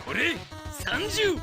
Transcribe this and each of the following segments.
俺30。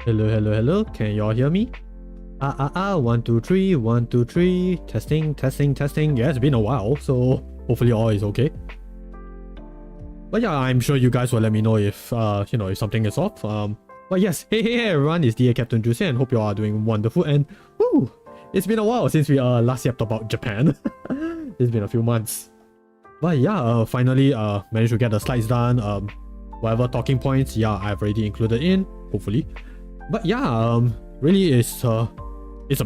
Hello, hello, hello. Can y'all hear me? 1 2 3 1 2 3. Testing, testing, testing. Yeah, it's been a while, so hopefully all is okay. But yeah, I'm sure you guys will let me know if if something is off. But yes, hey everyone, it's the Capt-Jules and hope you all are doing wonderful. And woo, it's been a while since we last yapped about Japan. It's been a few months. But yeah, finally managed to get the slides done. Whatever talking points, yeah, I've already included in, hopefully. But yeah, really it's a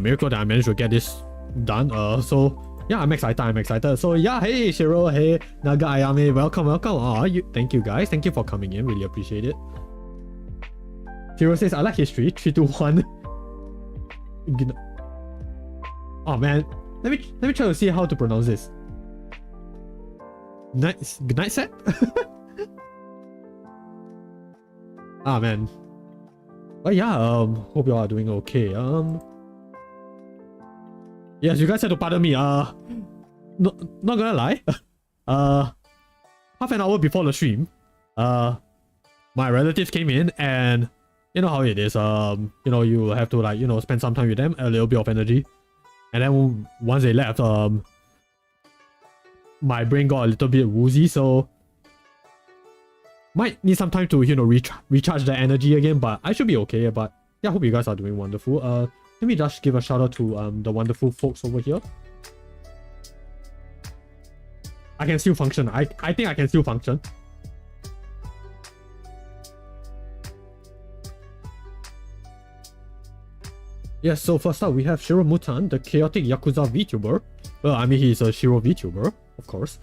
miracle that I managed to get this done. So yeah, I'm excited. So yeah, hey Shiro, hey Naga Ayame, welcome. Thank you guys. Thank you for coming in. Really appreciate it. Shiro says, I like history. 3, 2, 1. Oh man. Let me try to see how to pronounce this. Good night set? Ah man. But yeah, hope you all are doing okay. Yes, you guys have to pardon me. Not gonna lie. Half an hour before the stream, my relatives came in, and you know how it is. You have to spend some time with them, a little bit of energy, and then once they left, my brain got a little bit woozy, so might need some time to recharge the energy again. But I should be okay. But yeah, I hope you guys are doing wonderful. Let me just give a shout out to the wonderful folks over here. I can still function. I think I can still function. Yes, so first up we have Shiro Mutan, the chaotic Yakuza VTuber. Well, I mean he's a Shiro VTuber, of course.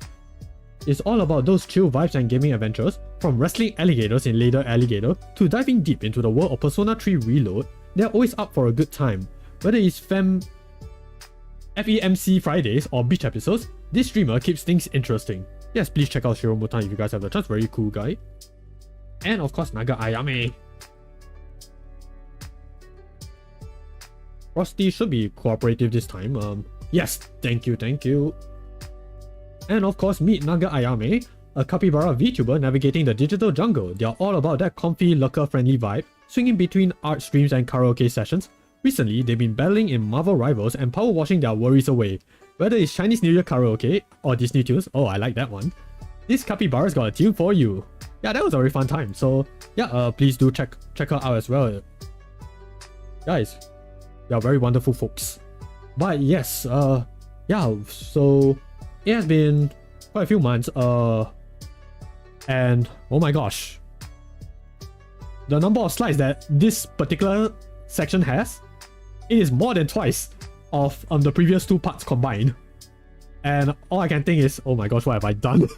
It's all about those chill vibes and gaming adventures, from wrestling alligators in Later Alligator to diving deep into the world of Persona 3 Reload. They're always up for a good time. Whether it's FEMC Fridays or beach episodes, this streamer keeps things interesting. Yes, please check out Shiro Mutan if you guys have the chance. Very cool guy. And of course, Naga Ayame. Frosty should be cooperative this time. Yes, thank you. And of course, meet Naga Ayame, a capybara VTuber navigating the digital jungle. They're all about that comfy, lurker-friendly vibe, swinging between art streams and karaoke sessions. Recently, they've been battling in Marvel Rivals and power washing their worries away. Whether it's Chinese New Year karaoke or Disney tunes, oh I like that one. This capybara's got a tune for you. Yeah, that was a very fun time. So yeah, please do check her out as well. Guys, they are very wonderful folks. But yes, yeah, so it has been quite a few months, and oh my gosh, the number of slides that this particular section has, it is more than twice of the previous 2 parts combined. And all I can think is, oh my gosh, what have I done?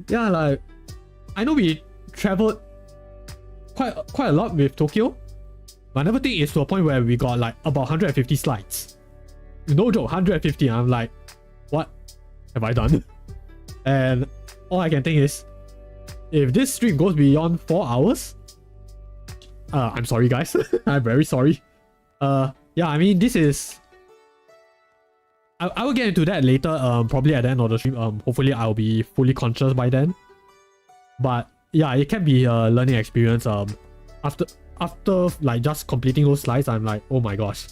Yeah, like, I know we traveled quite a lot with Tokyo, but I never think it's to a point where we got like about 150 slides. No joke, 150. I'm like, what have I done? And all I can think is, if this stream goes beyond 4 hours, I'm sorry guys. I'm very sorry. Yeah, I mean this is, I will get into that later, probably at the end of the stream. Hopefully I'll be fully conscious by then. But yeah, it can be a learning experience. After like just completing those slides, I'm like, oh my gosh,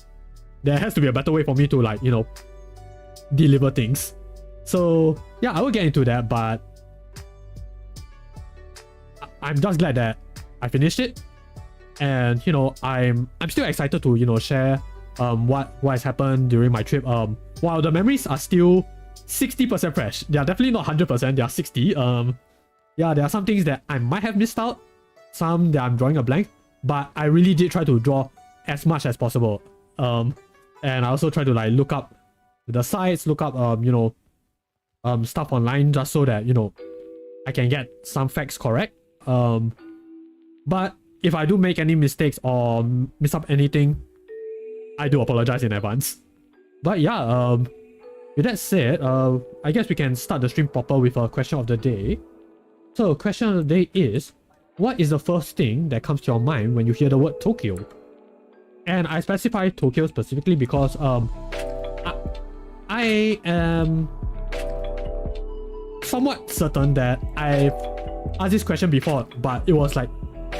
there has to be a better way for me to like, deliver things. So yeah, I will get into that, but I'm just glad that I finished it. And I'm still excited to share what has happened during my trip. While the memories are still 60% fresh, they are definitely not 100%, they are 60. Yeah, there are some things that I might have missed out, some that I'm drawing a blank, but I really did try to draw as much as possible. And I also try to like look up the sites, look up stuff online, just so that I can get some facts correct. But if I do make any mistakes or miss up anything, I do apologize in advance. But yeah, with that said, I guess we can start the stream proper with a question of the day. So question of the day is, what is the first thing that comes to your mind when you hear the word Tokyo? And I specify Tokyo specifically because I am somewhat certain that I've asked this question before, but it was like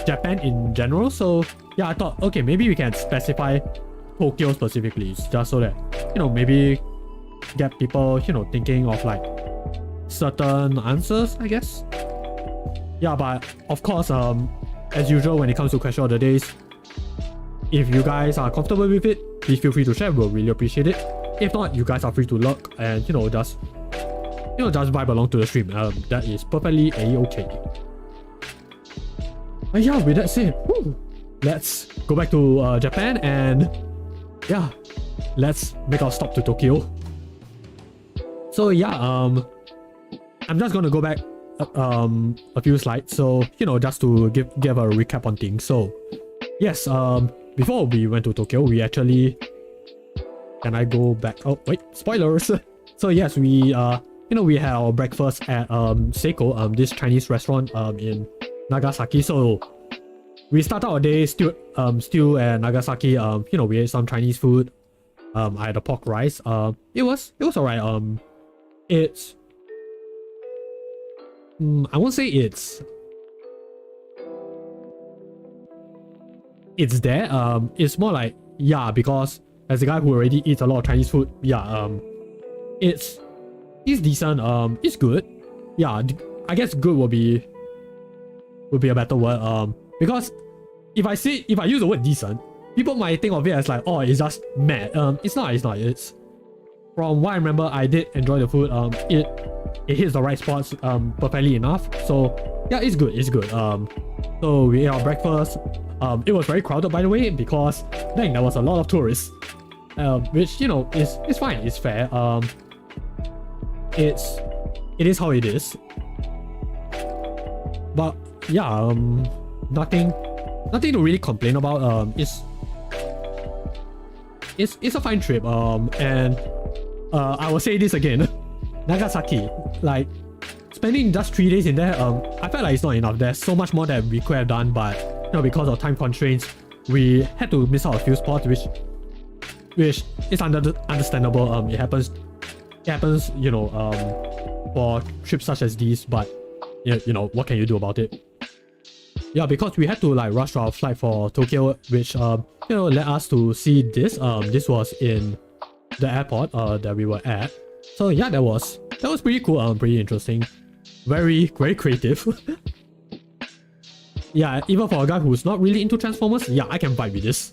Japan in general. So yeah, I thought, okay, maybe we can specify Tokyo specifically, just so that, maybe get people, thinking of like certain answers, I guess. Yeah, but of course, as usual, when it comes to question of the days, if you guys are comfortable with it, please feel free to share. We'll really appreciate it. If not, you guys are free to lurk and just vibe along to the stream. That is perfectly a-okay. But yeah, with that said, let's go back to Japan and yeah, let's make our stop to Tokyo. So yeah, I'm just gonna go back a few slides. So just to give a recap on things. So yes, before we went to Tokyo, we actually, can I go back? Oh wait, spoilers. So yes, we we had our breakfast at Seiko, this Chinese restaurant in Nagasaki. So we started our day still at Nagasaki. We ate some Chinese food. I had a pork rice. It was alright. It's I won't say it's there. It's more like, yeah, because as a guy who already eats a lot of Chinese food, yeah, it's decent. It's good. Yeah, I guess good would be a better word. Because if I use the word decent, people might think of it as like, oh, it's just mad. It's not. It's, from what I remember, I did enjoy the food. It hits the right spots perfectly enough. So yeah, it's good. So we ate our breakfast. It was very crowded, by the way, because dang, there was a lot of tourists. Which is fine. It's fair. It is how it is. But yeah, nothing to really complain about. It's a fine trip. And I will say this again. Nagasaki, like spending just 3 days in there, I felt like it's not enough. There's so much more that we could have done, but because of time constraints, we had to miss out a few spots, which is understandable. It happens, for trips such as these, but what can you do about it? Yeah, because we had to like rush our flight for Tokyo, which led us to see this. This was in the airport that we were at. So yeah, that was pretty cool. Pretty interesting, very creative. Yeah, even for a guy who's not really into Transformers, yeah, I can vibe with this.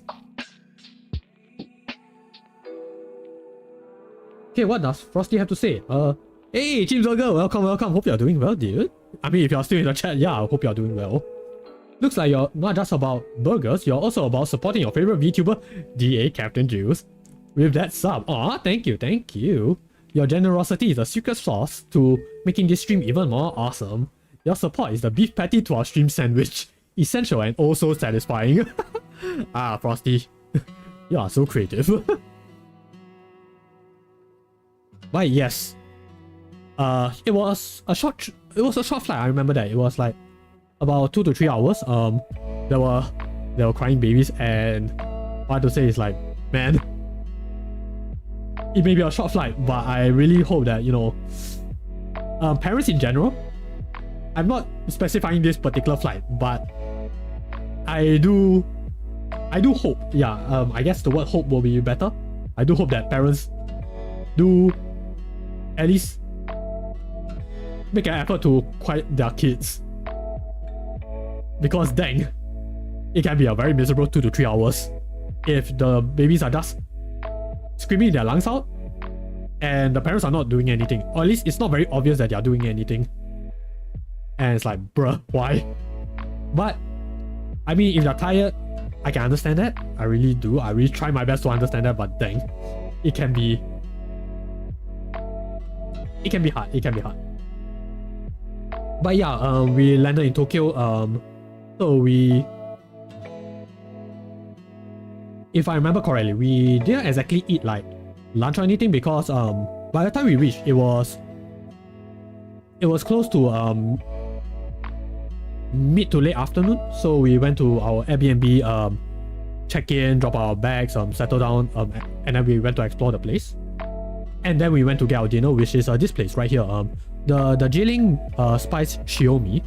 Okay, what does Frosty have to say? Hey, Cheeseburger, welcome. Hope you're doing well, dude. I mean, if you're still in the chat, yeah, I hope you're doing well. Looks like you're not just about burgers, you're also about supporting your favorite VTuber, DA Capt-Jules. With that sub, aw, thank you. Your generosity is the secret sauce to making this stream even more awesome. Your support is the beef patty to our stream sandwich. Essential and also satisfying. Ah, Frosty. You are so creative. But yes. It was a short flight. I remember that. It was like about 2 to 3 hours. There were crying babies, and what I have to say is like, man, it may be a short flight, but I really hope that, parents in general, I'm not specifying this particular flight, but I do hope, yeah, I guess the word hope will be better. I do hope that parents do at least make an effort to quiet their kids. Because dang, it can be a very miserable 2 to 3 hours if the babies are just screaming their lungs out and the parents are not doing anything, or at least it's not very obvious that they are doing anything, and it's like, bruh, why? But I mean, if they're tired, I can understand that. I really do. I really try my best to understand that, but dang, it can be hard. But yeah, we landed in Tokyo. So if I remember correctly, we didn't exactly eat like lunch or anything, because by the time we reached, it was close to mid to late afternoon. So we went to our Airbnb, check in, drop our bags, settle down, and then we went to explore the place. And then we went to get our dinner, which is this place right here, the Jilin Spice Shiomi.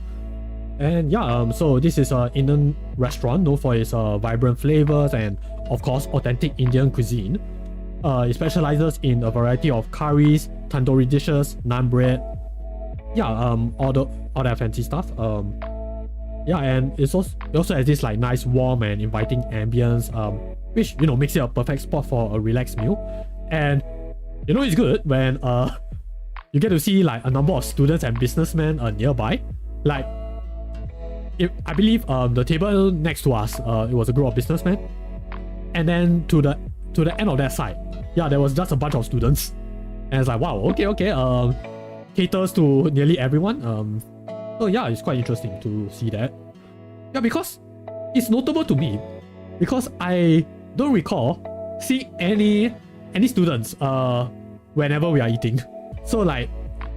And yeah, so this is an Indian restaurant known for its vibrant flavors and of course authentic Indian cuisine. It specializes in a variety of curries, tandoori dishes, naan bread. Yeah, all that fancy stuff. Yeah, and it also has this like nice warm and inviting ambience, which makes it a perfect spot for a relaxed meal. And it's good when you get to see like a number of students and businessmen nearby. Like I believe the table next to us, it was a group of businessmen, and then to the end of that side, yeah, there was just a bunch of students, and it's like, wow, okay, caters to nearly everyone. So yeah, it's quite interesting to see that. Yeah, because it's notable to me because I don't recall seeing any students whenever we are eating. So like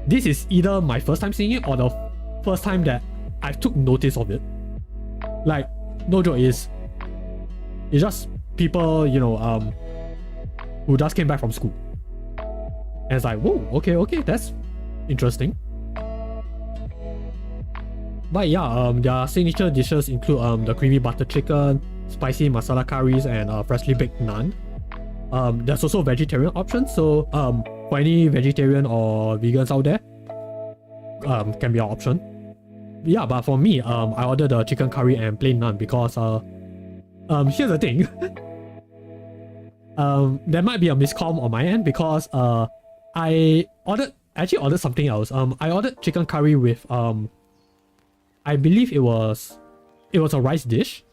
this is either my first time seeing it or the first time that I took notice of it. Like, no joke, it's just people, who just came back from school. And it's like, whoa, okay, that's interesting. But yeah, their signature dishes include the creamy butter chicken, spicy masala curries, and freshly baked naan. There's also vegetarian options, so for any vegetarian or vegans out there, can be an option. Yeah, but for me, I ordered the chicken curry and plain naan because here's the thing. There might be a miscomm on my end because I actually ordered something else. I ordered chicken curry with I believe it was a rice dish,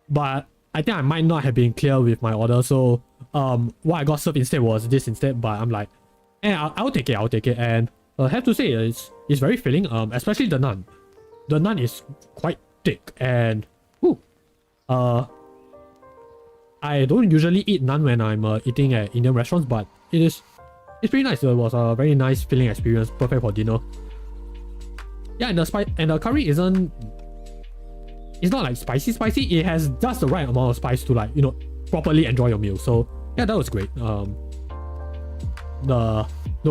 but I think I might not have been clear with my order. So what I got served instead was this instead. But I'm like, I'll take it. And I have to say it's very filling. Especially the naan. The naan is quite thick and I don't usually eat naan when I'm eating at Indian restaurants, but it's pretty nice. It was a very nice filling experience, perfect for dinner. Yeah, and the curry it's not like spicy. It has just the right amount of spice to like properly enjoy your meal. So yeah, that was great. No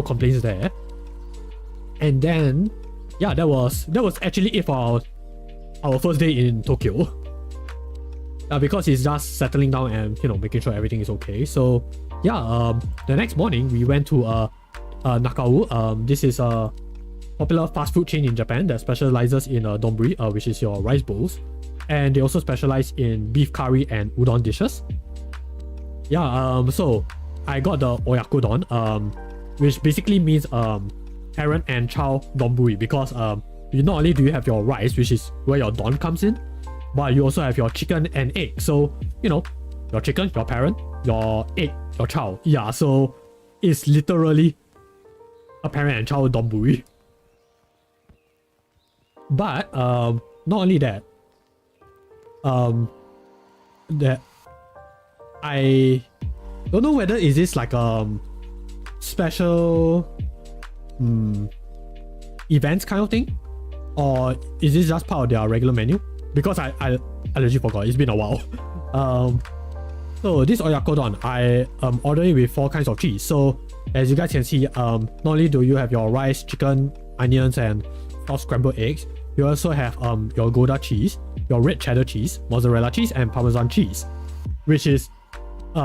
complaints there. And then yeah, that was actually it for our first day in Tokyo. Because it's just settling down and making sure everything is okay. So yeah, the next morning we went to Nakao. This is a popular fast food chain in Japan that specializes in donburi, which is your rice bowls, and they also specialize in beef curry and udon dishes. Yeah, so I got the oyakodon, which basically means parent and child donburi, because not only do you have your rice, which is where your don comes in, but you also have your chicken and egg. So your chicken, your parent, your egg, your child. Yeah, so it's literally a parent and child donburi. But not only that, that I don't know whether is this like special events kind of thing, or is this just part of their regular menu? Because I legit forgot. It's been a while. So this oyakodon, I ordered it with 4 kinds of cheese. So as you guys can see, not only do you have your rice, chicken, onions, and soft scrambled eggs, you also have your Gouda cheese, your red cheddar cheese, mozzarella cheese, and Parmesan cheese, which is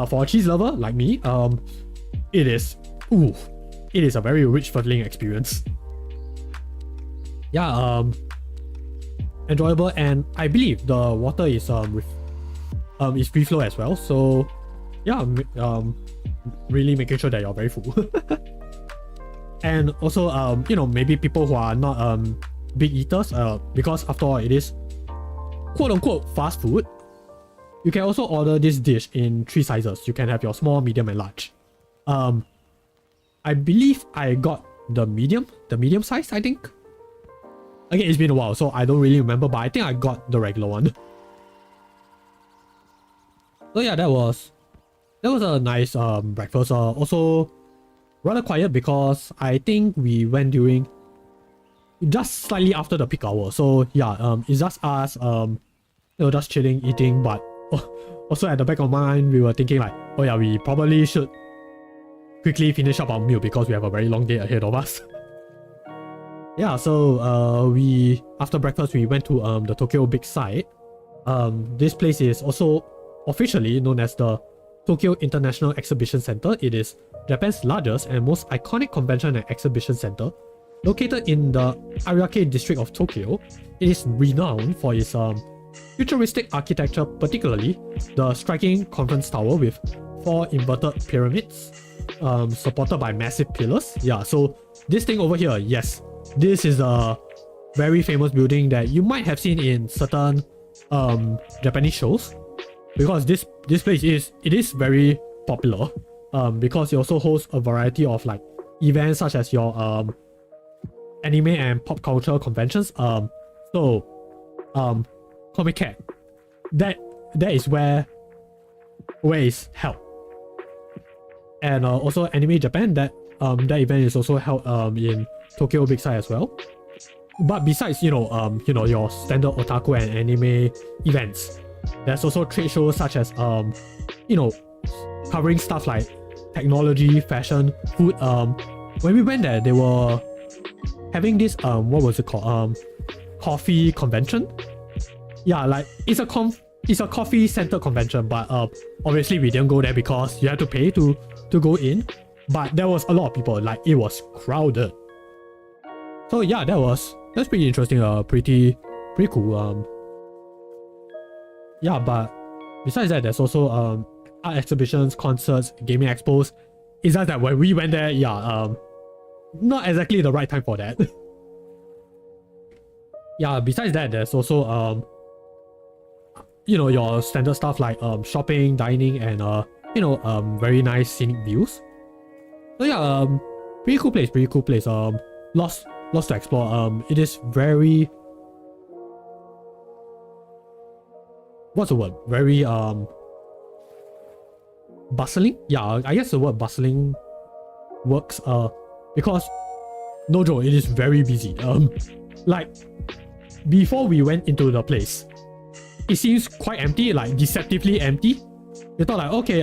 for a cheese lover like me, it is a very rich, fulfilling experience. Yeah, enjoyable, and I believe the water is free flow as well. So yeah, really making sure that you're very full. And also maybe people who are not big eaters, because after all it is quote unquote fast food, you can also order this dish in 3 sizes. You can have your small, medium, and large. I believe I got the medium size, I think. Again, it's been a while, so I don't really remember, but I think I got the regular one. So yeah, that was a nice breakfast. Also rather quiet because I think we went during just slightly after the peak hour. So yeah, it's just us just chilling, eating, but also at the back of my mind we were thinking like, oh yeah, we probably should quickly finish up our meal because we have a very long day ahead of us. Yeah, so we after breakfast we went to the Tokyo Big Sight. This place is also officially known as the Tokyo International Exhibition Center. It is Japan's largest and most iconic convention and exhibition center. Located in the Ariake district of Tokyo, it is renowned for its futuristic architecture, particularly the striking conference tower with 4 inverted pyramids supported by massive pillars. Yeah, so this thing over here, yes, this is a very famous building that you might have seen in certain Japanese shows, because this place is very popular because it also hosts a variety of like events such as your anime and pop culture conventions. Comic Cat, that is where is held, and also Anime Japan, that event is also held in Tokyo Big Sight as well. But besides your standard otaku and anime events, there's also trade shows such as covering stuff like technology, fashion, food. When we went there, they were having this what was it called, coffee convention. Yeah, like it's a coffee center convention, but obviously we didn't go there because you had to pay to go in. But there was a lot of people, like it was crowded. So yeah, that's pretty interesting. Pretty cool. Yeah, but besides that, there's also art exhibitions, concerts, gaming expos. It's just that when we went there, yeah, not exactly the right time for that. Yeah, besides that, there's also your standard stuff like shopping, dining, and very nice scenic views. So yeah, pretty cool place. Lots to explore. It is very, what's the word? Very bustling. Yeah, I guess the word bustling works. Because no joke, it is very busy. Like before we went into the place, it seems quite empty, like deceptively empty. You thought like, okay,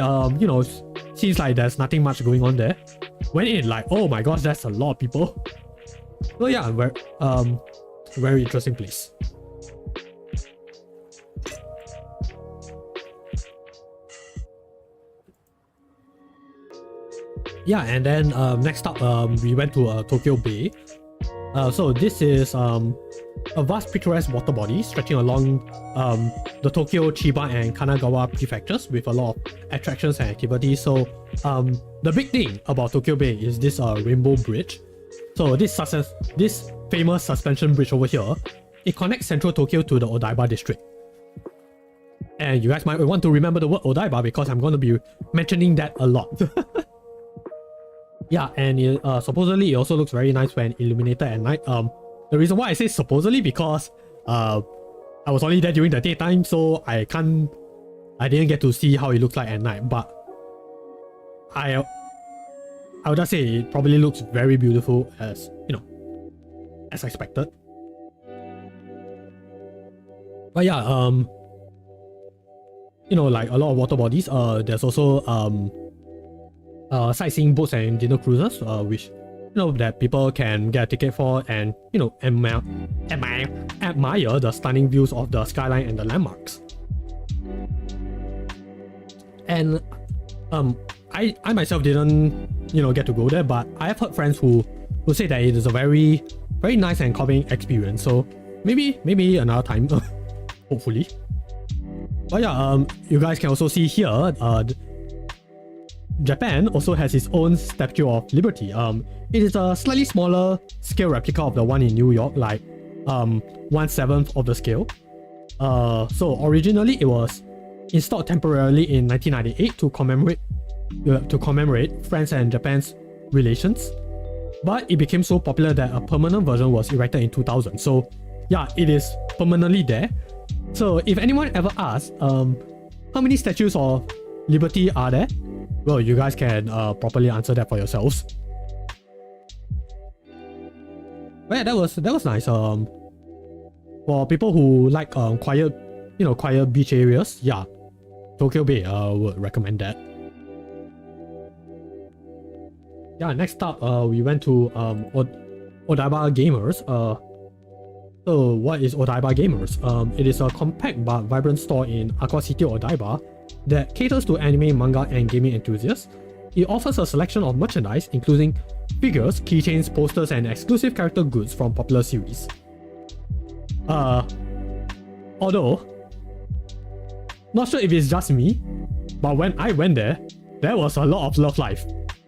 seems like there's nothing much going on there. Went in, like, oh my gosh, that's a lot of people. So yeah, very interesting place. Yeah, and then next up, we went to Tokyo Bay. So this is a vast picturesque water body stretching along the Tokyo, Chiba, and Kanagawa prefectures with a lot of attractions and activities. So the big thing about Tokyo Bay is this rainbow bridge. So this famous suspension bridge over here, it connects central Tokyo to the Odaiba district. And you guys might want to remember the word Odaiba because I'm going to be mentioning that a lot. Yeah, and supposedly it also looks very nice when illuminated at night. The reason why I say supposedly because I was only there during the daytime, so I didn't get to see how it looks like at night. But I would just say it probably looks very beautiful, as as expected. But yeah, like a lot of water bodies. There's also sightseeing boats and dinner cruises, which that people can get a ticket for, and admire the stunning views of the skyline and the landmarks. And I myself didn't get to go there, but I have heard friends who say that it is a very nice and calming experience. So maybe another time, hopefully. But yeah, you guys can also see here, Japan also has its own Statue of Liberty. It is a slightly smaller scale replica of the one in New York, like 1/7 of the scale. So originally it was installed temporarily in 1998 to commemorate France and Japan's relations, but it became so popular that a permanent version was erected in 2000. So yeah, it is permanently there. So if anyone ever asks, how many statues of Liberty are there? Well, you guys can properly answer that for yourselves. But yeah, that was nice. For people who like quiet beach areas, yeah, Tokyo Bay would recommend that. Yeah, next up we went to Odaiba Gamers. So what is Odaiba Gamers? It is a compact but vibrant store in Aqua City, Odaiba that caters to anime, manga, and gaming enthusiasts. It offers a selection of merchandise including figures, keychains, posters, and exclusive character goods from popular series. Although, not sure if it's just me, but when I went there was a lot of Love Live.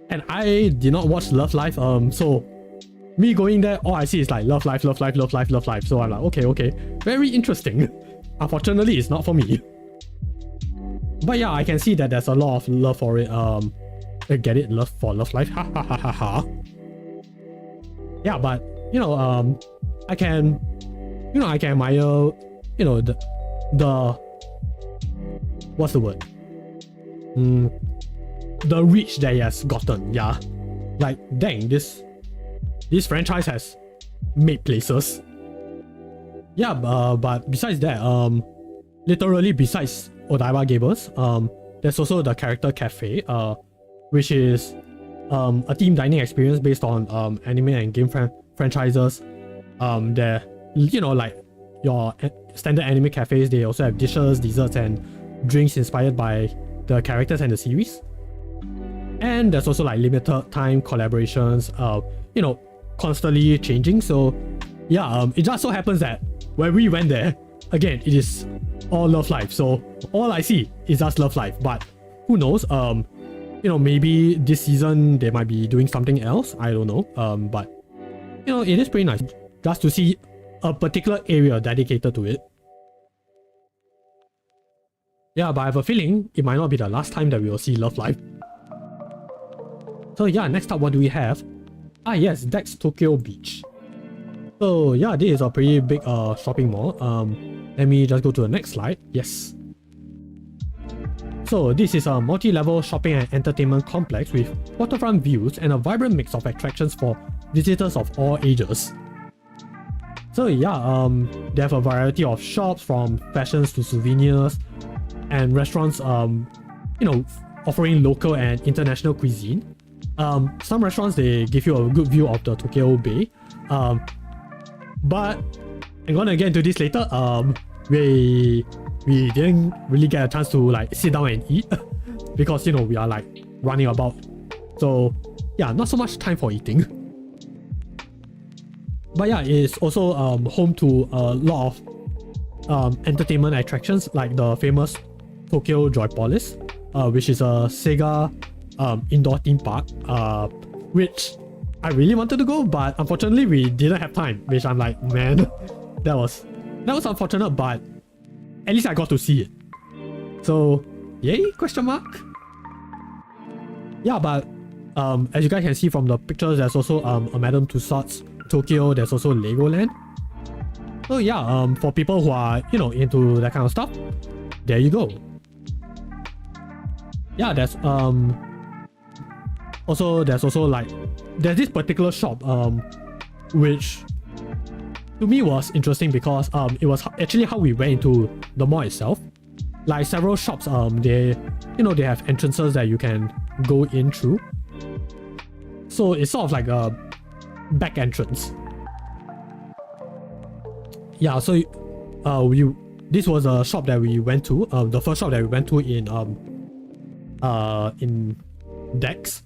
And I did not watch Love Live, so me going there, all I see is like Love Live, Love Live, Love Live, Love Live. So I'm like, okay, very interesting. Unfortunately, it's not for me. But yeah, I can see that there's a lot of love for it. Get it? Love for Love Live. Ha ha ha ha ha. Yeah, but you know, I can admire, you know, the what's the word? The reach that he has gotten. Yeah, like dang, this franchise has made places. Yeah, but besides that, literally besides Odaiba Gamers, there's also the Character Cafe, which is a team dining experience based on anime and game franchises. There, you know, like your standard anime cafes, they also have dishes, desserts, and drinks inspired by the characters and the series. And there's also like limited time collaborations, you know, constantly changing. So yeah, it just so happens that when we went there, again, it is all Love Live. So all I see is just Love Live. But who knows? You know, maybe this season they might be doing something else. I don't know. But you know, it is pretty nice just to see a particular area dedicated to it. Yeah, but I have a feeling it might not be the last time that we will see Love Live. So yeah, next up, what do we have? Ah yes, that's Tokyo Beach. So yeah, this is a pretty big shopping mall. Let me just go to the next slide. Yes. So this is a multi-level shopping and entertainment complex with waterfront views and a vibrant mix of attractions for visitors of all ages. So yeah, they have a variety of shops from fashions to souvenirs and restaurants, you know, offering local and international cuisine. Some restaurants, they give you a good view of the Tokyo Bay. But I'm gonna get into this later. We didn't really get a chance to like sit down and eat because, you know, we are like running about. So yeah, not so much time for eating. But yeah, it's also home to a lot of entertainment attractions like the famous Tokyo Joypolis, which is a Sega indoor theme park, which I really wanted to go, but unfortunately we didn't have time, which I'm like, man, that was unfortunate, but at least I got to see it. So yay, question mark. Yeah, but as you guys can see from the pictures, there's also a Madame Tussauds Tokyo, there's also Legoland. So yeah, for people who are, you know, into that kind of stuff, there you go. Yeah, there's also like there's this particular shop which to me was interesting because it was actually how we went into the mall itself. Like several shops, they have entrances that you can go in through. So it's sort of like a back entrance. Yeah, so this was a shop that we went to, the first shop that we went to in Dex.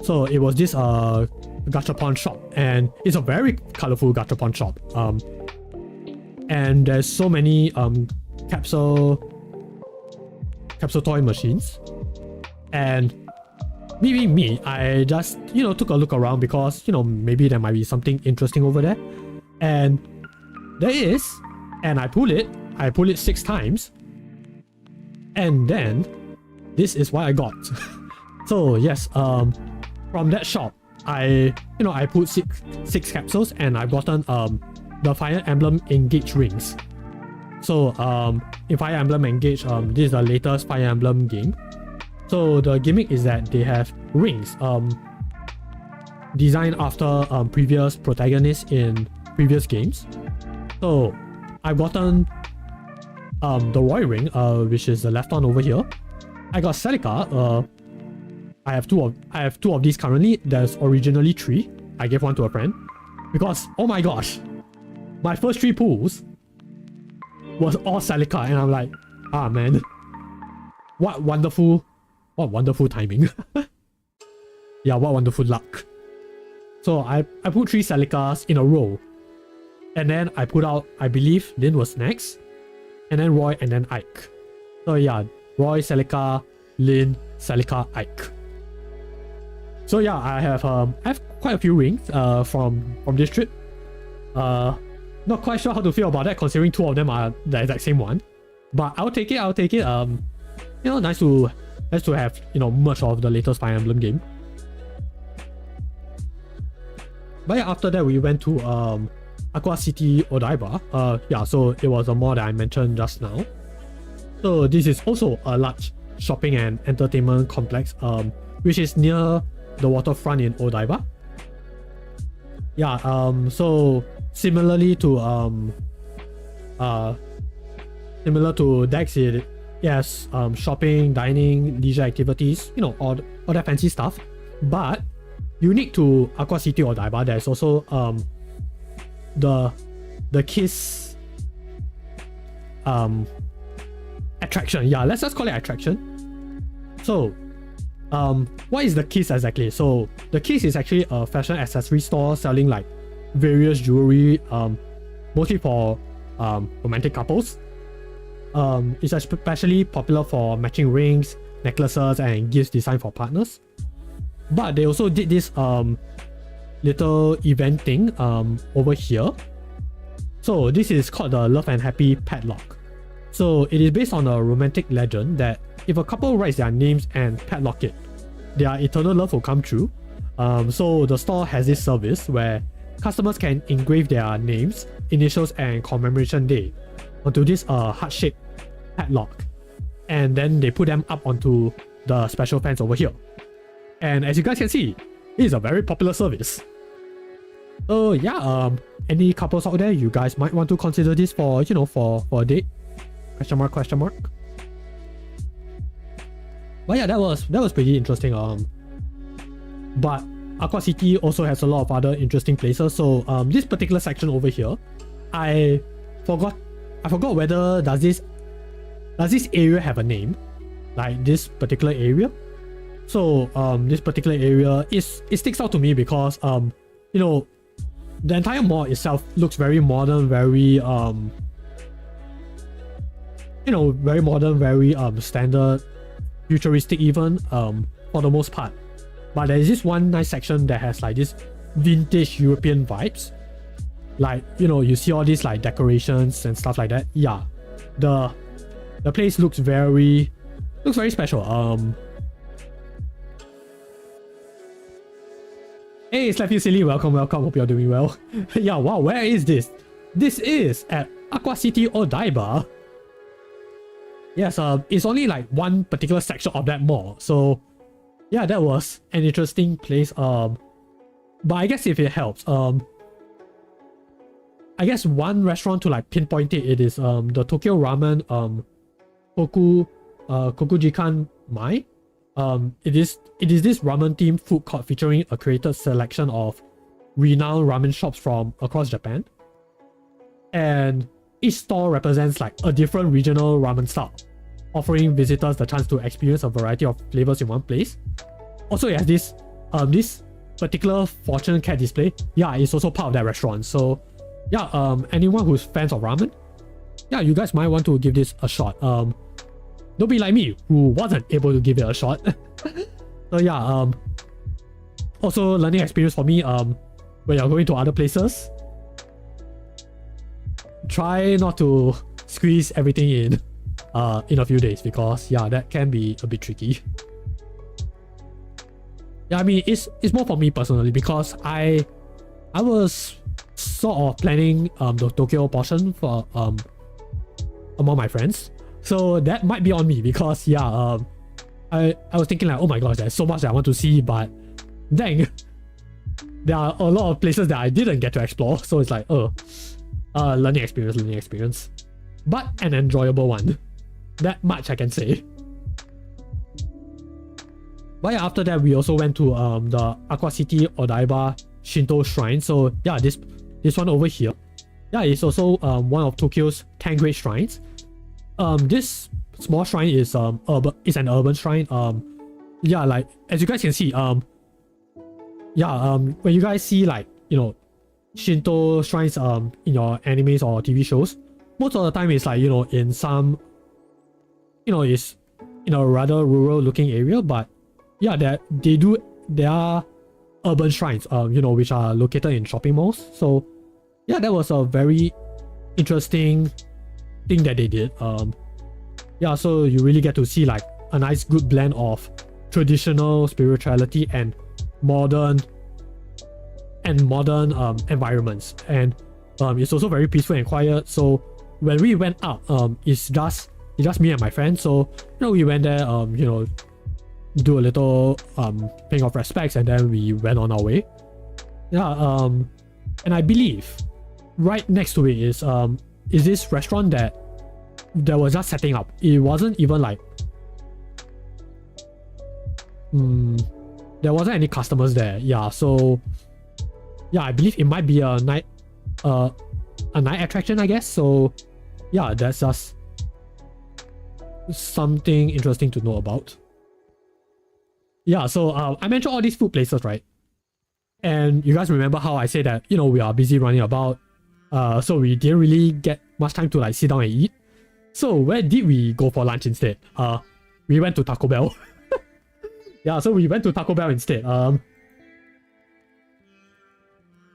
So it was this gachapon shop, and it's a very colorful gachapon shop. And there's so many capsule toy machines, and me, I just, you know, took a look around because, you know, maybe there might be something interesting over there, and there is, and I pull it 6 times, and then this is what I got. So yes, from that shop, I put six capsules, and I've gotten the Fire Emblem Engage rings. So in Fire Emblem Engage, this is the latest Fire Emblem game. So the gimmick is that they have rings designed after previous protagonists in previous games. So I've gotten the Roy ring, which is the left one over here. I got Celica. I have two of these currently. There's originally 3, I gave one to a friend. Because, oh my gosh, my first 3 pools was all Celica, and I'm like, ah man, what wonderful timing. Yeah, what wonderful luck. So I put 3 Celicas in a row. And then I put out, I believe, Lin was next. And then Roy, and then Ike. So yeah, Roy, Celica, Lin, Celica, Ike. So yeah, I have quite a few rings from this trip. Not quite sure how to feel about that, considering 2 of them are the exact same one. But I'll take it. You know, nice to have, you know, much of the latest Fire Emblem game. But yeah, after that we went to Aqua City Odaiba. Yeah, so it was a mall that I mentioned just now. So this is also a large shopping and entertainment complex, which is near the waterfront in Odaiba. Yeah, so similarly to Dex, it has shopping, dining, leisure activities, you know, all that fancy stuff. But unique to Aqua City Odaiba, there's also the Kiss attraction. Yeah, let's just call it attraction. So what is the Kiss exactly? So the Kiss is actually a fashion accessory store selling like various jewelry, mostly for romantic couples. It's especially popular for matching rings, necklaces, and gifts designed for partners. But they also did this little event thing over here. So this is called the Love and Happy Padlock. So it is based on a romantic legend that if a couple writes their names and padlock it, their eternal love will come true. So the store has this service where customers can engrave their names, initials, and commemoration day onto this heart-shaped padlock, and then they put them up onto the special fence over here. And as you guys can see, it is a very popular service. So yeah, any couples out there, you guys might want to consider this for, you know, for a date? Question mark. But yeah, that was pretty interesting. But Aqua City also has a lot of other interesting places. So this particular section over here, I forgot whether does this area have a name, like this particular area. So this particular area it sticks out to me because you know, the entire mall itself looks very modern, very you know, very modern, very standard, futuristic even, for the most part. But there is this one nice section that has like this vintage European vibes. Like, you know, you see all these like decorations and stuff like that. Yeah, the place looks very special. Hey, Slap You Silly, welcome. Hope you're doing well. Yeah, wow, where is this? This is at Aqua City Odaiba. Yes, it's only like one particular section of that mall. So yeah, that was an interesting place. But I guess if it helps, I guess one restaurant to like pinpoint it is the Tokyo Ramen Kokujikan Mai. It is this ramen themed food court featuring a curated selection of renowned ramen shops from across Japan. And each store represents like a different regional ramen style, offering visitors the chance to experience a variety of flavors in one place. Also, it has this particular fortune cat display. Yeah, it's also part of that restaurant. So yeah, anyone who's fans of ramen, yeah, you guys might want to give this a shot. Don't be like me who wasn't able to give it a shot. So yeah, also learning experience for me, when you're going to other places, try not to squeeze everything in a few days, because yeah, that can be a bit tricky. Yeah, I mean, it's more for me personally, because I was sort of planning the Tokyo portion for among my friends. So that might be on me, because yeah, I was thinking like, oh my gosh, there's so much that I want to see, but dang, there are a lot of places that I didn't get to explore. So it's like, learning experience, but an enjoyable one. That much I can say. But yeah, after that we also went to the Aqua City Odaiba Shinto shrine. So yeah, this one over here, yeah, it's also one of Tokyo's 10 great shrines. This small shrine is an urban shrine. Yeah, like as you guys can see, yeah, when you guys see like, you know, Shinto shrines in your animes or TV shows, most of the time it's like, you know, in some, you know, it's in a rather rural looking area, but yeah, there are urban shrines, you know, which are located in shopping malls. So yeah, that was a very interesting thing that they did. Yeah, so you really get to see like a nice good blend of traditional spirituality and modern environments, and it's also very peaceful and quiet. So when we went out, it's just me and my friend. So you know, we went there, you know, do a little paying of respects, and then we went on our way. Yeah, and I believe right next to it is this restaurant that was just setting up. It wasn't even like there wasn't any customers there. Yeah, so yeah, I believe it might be a night attraction, I guess. So yeah, that's just something interesting to know about. Yeah, so I mentioned all these food places, right? And you guys remember how I said that, you know, we are busy running about, so we didn't really get much time to like sit down and eat. So where did we go for lunch instead? We went to Taco Bell. Yeah, so we went to Taco Bell instead.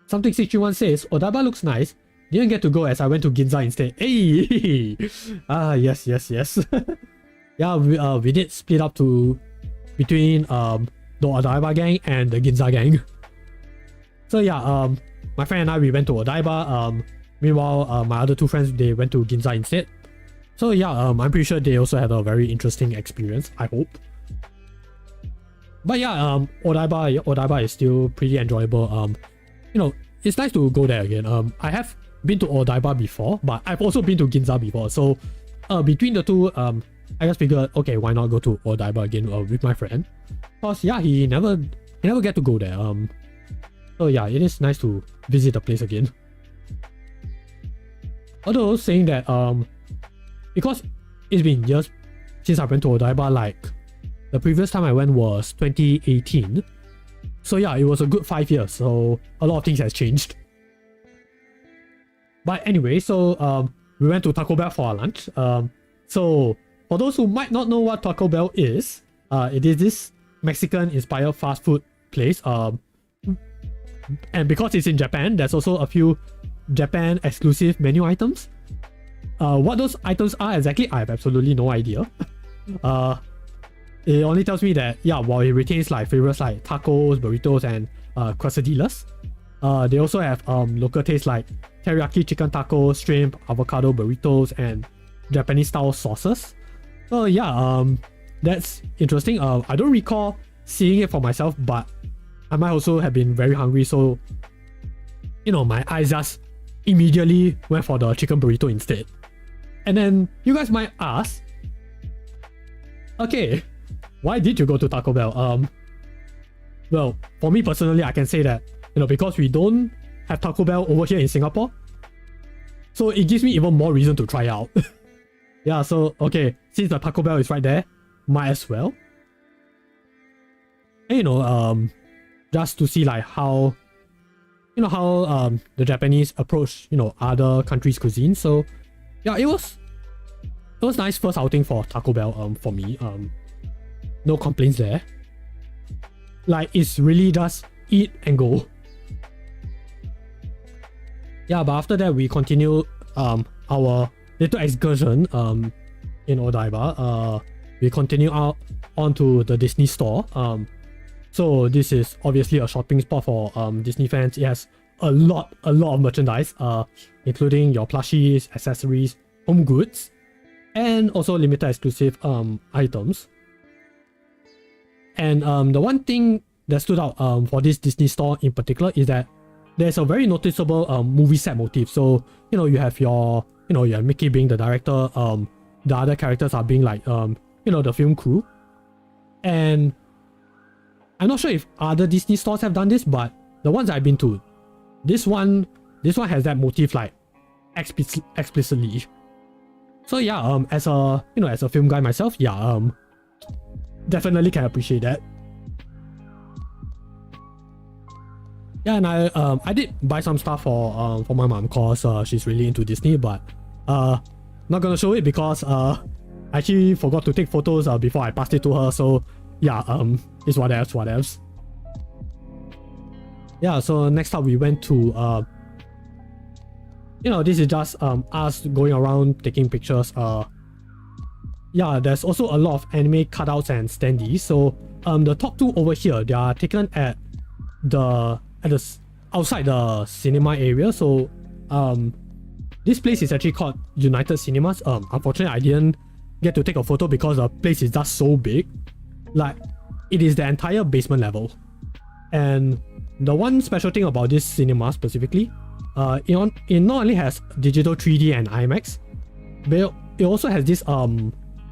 Something 631 says, Odaiba looks nice. Didn't get to go as I went to Ginza instead. Hey! Yes. Yeah, we did split up between the Odaiba gang and the Ginza gang. So yeah, my friend and I, we went to Odaiba. Meanwhile, my other two friends, they went to Ginza instead. So yeah, I'm pretty sure they also had a very interesting experience, I hope. But yeah, Odaiba is still pretty enjoyable. You know, it's nice to go there again. I have been to Odaiba before, but I've also been to Ginza before. So between the two, I just figured, okay, why not go to Odaiba again with my friend? Cause yeah, he never get to go there. So yeah, it is nice to visit the place again. Although saying that because it's been years since I went to Odaiba, like the previous time I went was 2018. So yeah, it was a good 5 years, so a lot of things has changed. But anyway, so we went to Taco Bell for our lunch. So for those who might not know what Taco Bell is, it is this Mexican-inspired fast food place. And because it's in Japan, there's also a few Japan exclusive menu items. What those items are exactly, I have absolutely no idea. It only tells me that, yeah, while it retains like favorites like tacos, burritos, and quesadillas, they also have local tastes like teriyaki chicken tacos, shrimp, avocado burritos, and Japanese style sauces. So yeah, that's interesting. I don't recall seeing it for myself, but I might also have been very hungry, so you know, my eyes just immediately went for the chicken burrito instead. And then you guys might ask, okay, why did you go to Taco Bell? Well, for me personally, I can say that, you know, because we don't have Taco Bell over here in Singapore, so it gives me even more reason to try out. Yeah, so okay, since the Taco Bell is right there, might as well. And you know, just to see like how, you know, how the Japanese approach, you know, other countries' cuisine. So yeah, it was nice first outing for Taco Bell for me. No complaints there. Like, it's really just eat and go. Yeah, but after that we continue our little excursion in Odaiba. We continue out onto the Disney store. So this is obviously a shopping spot for Disney fans. It has a lot of merchandise, including your plushies, accessories, home goods, and also limited exclusive items. And the one thing that stood out for this Disney store in particular is that there's a very noticeable movie set motif. So, you know, you have your, you know, you have Mickey being the director, the other characters are being like, you know, the film crew. And I'm not sure if other Disney stores have done this, but the ones I've been to, this one has that motif like explicitly. So yeah, as a as a film guy myself, yeah, definitely can appreciate that. Yeah, and I did buy some stuff for my mom cause she's really into Disney, but not gonna show it because I actually forgot to take photos before I passed it to her. So yeah, it's whatevs. Yeah, so next up we went to this is just us going around taking pictures. Yeah, there's also a lot of anime cutouts and standees. So the top two over here, they are taken at the outside the cinema area. So this place is actually called United Cinemas. Unfortunately I didn't get to take a photo because the place is just so big. Like, it is the entire basement level. And the one special thing about this cinema specifically, it not only has digital 3D and IMAX, but it also has this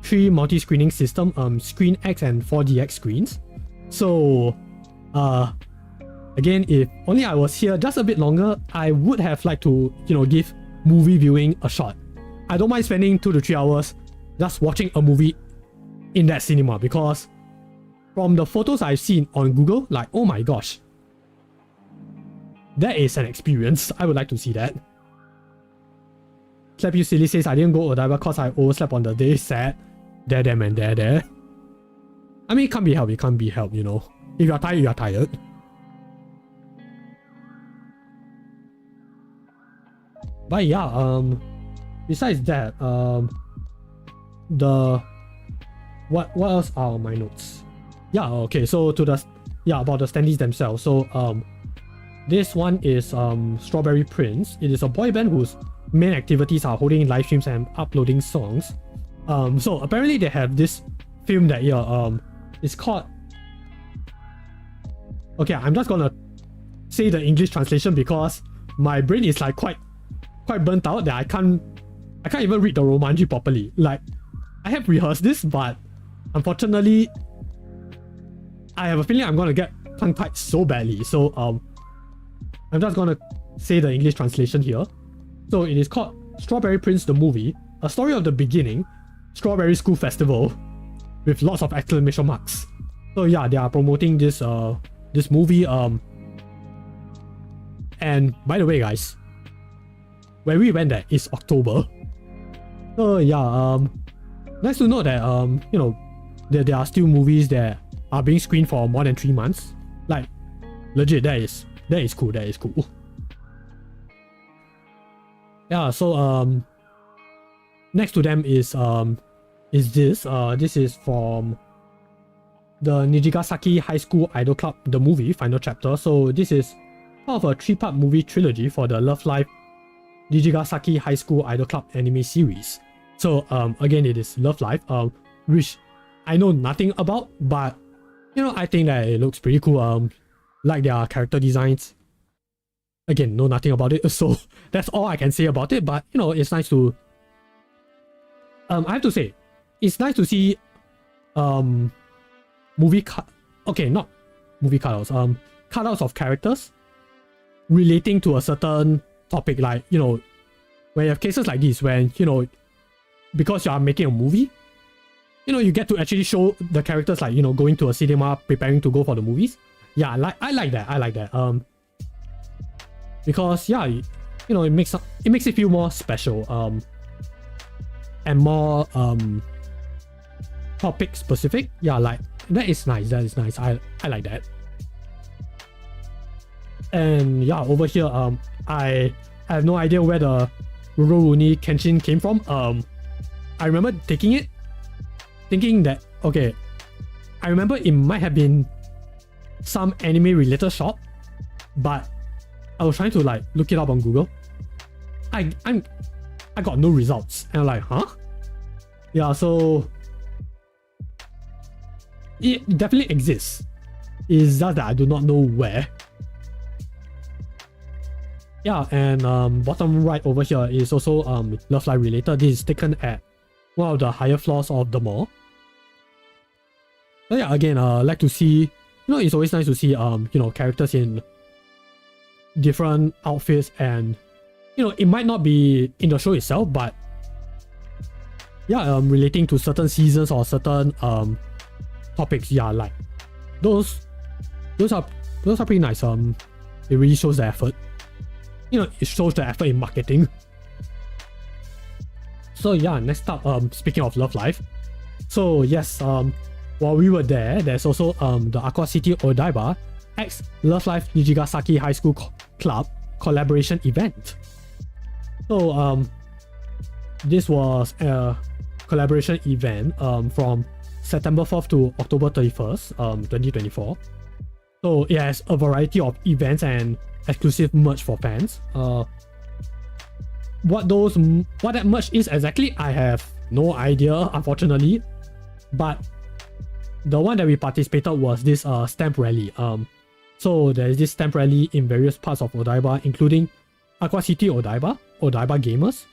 3 multi-screening system, Screen X and 4DX screens. So again, if only I was here just a bit longer, I would have liked to give movie viewing a shot. I don't mind spending 2 to 3 hours just watching a movie in that cinema, because from the photos I've seen on Google, like, oh my gosh, that is an experience. I would like to see that. Slap You Silly says, I didn't go Odaiba because I overslept on the day. Sad. There, man, there. I mean, it can't be helped, If you're tired, you're tired. But yeah, besides that, what else are on my notes? Yeah, okay, so about the standees themselves. So this one is Strawberry Prince. It is a boy band whose main activities are holding live streams and uploading songs. So apparently they have this film that year. It's called, okay, I'm just gonna say the English translation because my brain is like quite burnt out that I can't even read the Romanji properly. Like, I have rehearsed this, but unfortunately I have a feeling I'm gonna get tongue-tied so badly. So I'm just gonna say the English translation here. So it is called Strawberry Prince the Movie, a story of the beginning, Strawberry School Festival, with lots of exclamation marks. So yeah, they are promoting this this movie. And by the way, guys, when we went there, it's October. So yeah, nice to know that that there are still movies that are being screened for more than 3 months. Like, legit, that is cool. That is cool. Yeah, so next to them is this. This is from the Nijigasaki High School Idol Club, the movie final chapter. So this is part of a 3-part movie trilogy for the Love Live Nijigasaki High School Idol Club anime series. So again, it is Love Live, which I know nothing about, but I think that it looks pretty cool. Like their character designs. Again, know nothing about it, so that's all I can say about it. But it's nice to I have to say, it's nice to see not movie cutouts, cutouts of characters relating to a certain topic. Like, when you have cases like this, when because you are making a movie, you get to actually show the characters, like, going to a cinema, preparing to go for the movies. Yeah, I like that. Because yeah, it makes it feel more special, and more topic specific. Yeah, like, that is nice. I like that. And yeah, over here, I have no idea where the Rurouni Kenshin came from. I remember taking it, thinking that, okay, I remember it might have been some anime related shop, but I was trying to like look it up on Google. I got no results, and I'm like, huh? Yeah, so it definitely exists. It's just that I do not know where. Yeah, and bottom right over here is also Love Live related. This is taken at one of the higher floors of the mall. So yeah, again, like to see, it's always nice to see characters in different outfits, and it might not be in the show itself, but yeah, relating to certain seasons or certain topics. Yeah, like those are pretty nice. It really shows the effort. It shows the effort in marketing. So yeah, next up, speaking of Love Live. So yes, while we were there, there's also the Aqua City Odaiba X Love Live Nijigasaki High School Club collaboration event. So this was a collaboration event from September 4th to October 31st, 2024. So it has a variety of events and exclusive merch for fans. What that merch is exactly, I have no idea, unfortunately. But the one that we participated was this stamp rally. So there is this stamp rally in various parts of Odaiba, including Aqua City Odaiba, Odaiba Gamers,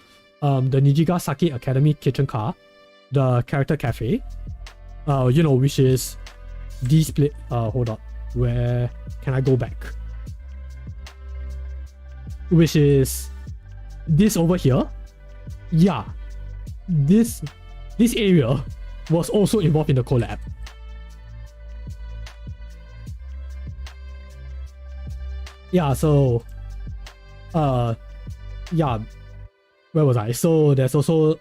the Nijigasaki Academy Kitchen Car, the Character Cafe, which is this place. Hold up, where can I go back? Which is this over here. Yeah, this area was also involved in the collab. Yeah, so yeah, where was I? So there's also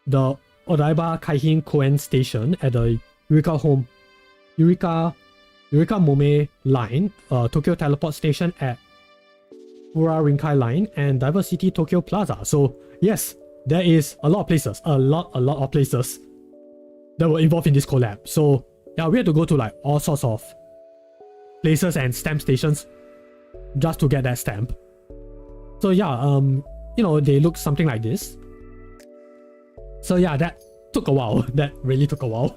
the Odaiba Kaihin Koen station at the Eureka Mome line, Tokyo Teleport Station at Fura Rinkai Line, and Diversity Tokyo Plaza. So yes, there is a lot of places, a lot of places that were involved in this collab. So yeah, we had to go to like all sorts of places and stamp stations just to get that stamp. So yeah, they look something like this. So yeah, that took a while. That really took a while.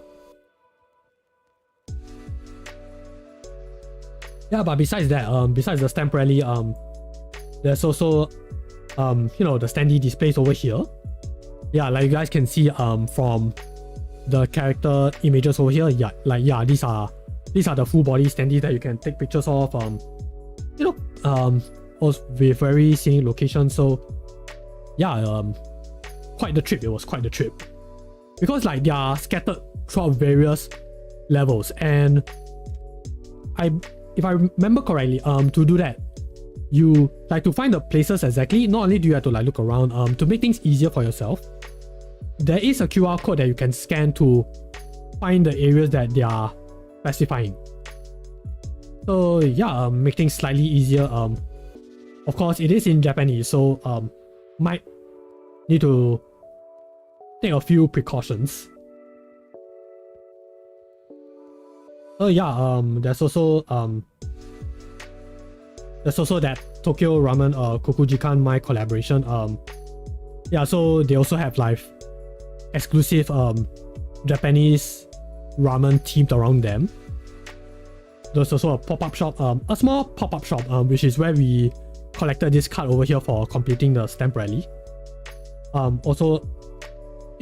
Yeah, but besides that, besides the stamp rally, there's also the standee displays over here. Yeah, like you guys can see from the character images over here. Yeah, these are the full body standees that you can take pictures of. With very scenic locations. So yeah, quite the trip. It was quite the trip, because like they are scattered throughout various levels, and if I remember correctly, to do that, you like to find the places exactly. Not only do you have to like look around, to make things easier for yourself, there is a QR code that you can scan to find the areas that they are specifying. So yeah, make things slightly easier. Of course, it is in Japanese, so might need to take a few precautions. So yeah, there's also that Tokyo Ramen Kokujikan Mai collaboration. Yeah, so they also have like exclusive Japanese ramen themed around them. There's also a pop-up shop, a small pop-up shop, which is where we collected this card over here for completing the stamp rally. Also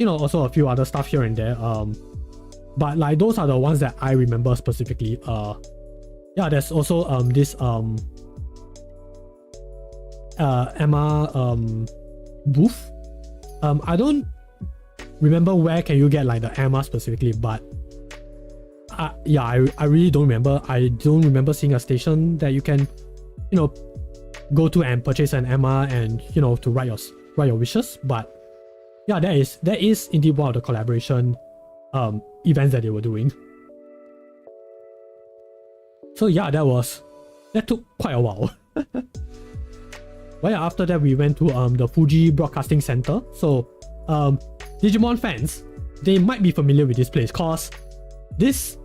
a few other stuff here and there. But like those are the ones that I remember specifically. Yeah, there's also this Emma booth. I don't remember where can you get like the Emma specifically, but yeah, I really don't remember. I don't remember seeing a station that you can go to and purchase an Emma and to write your wishes. But yeah, that is indeed one of the collaboration events that they were doing. So yeah, that took quite a while. But yeah, after that we went to the Fuji Broadcasting Center. So Digimon fans, they might be familiar with this place, cause this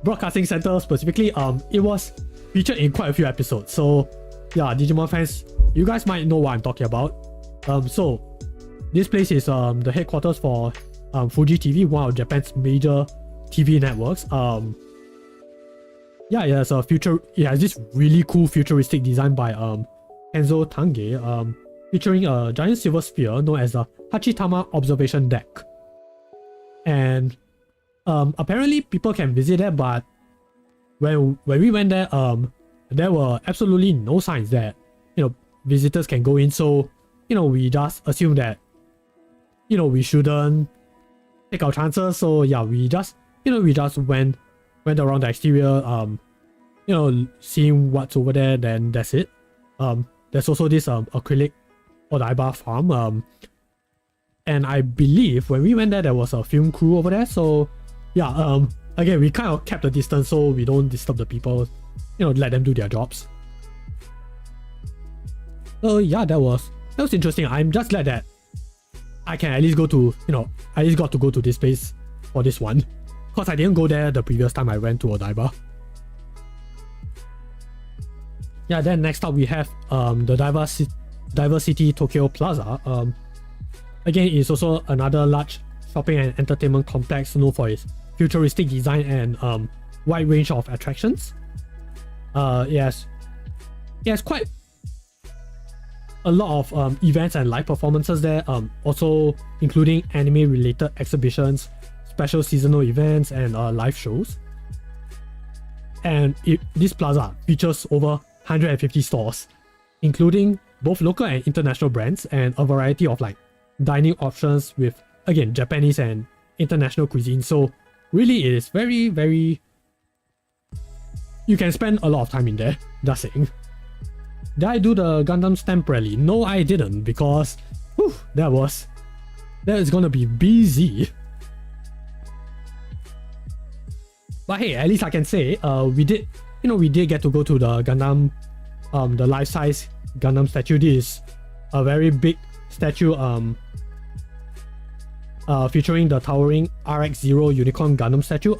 broadcasting center specifically, it was featured in quite a few episodes. So yeah, Digimon fans, you guys might know what I'm talking about. So this place is the headquarters for Fuji TV, one of Japan's major TV networks. Yeah, it has this really cool futuristic design by Kenzo Tange, featuring a giant silver sphere known as the Hachitama Observation Deck. And apparently people can visit there, but when we went there, there were absolutely no signs that, visitors can go in. So, we just assume that, we shouldn't take our chances. So yeah, we just went around the exterior, seeing what's over there, then that's it. There's also this acrylic Odaiba farm. And I believe when we went there was a film crew over there. So yeah, again, we kind of kept a distance so we don't disturb the people, let them do their jobs. So yeah, that was interesting. I'm just glad that I can at least go to, I at least got to go to this place for this one, because I didn't go there the previous time I went to Odaiba. Yeah, then next up we have the Diversity Tokyo Plaza. Again, it's also another large shopping and entertainment complex known for its futuristic design and wide range of attractions. Yes, quite a lot of events and live performances there, also including anime related exhibitions, special seasonal events, and live shows. And this plaza features over 150 stores, including both local and international brands, and a variety of dining options with, again, Japanese and international cuisine. So really it is very, very, you can spend a lot of time in there, just saying. Did I do the Gundam stamp rally? No, I didn't, because that is gonna be busy. But hey, at least I can say we did get to go to the Gundam, the life-size Gundam statue. This is a very big statue featuring the towering RX-0 Unicorn Gundam statue.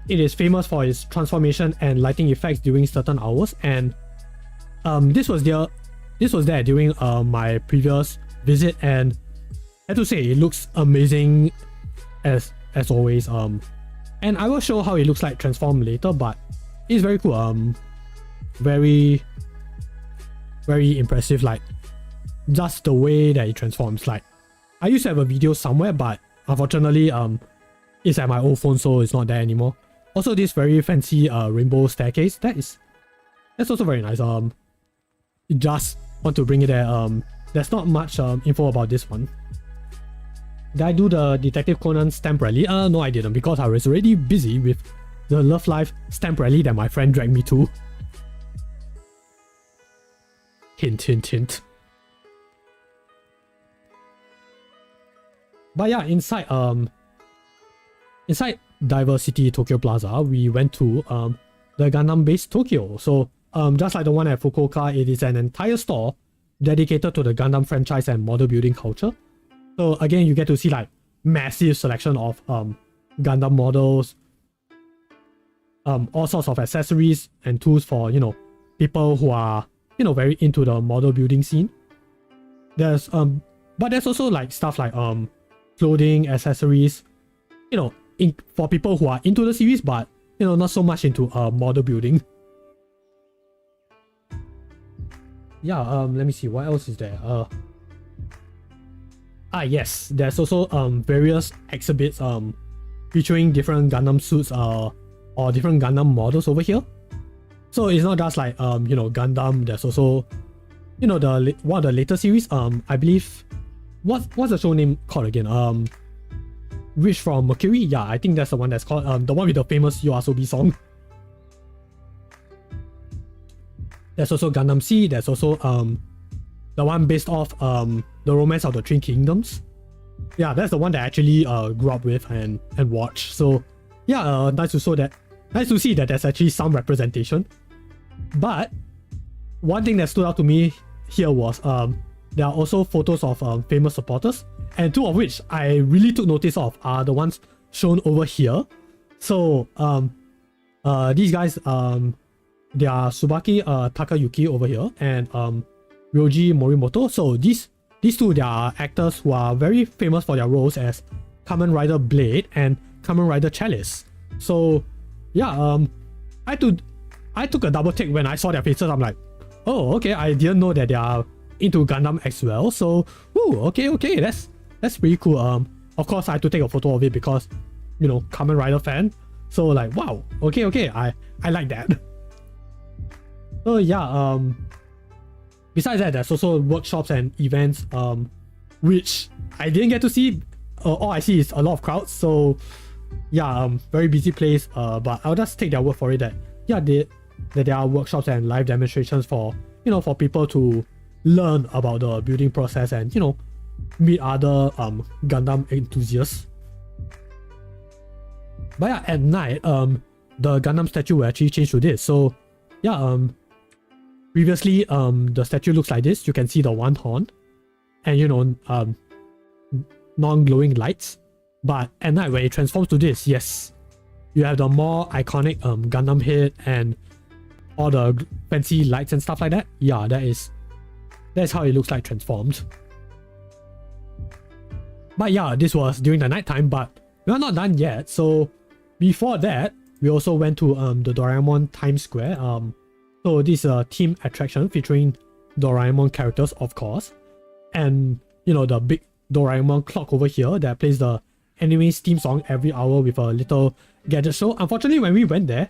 It is famous for its transformation and lighting effects during certain hours, and this was there during my previous visit, and I have to say it looks amazing as always. And I will show how it looks like transformed later, but it's very cool. Very, very impressive. Just the way that it transforms. I used to have a video somewhere, but unfortunately it's at my old phone, so it's not there anymore. Also, this very fancy rainbow staircase, that's also very nice. Just want to bring it there. There's not much info about this one. Did I do the Detective Conan stamp rally? No, I didn't, because I was already busy with the Love Life stamp rally that my friend dragged me to. Hint, hint, hint. But yeah, inside Diversity Tokyo Plaza, we went to the Gundam base Tokyo. So just like the one at Fukuoka, it is an entire store dedicated to the Gundam franchise and model building culture. So again, you get to see massive selection of Gundam models, all sorts of accessories and tools for people who are very into the model building scene. There's but there's also stuff like clothing, accessories, for people who are into the series, but not so much into model building. Yeah, let me see what else is there. Yes, there's also various exhibits featuring different Gundam suits or different Gundam models over here. So it's not just Gundam. There's also the one of the later series. I believe what's the show name called again? Wish from Mercury. Yeah, I think that's the one that's called the one with the famous YOASOBI song. There's also Gundam Sea. There's also the one based off the Romance of the Three Kingdoms. Yeah, that's the one that I actually grew up with and watched. So yeah, nice to see that there's actually some representation. But one thing that stood out to me here was there are also photos of famous supporters, and two of which I really took notice of are the ones shown over here. So these guys, they are Tsubaki Takayuki over here and Ryoji Morimoto. So these two, they are actors who are very famous for their roles as Kamen Rider Blade and Kamen Rider Chalice. So yeah, I took a double take when I saw their faces. I'm like, oh, okay, I didn't know that they are into Gundam as well. So, okay, that's pretty cool. Of course, I had to take a photo of it because, Kamen Rider fan. So wow, okay, I like that. So yeah, besides that, there's also workshops and events, which I didn't get to see. All I see is a lot of crowds. So yeah, very busy place. But I'll just take their word for it that yeah, that there are workshops and live demonstrations for for people to learn about the building process and meet other Gundam enthusiasts. But yeah, at night, the Gundam statue will actually change to this. So yeah, previously the statue looks like this. You can see the one horn and non-glowing lights. But at night when it transforms to this, yes, you have the more iconic Gundam head and all the fancy lights and stuff like that. Yeah, that's how it looks like transformed. But yeah, this was during the night time, but we're not done yet. So before that, we also went to the Doraemon Times Square. So this is a team attraction featuring Doraemon characters, of course, and the big Doraemon clock over here that plays the anime's theme song every hour with a little gadget show. Unfortunately, when we went there,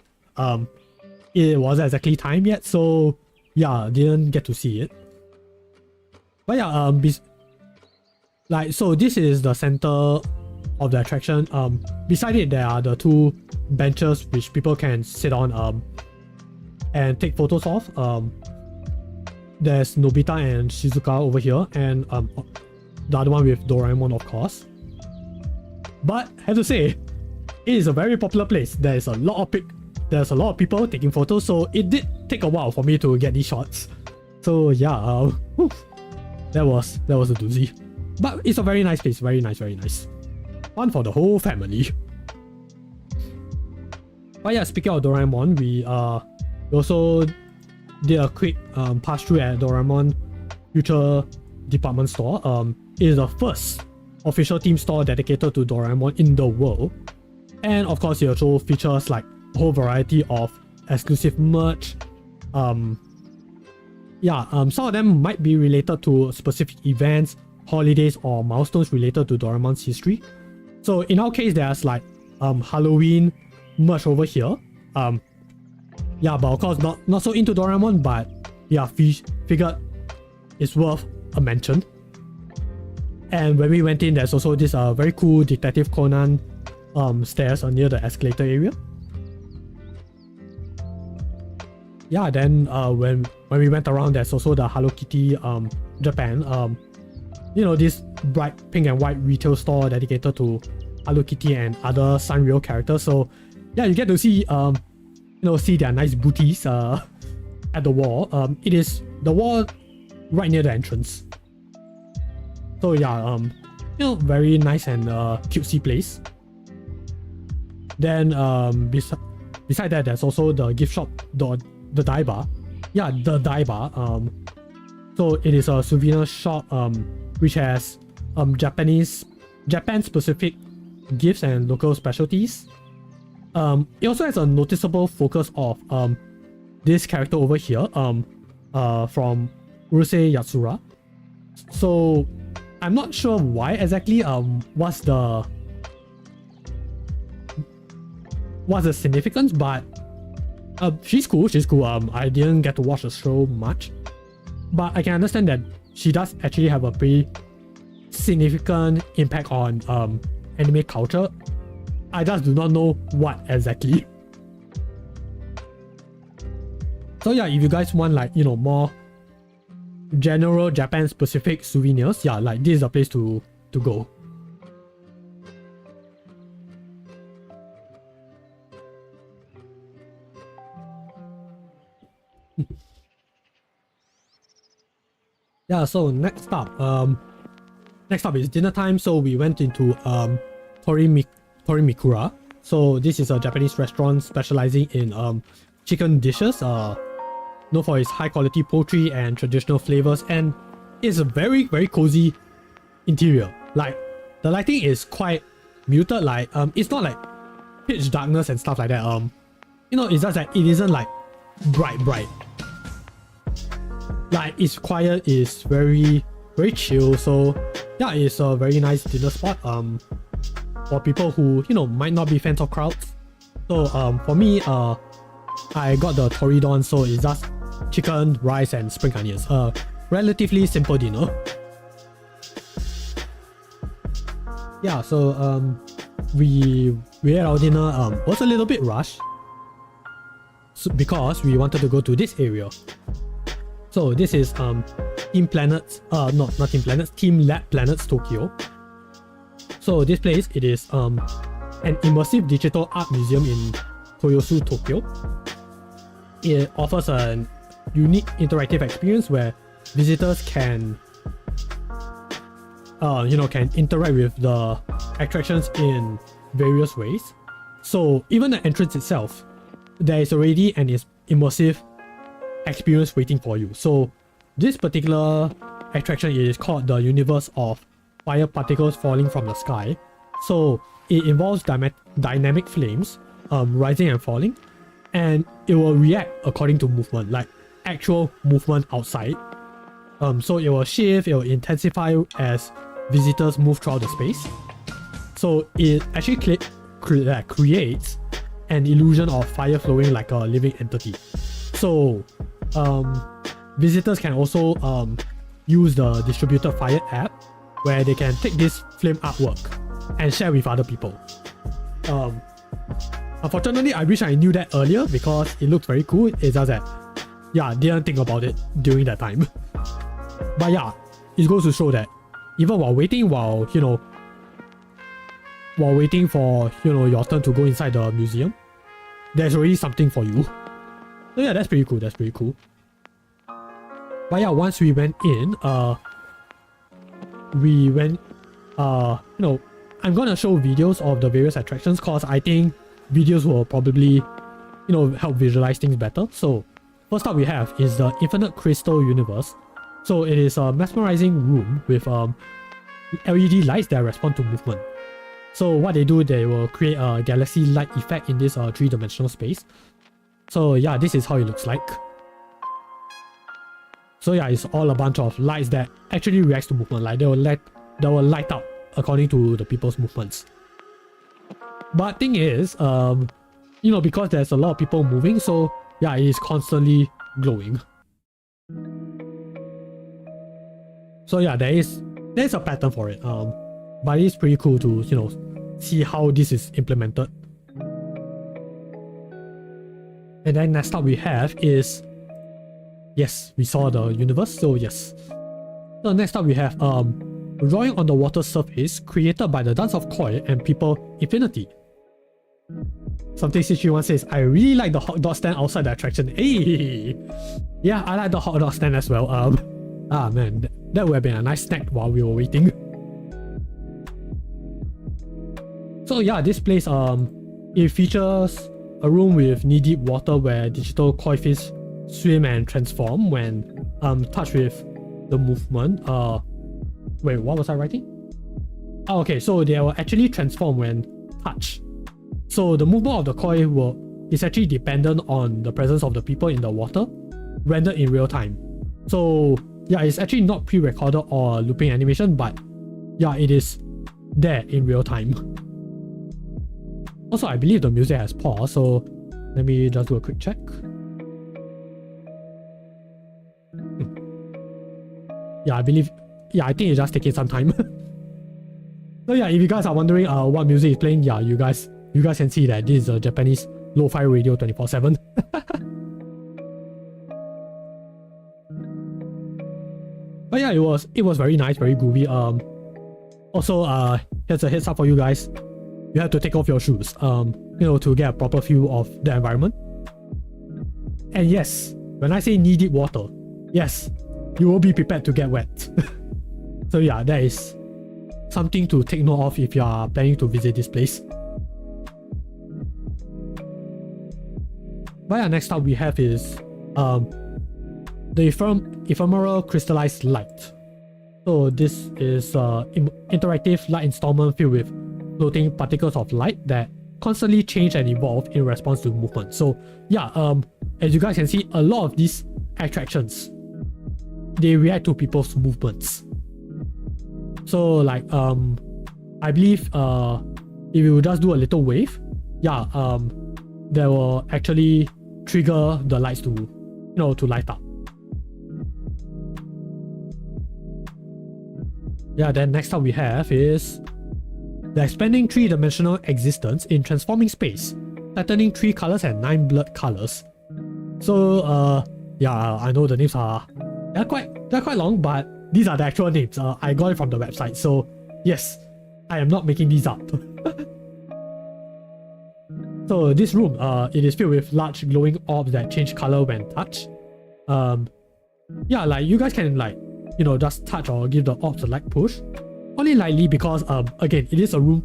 it wasn't exactly time yet, so yeah, didn't get to see it. But yeah, so this is the center of the attraction. Beside it, there are the two benches which people can sit on and take photos of. There's Nobita and Shizuka over here, and the other one with Doraemon, of course. But I have to say, it is a very popular place. There's a lot of people taking photos, so it did take a while for me to get these shots. So yeah, that was a doozy. But it's a very nice place, very nice. Fun for the whole family. But yeah, speaking of Doraemon, we also did a quick pass through at Doraemon Future Department Store. It is the first official team store dedicated to Doraemon in the world. And of course, it also features like a whole variety of exclusive merch. Some of them might be related to specific events, holidays, or milestones related to Doraemon's history. So in our case, there's like Halloween merch over here. But of course not so into Doraemon, but yeah, figured it's worth a mention. And when we went in, there's also this very cool Detective Conan stairs near the escalator area. Yeah, then when we went around, there's also the Hello Kitty Japan. This bright pink and white retail store dedicated to Hello Kitty and other Sanrio characters. So yeah, you get to see see their nice booties at the wall. It is the wall right near the entrance. So yeah, very nice and cutesy place. Then beside that, there's also the gift shop, the Dai Bar. Yeah, the Dai Bar. So it is a souvenir shop which has Japan specific gifts and local specialties. It also has a noticeable focus of this character over here from Urusei Yatsura. So I'm not sure why exactly. What's the significance, but she's cool. I didn't get to watch the show much, but I can understand that she does actually have a pretty significant impact on anime culture. I just do not know what exactly. So yeah, if you guys want like more general Japan specific souvenirs, yeah, like this is the place to go. Yeah, so next up is dinner time. So we went into Torimikura. So this is a Japanese restaurant specializing in chicken dishes, known for its high quality poultry and traditional flavors, and it's a very cozy interior. Like the lighting is quite muted, like it's not like pitch darkness and stuff like that. It's just that it isn't like bright. Like it's quiet, it's very chill. So yeah, it's a very nice dinner spot for people who might not be fans of crowds. So for me, I got the Toridon, so it's just chicken, rice, and spring onions. Relatively simple dinner. Yeah, so we had our dinner. Was a little bit rushed, because we wanted to go to this area. So this is Team Planets. Not Team Planets. Team Lab Planets Tokyo. So this place, it is an immersive digital art museum in Toyosu, Tokyo. It offers a unique interactive experience where visitors can can interact with the attractions in various ways. So even the entrance itself, there is already an immersive experience waiting for you. So this particular attraction is called the Universe of Fire Particles Falling from the Sky. So it involves dynamic flames rising and falling, and it will react according to movement, like actual movement outside. So it will shift, it will intensify as visitors move throughout the space. So it actually creates an illusion of fire flowing like a living entity. So visitors can also use the distributed fire app, where they can take this flame artwork and share with other people. Unfortunately, I wish I knew that earlier, because it looks very cool. It's just that, yeah, didn't think about it during that time. But yeah, it goes to show that even while waiting for your turn to go inside the museum, there's already something for you. So yeah, that's pretty cool. That's pretty cool. But yeah, once we went in, I'm gonna show videos of the various attractions, cause I think videos will probably, help visualize things better. So first up we have is the Infinite Crystal Universe. So it is a mesmerizing room with LED lights that respond to movement. So what they do, they will create a galaxy light effect in this three-dimensional space. So yeah, this is how it looks like. So yeah, it's all a bunch of lights that actually reacts to movement. Like they will light up according to the people's movements. But thing is, because there's a lot of people moving, so yeah, it is constantly glowing. So yeah, there's a pattern for it. But it's pretty cool to see how this is implemented. And then next up we have is, yes, we saw the universe, so yes. So next up we have drawing on the water surface created by the Dance of Koi and People Infinity. Something C31 says, I really like the hot dog stand outside the attraction. Hey! Yeah, I like the hot dog stand as well. Man, that would have been a nice snack while we were waiting. So yeah, this place, it features a room with knee-deep water where digital koi fish swim and transform when touched with the movement. Wait, what was I writing? Oh, okay, so they will actually transform when touched. So the movement of the koi is actually dependent on the presence of the people in the water, rendered in real time. So yeah, it's actually not pre-recorded or looping animation, but yeah, it is there in real time. Also, I believe the music has paused, so let me just do a quick check. Yeah, I think it's just taking some time. So yeah, if you guys are wondering what music is playing, yeah, you guys can see that this is a Japanese lo-fi radio 24/7. But yeah, it was very nice, very groovy. Also, here's a heads up for you guys. You have to take off your shoes, to get a proper view of the environment. And yes, when I say knee-deep water, yes, you will be prepared to get wet. So yeah, that is something to take note of if you are planning to visit this place. But yeah, next up we have is the ephemeral crystallized light. So this is interactive light installment filled with floating particles of light that constantly change and evolve in response to movement. So yeah, as you guys can see, a lot of these attractions, they react to people's movements. So like I believe if you just do a little wave, yeah, that will actually trigger the lights to to light up. Yeah, then next up we have is the expanding three-dimensional existence in transforming space, tightening 3 colors and 9 blurred colors. So yeah, I know the names are they're quite long, but these are the actual names. I got it from the website, so yes, I am not making these up. So this room, it is filled with large glowing orbs that change color when touched. Yeah, like you guys can like, just touch or give the orbs a light push. Only lightly because again, it is a room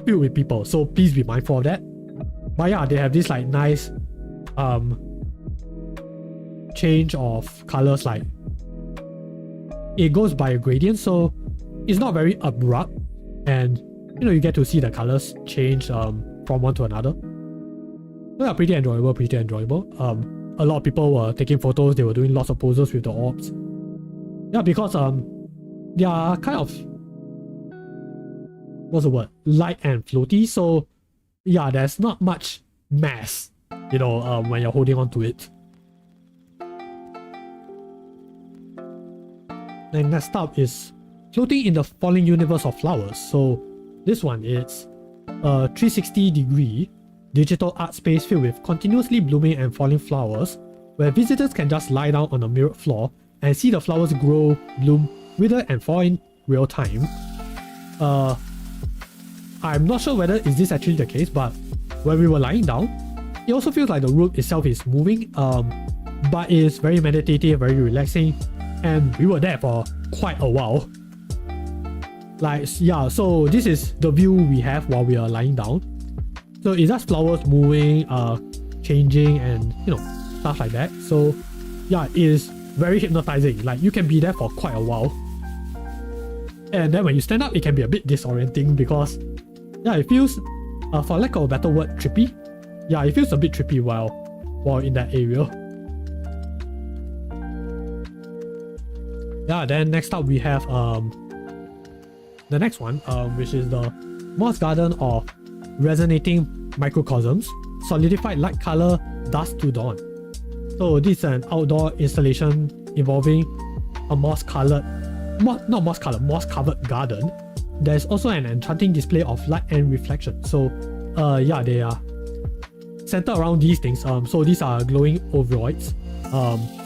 filled with people, so please be mindful of that. But yeah, they have this like nice change of colors, like it goes by a gradient, so it's not very abrupt, and you get to see the colors change from one to another. So yeah, pretty enjoyable. A lot of people were taking photos, they were doing lots of poses with the orbs. Yeah, because they are kind of, what's the word, light and floaty, so yeah, there's not much mass, when you're holding on to it. And next up is floating in the falling universe of flowers. So this one is a 360-degree digital art space filled with continuously blooming and falling flowers, where visitors can just lie down on a mirrored floor and see the flowers grow, bloom, wither and fall in real time. I'm not sure whether is this actually the case, but when we were lying down, it also feels like the room itself is moving, but it's very meditative, very relaxing, and we were there for quite a while. Like, yeah, so this is the view we have while we are lying down. So it's just flowers moving, changing, and stuff like that. So yeah, it is very hypnotizing. Like, you can be there for quite a while. And then when you stand up, it can be a bit disorienting because yeah, it feels, for lack of a better word, trippy. Yeah, it feels a bit trippy while in that area. Yeah, then next up we have the next one, which is the Moss Garden of Resonating Microcosms, Solidified Light Color Dusk to Dawn. So this is an outdoor installation involving a moss-covered garden. There's also an enchanting display of light and reflection. So yeah, they are centered around these things. So these are glowing ovoids.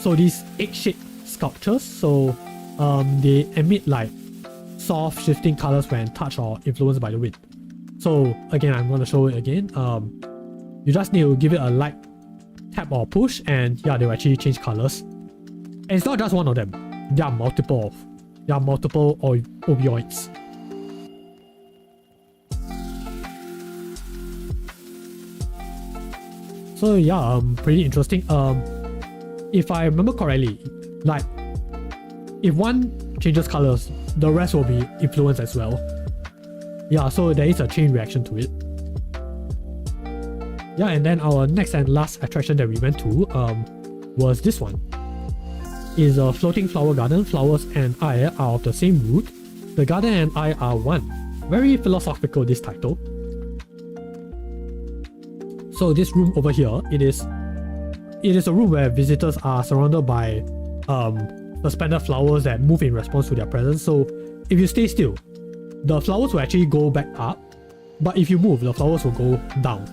So these egg-shaped sculptures, so they emit like soft shifting colors when touched or influenced by the wind. So again, I'm going to show it again. You just need to give it a light tap or push, and yeah, they'll actually change colors. And it's not just one of them. There are multiple ovoids. So yeah, pretty interesting. If I remember correctly, like if one changes colors, the rest will be influenced as well. Yeah, so there is a chain reaction to it. Yeah, and then our next and last attraction that we went to was this one. It's a floating flower garden. Flowers and I are of the same root. The garden and I are one. Very philosophical, this title. So this room over here, it is a room where visitors are surrounded by suspended flowers that move in response to their presence. So if you stay still, the flowers will actually go back up, but if you move, the flowers will go down.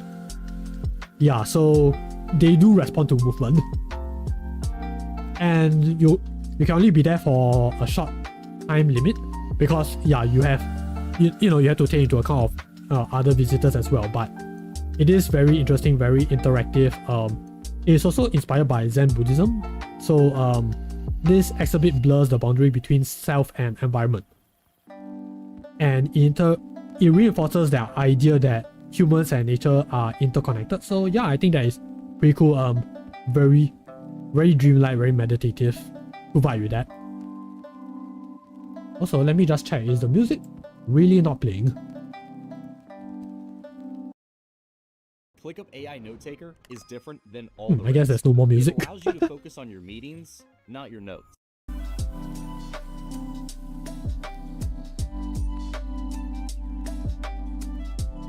Yeah, so they do respond to movement. And you can only be there for a short time limit because yeah, you have to take into account of other visitors as well. But it is very interesting, very interactive. It is also inspired by Zen Buddhism. So this exhibit blurs the boundary between self and environment. And it reinforces the idea that humans and nature are interconnected. So yeah, I think that is pretty cool. Very, very dreamlike, very meditative. Good vibe with that. Also, let me just check, is the music really not playing? ClickUp AI Note Taker is different than all the I guess there's no more music. It allows you to focus on your meetings, not your notes.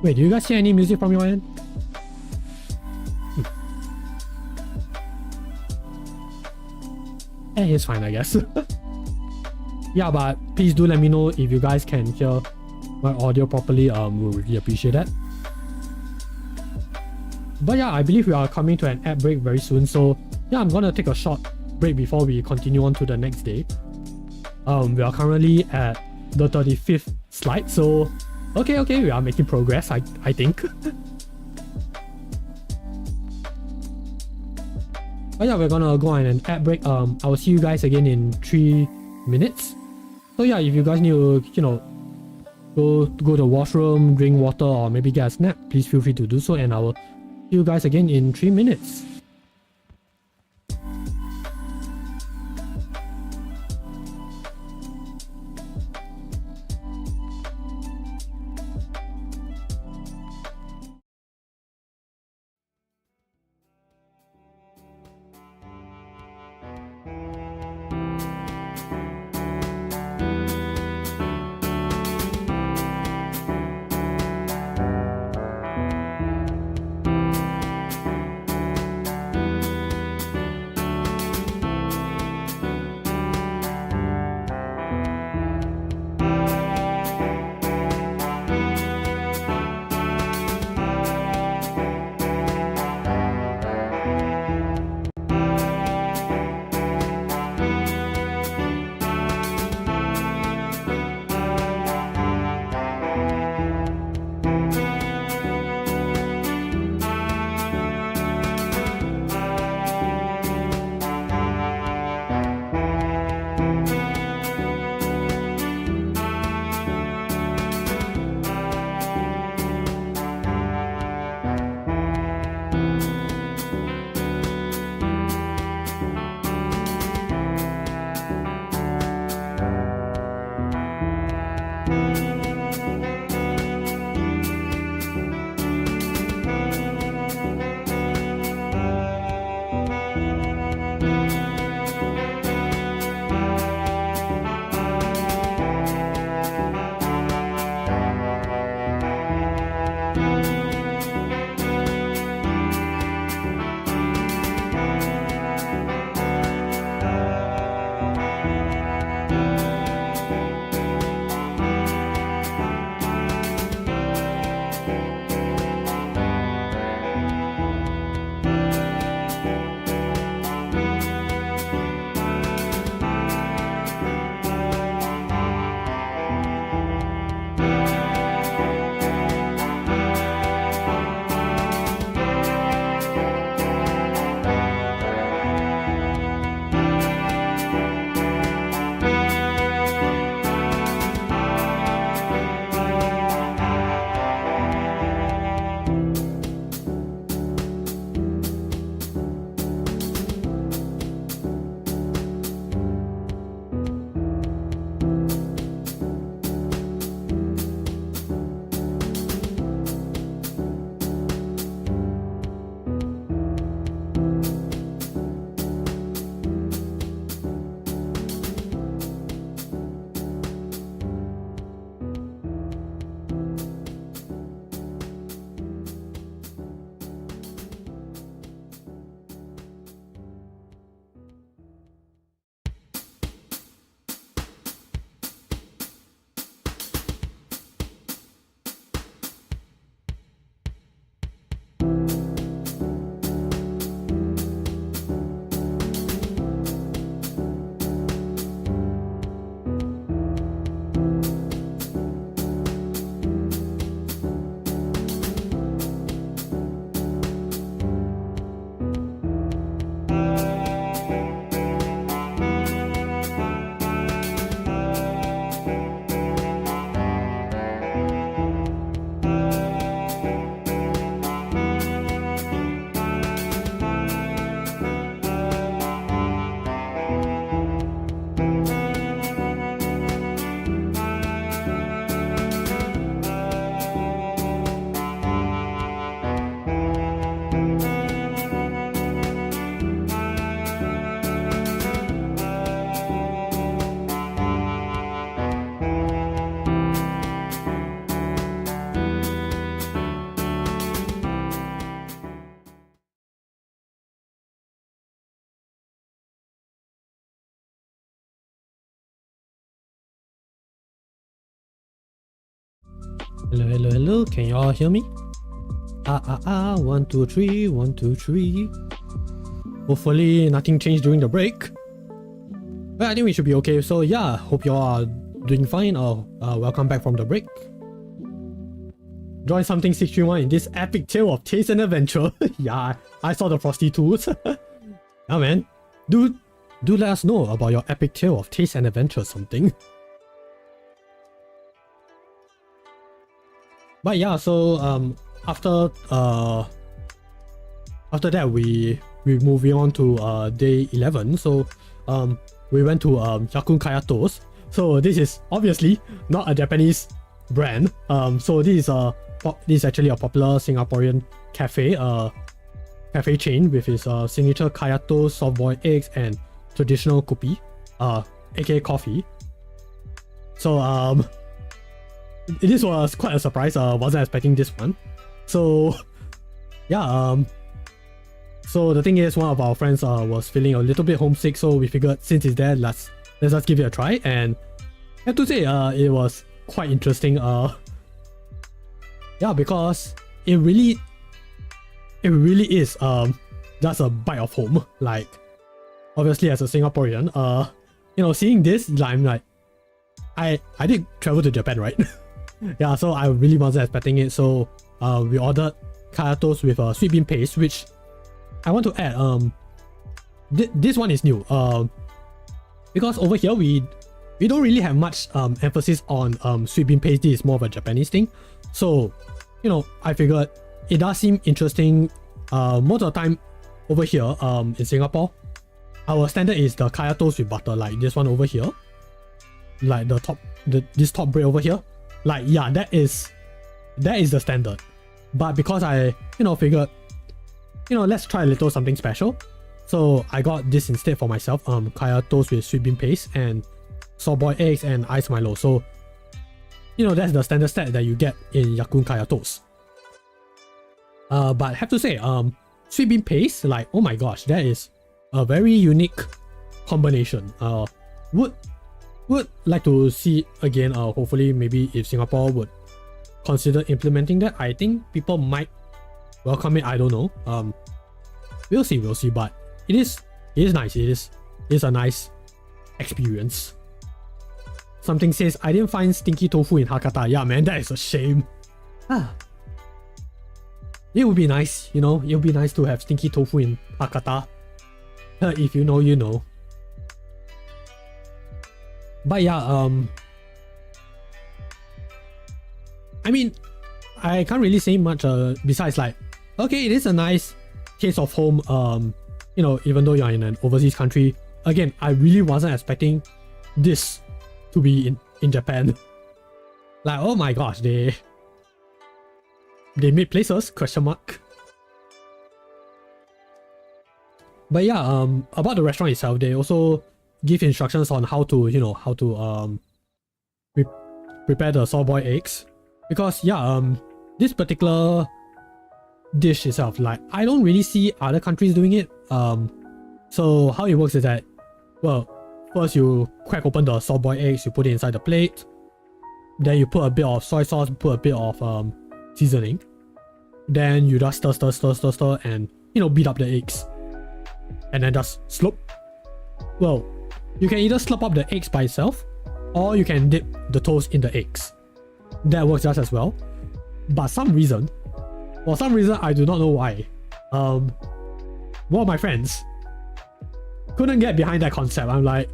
Wait, do you guys hear any music from your end? It's fine, I guess. Yeah, but please do let me know if you guys can hear my audio properly. We'll really appreciate that. But yeah, I believe we are coming to an ad break very soon. So yeah, I'm gonna take a short break before we continue on to the next day. We are currently at the 35th slide. So okay, we are making progress, I think. But yeah, we're gonna go on an ad break. I will see you guys again in 3 minutes. So yeah, if you guys need to, go to the washroom, drink water, or maybe get a snack, please feel free to do so, and I will see you guys again in 3 minutes. Hello, hello, hello. Can you all hear me? 1, 2, 3, 1, 2, 3. Hopefully nothing changed during the break. But I think we should be okay. So yeah, hope you all are doing fine or welcome back from the break. Join something 631 in this epic tale of taste and adventure. Yeah, I saw the frosty tools. Yeah man, do let us know about your epic tale of taste and adventure something. But yeah, so after that we moving on to day 11. So we went to Yakun Kaya Toast. So this is obviously not a Japanese brand. So this is actually a popular Singaporean cafe chain with its signature Kaya Toast, soft boiled eggs, and traditional kopi, aka coffee. So this was quite a surprise. Wasn't expecting this one. So yeah, so the thing is, one of our friends was feeling a little bit homesick, so we figured since it's there, let's just give it a try. And I have to say, it was quite interesting. Yeah, because it really is just a bite of home. Like, obviously as a Singaporean, you know, seeing this, I'm like, I did travel to Japan, right? Yeah, so I really wasn't expecting it. So we ordered Kaya Toast with a sweet bean paste, which I want to add, this one is new. Because over here we don't really have much emphasis on sweet bean paste. This is more of a Japanese thing. So, you know, I figured it does seem interesting. Most of the time over here, in Singapore, our standard is the Kaya Toast with butter, like this one over here. Like this top bread over here. Like, yeah, that is the standard. But because I, you know, figured, you know, let's try a little something special. So I got this instead for myself. Kaya Toast with sweet bean paste and soft boiled eggs and iced Milo. So, you know, that's the standard set that you get in Yakun Kaya Toast. But I have to say, sweet bean paste, like, oh my gosh, that is a very unique combination. Would like to see again. Hopefully, maybe if Singapore would consider implementing that, I think people might welcome it. I don't know. We'll see. But it is nice. It is a nice experience. Something says I didn't find stinky tofu in Hakata. Yeah, man, that is a shame. It would be nice, you know. It would be nice to have stinky tofu in Hakata. If you know, you know. But yeah, I mean, I can't really say much besides like, okay, it is a nice taste of home. You know, even though you're in an overseas country. Again, I really wasn't expecting this to be in Japan. Like, oh my gosh, they made places, question mark. But yeah, about the restaurant itself, they also give instructions on how to, you know, prepare the soft boiled eggs. Because yeah, this particular dish itself, like, I don't really see other countries doing it. So how it works is that, well, first you crack open the soft boiled eggs, you put it inside the plate, then you put a bit of soy sauce, put a bit of seasoning, then you just stir and, you know, beat up the eggs, and then just slurp. Well, you can either slurp up the eggs by itself, or you can dip the toast in the eggs. That works just as well. But for some reason I do not know why, one of my friends couldn't get behind that concept. I'm like,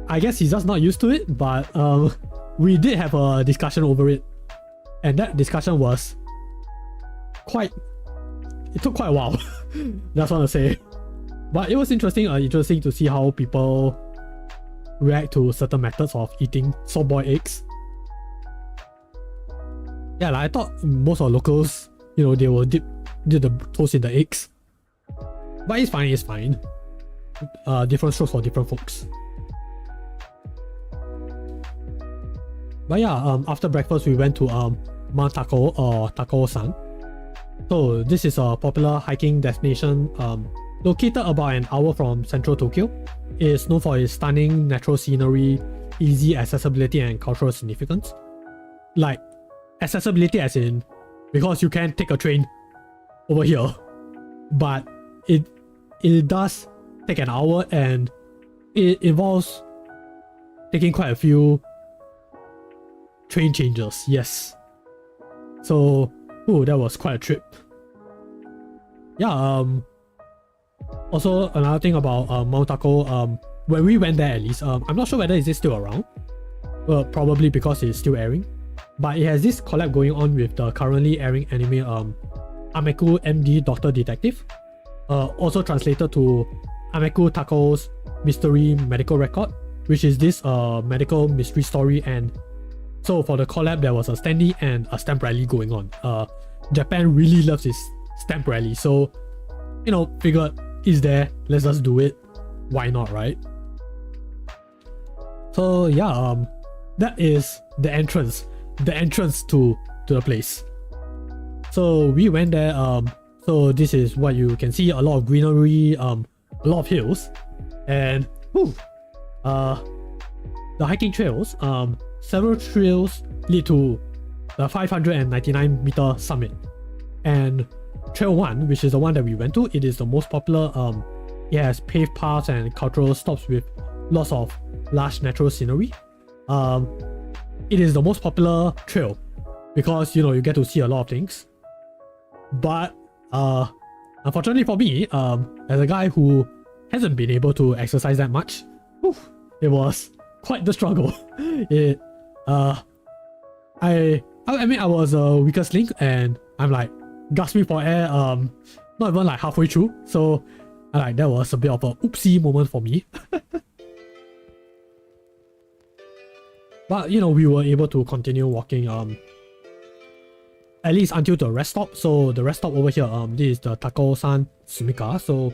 I guess he's just not used to it. But we did have a discussion over it, and that discussion was it took quite a while. That's what I want to say. But it was interesting to see how people react to certain methods of eating soft boiled eggs. Yeah, like I thought most of the locals, you know, they will dip the toast in the eggs. But it's fine. Different strokes for different folks. But yeah, after breakfast we went to Mount Tako or Tako-san. So this is a popular hiking destination located about an hour from central Tokyo. It is known for its stunning natural scenery, easy accessibility, and cultural significance. like accessibility as in because you can take a train over here, but it does take an hour and it involves taking quite a few train changes. Yes. So, that was quite a trip. Yeah, also another thing about Mount Taco, when we went there at least, I'm not sure whether is it still around. Well, probably because it's still airing. But it has this collab going on with the currently airing anime Ameku MD Doctor Detective. Also translated to Ameku Tako's Mystery Medical Record, which is this medical mystery story. And so for the collab, there was a standee and a stamp rally going on. Japan really loves this stamp rally, so figured is there, let's just do it. Why not, right? So yeah, that is the entrance to the place. So we went there. So this is what you can see: a lot of greenery, a lot of hills, and the hiking trails. Several trails lead to the 599-meter summit, and Trail 1, which is the one that we went to, it is the most popular. It has paved paths and cultural stops with lots of lush natural scenery. It is the most popular trail because you get to see a lot of things. But unfortunately for me, as a guy who hasn't been able to exercise that much, it was quite the struggle. I admit I was a weakest link, and I'm like gasping for air, not even like halfway through. So that was a bit of a oopsie moment for me. But we were able to continue walking at least until the rest stop. So the rest stop over here, this is the Tako-san Sumika. So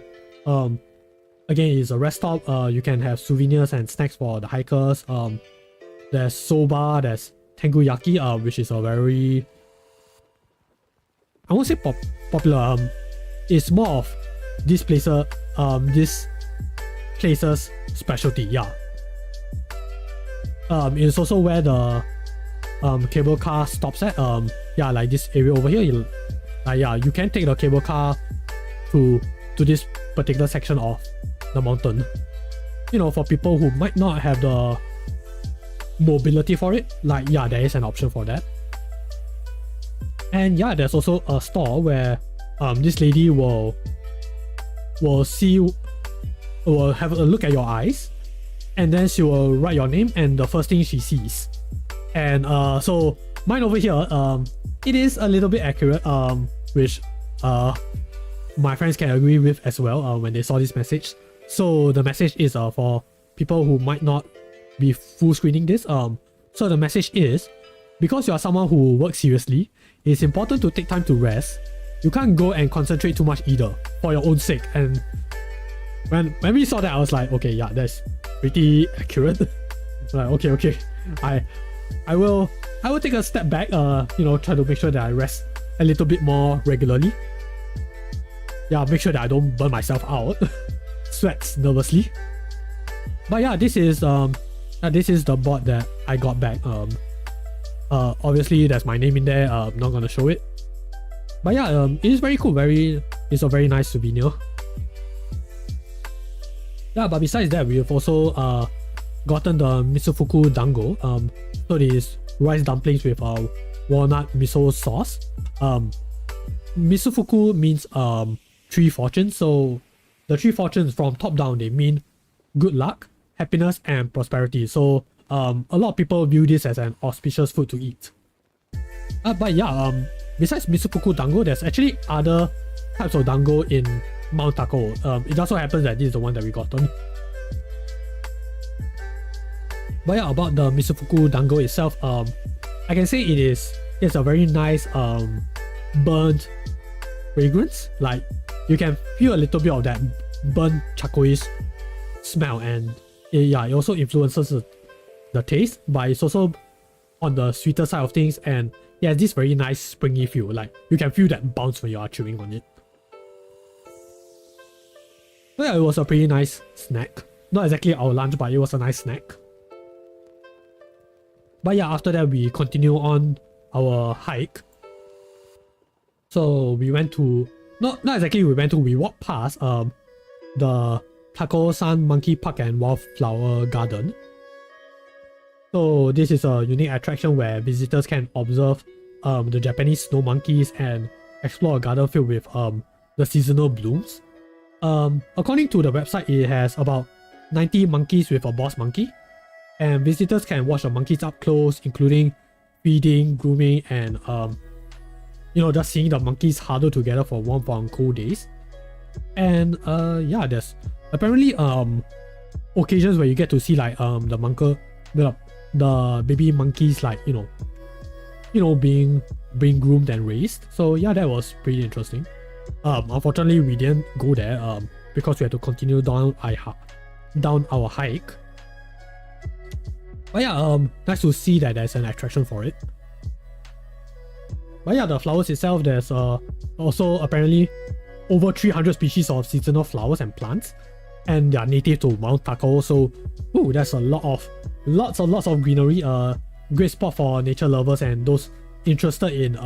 again, it's a rest stop. You can have souvenirs and snacks for the hikers. There's soba, there's tenguyaki, which is a very, I won't say popular. It's more of this place's specialty. Yeah. It's also where the cable car stops at. Yeah, like this area over here. You can take the cable car to this particular section of the mountain. For people who might not have the mobility for it, there is an option for that. And yeah, there's also a store where this lady will have a look at your eyes, and then she will write your name and the first thing she sees. And so mine over here, it is a little bit accurate, which my friends can agree with as well when they saw this message. So the message is for people who might not be full screening this. So the message is, because you are someone who works seriously, it's important to take time to rest. You can't go and concentrate too much either, for your own sake. And when we saw that, I was like, okay, yeah, that's pretty accurate. Like, okay, I will take a step back, try to make sure that I rest a little bit more regularly. Yeah, make sure that I don't burn myself out. Sweats nervously. But yeah, this is the board that I got back. Obviously there's my name in there. I'm not gonna show it. But yeah, it is very cool. It's a very nice souvenir. Yeah, but besides that, we've also gotten the Misufuku Dango. So these rice dumplings with walnut miso sauce. Misufuku means three fortunes. So the three fortunes from top down, they mean good luck, happiness, and prosperity. So a lot of people view this as an auspicious food to eat. But yeah, besides Misufuku Dango, there's actually other types of dango in Mount Tako. It also happens that this is the one that we got on. But yeah, about the Misufuku Dango itself, I can say it's a very nice burnt fragrance. Like, you can feel a little bit of that burnt charcoal smell, and it also influences the taste, but it's also on the sweeter side of things, and it has this very nice springy feel. Like, you can feel that bounce when you are chewing on it. So yeah, it was a pretty nice snack. Not exactly our lunch, but it was a nice snack. But yeah, after that we continue on our hike. So we went to not exactly we walked past the Tako-san Monkey Park and Wildflower Garden. So this is a unique attraction where visitors can observe the Japanese snow monkeys and explore a garden filled with the seasonal blooms. According to the website, it has about 90 monkeys with a boss monkey, and visitors can watch the monkeys up close, including feeding, grooming, and just seeing the monkeys huddle together for warmth on cold days. And yeah, there's apparently occasions where you get to see like the baby monkeys like being groomed and raised. So yeah, that was pretty interesting. Unfortunately we didn't go there because we had to continue down our hike. But yeah, nice to see that there's an attraction for it. But yeah, the flowers itself, there's also apparently over 300 species of seasonal flowers and plants, and they are native to Mount Tako. So there's lots of greenery. Great spot for nature lovers and those interested in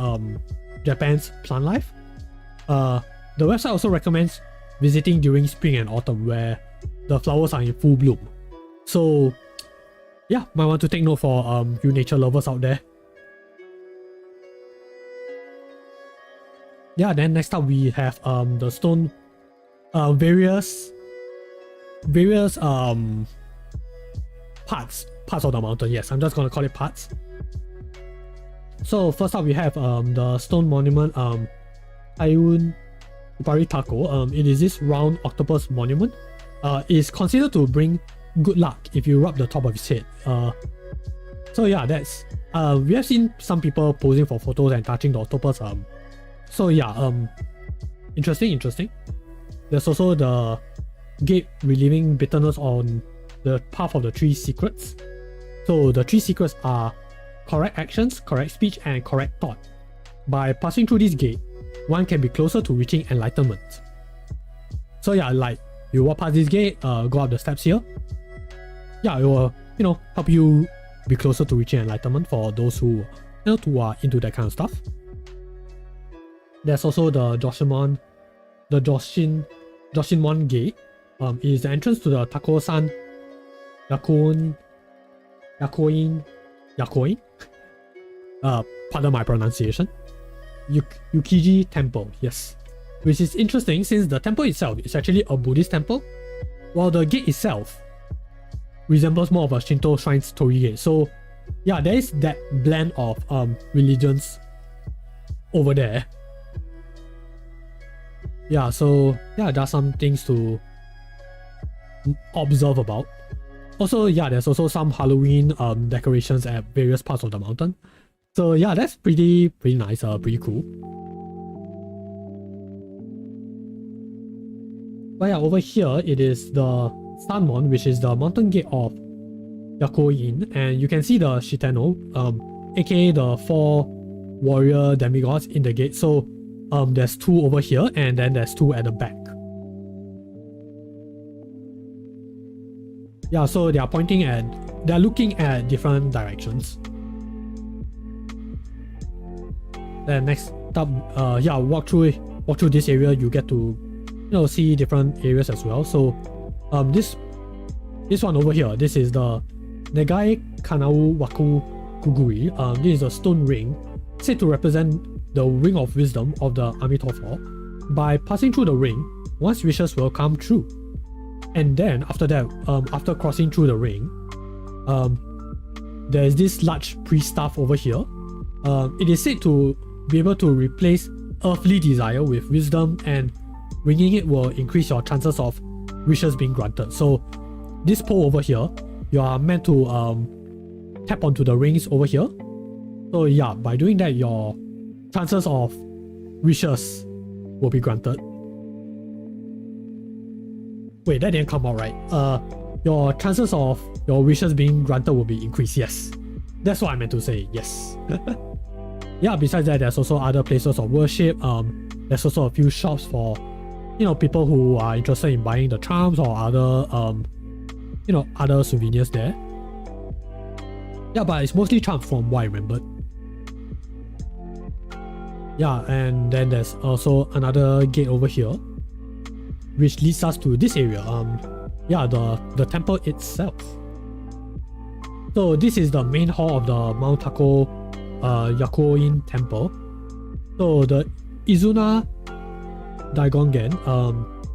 Japan's plant life. The website also recommends visiting during spring and autumn where the flowers are in full bloom. So yeah, might want to take note for you nature lovers out there. Yeah, then next up we have the stone various parts of the mountain. Yes, I'm just gonna call it parts. So first up we have the stone monument Ayun Baritako. It is this round octopus monument. Is considered to bring good luck if you rub the top of his head. So yeah, that's we have seen some people posing for photos and touching the octopus. So yeah, interesting. There's also the gate relieving bitterness on the path of the three secrets. So the three secrets are correct actions, correct speech, and correct thought. By passing through this gate, one can be closer to reaching enlightenment. So yeah, like you walk past this gate, go up the steps here. Yeah, it will help you be closer to reaching enlightenment for those who are into that kind of stuff. There's also the Joshinmon gate. Is the entrance to the Tako-san Yakoin. Pardon my pronunciation. Yukiji Temple, yes. Which is interesting since the temple itself is actually a Buddhist temple, while the gate itself resembles more of a Shinto shrine's torii gate. So yeah, there is that blend of religions over there. Yeah, so yeah, there are some things to observe about. Also, yeah, there's also some Halloween decorations at various parts of the mountain. So yeah, that's pretty nice, pretty cool. But yeah, over here it is the Sanmon, which is the mountain gate of Yakoin, and you can see the Shiteno, aka the 4 warrior demigods in the gate. So there's 2 over here, and then there's 2 at the back. Yeah, so they're looking at different directions. Then next up, walk through this area, you get to see different areas as well. So this one over here, this is the Negai Kanau Waku Kuguri. This is a stone ring said to represent the ring of wisdom of the Amitabha. By passing through the ring, one's wishes will come true. And then after that, after crossing through the ring, there is this large priest staff over here. It is said to be able to replace earthly desire with wisdom, and ringing it will increase your chances of wishes being granted. So this pole over here, you are meant to tap onto the rings over here. So yeah, by doing that, your chances of wishes will be granted. Wait, that didn't come out right. Your chances of your wishes being granted will be increased. Yes, that's what I meant to say. Yes. Yeah, besides that, there's also other places of worship. There's also a few shops for people who are interested in buying the charms or other other souvenirs there. Yeah, but it's mostly charmed from what I remembered. Yeah, and then there's also another gate over here, which leads us to this area. Yeah, the temple itself. So this is the main hall of the Mount Tako Yakuoin temple. So the Izuna Daigongen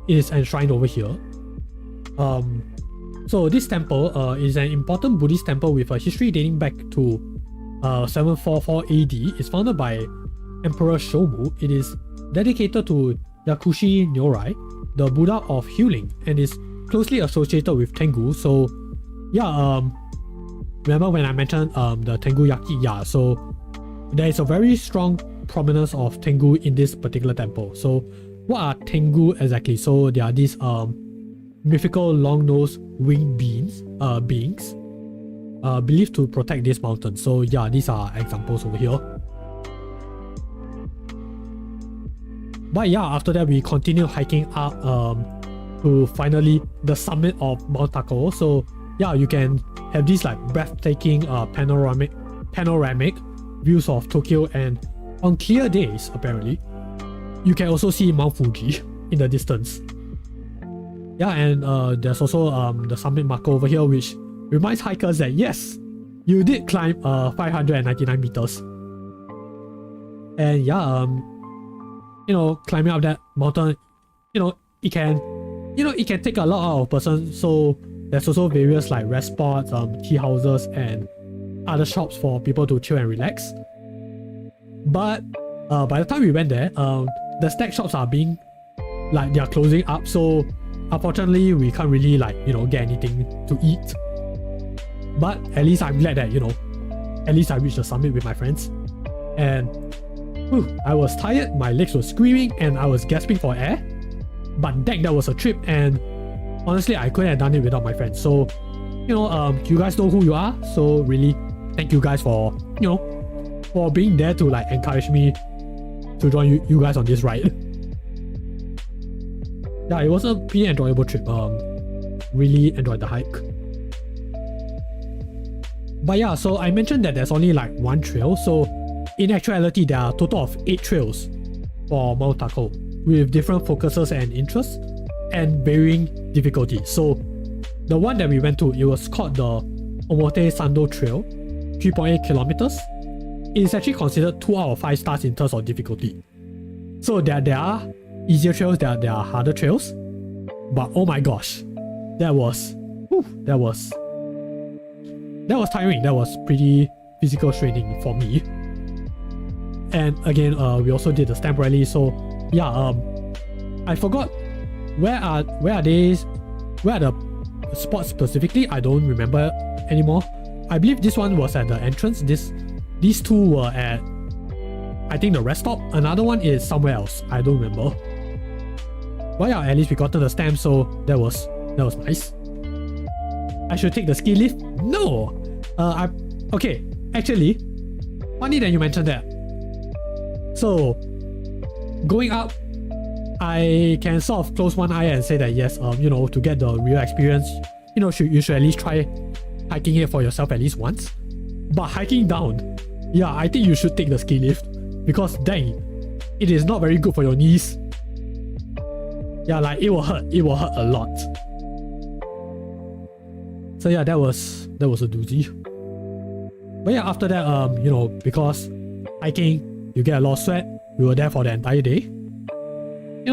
is enshrined over here. So this temple is an important Buddhist temple with a history dating back to 744 AD. It's founded by Emperor Shomu. It is dedicated to Yakushi Nyorai, the Buddha of healing, and is closely associated with Tengu. So yeah, remember when I mentioned the Tengu Yaki? Yeah, so there is a very strong prominence of Tengu in this particular temple. So what are Tengu exactly? So they are these mythical long-nosed winged beings believed to protect this mountain. So yeah, these are examples over here. But yeah, after that we continue hiking up to finally the summit of Mount Tako. So yeah, you can have these like breathtaking panoramic views of Tokyo, and on clear days apparently you can also see Mount Fuji in the distance. Yeah, and there's also the summit marker over here, which reminds hikers that yes, you did climb 599 meters. And yeah, you know, climbing up that mountain, it can take a lot out of a person. So there's also various like rest spots, tea houses, and other shops for people to chill and relax. But by the time we went there, the snack shops are they are closing up. So unfortunately, we can't really get anything to eat. But at least I'm glad that at least I reached the summit with my friends. And I was tired, my legs were screaming, and I was gasping for air. But dang, that was a trip, and honestly, I couldn't have done it without my friends. So, you guys know who you are. So really, thank you guys for being there to encourage me to join you guys on this ride. Yeah, it was a pretty enjoyable trip. Really enjoyed the hike. But yeah, so I mentioned that there's only one trail. So in actuality, there are a total of 8 trails for Mount Tako, with different focuses and interests and varying difficulty. So the one that we went to, it was called the Omote Sando Trail, 3.8 kilometers. It is actually considered 2 out of 5 stars in terms of difficulty. So there are easier trails, there are harder trails, but oh my gosh, that was tiring. That was pretty physical training for me. And again, we also did the stamp rally. So yeah, I forgot where are the spots specifically. I don't remember anymore. I believe this one was at the entrance. These two were at, I think, the rest stop. Another one is somewhere else. I don't remember. But yeah, at least we got to the stamp, so that was nice. I should take the ski lift? No. Okay. Actually, funny that you mentioned that. So, going up, I can sort of close one eye and say that yes, to get the real experience, you should at least try hiking it for yourself at least once. But hiking down, yeah, I think you should take the ski lift, because dang, it is not very good for your knees. Yeah, it will hurt a lot. So yeah, that was a doozy. But yeah, after that, because hiking, you get a lot of sweat. We were there for the entire day.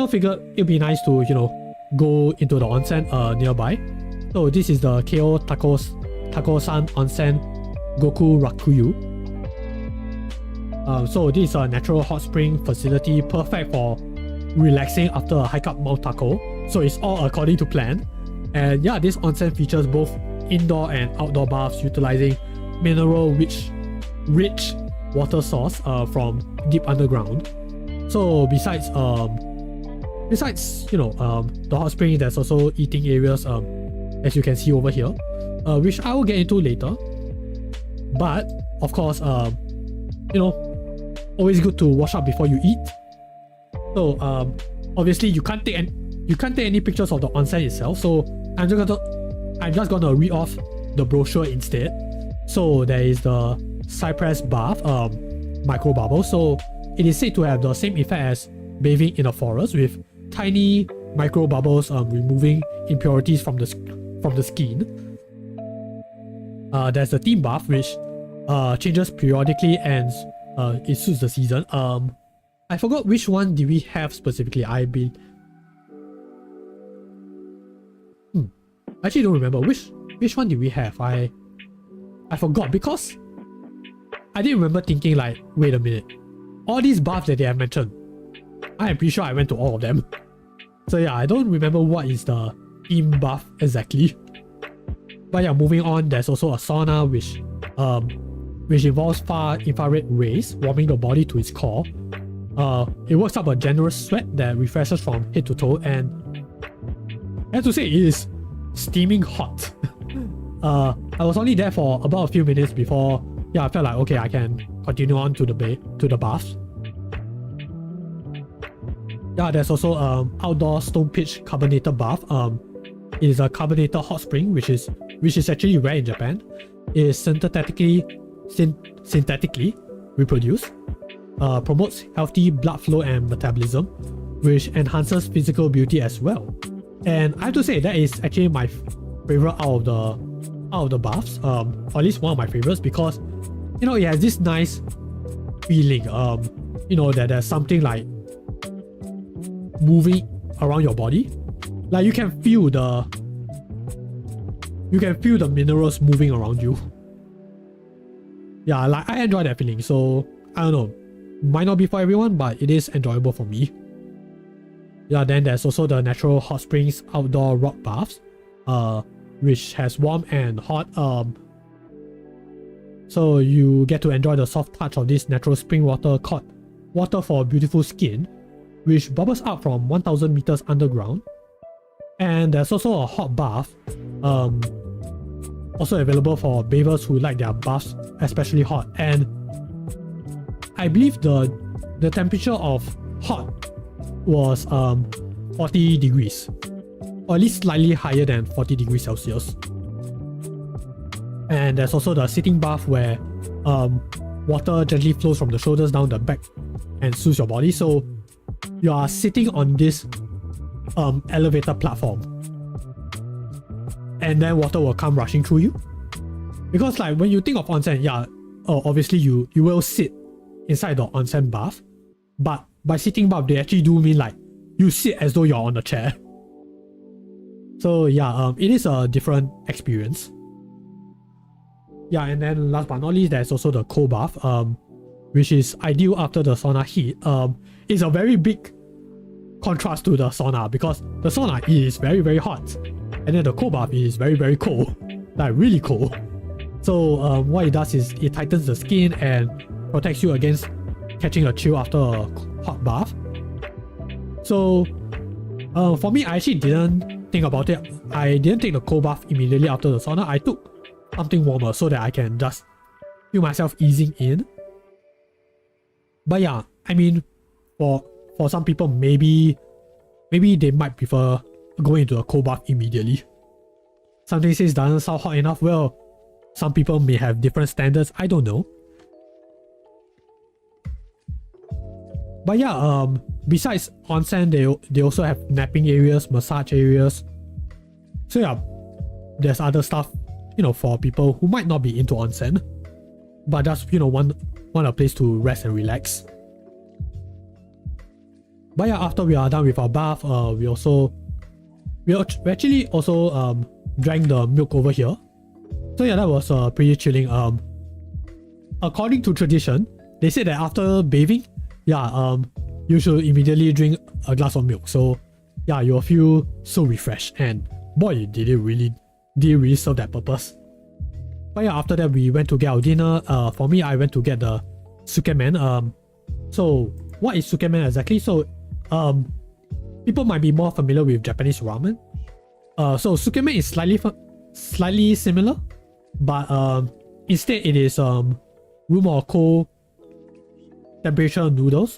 Figured it'd be nice to, go into the onsen nearby. So this is the Keo Tako-san Onsen Goku Rakuyu. So this is a natural hot spring facility perfect for relaxing after a hike up Mount Tako. So it's all according to plan. And yeah, this onsen features both indoor and outdoor baths utilizing mineral-rich water source from deep underground. So besides the hot spring, there's also eating areas as you can see over here, which I will get into later. But of course, always good to wash up before you eat. So obviously you can't take any pictures of the onsen itself. So I'm just gonna read off the brochure instead. So there is the cypress bath micro bubble. So it is said to have the same effect as bathing in a forest, with tiny micro bubbles removing impurities from the skin. There's the theme bath, which changes periodically and it suits the season. I forgot which one did we have specifically. I actually don't remember which one did we have. I forgot, because I didn't remember thinking like, wait a minute, all these baths that they have mentioned, I am pretty sure I went to all of them. So yeah, I don't remember what is the theme bath exactly. But yeah, moving on, there's also a sauna which involves far infrared rays warming the body to its core. It works up a generous sweat that refreshes from head to toe, and I have to say it is steaming hot. I was only there for about a few minutes before, yeah, I felt like, okay, I can continue on to the bath. Yeah, there's also outdoor stone pitch carbonated bath. It is a carbonated hot spring, which is actually rare in Japan. It is synthetically reproduced, promotes healthy blood flow and metabolism, which enhances physical beauty as well. And I have to say that is actually my favorite out of the baths, or at least one of my favorites, because you know, it has this nice feeling, you know, that there's something like moving around your body. Like you can feel the minerals moving around you. Yeah, like I enjoy that feeling. So I don't know, might not be for everyone, but it is enjoyable for me. Yeah, then there's also the natural hot springs outdoor rock baths, which has warm and hot. So you get to enjoy the soft touch of this natural spring water called water for beautiful skin, which bubbles up from 1000 meters underground. And there's also a hot bath, also available for bathers who like their baths especially hot. And I believe the temperature of hot was 40 degrees, or at least slightly higher than 40 degrees Celsius. And there's also the sitting bath, where water gently flows from the shoulders down the back and soothes your body. So you are sitting on this elevator platform, and then water will come rushing through you. Because like when you think of onsen, yeah, obviously you will sit inside the onsen bath, but by sitting bath they actually do mean like you sit as though you're on a chair. So yeah, it is a different experience. Yeah, and then last but not least, there's also the cold bath, which is ideal after the sauna heat. It's a very big contrast to the sauna, because the sauna is very, very hot, and then the cold bath is very, very cold, like really cold. So what it does is it tightens the skin and protects you against catching a chill after a hot bath. So for me, I actually didn't think about it. I didn't take the cold bath immediately after the sauna. I took something warmer so that I can just feel myself easing in. But yeah, I mean, for some people, maybe they might prefer going into a cold bath immediately. Something says doesn't sound hot enough. Well, some people may have different standards, I don't know. But yeah, besides onsen, they also have napping areas, massage areas. So yeah, there's other stuff, you know, for people who might not be into onsen, but just, you know, want a place to rest and relax. But yeah, after we are done with our bath, we actually also drank the milk over here. So yeah, that was pretty chilling. According to tradition, they said that after bathing, yeah, you should immediately drink a glass of milk. So yeah, you'll feel so refreshed, and boy, did it really serve that purpose. But yeah, after that we went to get our dinner. For me, I went to get the sukemen. So what is sukemen exactly? So people might be more familiar with Japanese ramen. So sukemen is slightly similar, but instead it is room or cold temperature noodles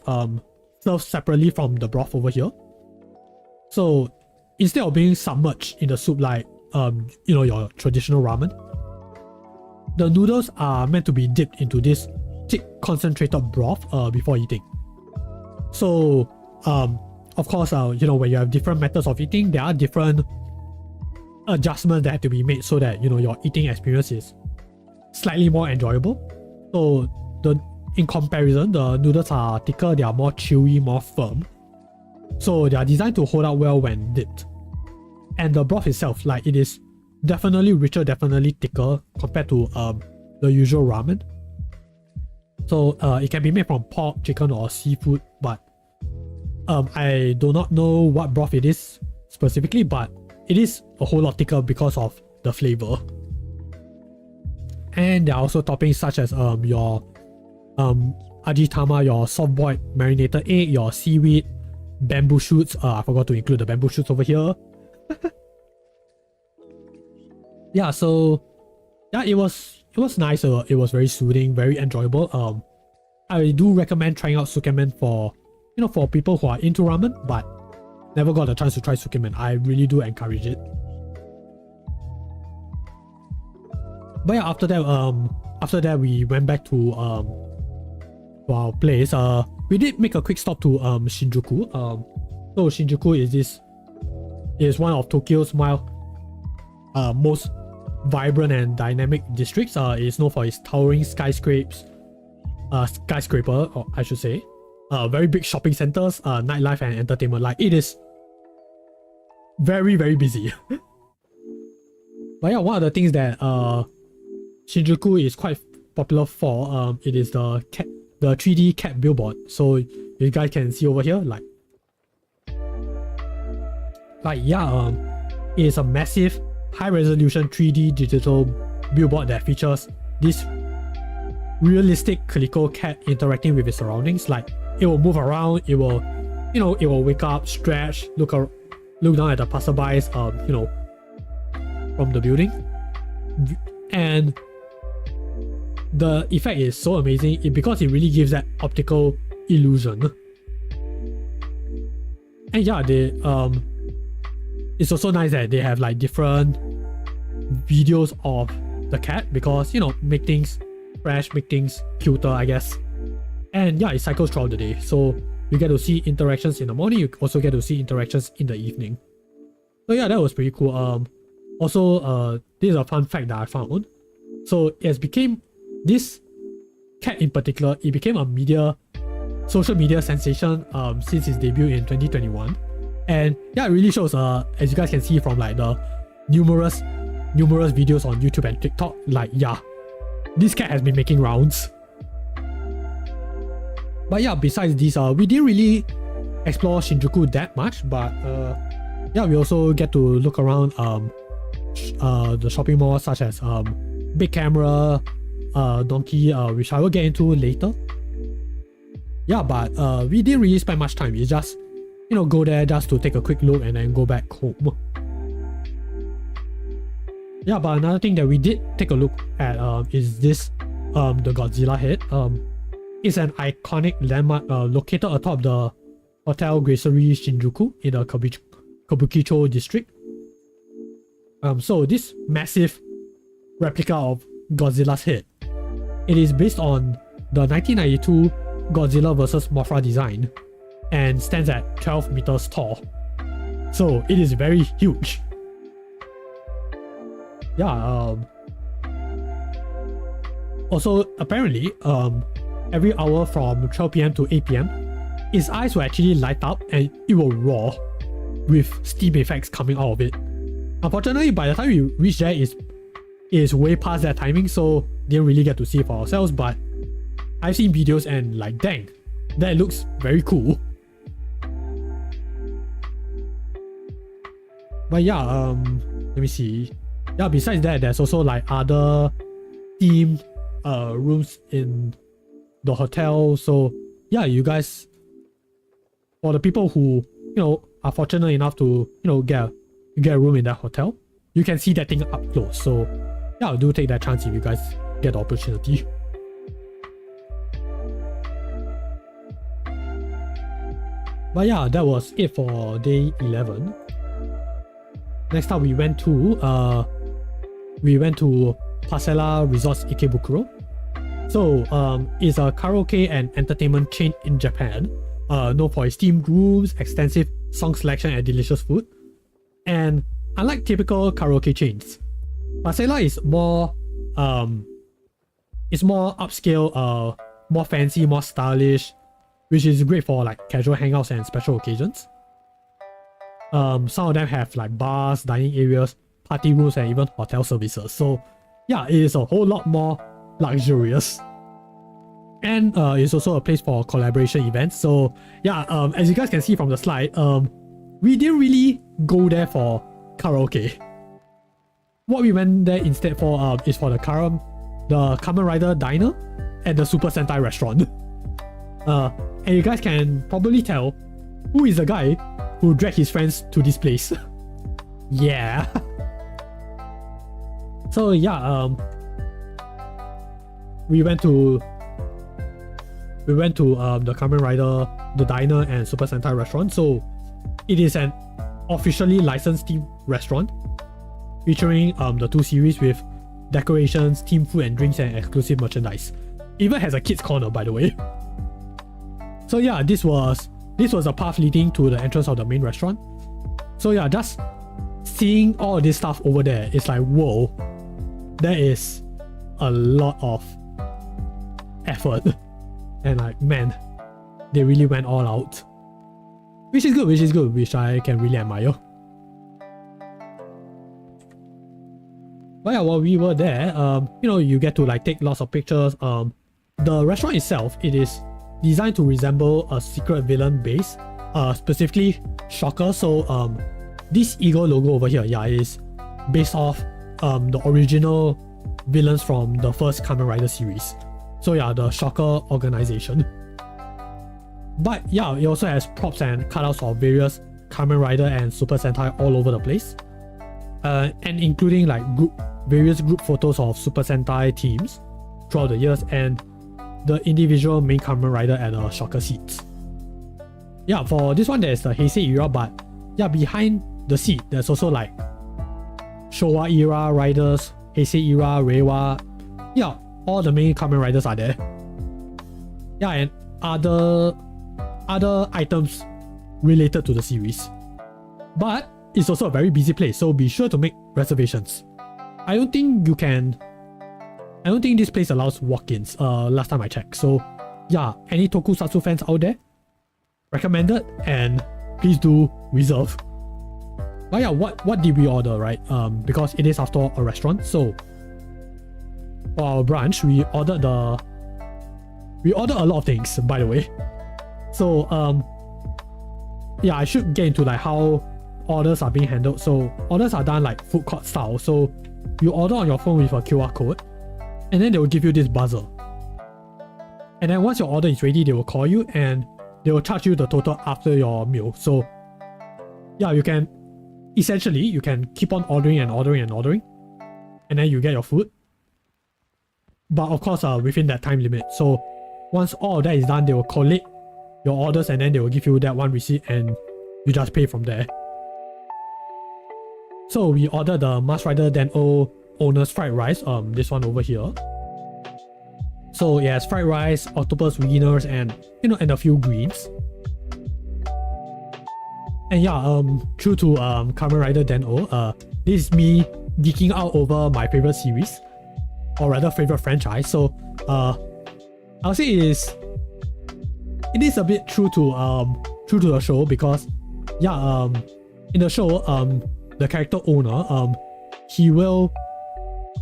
served separately from the broth over here. So instead of being submerged in the soup like you know, your traditional ramen, the noodles are meant to be dipped into this thick concentrated broth before eating. So of course, you know, when you have different methods of eating, there are different adjustments that have to be made so that, you know, your eating experience is slightly more enjoyable. So in comparison, the noodles are thicker, they are more chewy, more firm. So they are designed to hold up well when dipped. And the broth itself, like, it is definitely richer, definitely thicker compared to the usual ramen. So it can be made from pork, chicken, or seafood, but I do not know what broth it is specifically, but it is a whole lot thicker because of the flavor. And there are also toppings such as your ajitama, your soft-boiled marinated egg, your seaweed, bamboo shoots. I forgot to include the bamboo shoots over here. Yeah, so yeah, it was nice. It was very soothing, very enjoyable. I do recommend trying out Sukemen for, you know, for people who are into ramen but never got a chance to try Sukemen. I really do encourage it. But yeah, after that we went back to our place. We did make a quick stop to Shinjuku. So Shinjuku is one of Tokyo's most vibrant and dynamic districts. It is known for its towering skyscraper, or I should say, very big shopping centers, nightlife and entertainment. Like, it is very, very busy. But yeah, one of the things that Shinjuku is quite popular for, it is the 3D cat billboard. So you guys can see over here, like yeah, it is a massive high-resolution 3D digital billboard that features this realistic calico cat interacting with its surroundings. Like, it will move around, it will, you know, it will wake up, stretch, look down at the passerbys, you know, from the building. And the effect is so amazing because it really gives that optical illusion. And yeah, it's also nice that they have like different videos of the cat because, you know, make things fresh, make things cuter, I guess. And yeah, it cycles throughout the day, so you get to see interactions in the morning, you also get to see interactions in the evening. So yeah, that was pretty cool. Also, this is a fun fact that I found. So this cat in particular, it became a social media sensation since its debut in 2021. And yeah, it really shows, as you guys can see from like the numerous videos on YouTube and TikTok, like, yeah, this cat has been making rounds. But yeah, besides this, we didn't really explore Shinjuku that much, but yeah, we also get to look around the shopping malls such as Big Camera, Donkey, which I will get into later. Yeah, but we didn't really spend much time. It's just, you know, go there just to take a quick look and then go back home. Yeah, but another thing that we did take a look at is this, the Godzilla head. It's an iconic landmark located atop the Hotel Gracery Shinjuku in the Kabukicho district. So this massive replica of Godzilla's head, it is based on the 1992 Godzilla vs. Mothra design and stands at 12 meters tall. So it is very huge. Yeah, also apparently, every hour from 12 PM to 8 PM, its eyes will actually light up and it will roar with steam effects coming out of it. Unfortunately, by the time we reach there, it's way past that timing, so didn't really get to see it for ourselves, but I've seen videos and like, dang, that looks very cool. But yeah, let me see. Yeah, besides that, there's also like other themed rooms in the hotel. So yeah, you guys, for the people who, you know, are fortunate enough to, you know, get a room in that hotel, you can see that thing up close. So yeah, do take that chance if you guys get the opportunity. But yeah, that was it for day 11. Next up, we went to Parcella Resorts Ikebukuro. So it's a karaoke and entertainment chain in Japan, known for its themed rooms, extensive song selection, and delicious food. And unlike typical karaoke chains, Parcella is more upscale, more fancy, more stylish, which is great for like casual hangouts and special occasions. Some of them have like bars, dining areas, party rooms, and even hotel services. So yeah, it is a whole lot more luxurious. And it's also a place for collaboration events. So yeah, as you guys can see from the slide, we didn't really go there for karaoke. What we went there instead for is for the Kamen Rider Diner and the Super Sentai restaurant. And you guys can probably tell who is the guy who dragged his friends to this place. Yeah. So yeah, we went to the Kamen Rider, the Diner and Super Sentai restaurant. So it is an officially licensed themed restaurant featuring the two series with decorations, themed food and drinks, and exclusive merchandise. Even has a kids corner, by the way. So yeah, this was a path leading to the entrance of the main restaurant. So yeah, just seeing all of this stuff over there, it's like, whoa, there is a lot of effort. And like, man, they really went all out. Which is good, which I can really admire. But yeah, while we were there, you get to like take lots of pictures. The restaurant itself, it is designed to resemble a secret villain base, specifically Shocker. So this eagle logo over here, yeah, is based off the original villains from the first Kamen Rider series. So yeah, the Shocker organization. But yeah, it also has props and cutouts of various Kamen Rider and Super Sentai all over the place. And including like various group photos of Super Sentai teams throughout the years and the individual main Kamen Rider at the Shocker seats. Yeah, for this one there's the Heisei era, but yeah, behind the seat there's also like Showa era riders, Heisei era, Reiwa. Yeah, all the main Kamen Riders are there. Yeah, and other items related to the series. But it's also a very busy place, so be sure to make reservations. I don't think this place allows walk-ins, last time I checked. So yeah, any tokusatsu fans out there, recommended, and please do reserve. But yeah, what did we order, right? Because it is after all a restaurant. So for our brunch, we ordered a lot of things, by the way. So yeah, I should get into like how orders are being handled. So orders are done like food court style. So you order on your phone with a QR code, and then they will give you this buzzer. And then once your order is ready, they will call you and they will charge you the total after your meal. So yeah, you can keep on ordering, and then you get your food. But of course, within that time limit. So once all of that is done, they will collate your orders and then they will give you that one receipt and you just pay from there. So we ordered the Masked Rider Den-O Owner's Fried Rice, this one over here. So it has fried rice, octopus wieners, and and a few greens. And yeah, true to Kamen Rider Den-O, this is me geeking out over my favorite series, or rather favorite franchise. So I'll say it is a bit true to the show, because yeah, in the show, the character owner, he will,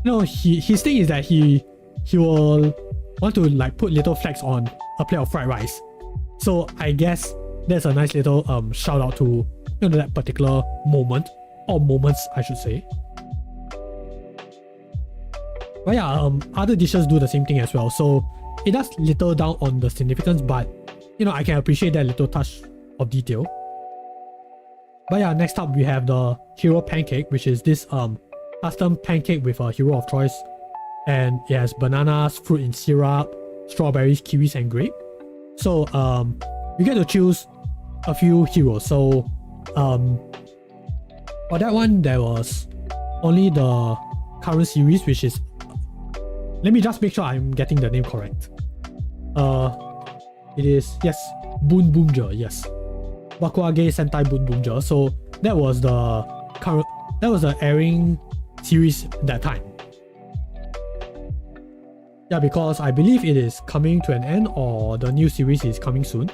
his thing is that he will want to like put little flags on a plate of fried rice. So I guess that's a nice little shout out to that particular moment, or moments I should say. But yeah, other dishes do the same thing as well. So it does little down on the significance, but I can appreciate that little touch of detail. But yeah, next up we have the hero pancake, which is this custom pancake with a hero of choice, and it has bananas, fruit in syrup, strawberries, kiwis, and grape. So you get to choose a few heroes. So for that one, there was only the current series, which is let me just make sure I'm getting the name correct. It is, yes, Boon Boomja, yes. Bakuage Sentai Boon Boomja. So that was the airing series that time. Yeah, because I believe it is coming to an end, or the new series is coming soon.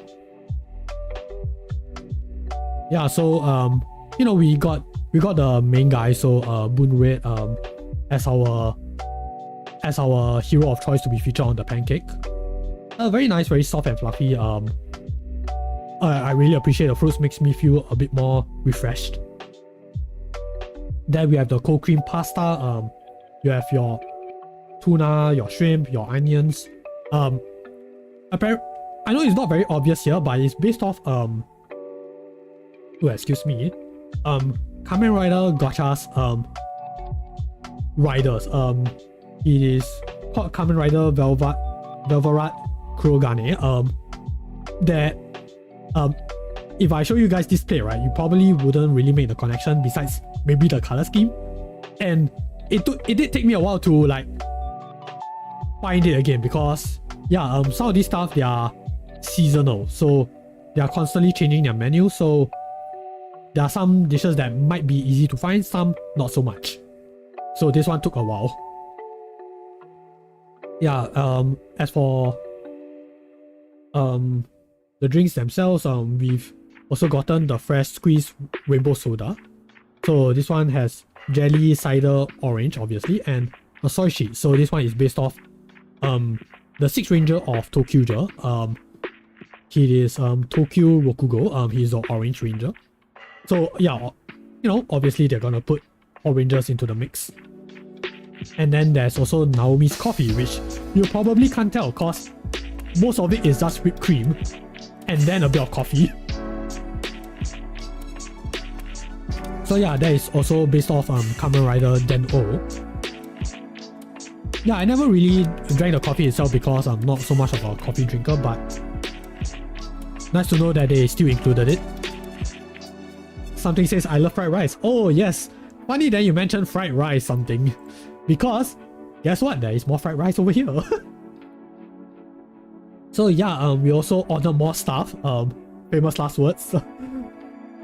Yeah, so you know, we got the main guy, so Boon Red as our hero of choice to be featured on the pancake. Very nice, very soft and fluffy. I really appreciate the fruits, makes me feel a bit more refreshed. Then we have the cold cream pasta. You have your tuna, your shrimp, your onions. I know it's not very obvious here, but it's based off excuse me. Kamen Rider Gotcha's riders. It is called Kamen Rider Velvarat Kurogane. That if I show you guys this plate, right, you probably wouldn't really make the connection besides maybe the color scheme. And it did take me a while to like find it again, because yeah, some of these stuff, they are seasonal, so they are constantly changing their menu. So there are some dishes that might be easy to find, some not so much. So this one took a while. Yeah, as for the drinks themselves, we've also gotten the fresh squeezed rainbow soda. So this one has jelly, cider, orange obviously, and a soy sheet. So this one is based off the Sixth Ranger of Tokyo. He is Tokyo Rokugo. He's the Orange Ranger. So yeah, you know, obviously they're gonna put oranges into the mix. And then there's also Naomi's coffee, which you probably can't tell because most of it is just whipped cream and then a bit of coffee. So yeah, that is also based off Kamen Rider Den-O. Yeah, I never really drank the coffee itself because I'm not so much of a coffee drinker, but nice to know that they still included it. Something says I love fried rice. Oh yes, funny that you mentioned fried rice something, because guess what, there is more fried rice over here. So yeah, we also ordered more stuff, famous last words.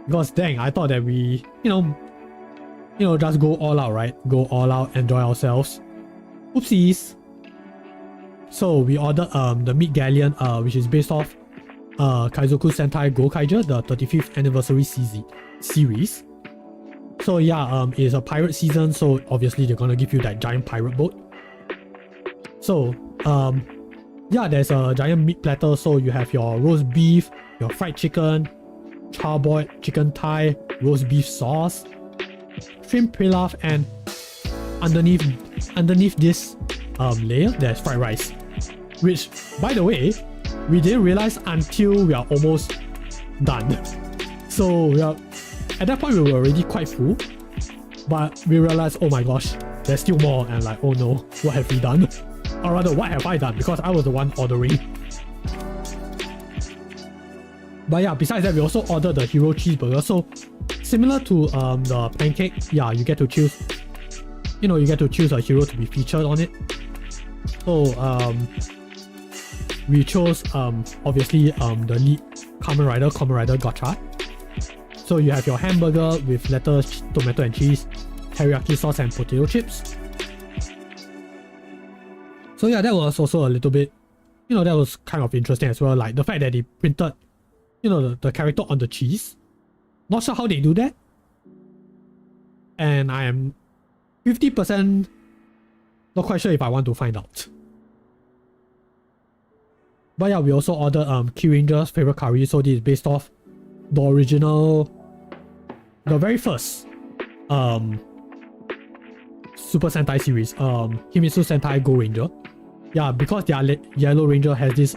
Because dang, I thought that we, you know, just go all out, right? Go all out, enjoy ourselves. Oopsies. So we ordered the Meat Galleon, which is based off Kaizoku Sentai Gokaiger, the 35th anniversary series. So yeah, it's a pirate season, so obviously they're gonna give you that giant pirate boat. So yeah, there's a giant meat platter, so you have your roast beef, your fried chicken, charboiled chicken thigh, roast beef sauce, shrimp pilaf, and underneath this layer there's fried rice, which by the way we didn't realize until we are almost done. So we are at that point, we were already quite full, but we realized, oh my gosh, there's still more, and like, oh no, what have we done? Or rather, what have I done? Because I was the one ordering. But yeah, besides that, we also ordered the Hero Cheeseburger. So similar to the pancake, yeah, you get to choose, you know, you get to choose a hero to be featured on it. So we chose obviously the lead Kamen Rider Gotcha. So you have your hamburger with lettuce, tomato and cheese, teriyaki sauce and potato chips. So yeah, that was also a little bit, you know, that was kind of interesting as well. Like the fact that they printed, you know, the character on the cheese. Not sure how they do that. And I am 50% not quite sure if I want to find out. But yeah, we also ordered Key Ranger's favorite curry. So this is based off the original, the very first Super Sentai series, Himitsu Sentai Go Ranger. Yeah, because their Yellow Ranger has this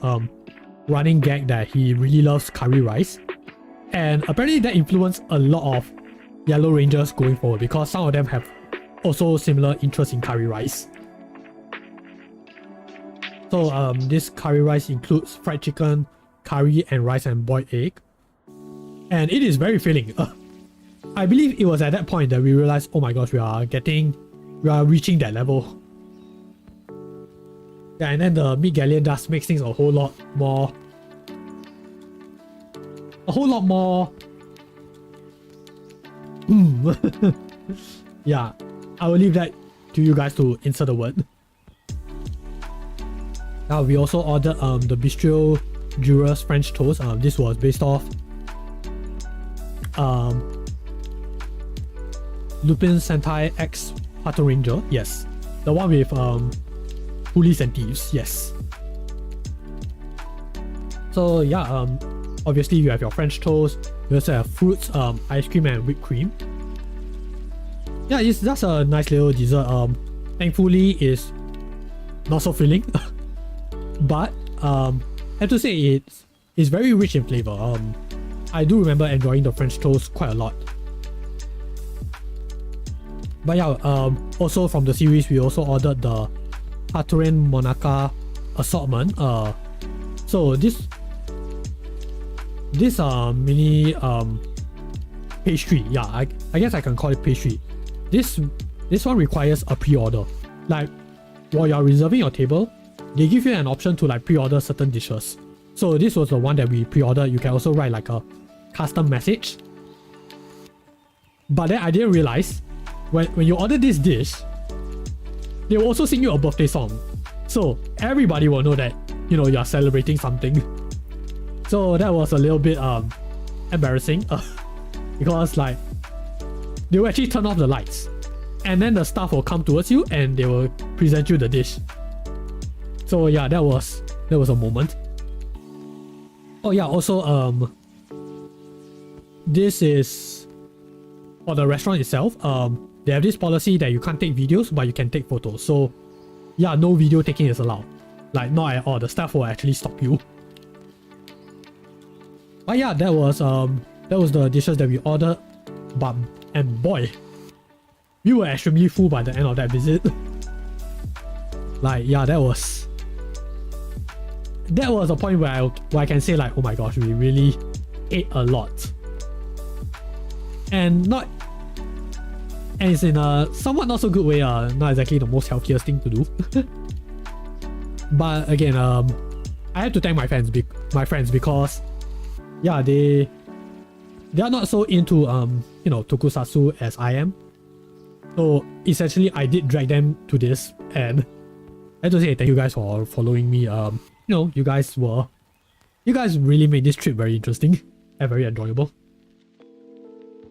running gag that he really loves curry rice, and apparently that influenced a lot of Yellow Rangers going forward, because some of them have also similar interest in curry rice. So this curry rice includes fried chicken, curry and rice and boiled egg, and it is very filling. I believe it was at that point that we realized, oh my gosh, we are reaching that level. Yeah, and then the mid galleon just makes things a whole lot more. Yeah, I will leave that to you guys to insert the word. Now we also ordered the Bistro Jurors French toast. This was based off Lupin Sentai X Pato Ranger. Yes, the one with police and thieves. Yes. So yeah, obviously you have your French toast. You also have fruits, ice cream, and whipped cream. Yeah, it's just a nice little dessert. Thankfully, it's not so filling, but I have to say it's very rich in flavor. I do remember enjoying the French toast quite a lot. But yeah, also from the series, we also ordered the Paturin Monaca assortment. So this mini pastry, yeah, I guess I can call it pastry. This one requires a pre-order. Like while you're reserving your table, they give you an option to like pre-order certain dishes. So this was the one that we pre-ordered. You can also write like a custom message. But then I didn't realize when you order this dish, they will also sing you a birthday song. So everybody will know that, you know, you're celebrating something. So that was a little bit embarrassing because like they will actually turn off the lights and then the staff will come towards you and they will present you the dish. So yeah, that was a moment. Oh yeah, also this is for the restaurant itself. They have this policy that you can't take videos but you can take photos. So yeah, no video taking is allowed. Like not at all. The staff will actually stop you. But yeah, that was the dishes that we ordered. And boy, we were extremely full by the end of that visit. Like yeah, that was a point where I can say like, oh my gosh, we really ate a lot. And it's in a somewhat not so good way, not exactly the most healthiest thing to do. But again, I have to thank my friends because yeah, they are not so into you know, tokusatsu as I am. So essentially I did drag them to this, and I have to say thank you guys for following me. You know, you guys really made this trip very interesting and very enjoyable.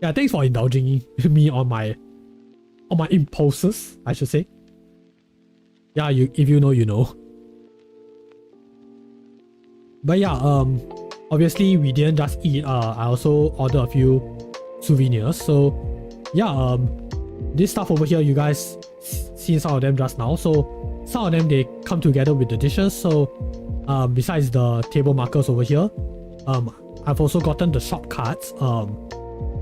Yeah, thanks for indulging me on my impulses, I should say. Yeah, if you know, you know. But yeah, obviously we didn't just eat. I also ordered a few souvenirs. So yeah, this stuff over here, you guys seen some of them just now. So some of them, they come together with the dishes. So besides the table markers over here, I've also gotten the shop cards.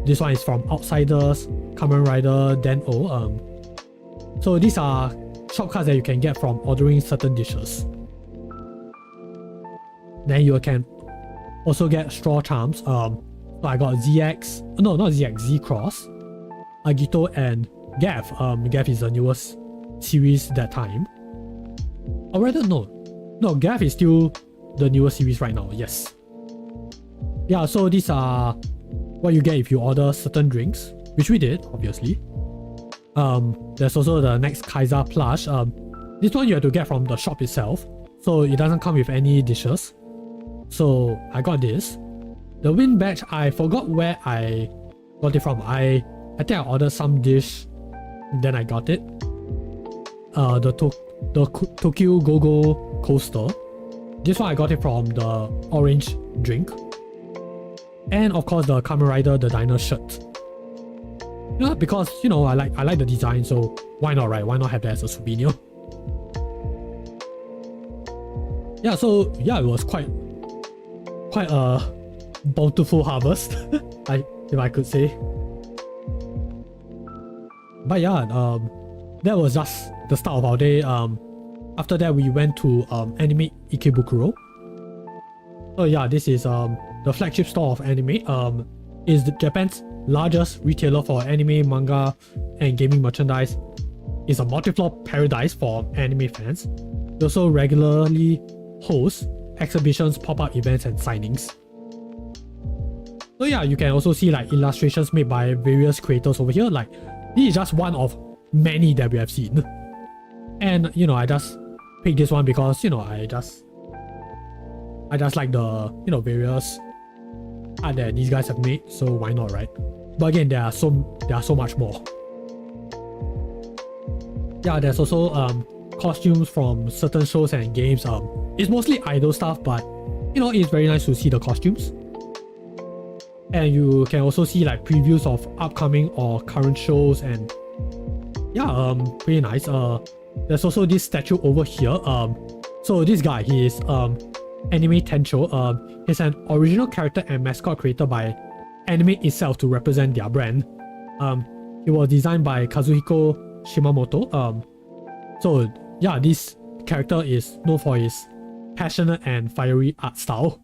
This one is from Outsiders, Kamen Rider, Den-O. So these are shop cards that you can get from ordering certain dishes. Then you can also get straw charms. So I got ZX, no, not ZX, Z-Cross, Agito, and Gav. Gav is the newest series that time. Or rather, no, Gav is still the newest series right now. Yes. Yeah, so these are what you get if you order certain drinks, which we did, obviously. There's also the next Kaiser plush. This one you have to get from the shop itself, so it doesn't come with any dishes. So I got this. The win badge, I forgot where I got it from. I think I ordered some dish, then I got it. The Tokyo Go-Go coaster. This one I got it from the orange drink. And of course the Kamen Rider, the diner shirt. Yeah, because you know I like the design, so why not, right? Why not have that as a souvenir? Yeah, so yeah, it was quite a bountiful harvest, if I could say. But yeah, that was just the start of our day. After that, we went to Anime Ikebukuro. So yeah, this is the flagship store of anime. Is Japan's largest retailer for anime, manga, and gaming merchandise. is a multi-floor paradise for anime fans. They also regularly host exhibitions, pop-up events, and signings. So yeah, you can also see like illustrations made by various creators over here. Like, this is just one of many that we have seen. And you know, I just picked this one because, you know, I just like the, you know, various art that these guys have made, so why not, right? But again, there are so much more. Yeah, there's also costumes from certain shows and games. It's mostly idol stuff, but you know, it's very nice to see the costumes. And you can also see like previews of upcoming or current shows, and yeah, pretty nice. There's also this statue over here. So this guy, he is Anime Tencho. He's an original character and mascot created by Anime itself to represent their brand. It was designed by Kazuhiko Shimamoto. So yeah, this character is known for his passionate and fiery art style.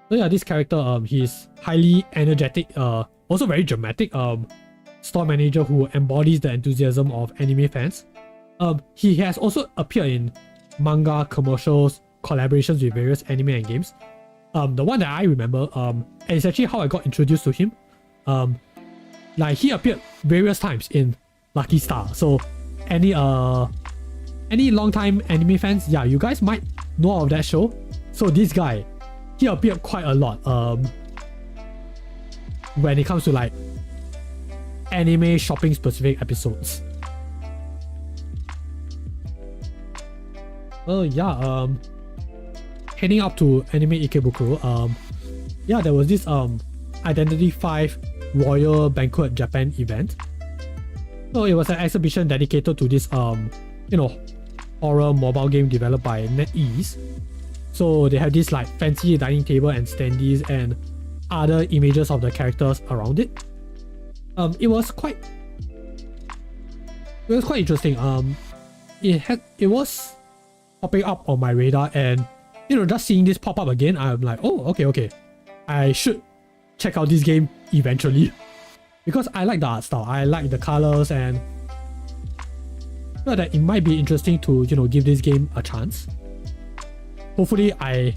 So yeah, this character, he's highly energetic, also very dramatic, store manager who embodies the enthusiasm of anime fans. He has also appeared in manga, commercials, collaborations with various anime and games. The one that I remember, and it's actually how I got introduced to him. Like, he appeared various times in Lucky Star. So any long-time anime fans, yeah, you guys might know of that show. So this guy, he appeared quite a lot when it comes to like anime shopping specific episodes. Well, yeah, heading up to Anime Ikebukuro, yeah, there was this Identity 5 Royal Banquet Japan event. So it was an exhibition dedicated to this you know, horror mobile game developed by NetEase. So they have this like fancy dining table and standees and other images of the characters around it. It was quite interesting. It was popping up on my radar, and you know, just seeing this pop up again, I'm like, oh, okay, I should check out this game eventually, because I like the art style, I like the colors, and I feel that it might be interesting to, you know, give this game a chance. Hopefully I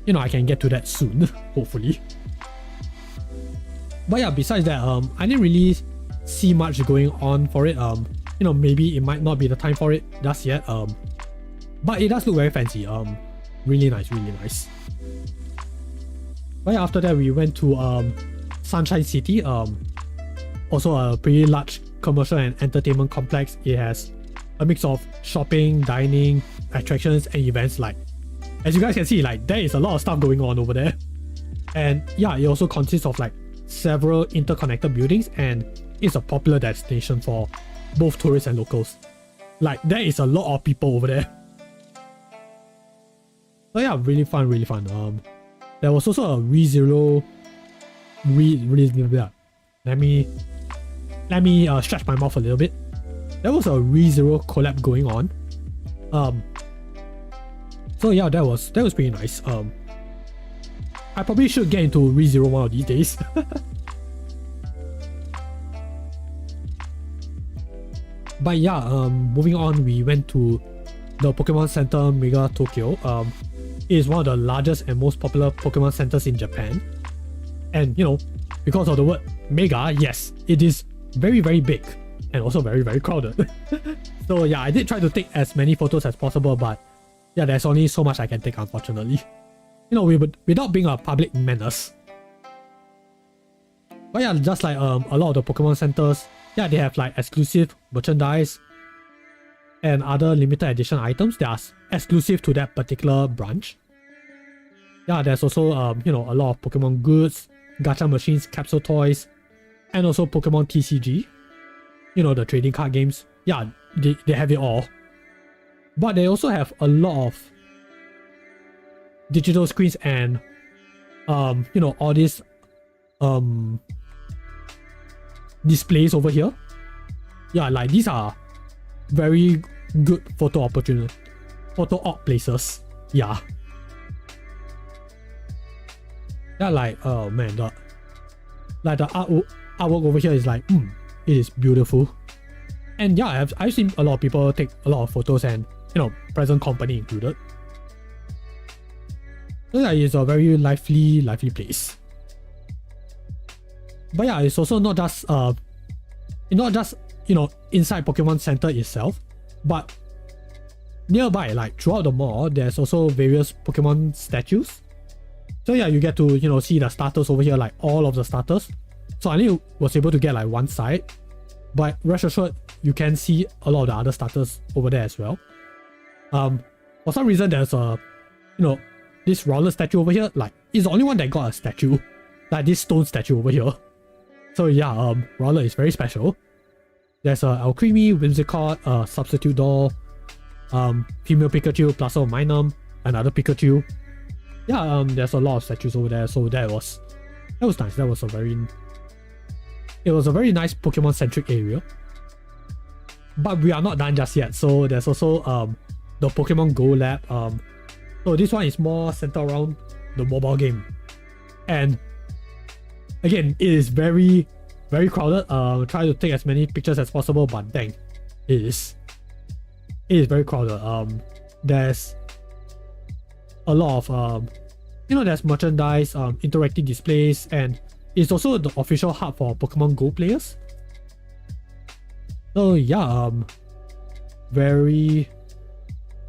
can get to that soon. Hopefully. But yeah, besides that, I didn't really see much going on for it. You know, maybe it might not be the time for it just yet. But it does look very fancy. Really nice. Right after that, we went to Sunshine City. Also a pretty large commercial and entertainment complex. It has a mix of shopping, dining, attractions, and events. Like, as you guys can see, like, there is a lot of stuff going on over there. And yeah, it also consists of like several interconnected buildings, and it's a popular destination for both tourists and locals. Like, there is a lot of people over there. So yeah, really fun. There was also a ReZero. Let me stretch my mouth a little bit. There was a ReZero collab going on. So yeah, that was pretty nice. I probably should get into ReZero one of these days. But yeah, moving on, we went to the Pokemon Center Mega Tokyo. It is one of the largest and most popular Pokemon centers in Japan. And you know, because of the word mega, yes, it is very big and also very crowded. So yeah, I did try to take as many photos as possible, but yeah, there's only so much I can take, unfortunately. You know, without being a public menace. But yeah, just like a lot of the Pokemon centers, yeah, they have like exclusive merchandise and other limited edition items that are exclusive to that particular branch. Yeah, there's also you know, a lot of Pokemon goods, gacha machines, capsule toys, and also Pokemon TCG. You know, the trading card games. Yeah, they have it all. But they also have a lot of digital screens and you know, all these displays over here. Yeah, like these are very good photo op places. Yeah. Yeah, like, oh man, the artwork over here is like, it is beautiful. And yeah, I've seen a lot of people take a lot of photos and, present company included. So yeah, it's a very lively place. But yeah, it's also not just inside Pokemon Center itself, but nearby, like throughout the mall, there's also various Pokemon statues. So yeah, you get to see the starters over here, like all of the starters. So I only was able to get like one side, but rest assured you can see a lot of the other starters over there as well. For some reason there's a this Roller statue over here. Like, it's the only one that got a statue, like this stone statue over here. So yeah, Roller is very special. There's a Alcremie, Whimsicott, Substitute Doll, female Pikachu, Placer Minum, another Pikachu. Yeah, there's a lot of statues over there, so that was nice. It was a very nice Pokemon centric area. But we are not done just yet. So there's also the Pokemon Go Lab. So this one is more centered around the mobile game, and again, it is very, very crowded. Try to take as many pictures as possible, but dang, it is very crowded. There's a lot of there's merchandise, interactive displays, and it's also the official hub for Pokemon Go players. So yeah,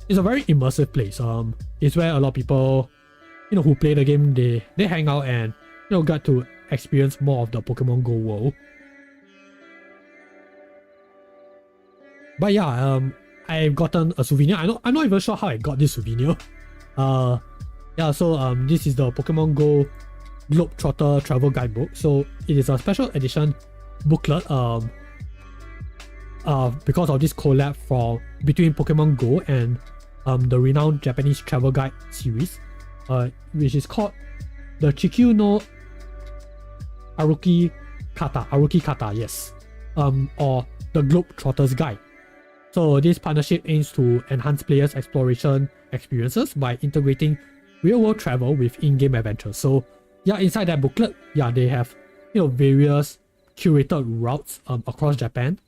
it's a very immersive place. It's where a lot of people, who play the game, they hang out and got to experience more of the Pokemon Go world. But yeah, I've gotten a souvenir. I'm not even sure how I got this souvenir. Yeah, so this is the Pokemon Go Globetrotter Travel Guidebook. So it is a special edition booklet. Because of this collab between Pokemon Go and the renowned Japanese travel guide series, which is called the Chikyu no Aruki Kata, yes, or the Globetrotter's Guide. So this partnership aims to enhance players' exploration experiences by integrating real-world travel with in-game adventures. So yeah, inside that booklet, yeah, they have various curated routes across Japan,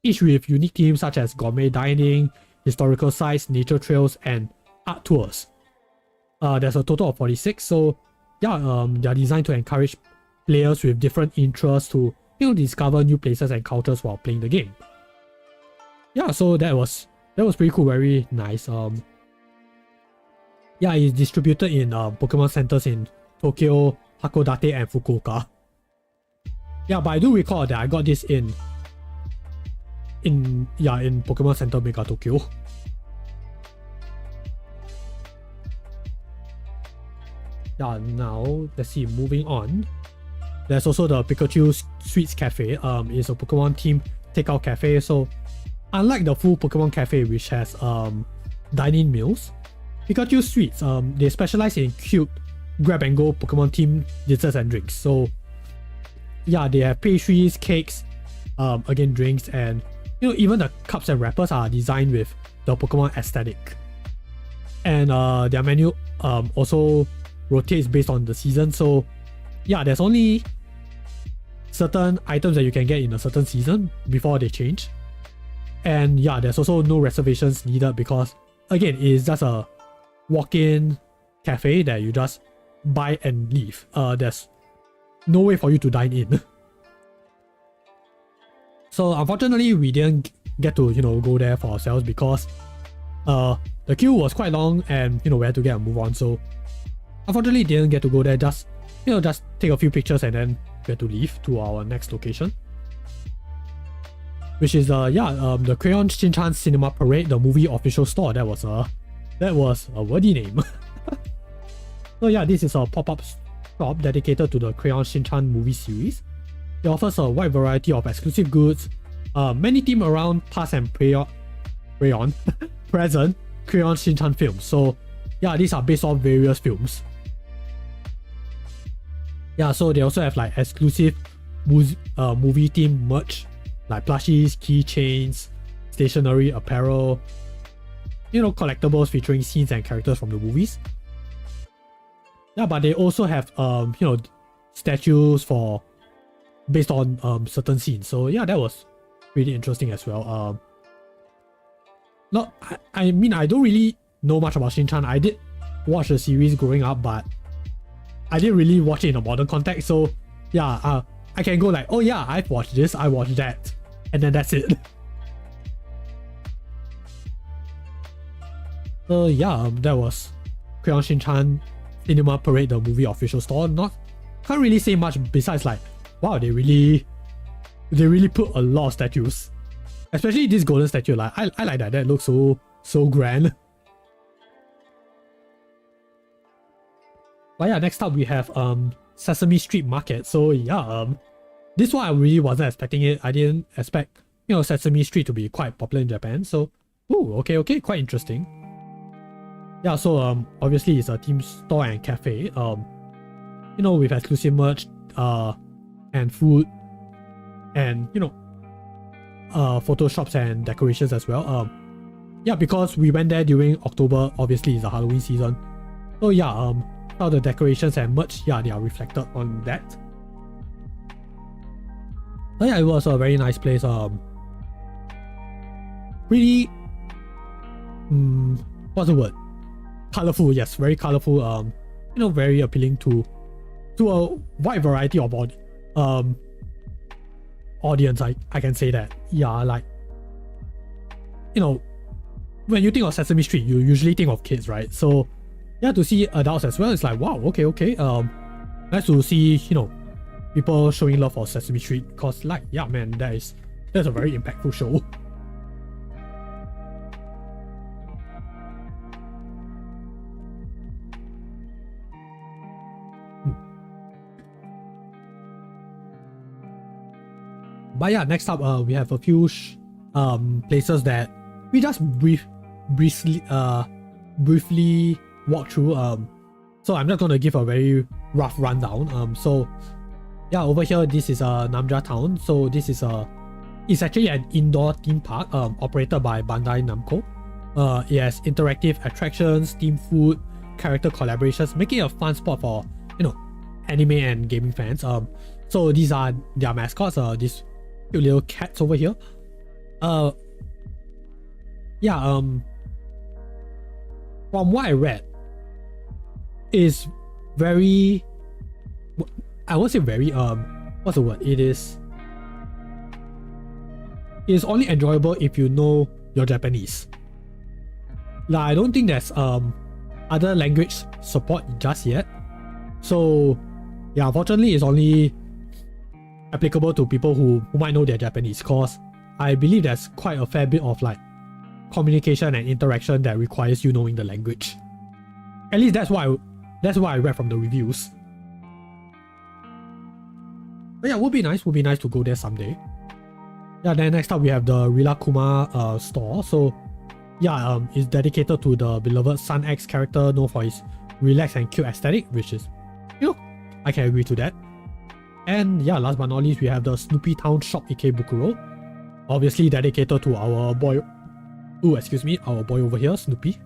each with unique themes such as gourmet dining, historical sites, nature trails, and art tours. There's a total of 46. So yeah, they're designed to encourage players with different interests to discover new places and cultures while playing the game. Yeah, so that was pretty cool, very nice. Yeah, it's distributed in Pokemon centers in Tokyo, Hakodate, and Fukuoka. Yeah, but I do recall that I got this in Pokemon Center Mega Tokyo. Yeah, now let's see, moving on. There's also the Pikachu Sweets Cafe. It's a Pokemon themed takeout cafe. So unlike the full Pokemon Cafe, which has dine-in meals, Pikachu Sweets, they specialize in cute grab-and-go Pokemon themed desserts and drinks. So yeah, they have pastries, cakes, again drinks, and even the cups and wrappers are designed with the Pokemon aesthetic. And their menu also rotates based on the season. So yeah, there's only certain items that you can get in a certain season before they change. And yeah, there's also no reservations needed because again, it is just a walk-in cafe that you just buy and leave. There's no way for you to dine in. So unfortunately, we didn't get to go there for ourselves because the queue was quite long and we had to get a move on. So unfortunately, didn't get to go there. Just take a few pictures and then we had to leave to our next location, which is the Crayon Shin-chan Cinema Parade, the movie official store. That was a wordy name. So yeah, this is a pop-up shop dedicated to the Crayon Shin-chan movie series. It offers a wide variety of exclusive goods, many themed around past and present Crayon Shin-chan films. So yeah, these are based on various films. Yeah, so they also have like exclusive movie themed merch like plushies, keychains, stationery, apparel, collectibles featuring scenes and characters from the movies. Yeah, but they also have statues for based on certain scenes. So yeah, that was really interesting as well. Not I mean, I don't really know much about Shin-chan. I did watch the series growing up, but I didn't really watch it in a modern context. So yeah, I can go like, oh yeah, I've watched this, I watched that, and then that's it. So yeah, that was Crayon Shin-chan Cinema Parade, the movie official store. Can't really say much besides like, wow, they really put a lot of statues. Especially this golden statue, like I like that. That looks so grand. But yeah, next up we have Sesame Street Market. So yeah, this one I really wasn't expecting it. I didn't expect, you know, Sesame Street to be quite popular in Japan. So okay, quite interesting. Yeah, so obviously it's a theme store and cafe. You know, with exclusive merch, and food, and you know, photo shops and decorations as well. Yeah, because we went there during October. Obviously, it's the Halloween season. So yeah, all the decorations and merch, yeah, they are reflected on that. But yeah, it was a very nice place. Really, what's the word? Colorful, yes, very colorful. You know, very appealing to a wide variety of audience. I can say that. Yeah, like, you know, when you think of Sesame Street, you usually think of kids, right? So yeah, to see adults as well, it's like, wow, okay. Nice to see, you know, people showing love for Sesame Street, because like, yeah, man, that's a very impactful show. But yeah, next up, we have a few places that we just briefly walk through. So I'm just gonna give a very rough rundown. So yeah, over here, this is Namja Town. So this is it's actually an indoor theme park operated by Bandai Namco. It has interactive attractions, themed food, character collaborations, making it a fun spot for, you know, anime and gaming fans. So these are their mascots. These cute little cats over here. Yeah. From what I read, is very. I won't say very. What's the word? It is only enjoyable if you know your Japanese. Like, I don't think there's other language support just yet. So yeah, unfortunately, it's only applicable to people who might know their Japanese, because I believe there's quite a fair bit of like communication and interaction that requires you knowing the language. At least that's what I read from the reviews. But yeah, would be nice to go there someday. Yeah, then next up we have the Rilakkuma store. So yeah, it's dedicated to the beloved Sun X character, known for his relaxed and cute aesthetic, which is, you know, I can agree to that. And yeah, last but not least, we have the Snoopy Town Shop Ikebukuro, obviously dedicated to our boy. Our boy over here, Snoopy.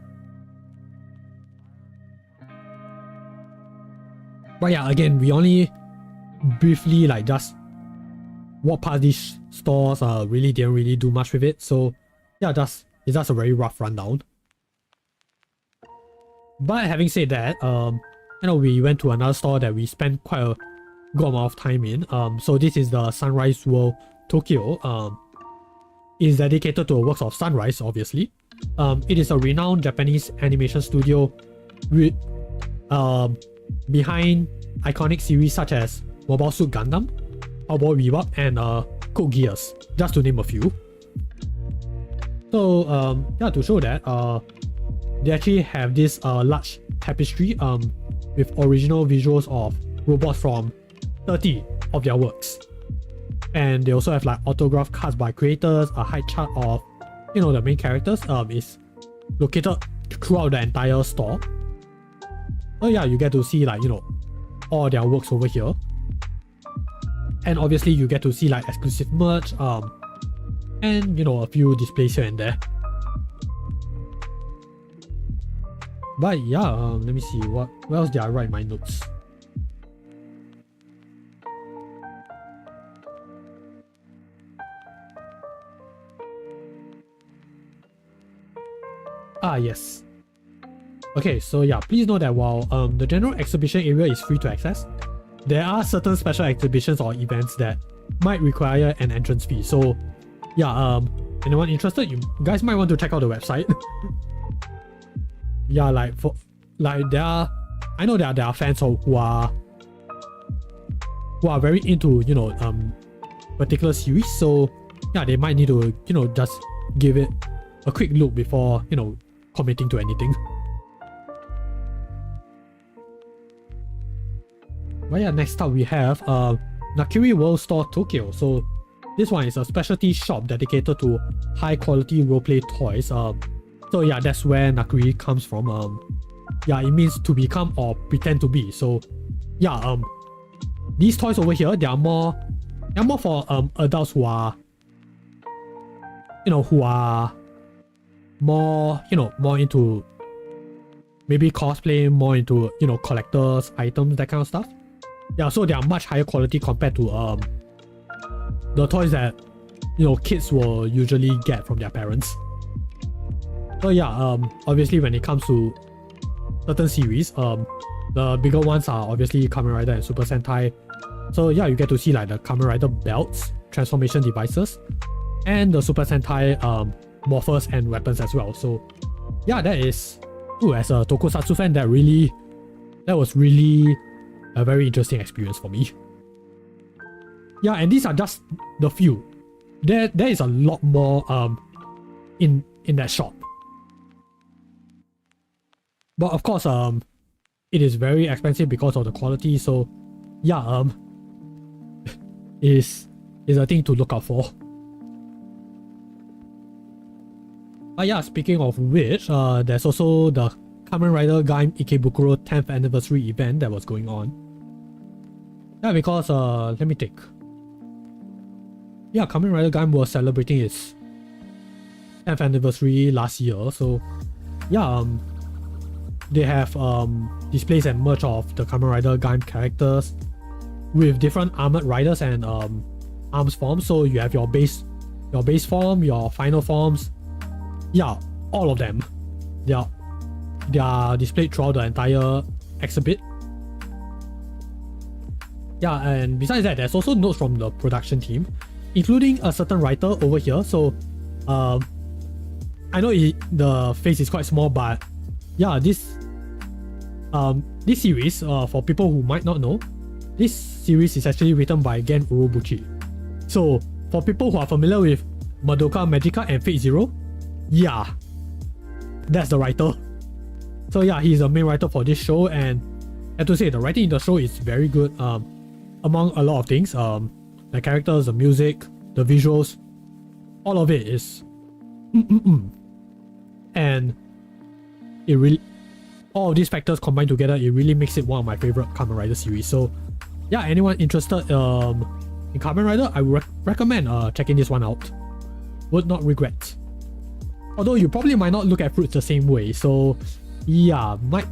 But yeah, again, we only briefly like just walk past these stores. Really didn't really do much with it. So yeah, it's just a very rough rundown. But having said that, you know, we went to another store that we spent quite a good amount of time in. So this is the Sunrise World Tokyo. Is dedicated to the works of Sunrise, obviously. It is a renowned Japanese animation studio with behind iconic series such as Mobile Suit Gundam, Cowboy Bebop, and Code Geass, just to name a few. So yeah, to show that, they actually have this large tapestry with original visuals of robots from 30 of their works. And they also have like autograph cards by creators, a height chart of, you know, the main characters is located throughout the entire store. So yeah, you get to see like, you know, all their works over here. And obviously you get to see like exclusive merch, and you know, a few displays here and there. But yeah, let me see what else did I write in my notes. Ah, yes. Okay, so yeah, please know that while the general exhibition area is free to access, there are certain special exhibitions or events that might require an entrance fee. So yeah, anyone interested, you guys might want to check out the website. Yeah, like I know that there are fans who are very into, you know, particular series, so yeah, they might need to, you know, just give it a quick look before, you know, committing to anything. But yeah, next up we have Nakiri World Store Tokyo. So this one is a specialty shop dedicated to high quality roleplay toys. So yeah, that's where Nakiri comes from. Yeah, it means to become or pretend to be. So yeah, these toys over here, they are more for adults who are, you know, who are more, you know, more into maybe cosplay, more into, you know, collectors items, that kind of stuff. Yeah, so they are much higher quality compared to the toys that, you know, kids will usually get from their parents. So yeah, obviously when it comes to certain series, the bigger ones are obviously Kamen Rider and Super Sentai. So yeah, you get to see like the Kamen Rider belts, transformation devices, and the Super Sentai morphers and weapons as well. So yeah, that is, as a tokusatsu fan, that was really a very interesting experience for me. Yeah, and these are just the few. There is a lot more in that shop. But of course, it is very expensive because of the quality. So yeah, is a thing to look out for. But yeah, speaking of which, there's also the Kamen Rider Gaim Ikebukuro 10th anniversary event that was going on. Yeah, because let me think. Yeah, Kamen Rider Gaim was celebrating its 10th anniversary last year. So yeah, they have displays and merch of the Kamen Rider Gaim characters with different armored riders and arms forms. So you have your base form, your final forms. Yeah, all of them. They are displayed throughout the entire exhibit. Yeah, and besides that, there's also notes from the production team, including a certain writer over here. So I know the face is quite small, but yeah, this series, for people who might not know, this series is actually written by Gen Urobuchi. So for people who are familiar with Madoka Magica and Fate Zero, yeah, that's the writer. So yeah, he's the main writer for this show, and I have to say the writing in the show is very good. Among a lot of things, the characters, the music, the visuals, all of it is and it really, all of these factors combined together, it really makes it one of my favorite Kamen Rider series. So yeah, anyone interested in Kamen Rider, I would recommend checking this one out. Would not regret. Although you probably might not look at fruits the same way, so yeah, might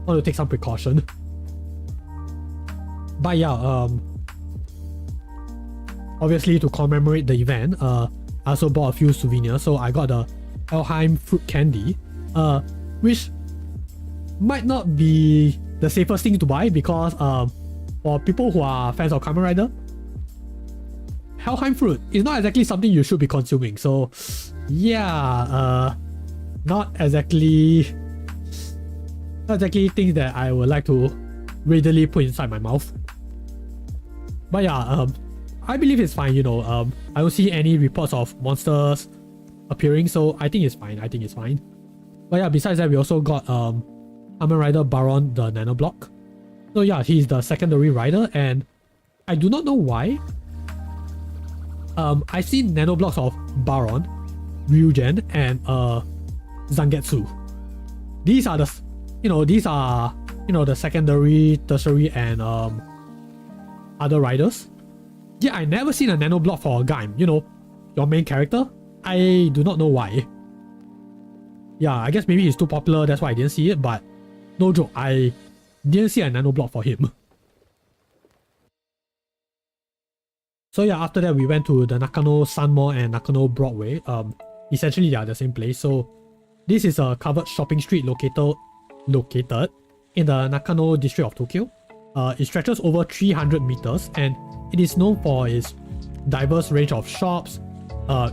want to take some precaution. But yeah, obviously to commemorate the event, I also bought a few souvenirs. So I got the Elheim fruit candy, which might not be the safest thing to buy because for people who are fans of Kamen Rider, Helheim fruit is not exactly something you should be consuming. So yeah, not exactly things that I would like to readily put inside my mouth. But yeah, I believe it's fine, you know. I don't see any reports of monsters appearing, so I think it's fine. But yeah, besides that, we also got Kamen Rider Baron the Nanoblock. So yeah, he's the secondary rider, and I do not know why. I've seen nanoblocks of Baron, Ryugen, and Zangetsu. These are the, the secondary, tertiary, and other riders. Yeah, I never seen a nanoblock for a Gaim, your main character. I do not know why. Yeah, I guess maybe he's too popular, that's why I didn't see it, but no joke, I didn't see a nanoblock for him. So yeah, after that we went to the Nakano Sun Mall and Nakano Broadway. Essentially they are the same place. So this is a covered shopping street located in the Nakano district of Tokyo. It stretches over 300 meters and it is known for its diverse range of shops,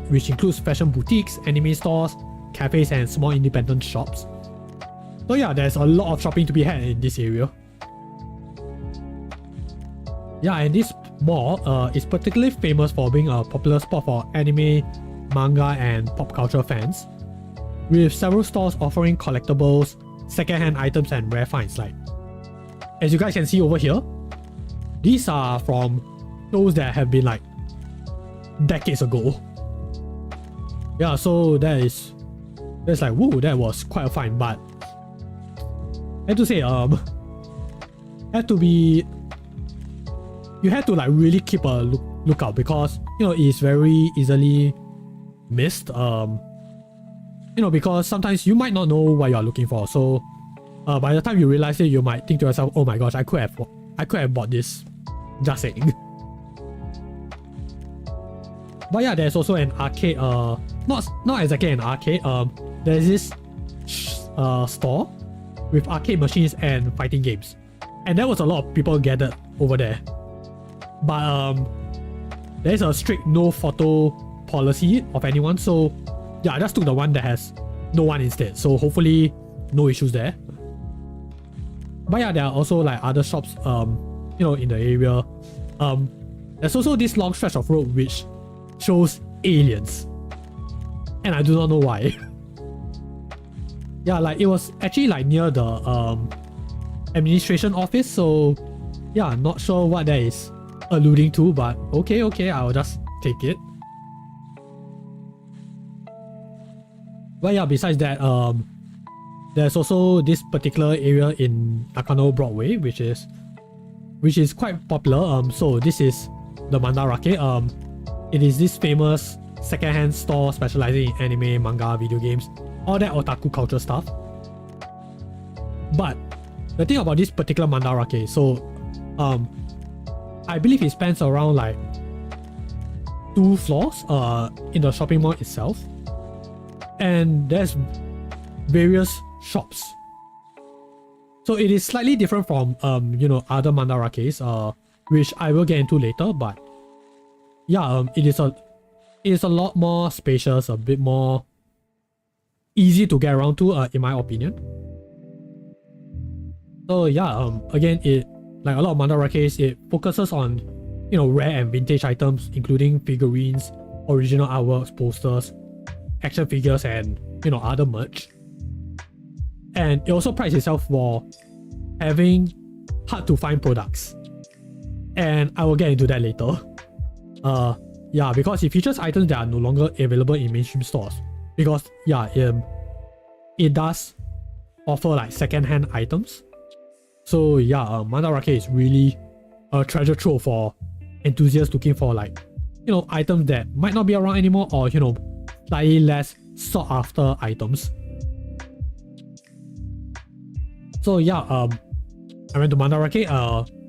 which includes fashion boutiques, anime stores, cafes, and small independent shops. So yeah, there's a lot of shopping to be had in this area. Yeah, and this mall is particularly famous for being a popular spot for anime, manga, and pop culture fans, with several stores offering collectibles, second-hand items, and rare finds. Like, as you guys can see over here, these are from shows that have been like decades ago. Yeah, so that's like, woo, that was quite a find. But I have to say, you had to like really keep a lookout because it's very easily missed. Because sometimes you might not know what you are looking for. So by the time you realize it, you might think to yourself, oh my gosh, I could have bought this. Just saying. But yeah, there's also an arcade, not exactly an arcade. There's this store with arcade machines and fighting games. And there was a lot of people gathered over there. But there's a strict no photo policy of anyone, so yeah, I just took the one that has no one instead. So hopefully no issues there. But yeah, there are also like other shops in the area. There's also this long stretch of road which shows aliens. And I do not know why. Yeah, like it was actually like near the administration office, so yeah, not sure what that is alluding to, but okay, I'll just take it. But yeah, besides that, there's also this particular area in Nakano Broadway, which is quite popular. So this is the Mandarake. It is this famous secondhand store specializing in anime, manga, video games, all that otaku culture stuff. But the thing about this particular Mandarake, so I believe it spans around like 2 floors in the shopping mall itself, and there's various shops. So it is slightly different from other Mandarakes, which I will get into later. But yeah, it is a lot more spacious, a bit more easy to get around to, in my opinion. So yeah, again, it like a lot of Mandarakes, it focuses on rare and vintage items, including figurines, original artworks, posters, action figures, and other merch. And it also prides itself for having hard to find products, and I will get into that later. Yeah, because it features items that are no longer available in mainstream stores. Because yeah, it does offer like second-hand items. So yeah, Mandarake is really a treasure trove for enthusiasts looking for like items that might not be around anymore, or slightly less sought after items. So yeah, I went to Mandarake.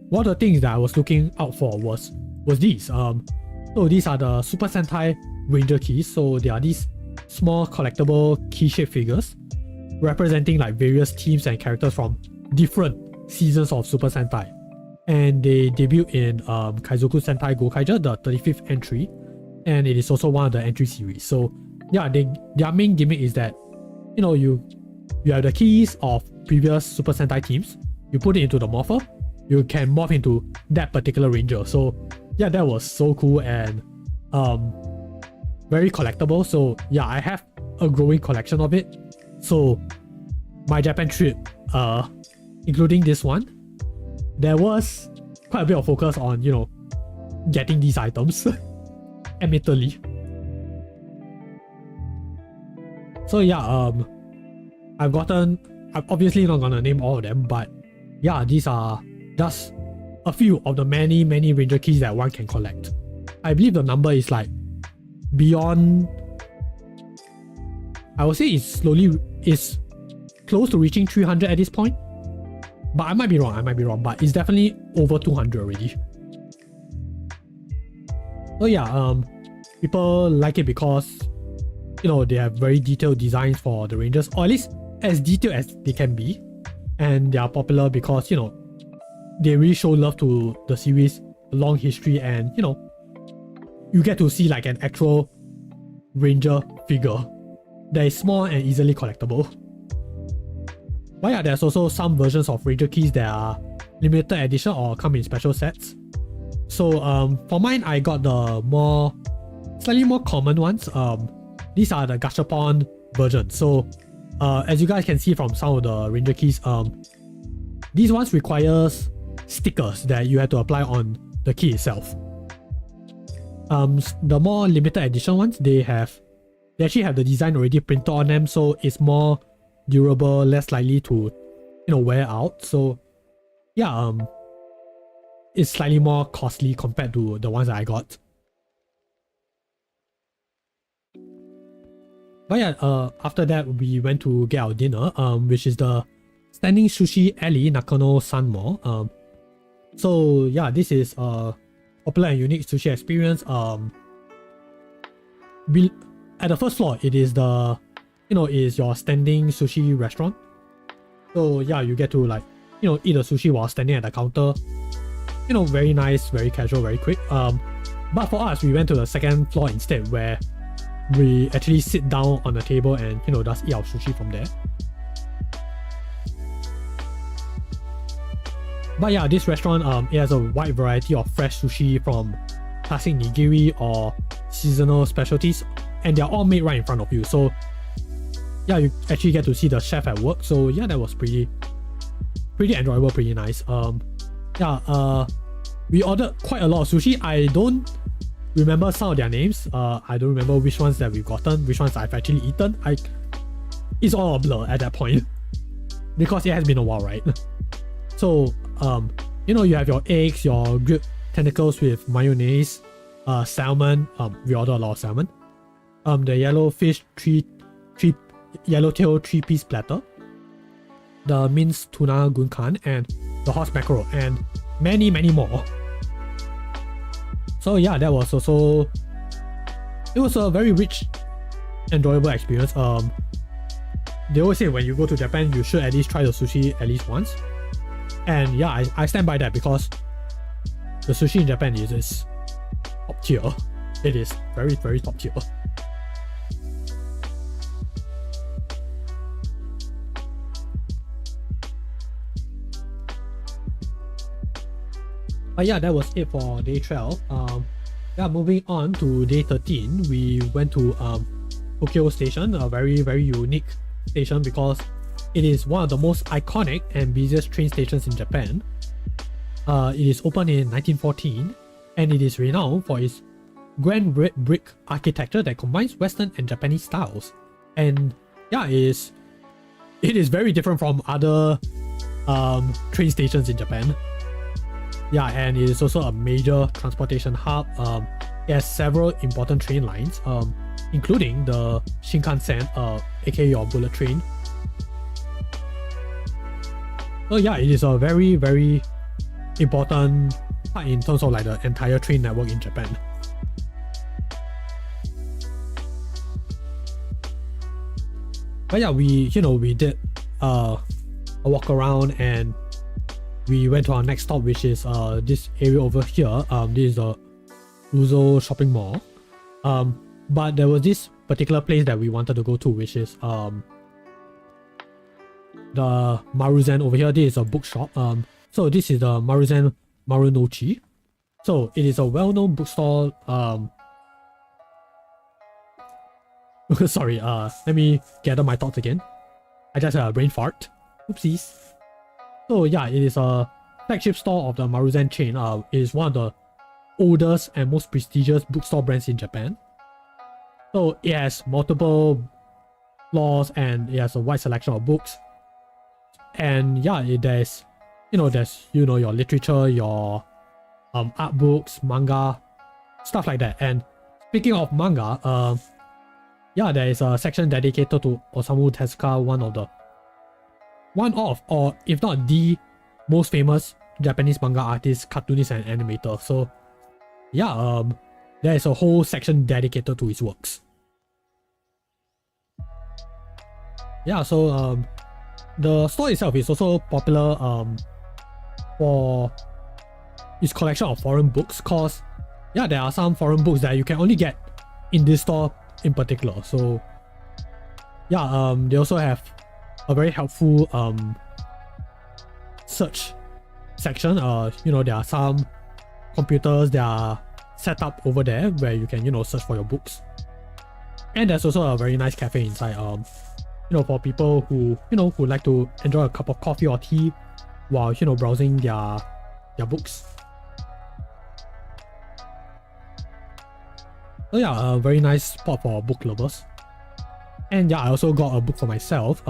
One of the things that I was looking out for was these. So these are the Super Sentai Ranger keys. So they are these small collectible key-shaped figures representing like various teams and characters from different seasons of Super Sentai. And they debuted in Kaizoku Sentai Gokaiger, the 35th entry, and it is also one of the entry series. So yeah, their main gimmick is that you have the keys of previous Super Sentai teams, you put it into the morpher, you can morph into that particular ranger. So yeah, that was so cool and very collectible. So yeah, I have a growing collection of it. So my Japan trip, including this one, there was quite a bit of focus on getting these items. Admittedly. So yeah, I'm obviously not gonna name all of them, but yeah, these are just a few of the many ranger keys that one can collect. I believe the number is like beyond, I would say it's close to reaching 300 at this point, but I might be wrong, but it's definitely over 200 already. So yeah, people like it because they have very detailed designs for the Rangers, or at least as detailed as they can be. And they are popular because, they really show love to the series, a long history, and, you get to see like an actual Ranger figure that is small and easily collectible. But yeah, there's also some versions of Ranger keys that are limited edition or come in special sets. So for mine, I got the slightly more common ones. These are the Gashapon versions. So as you guys can see from some of the Ranger keys, these ones requires stickers that you have to apply on the key itself. The more limited edition ones, they actually have the design already printed on them, so it's more durable, less likely to wear out. So yeah, it's slightly more costly compared to the ones that I got. But yeah, after that we went to get our dinner, which is the Standing Sushi Alley Nakano Sun Mall. So yeah, this is a popular and unique sushi experience. At the first floor, it is is your standing sushi restaurant. So yeah, you get to like eat the sushi while standing at the counter. Very nice, very casual, very quick. But for us, we went to the second floor instead, where we actually sit down on the table and just eat our sushi from there. But yeah, this restaurant it has a wide variety of fresh sushi, from classic nigiri or seasonal specialties, and they're all made right in front of you. So yeah, you actually get to see the chef at work. So yeah, that was pretty enjoyable, pretty nice. We ordered quite a lot of sushi. I don't remember some of their names. I don't remember which ones that we've gotten, which ones I've actually eaten. It's all a blur at that point because it has been a while, right? So you have your eggs, your grilled tentacles with mayonnaise, salmon. We ordered a lot of salmon. The yellow fish yellowtail 3-piece platter, the minced tuna gunkan, and the horse mackerel, and many more. So yeah, that was also, it was a very rich, enjoyable experience. They always say when you go to Japan, you should at least try the sushi at least once. And yeah, I stand by that, because the sushi in Japan is top tier. It is very top tier. But yeah, that was it for day 12. Yeah, moving on to day 13, we went to Tokyo Station, a very unique station because it is one of the most iconic and busiest train stations in Japan. It is opened in 1914, and it is renowned for its grand red brick architecture that combines Western and Japanese styles. And yeah, it is very different from other train stations in Japan. Yeah, and it is also a major transportation hub. It has several important train lines, including the Shinkansen, aka your bullet train. So yeah, it is a very important part in terms of like the entire train network in Japan. But yeah, we did a walk around, and we went to our next stop, which is this area over here. This is the Uzo shopping mall. But there was this particular place that we wanted to go to, which is the Maruzen over here. This is a bookshop. So this is the Maruzen Marunouchi. So it is a well-known bookstore. Sorry, let me gather my thoughts again. I just had a brain fart. Oopsies. So yeah, it is a flagship store of the Maruzen chain. It is one of the oldest and most prestigious bookstore brands in Japan. So it has multiple floors, and it has a wide selection of books. And yeah, there's your literature, your art books, manga, stuff like that. And speaking of manga, yeah, there is a section dedicated to Osamu Tezuka, one of, or if not the most famous Japanese manga artist, cartoonist, and animator. So yeah, there is a whole section dedicated to his works. yeah, so the store itself is also popular for its collection of foreign books, cause yeah, there are some foreign books that you can only get in this store in particular. So yeah, they also have a very helpful search section. You know, there are some computers that are set up over there where you can, you know, search for your books. And there's also a very nice cafe inside, you know, for people who, you know, who like to enjoy a cup of coffee or tea while, you know, browsing their books. So yeah, a very nice spot for book lovers. And yeah, I also got a book for myself.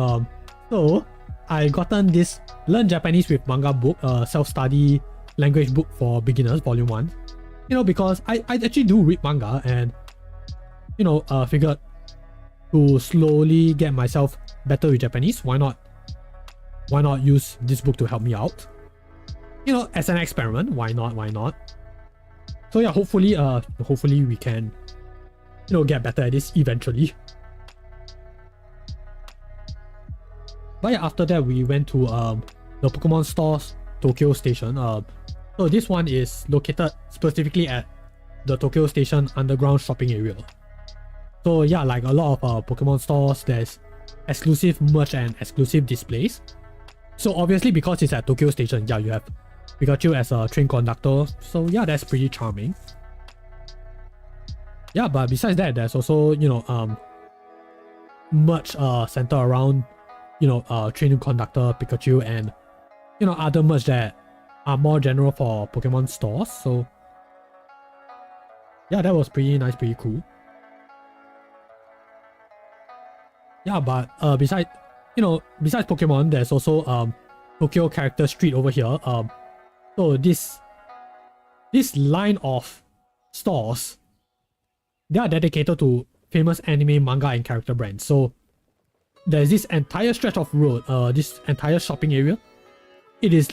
So I gotten this Learn Japanese with Manga book, self-study language book for beginners, volume 1. You know, because I actually do read manga, and you know, figured to slowly get myself better with Japanese, why not use this book to help me out? You know, as an experiment, why not? So yeah, hopefully we can, you know, get better at this eventually. But yeah, after that we went to the Pokemon Store's Tokyo Station. So this one is located specifically at the Tokyo Station underground shopping area. So yeah, like a lot of Pokemon stores, there's exclusive merch and exclusive displays. So obviously, because it's at Tokyo Station, yeah, you have Pikachu as a train conductor. So yeah, that's pretty charming. Yeah, but besides that, there's also, you know, merch centered around, you know, train conductor, Pikachu, and you know, other merch that are more general for Pokemon stores. So yeah, that was pretty nice, pretty cool. Yeah, but besides Pokemon, there's also Tokyo Character Street over here. So this line of stores, they are dedicated to famous anime, manga, and character brands. So there's this entire stretch of road, this entire shopping area. It is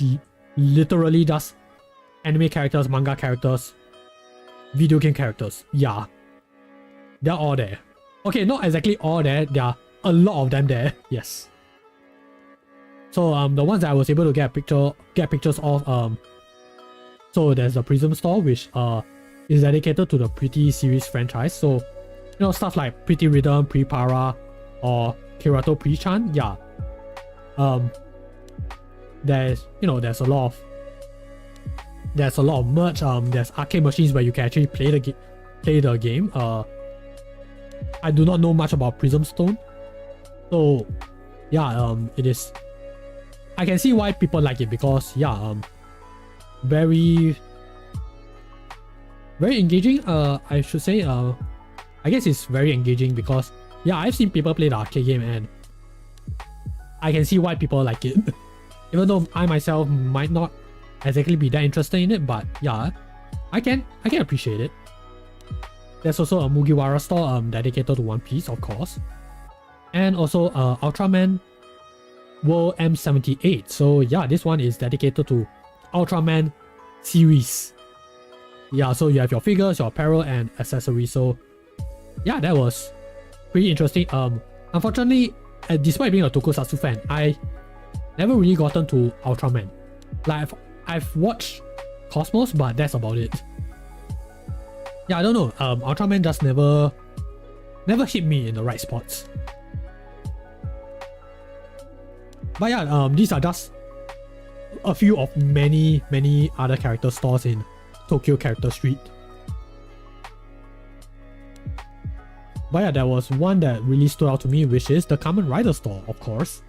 literally just anime characters, manga characters, video game characters. Yeah, they're all there. Okay, not exactly all there. There are a lot of them there. Yes. So the ones that I was able to get pictures of, so there's the Prism store, which is dedicated to the Pretty series franchise. So you know, stuff like Pretty Rhythm, Pre-Para, or Kirato Pre-chan. Yeah. There's a lot of merch. There's arcade machines where you can actually play the game. I do not know much about Prism Stone, so yeah, it is. I can see why people like it, because yeah, very engaging. I should say. I guess it's very engaging because yeah, I've seen people play the arcade game, and I can see why people like it. Even though I myself might not exactly be that interested in it, but yeah, I can appreciate it. There's also a Mugiwara store dedicated to One Piece, of course, and also Ultraman World M78. So yeah, this one is dedicated to Ultraman series. Yeah, so you have your figures, your apparel, and accessories. So yeah, that was pretty interesting. Unfortunately, despite being a Tokusatsu fan, I never really gotten to Ultraman. Like I've watched Cosmos, but that's about it. Yeah, I don't know. Ultraman just never hit me in the right spots. But yeah, these are just a few of many other character stores in Tokyo Character Street. But yeah, there was one that really stood out to me, which is the Kamen Rider store, of course.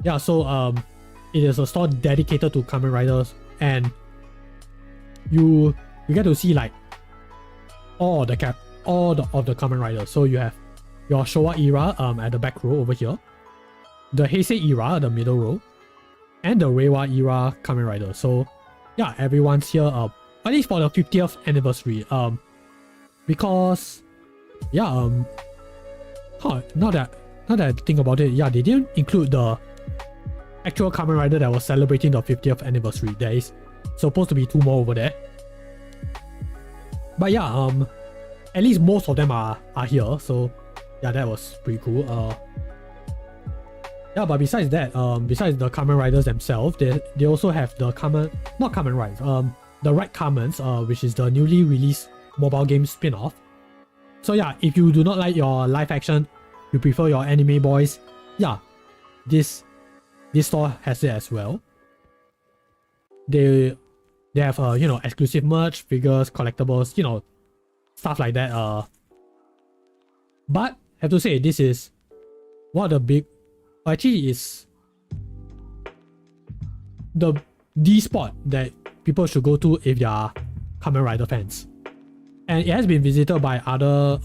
Yeah, so it is a store dedicated to Kamen Riders, and you get to see like all of the Kamen Riders. So you have your Showa era at the back row over here, the Heisei era, the middle row, and the Reiwa era Kamen Rider. So yeah, everyone's here at least for the 50th anniversary. Because yeah, now that I think about it, yeah, they didn't include the actual Kamen Rider that was celebrating the 50th anniversary. There is supposed to be 2 more over there. But yeah, at least most of them are here. So yeah, that was pretty cool. Yeah, but besides that, besides the Kamen Riders themselves, they also have the not Kamen Riders, the Right Kamens, which is the newly released mobile game spin-off. So yeah, if you do not like your live action, you prefer your anime boys, yeah, this store has it as well. They have you know, exclusive merch, figures, collectibles, you know, stuff like that. But have to say, this is one of the big, actually is the spot that people should go to if they are Kamen Rider fans. And it has been visited by other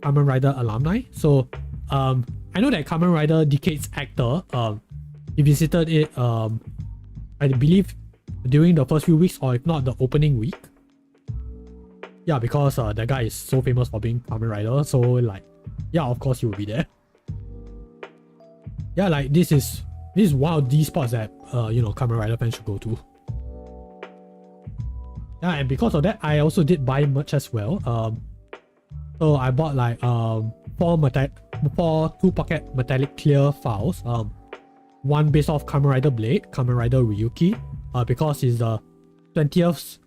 Kamen Rider alumni. So I know that Kamen Rider Decade's actor, he visited it, I believe, during the first few weeks, or if not the opening week. Yeah, because that guy is so famous for being Kamen Rider, so like, yeah, of course he will be there. Yeah, like this is one of these spots that you know, Kamen Rider fans should go to. Yeah, and because of that, I also did buy merch as well. So I bought like 4 2-pocket metallic clear files. One based off Kamen Rider Blade, Kamen Rider Ryuki, because it's the 20th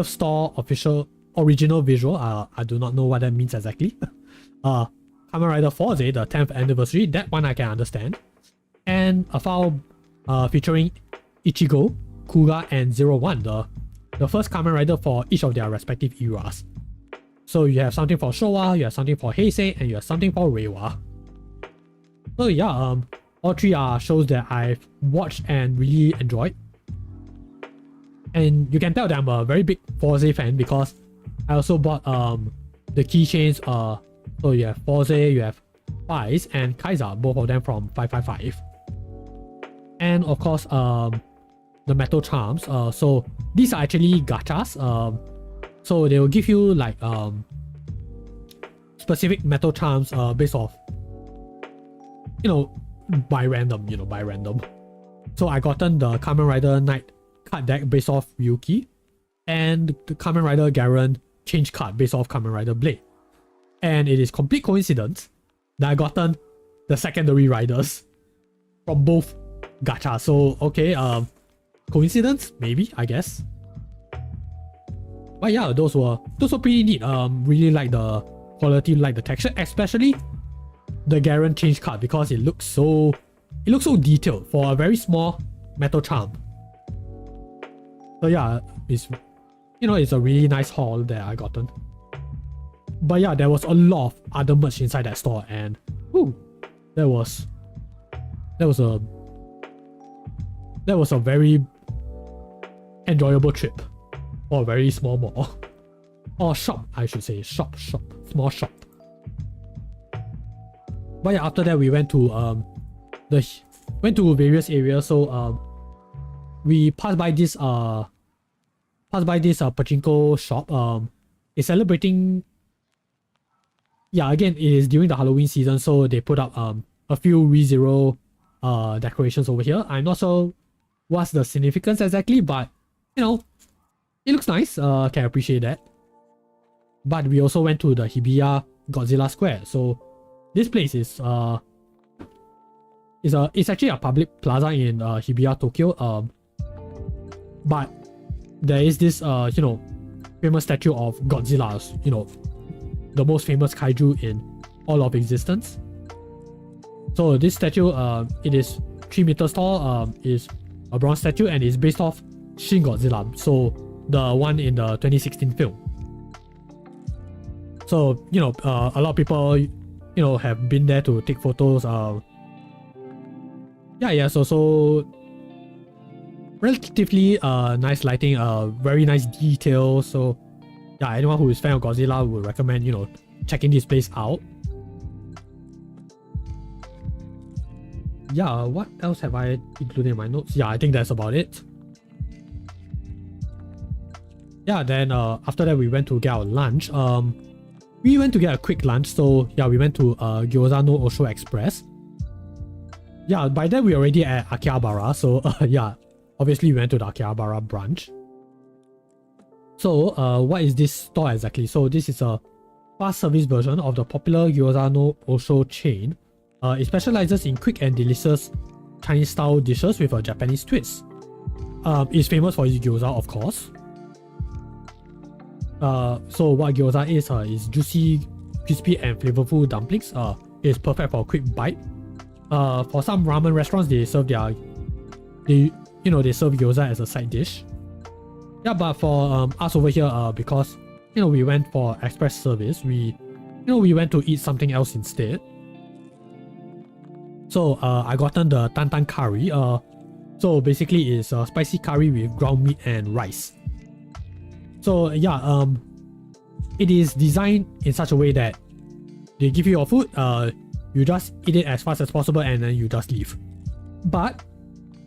store official original visual. I do not know what that means exactly. Kamen Rider Forze, the 10th anniversary, that one I can understand. And a file featuring Ichigo, Kuga, and 01, the first Kamen Rider for each of their respective eras. So you have something for Showa, you have something for Heisei, and you have something for Reiwa. So yeah, all 3 are shows that I've watched and really enjoyed. And you can tell that I'm a very big Forze fan because I also bought the keychains. So you have Forze, you have Vice, and Kaiser, both of them from 555. And of course, the metal charms. So these are actually gachas. So they will give you like specific metal charms based off, you know, by random. So I gotten the Kamen Rider Knight card deck based off Ryuki, and the Kamen Rider Garen change card based off Kamen Rider Blade. And it is complete coincidence that I gotten the secondary riders from both gacha. So okay, coincidence maybe, I guess. But yeah, those were pretty neat. Really like the quality, like the texture, especially the Garen change card, because it looks so detailed for a very small metal charm. So yeah, it's a really nice haul that I gotten. But yeah, there was a lot of other merch inside that store, and whew, that was a very enjoyable trip for a very small mall, or shop, I should say, small shop. But yeah, after that we went to various areas. So we passed by this pachinko shop. It's celebrating. Yeah, again, it is during the Halloween season, so they put up a few ReZero decorations over here. I'm not sure what's the significance exactly, but you know, it looks nice. Can appreciate that. But we also went to the Hibiya Godzilla Square. So this place is it's actually a public plaza in Hibiya, Tokyo. But there is this you know, famous statue of Godzilla, you know, the most famous kaiju in all of existence. So this statue, it is 3 meters tall, is a bronze statue, and is based off Shin Godzilla, so the one in the 2016 film. So you know, a lot of people, you know, have been there to take photos. Yeah, so relatively nice lighting, very nice detail. So yeah, anyone who is fan of Godzilla would recommend, you know, checking this place out. Yeah, what else have I included in my notes? Yeah, I think that's about it. Yeah, then after that we went to get our lunch. We went to get a quick lunch, so yeah, we went to Gyoza no Osho Express. Yeah, by then we already at Akihabara, so yeah, obviously we went to the Akihabara branch. So what is this store exactly? So this is a fast service version of the popular gyoza no osho chain. It specializes in quick and delicious Chinese style dishes with a Japanese twist. It's famous for its gyoza, of course. So what gyoza is juicy, crispy and flavorful dumplings. It's perfect for a quick bite. For some ramen restaurants, they serve they serve gyoza as a side dish. Yeah, but for us over here, because we went for express service, we went to eat something else instead. So I gotten the tantan curry. So basically it's a spicy curry with ground meat and rice. So yeah, it is designed in such a way that they give you your food, you just eat it as fast as possible and then you just leave. But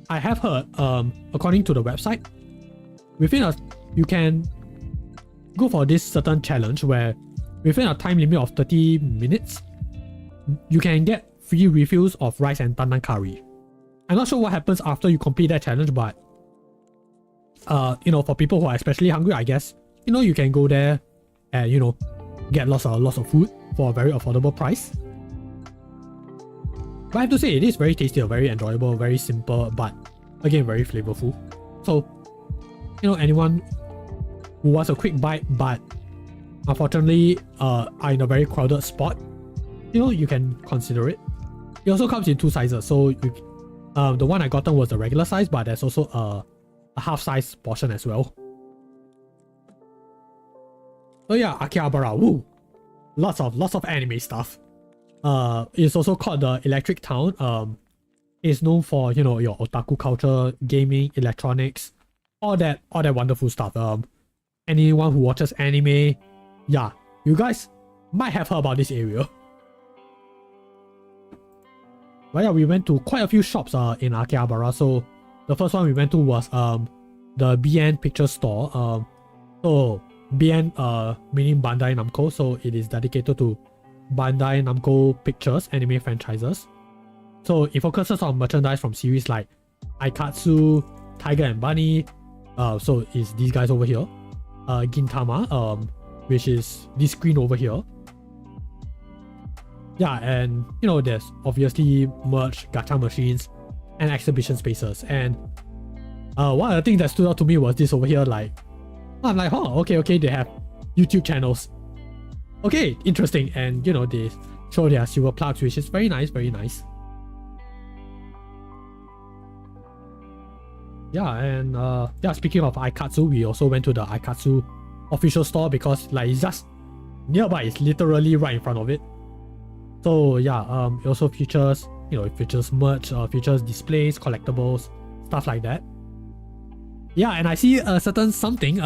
I have heard, according to the website, you can go for this certain challenge where within a time limit of 30 minutes, you can get free refills of rice and tantan curry. I'm not sure what happens after you complete that challenge, but for people who are especially hungry, I guess, you can go there and, get lots of food for a very affordable price. But I have to say, it is very tasty, very enjoyable, very simple, but again, very flavorful. So, anyone who wants a quick bite, but unfortunately are in a very crowded spot, you can consider it. It also comes in 2 sizes, so the one I gotten was the regular size, but there's also a half-size portion as well. So yeah, Akihabara, woo! Lots of anime stuff. It's also called the Electric Town. It's known for your otaku culture, gaming, electronics, all that wonderful stuff. Anyone who watches anime, yeah, you guys might have heard about this area. But yeah, we went to quite a few shops in Akihabara. So the first one we went to was the BN Picture Store. So BN meaning Bandai Namco, so it is dedicated to Bandai Namco Pictures anime franchises. So it focuses on merchandise from series like Aikatsu, Tiger and Bunny. So it's these guys over here. Gintama, which is this screen over here. Yeah, and there's obviously merch, gacha machines, and exhibition spaces. And one of the things that stood out to me was this over here. I'm like, oh, okay, they have YouTube channels. Okay, interesting. And they show their silver plugs, which is very nice, very nice. Yeah, and speaking of Aikatsu, we also went to the Aikatsu official store because it's just nearby. It's literally right in front of it. So yeah, it also features, it features merch, features displays, collectibles, stuff like that. Yeah, and I see a certain something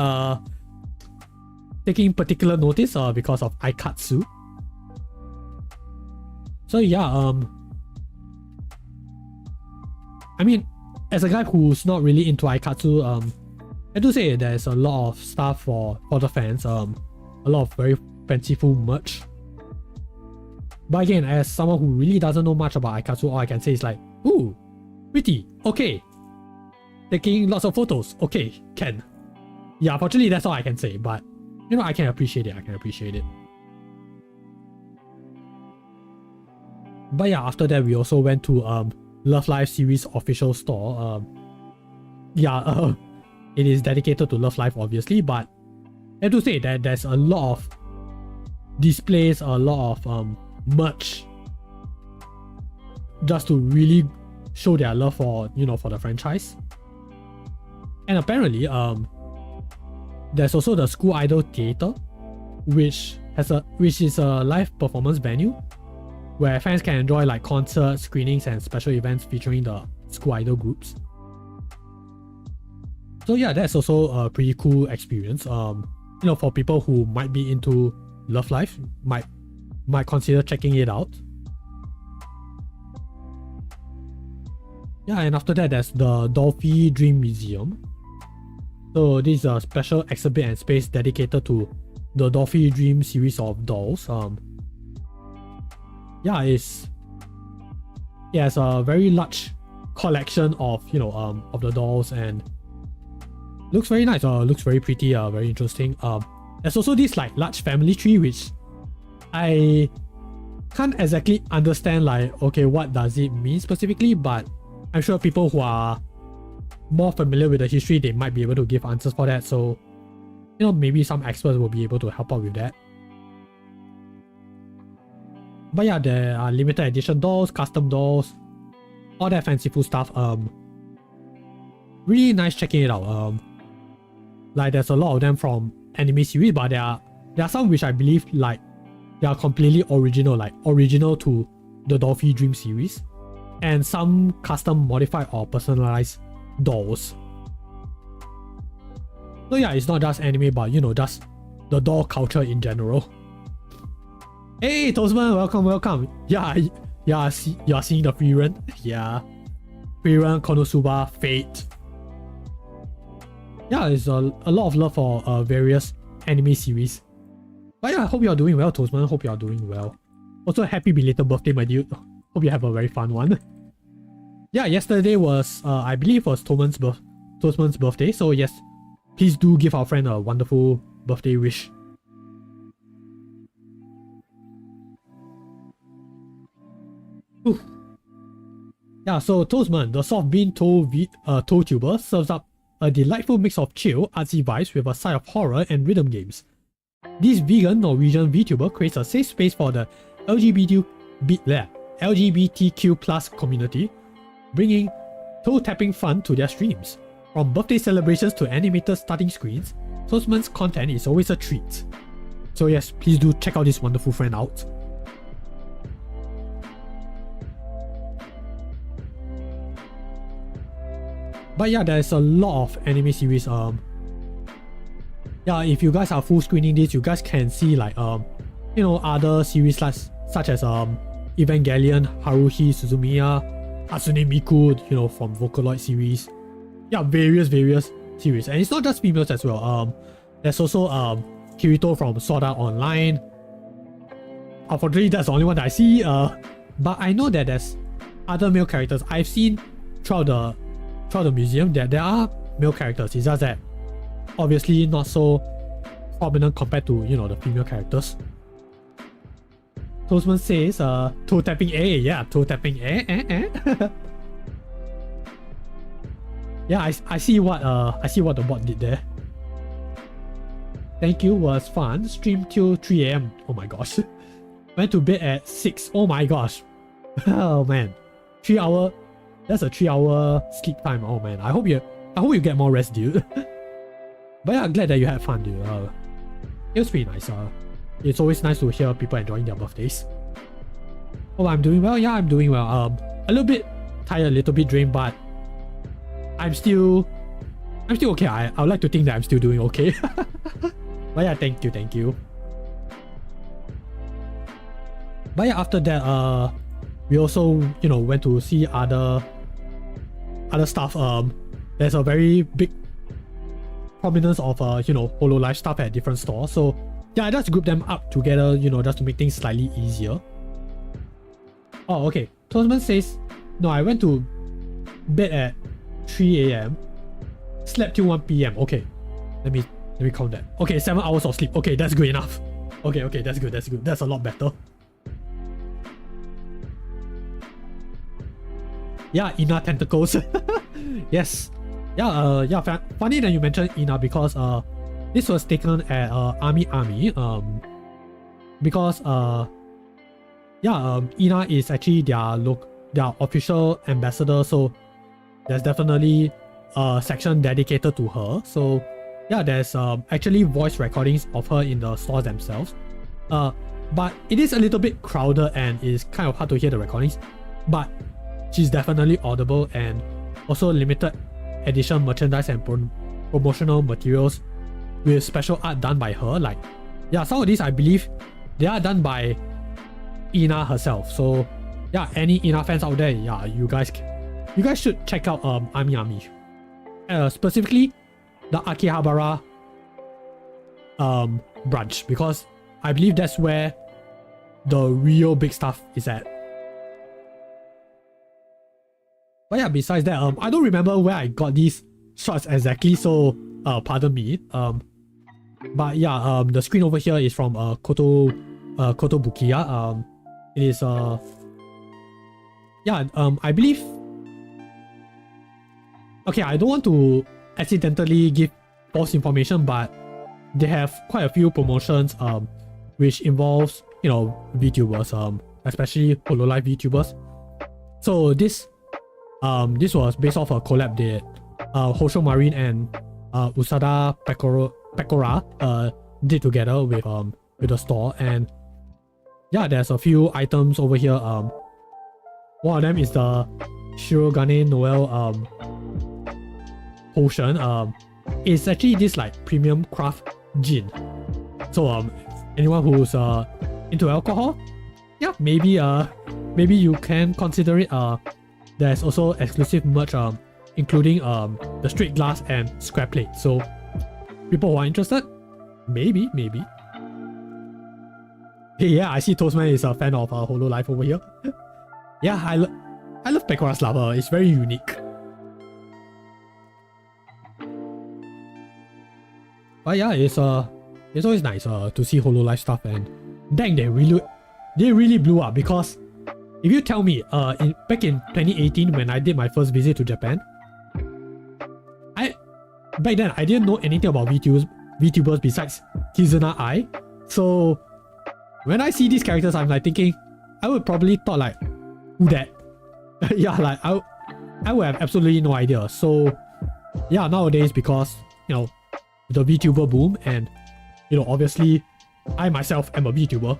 taking particular notice because of Aikatsu. So yeah, I mean, as a guy who's not really into Aikatsu, I do say there's a lot of stuff for the fans, a lot of very fanciful merch. But again, as someone who really doesn't know much about Aikatsu, all I can say is ooh, pretty, okay. Taking lots of photos, okay, can. Yeah, unfortunately that's all I can say, but I can appreciate it, But yeah, after that we also went to Love Live series official store. It is dedicated to Love Live obviously, but I have to say that there's a lot of displays, a lot of merch, just to really show their love for for the franchise. And apparently there's also the School Idol Theater, which is a live performance venue where fans can enjoy concerts, screenings and special events featuring the School Idol groups. So yeah, that's also a pretty cool experience. For people who might be into Love Live, might consider checking it out. Yeah, and after that there's the Dolphy Dream Museum. So this is a special exhibit and space dedicated to the Dolphy Dream series of dolls. It has a very large collection of of the dolls and looks very nice. Looks very pretty. Very interesting. There's also this large family tree which I can't exactly understand like, okay, what does it mean specifically, but I'm sure people who are more familiar with the history, they might be able to give answers for that. So, you know, maybe some experts will be able to help out with that. But yeah, there are limited edition dolls, custom dolls, all that fanciful stuff. Really nice checking it out. Like there's a lot of them from anime series, but there are some which I believe like they are completely original, like original to the Dolphy Dream series, and some custom modified or personalized dolls. So yeah, it's not just anime, but you know, just the doll culture in general. Hey Toastman, welcome. Yeah, you are seeing the free run. Yeah, free run, Konosuba, Fate. Yeah, it's a lot of love for various anime series. But yeah, I hope you are doing well, Toastman. Hope you are doing well. Also, happy belated birthday, my dude. Hope you have a very fun one. Yeah, yesterday was, I believe, was Toastman's birthday. So yes, please do give our friend a wonderful birthday wish. Ooh. Yeah, so Toastman, the soft bean toe tuber, serves up a delightful mix of chill, artsy vibes with a side of horror and rhythm games. This vegan Norwegian VTuber creates a safe space for the LGBTQ+ community, bringing toe-tapping fun to their streams. From birthday celebrations to animated starting screens, Toastman's content is always a treat. So yes, please do check out this wonderful friend out. But yeah, there's a lot of anime series. Yeah, if you guys are full screening this, you guys can see like you know, other series such as Evangelion, Haruhi Suzumiya, Hatsune Miku, you know, from Vocaloid series. Yeah, various series, and it's not just females as well. There's also Kirito from Sword Art Online. Unfortunately, that's the only one that I see. But I know that there's other male characters I've seen throughout the museum. That there are male characters. It's just that obviously not so prominent compared to, you know, the female characters. Toastman says, toe tapping A. Yeah, toe tapping A. Yeah, I see what the bot did there. Thank you, was fun. Stream till 3 AM. Oh my gosh. Went to bed at 6. Oh my gosh. Oh man. 3 hour. That's a 3 hour sleep time. Oh man. I hope you get more rest, dude. But yeah, I'm glad that you had fun, dude. It was pretty nice. It's always nice to hear people enjoying their birthdays. Oh, I'm doing well. Yeah, I'm doing well. A little bit tired, a little bit drained, but I'm still okay. I would like to think that I'm still doing okay. But yeah, thank you. But yeah, after that, we also, you know, went to see other stuff. There's a very big prominence of you know, HoloLive stuff at different stores. So yeah, I just grouped them up together, you know, just to make things slightly easier. Oh, okay. Toastman says, no, I went to bed at 3 AM, slept till 1 PM. Okay, let me count that. Okay, 7 hours of sleep. Okay, that's good enough. Okay, that's good. That's a lot better. Yeah, Ina tentacles. Yes. Yeah, funny that you mentioned Ina, because this was taken at Army. Because Ina is actually their official ambassador, so there's definitely a section dedicated to her. So yeah, there's actually voice recordings of her in the stores themselves. But it is a little bit crowded and it's kind of hard to hear the recordings. But she's definitely audible, and also limited edition merchandise and promotional materials with special art done by her. Like, yeah, some of these I believe they are done by Ina herself. So yeah, any Ina fans out there, yeah, you guys should check out Ami. Specifically the Akihabara branch, because I believe that's where the real big stuff is at. But yeah, besides that, I don't remember where I got these shots exactly, so pardon me. But yeah, the screen over here is from Koto Kotobukiya. It is I believe. Okay, I don't want to accidentally give false information, but they have quite a few promotions which involves VTubers, especially HoloLive VTubers. So this was based off a collab that Hosho Marine and Usada Pecora did together with the store. And yeah, there's a few items over here. One of them is the Shirogane Noel potion. It's actually this like premium craft gin. So anyone who's into alcohol, yeah, maybe you can consider it. There's also exclusive merch including the straight glass and scrap plate. So people who are interested, maybe. Hey, yeah, I see Toastman is a fan of HoloLive over here. Yeah, I love Pecora's lava. It's very unique. But yeah, it's always nice to see HoloLive stuff, and dang, they really blew up. Because if you tell me back in 2018 when I did my first visit to Japan, back then I didn't know anything about VTubers besides Kizuna Ai. So when I see these characters, I'm like thinking, I would probably thought like, who that? Yeah, like I would have absolutely no idea. So yeah, nowadays, because the VTuber boom, and obviously I myself am a VTuber,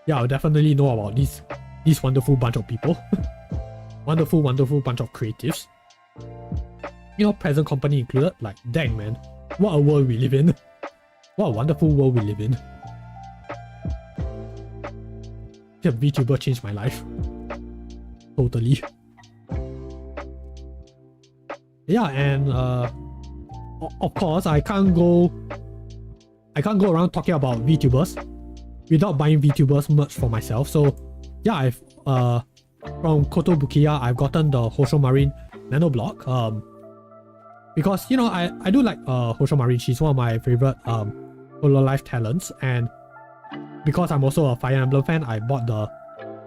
yeah, I'll definitely know about this wonderful bunch of people. wonderful bunch of creatives. Present company included. Like, dang man, what a world we live in. What a wonderful world we live in. Yeah, VTuber changed my life. Totally. Yeah, and of course I can't go around talking about VTubers without buying VTubers merch for myself. So yeah, I've from Kotobukiya I've gotten the Hosho Marine Nano Block. Because I do like Hosho Marine. She's one of my favorite HoloLive talents, and because I'm also a Fire Emblem fan, I bought the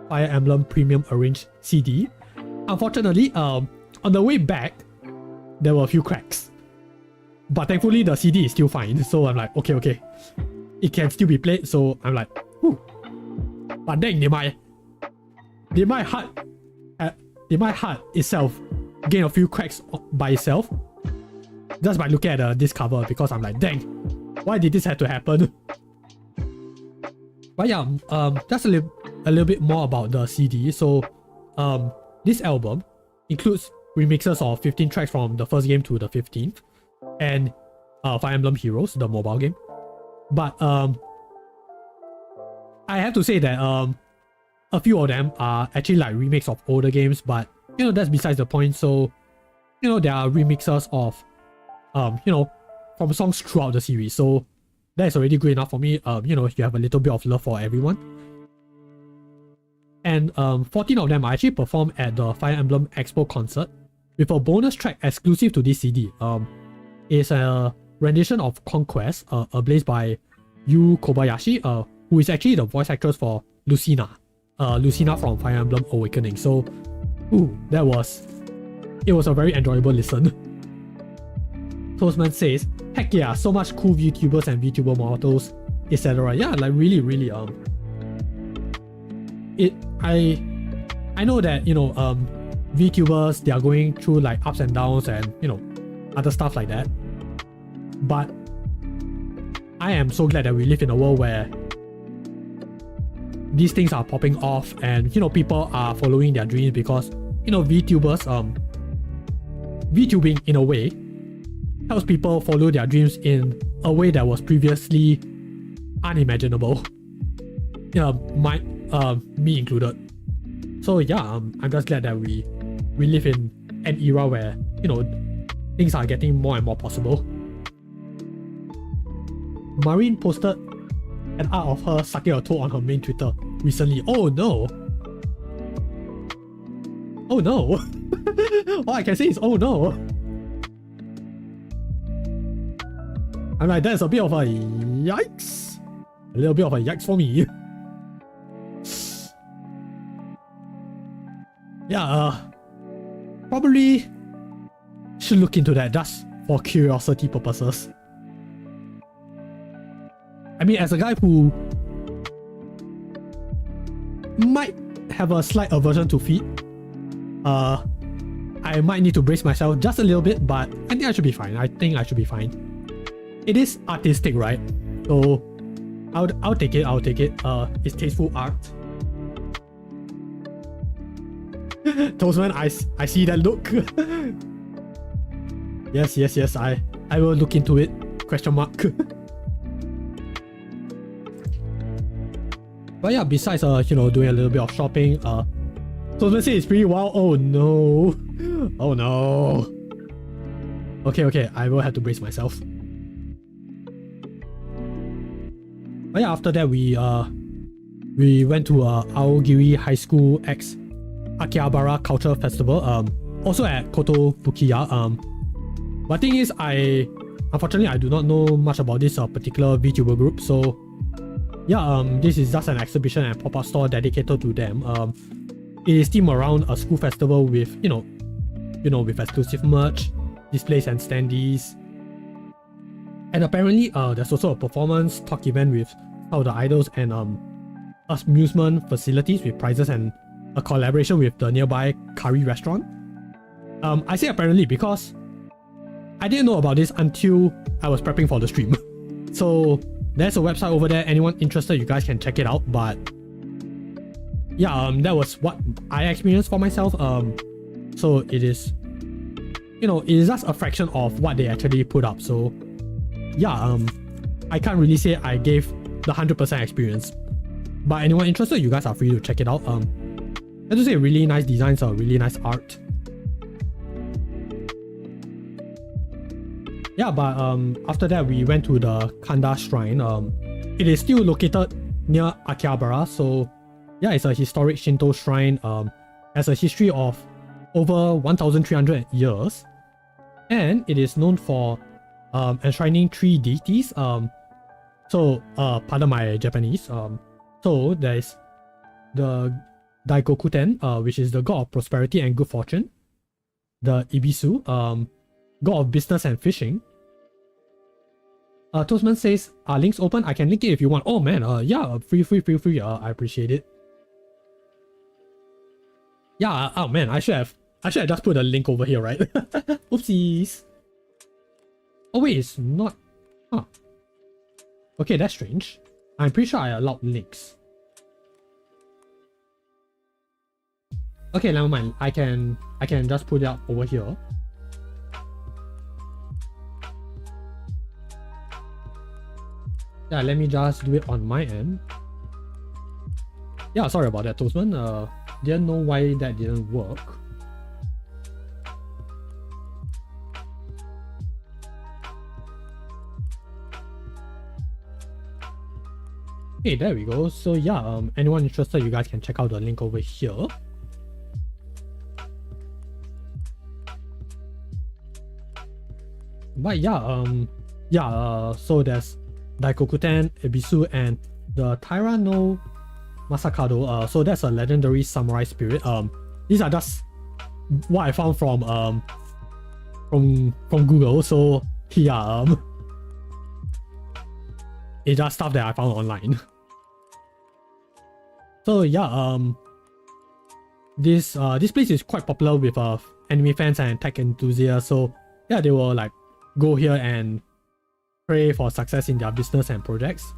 Fire Emblem Premium Arrange CD. Unfortunately, on the way back, there were a few cracks. But thankfully, the CD is still fine. So I'm like, okay. It can still be played. So I'm like, whew. But dang, my heart itself gain a few cracks by itself. Just by looking at this cover, because I'm like, dang, why did this have to happen? But yeah, just a little bit more about the CD. So this album includes remixes of 15 tracks from the first game to the 15th, and Fire Emblem Heroes, the mobile game. But I have to say that a few of them are actually like remakes of older games, but that's besides the point. So there are remixes of from songs throughout the series. So that's already good enough for me. You have a little bit of love for everyone. And 14 of them are actually performed at the Fire Emblem Expo concert, with a bonus track exclusive to this CD. It's a rendition of Conquest, ablaze by Yu Kobayashi, who is actually the voice actress for Lucina. Lucina from Fire Emblem Awakening. So, it was a very enjoyable listen. Toastman says, heck yeah, so much cool VTubers and VTuber models, etc. Yeah, like really, I know that VTubers, they are going through like ups and downs and other stuff like that. But I am so glad that we live in a world where these things are popping off, and people are following their dreams, because VTubers, VTubing in a way helps people follow their dreams in a way that was previously unimaginable. Me included. So yeah, I'm just glad that we live in an era where things are getting more and more possible. Marine posted an art of her sucking a toe on her main Twitter recently. Oh no! Oh no! All I can say is oh no! I'm like, that's a bit of a yikes. A little bit of a yikes for me. yeah, probably should look into that just for curiosity purposes. I mean, as a guy who might have a slight aversion to feet, I might need to brace myself just a little bit, but I think I should be fine. I think I should be fine. It is artistic, right? So I'll take it. I'll take it. It's tasteful art. Toastman, I see that look. yes. I will look into it. Question mark. But yeah, besides doing a little bit of shopping, Toastman says it's pretty wild. Oh no. Oh no. Okay, I will have to brace myself. But yeah, after that we went to Aogiri High School X Akihabara Culture Festival, also at Kotobukiya. But thing is, unfortunately I do not know much about this particular VTuber group, so yeah, this is just an exhibition and pop-up store dedicated to them. It is themed around a school festival with with exclusive merch, displays and standees. And apparently there's also a performance talk event with some of the idols and amusement facilities with prizes and a collaboration with the nearby curry restaurant. I say apparently because I didn't know about this until I was prepping for the stream. So there's a website over there. Anyone interested, you guys can check it out. But yeah, that was what I experienced for myself. So it is, it is just a fraction of what they actually put up. So yeah, I can't really say I gave the 100% experience. But anyone interested, you guys are free to check it out. I have to say, really nice designs, really nice art. Yeah, but after that we went to the Kanda Shrine. It is still located near Akihabara, so yeah, it's a historic Shinto shrine. Has a history of over 1,300 years, and it is known for enshrining 3 deities. So pardon my Japanese. So there is the Daigokuten, which is the god of prosperity and good fortune. The Ibisu, god of business and fishing. Toastman says, are links open? I can link it if you want. Oh man, yeah, feel free. I appreciate it. Yeah, oh man, I should have just put a link over here, right? Oopsies. Oh wait, it's not. Huh. Okay, that's strange. I'm pretty sure I allowed links. Okay, never mind. I can just put it up over here. Yeah, let me just do it on my end. Yeah, sorry about that, Toastman. Didn't know why that didn't work. Okay, there we go. So yeah, anyone interested, you guys can check out the link over here. But yeah, so there's Daikokuten, Ebisu, and the Taira no Masakado. So that's a legendary samurai spirit. These are just what I found from Google. So yeah, it's just stuff that I found online. So yeah, this place is quite popular with anime fans and tech enthusiasts. So yeah, they will like go here and pray for success in their business and projects.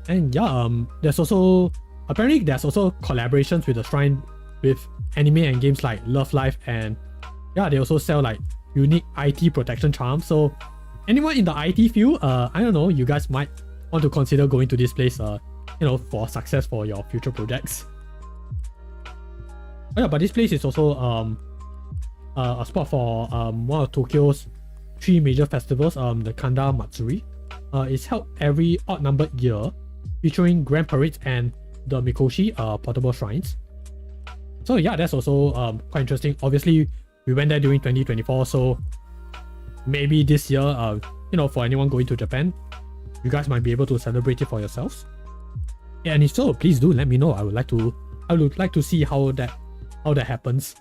And yeah, there's also collaborations with the shrine with anime and games like Love Life, and yeah, they also sell like unique IT protection charms. So anyone in the IT field, I don't know, you guys might want to consider going to this place, for success for your future projects. Oh yeah, but this place is also a spot for one of Tokyo's 3 major festivals, the Kanda Matsuri. It's held every odd-numbered year, featuring grand parades and the Mikoshi portable shrines. So yeah, that's also quite interesting. Obviously, we went there during 2024, so maybe this year, for anyone going to Japan, you guys might be able to celebrate it for yourselves. Yeah, and if so, please do let me know. I would like to I would like to see how that happens.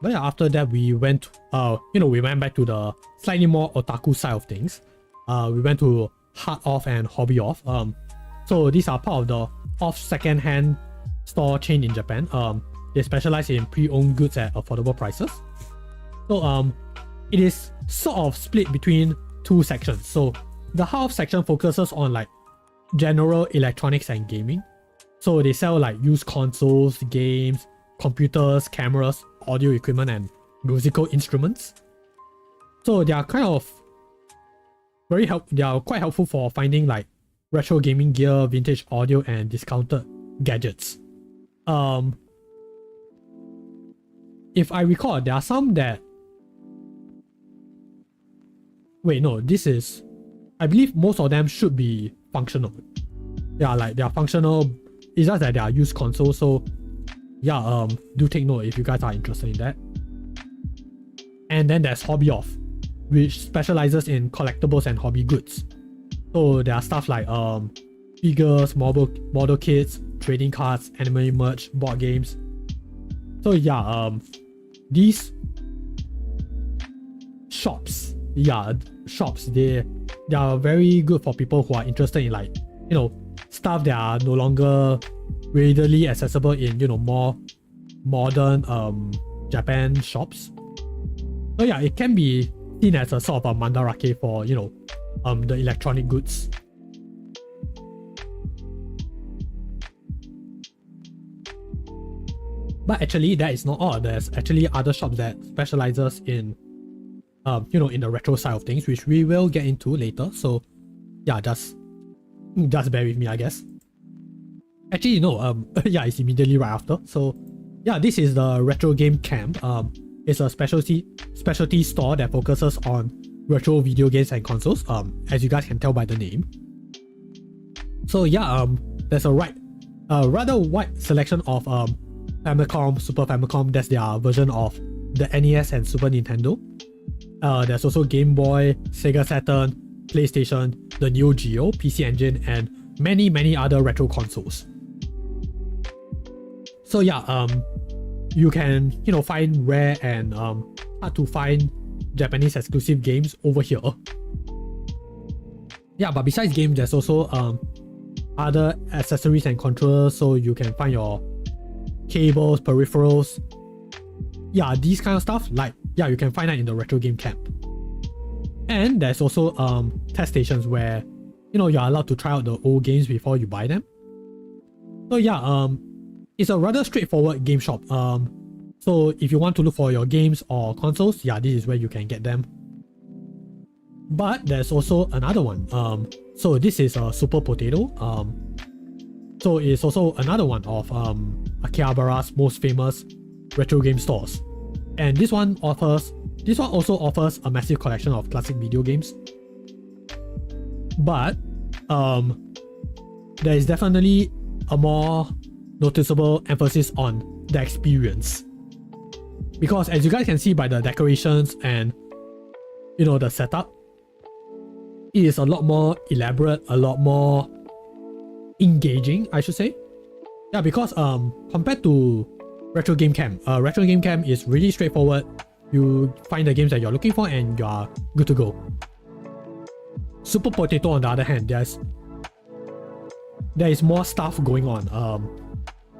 But yeah, after that we went we went back to the slightly more otaku side of things. We went to Heart Off and Hobby Off. So these are part of the off second-hand store chain in Japan. They specialize in pre-owned goods at affordable prices. So it is sort of split between two sections. So the Heart Off section focuses on like general electronics and gaming. So they sell like used consoles, games, computers, cameras, audio equipment, and musical instruments. So they are kind of they are quite helpful for finding like retro gaming gear, vintage audio, and discounted gadgets. If I recall, there are some that I believe most of them should be functional. Yeah, like they are functional. It's just that they are used consoles, so yeah, do take note if you guys are interested in that. And then there's Hobby Off, which specializes in collectibles and hobby goods. So there are stuff like figures, model kits, trading cards, anime merch, board games. So yeah, these shops, they are very good for people who are interested in like, stuff that are no longer readily accessible in, more modern Japan shops. So yeah, it can be seen as a sort of a mandarake for, the electronic goods. But actually, that is not all. There's actually other shops that specializes in, in the retro side of things, which we will get into later. So yeah, just bear with me, I guess. Actually, yeah, it's immediately right after. So yeah, this is the Retro Game Camp. It's a specialty store that focuses on retro video games and consoles, as you guys can tell by the name. So yeah, there's a rather wide selection of Famicom, Super Famicom. That's their version of the NES and Super Nintendo. There's also Game Boy, Sega Saturn, PlayStation, the Neo Geo, PC Engine, and many other retro consoles. So yeah, you can find rare and hard to find Japanese exclusive games over here. Yeah, but besides games, there's also other accessories and controllers, so you can find your cables, peripherals. Yeah, these kind of stuff, you can find that in the Retro Game Camp. And there's also test stations where you're allowed to try out the old games before you buy them. So yeah, it's a rather straightforward game shop. So if you want to look for your games or consoles, yeah, this is where you can get them. But there's also another one. So this is a Super Potato. So it's also another one of Akihabara's most famous retro game stores. And this one also offers a massive collection of classic video games. But there is definitely a more noticeable emphasis on the experience. Because as you guys can see by the decorations and the setup, it is a lot more elaborate, a lot more engaging, I should say. Yeah, because compared to Retro Game Camp, Retro Game Camp is really straightforward. You find the games that you're looking for and you are good to go. Super Potato, on the other hand, there is more stuff going on.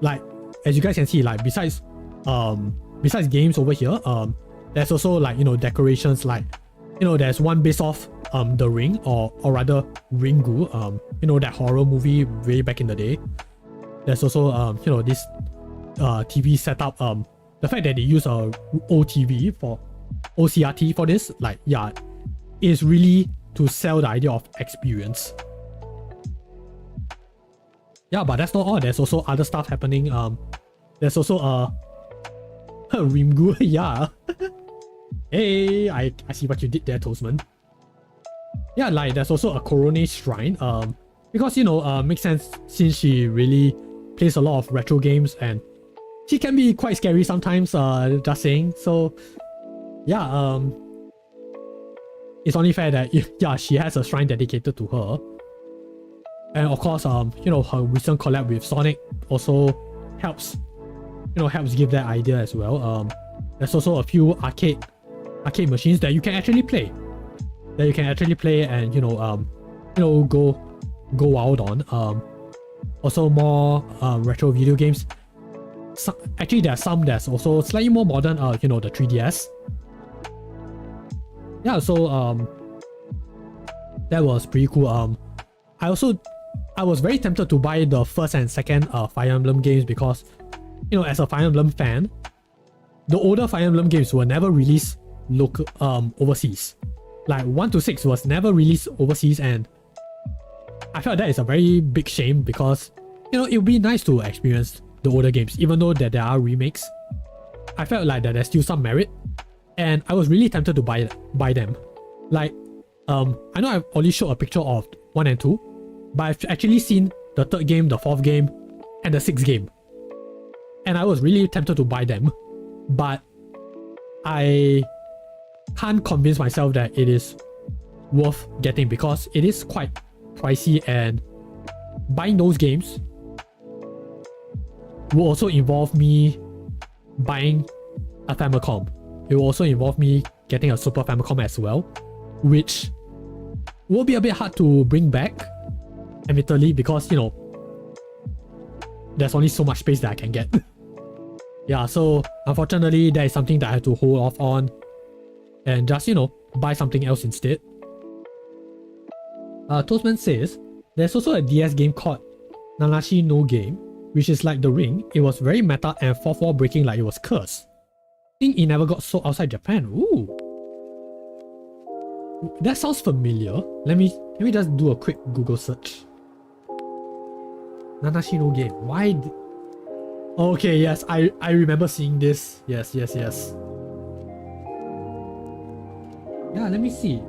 Like as you guys can see, like besides games over here, there's also decorations, there's one based off The Ring, or rather Ringu, that horror movie way back in the day. There's also this TV setup, the fact that they use a OTV for OCRT for this, is really to sell the idea of experience. Yeah, but that's not all. There's also other stuff happening. There's also Ringu, yeah. Hey, I see what you did there, Toastman. Yeah, there's also a Korone shrine. Because makes sense since she really plays a lot of retro games and she can be quite scary sometimes, just saying. So yeah, it's only fair that she has a shrine dedicated to her. And of course, you know, her recent collab with Sonic also helps, you know, helps give that idea as well. There's also a few arcade machines that you can actually play, and you know, go wild on. Also more retro video games. Actually, there are some that's also slightly more modern. You know, the 3DS. Yeah, so that was pretty cool. I was very tempted to buy the first and second Fire Emblem games because, you know, as a Fire Emblem fan, the older Fire Emblem games were never released overseas. Like 1 to 6 was never released overseas, and I felt that is a very big shame because, you know, it would be nice to experience the older games, even though that there are remakes. I felt like that there's still some merit, and I was really tempted to buy them. Like, I know I've only showed a picture of 1 and 2, but I've actually seen the 3rd game, the 4th game, and the 6th game. And I was really tempted to buy them, but I can't convince myself that it is worth getting because it is quite pricey, and buying those games will also involve me buying a Famicom. It will also involve me getting a Super Famicom as well, which will be a bit hard to bring back, admittedly, because, you know, there's only so much space that I can get. Yeah, so unfortunately, that is something that I have to hold off on and just, you know, buy something else instead. Toastman says, there's also a DS game called Nanashi no Game, which is like The Ring. It was very meta and 4-4 breaking like it was cursed. I think it never got sold outside Japan. Ooh. That sounds familiar. Let me just do a quick Google search. Nanashi no Game. Why? Okay, yes, I remember seeing this. Yes. Yeah, let me see.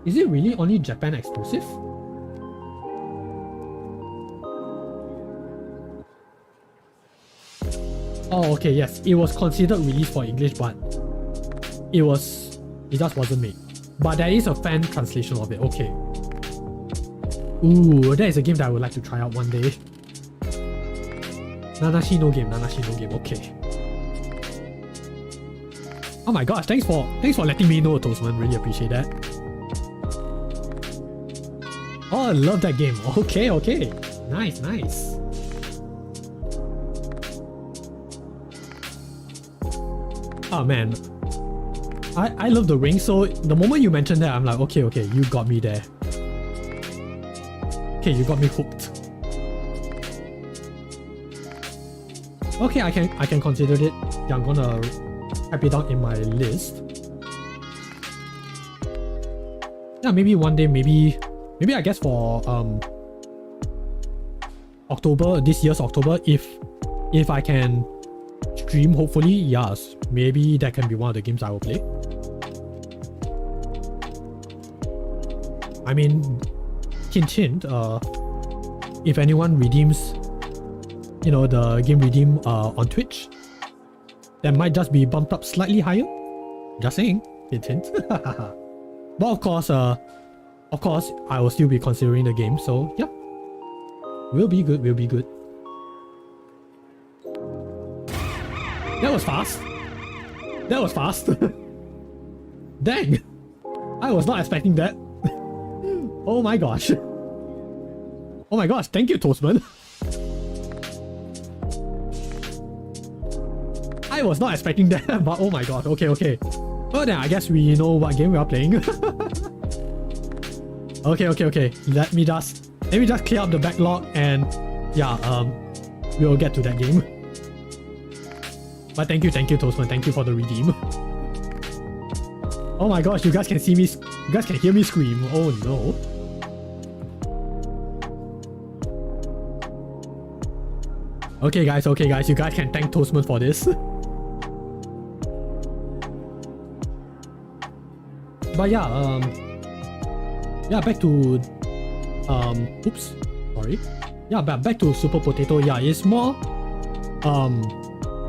Is it really only Japan exclusive? Oh, okay, yes. It was considered released for English, but it just wasn't made. But there is a fan translation of it. Okay. Ooh, that is a game that I would like to try out one day. Nanashi no Game. Okay. Oh my gosh, thanks for letting me know, Toastman. Really appreciate that. Oh, I love that game. Okay. Nice. Oh man, I love The Ring, so the moment you mentioned that, I'm like, okay, you got me there. Okay, you got me hooked. Okay, I can consider it. Yeah, I'm gonna type it down in my list. Yeah, maybe one day, maybe I guess for October, this year's October, if I can stream, hopefully, yes, maybe that can be one of the games I will play. I mean, hint, if anyone redeems, you know, the game redeem on Twitch, that might just be bumped up slightly higher. Just saying, hint. But of course, I will still be considering the game, so yeah. Will be good. That was fast. Dang! I was not expecting that. Oh my gosh, thank you, Toastman. I was not expecting that, but oh my god, okay. Well then, I guess we know what game we are playing. Okay. Let me just clear up the backlog, and yeah, we'll get to that game. But thank you, Toastman. Thank you for the redeem. Oh my gosh, you guys can see me. You guys can hear me scream. Oh no. Okay, guys. You guys can thank Toastman for this. But yeah, back to oops, sorry. Yeah, but back to Super Potato. Yeah, it's more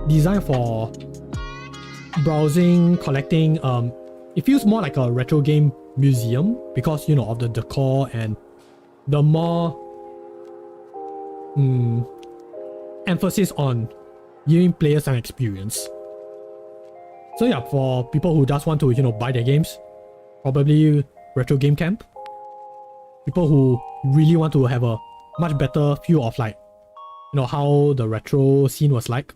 designed for browsing, collecting. It feels more like a retro game museum because, you know, of the decor and the more emphasis on giving players an experience. So yeah, for people who just want to, buy their games, probably Retro Game Camp. People who really want to have a much better feel of like, how the retro scene was like.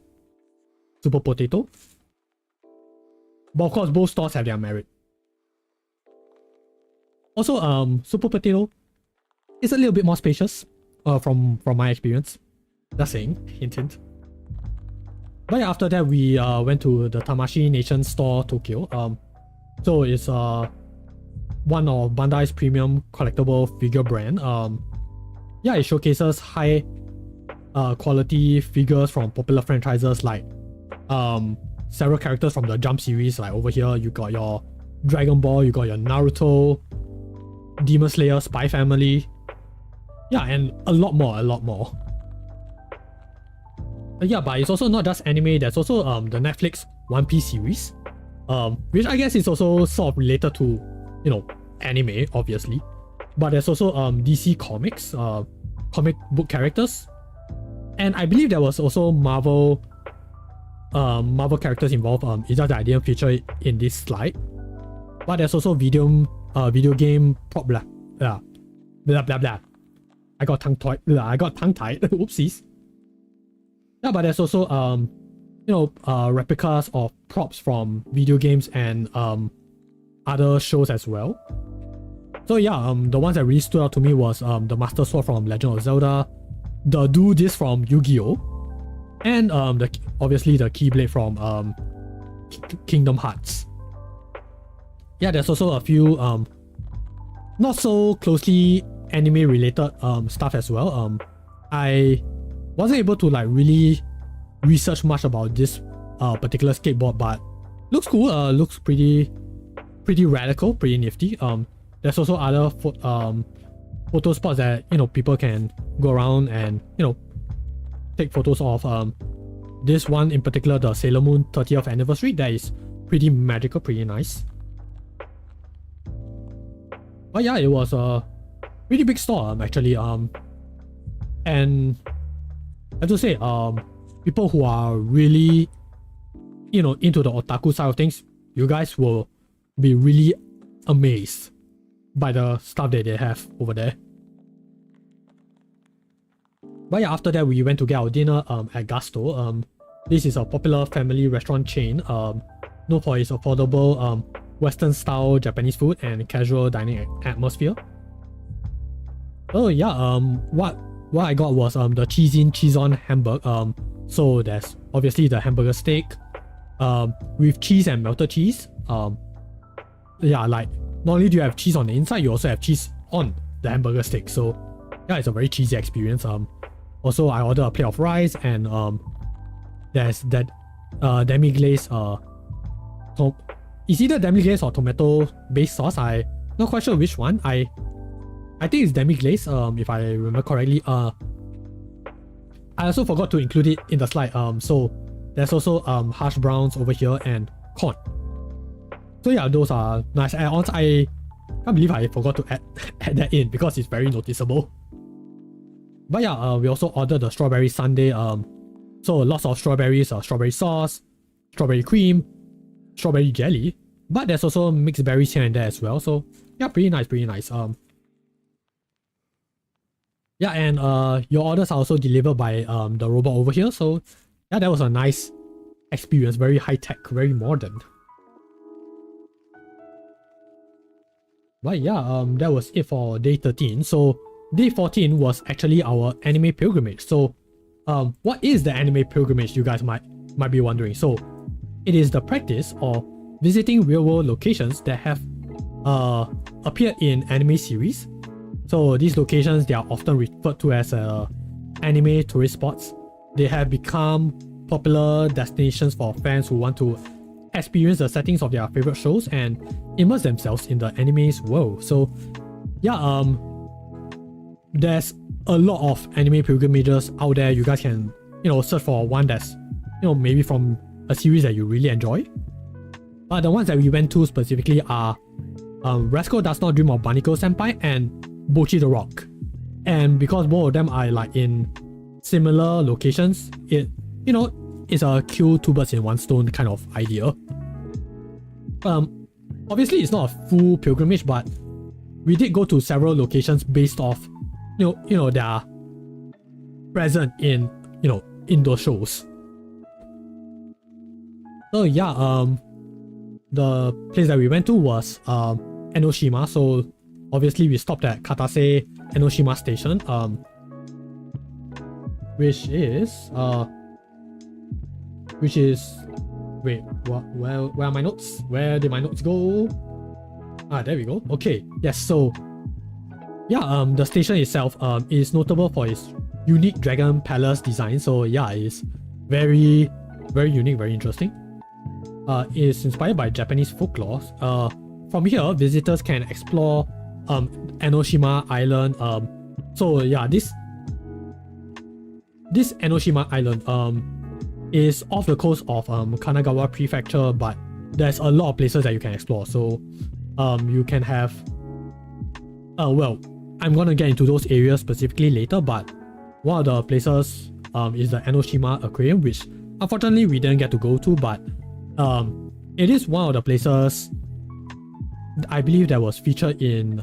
Super Potato. But of course, both stores have their merit. Also, Super Potato is a little bit more spacious, from my experience. Just saying, hint hint. But yeah, after that, we went to the Tamashii Nation store, Tokyo. So it's one of Bandai's premium collectible figure brand. Yeah, it showcases high quality figures from popular franchises like several characters from the Jump series. Like over here, you got your Dragon Ball, you got your Naruto, Demon Slayer, Spy Family. Yeah, and a lot more. Yeah, but it's also not just anime. There's also the Netflix One Piece series, which I guess is also sort of related to, anime, obviously. But there's also DC Comics, comic book characters, and I believe there was also Marvel characters involved. It's just that I didn't feature it in this slide. But there's also video game prop blah blah blah blah. I got tongue tied. Oopsies. Yeah, but there's also replicas of props from video games and other shows as well. So yeah, the ones that really stood out to me was the Master Sword from Legend of Zelda, the Do This from Yu-Gi-Oh, and obviously the Keyblade from Kingdom Hearts. Yeah, there's also a few not so closely anime related stuff as well. I wasn't able to like really research much about this particular skateboard, but looks cool. Looks pretty radical, pretty nifty. There's also other photo spots that people can go around and take photos of. This one in particular, the Sailor Moon 30th anniversary, that is pretty magical, pretty nice. But yeah, it was a really big store actually. And I have to say, people who are really into the otaku side of things, you guys will be really amazed by the stuff that they have over there. But yeah, after that we went to get our dinner at Gusto. This is a popular family restaurant chain known for its affordable Western style Japanese food and casual dining atmosphere. Oh yeah, what I got was the cheese in cheese on hamburger. So there's obviously the hamburger steak with cheese and melted cheese. Yeah, like not only do you have cheese on the inside, you also have cheese on the hamburger steak. So yeah, it's a very cheesy experience. Also I ordered a plate of rice and there's that demi-glaze it's either demi-glaze or tomato based sauce. I not quite sure which one. I think it's demi-glaze, if I remember correctly. I also forgot to include it in the slide. So there's also hash browns over here and corn. So yeah, those are nice add-ons. I can't believe I forgot to add that in because it's very noticeable. But yeah, we also ordered the strawberry sundae. So lots of strawberries, strawberry sauce, strawberry cream, strawberry jelly. But there's also mixed berries here and there as well. So yeah, pretty nice. Yeah, and your orders are also delivered by the robot over here. So yeah, that was a nice experience. Very high tech, very modern. But yeah, that was it for day 13. So day 14 was actually our anime pilgrimage. So what is the anime pilgrimage, you guys might be wondering. So it is the practice of visiting real-world locations that have appeared in anime series. So these locations, they are often referred to as anime tourist spots. They have become popular destinations for fans who want to experience the settings of their favorite shows and immerse themselves in the anime's world. So yeah, there's a lot of anime pilgrimages out there. You guys can search for one that's maybe from a series that you really enjoy. But the ones that we went to specifically are Rascal Does Not Dream of Baniko Senpai and Bochi the Rock. And because both of them are like in similar locations. It, you know, is a kill two birds in one stone kind of idea. Obviously it's not a full pilgrimage, but we did go to several locations based off, you know, they are present in, you know, in those shows. So yeah, the place that we went to was Enoshima. So obviously we stopped at Katase Enoshima Station, which is wait, where are my notes? Where did my notes go? Ah, there we go. Okay, yes. So yeah, the station itself is notable for its unique dragon palace design. So yeah, it's very unique, very interesting. It's inspired by Japanese folklore. From here, visitors can explore Enoshima Island. So yeah, this Enoshima Island is off the coast of Kanagawa Prefecture, but there's a lot of places that you can explore. So you can have well, I'm gonna get into those areas specifically later, but one of the places is the Enoshima Aquarium, which unfortunately we didn't get to go to, but it is one of the places I believe that was featured in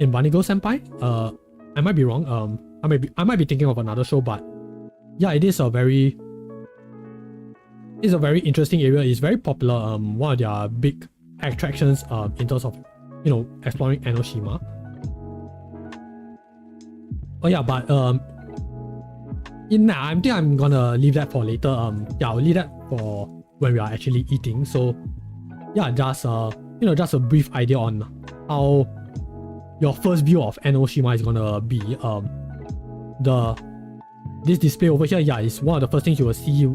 Banigo Senpai. I might be wrong. I might be thinking of another show, but yeah, it's a very interesting area. It's very popular. One of their big attractions in terms of, you know, exploring Enoshima. Oh yeah, but I think I'm gonna leave that for later. Yeah, I'll leave that for when we are actually eating. So yeah, just you know, just a brief idea on how your first view of Enoshima is gonna be. This display over here, yeah, is one of the first things you will see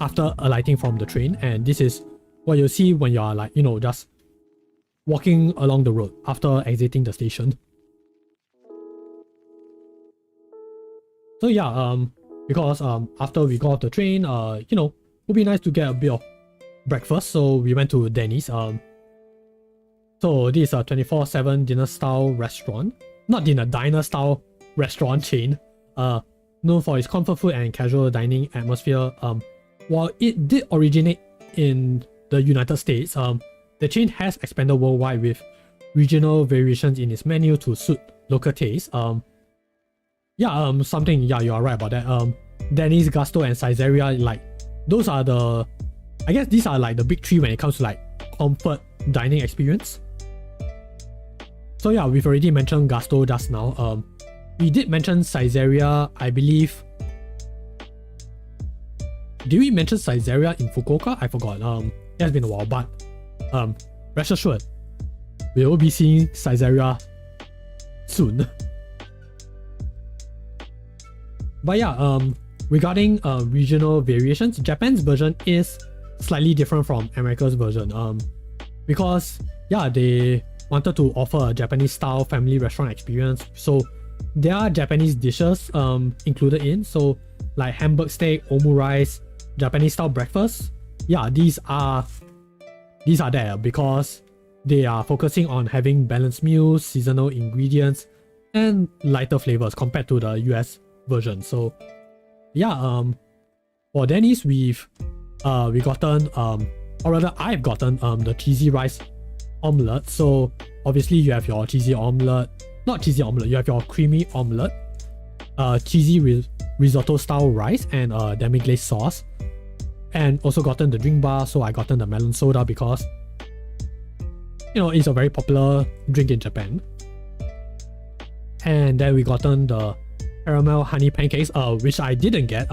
after alighting from the train, and this is what you'll see when you are, like, you know, just walking along the road after exiting the station. So yeah, because after we got off the train, you know, it would be nice to get a bit of breakfast, so we went to Denny's. So this is a 24/7 dinner style restaurant, not dinner, diner style restaurant chain, known for its comfort food and casual dining atmosphere. While it did originate in the United States, the chain has expanded worldwide with regional variations in its menu to suit local tastes. Yeah, you are right about that. Denny's, Gusto, and Caesarea, like, those are the, I guess these are like the big three when it comes to like comfort dining experience. So yeah, we've already mentioned Gusto just now. We did mention Caesarea, I believe. Did we mention Caesarea in Fukuoka? I forgot. It has been a while, but rest assured, we will be seeing Caesarea soon. But yeah, regarding regional variations, Japan's version is slightly different from America's version. Because yeah, they wanted to offer a Japanese style family restaurant experience. So there are Japanese dishes included in. So like hamburg steak, omurice, Japanese style breakfast. Yeah, these are there because they are focusing on having balanced meals, seasonal ingredients, and lighter flavors compared to the US version. So yeah, for Denny's we've gotten or rather I've gotten the cheesy rice omelette. So obviously you have your cheesy omelette, not cheesy omelette, you have your creamy omelette, cheesy risotto style rice, and demi-glaze sauce. And also gotten the drink bar, so I gotten the melon soda because, you know, it's a very popular drink in Japan. And then we gotten the caramel honey pancakes, which I didn't get.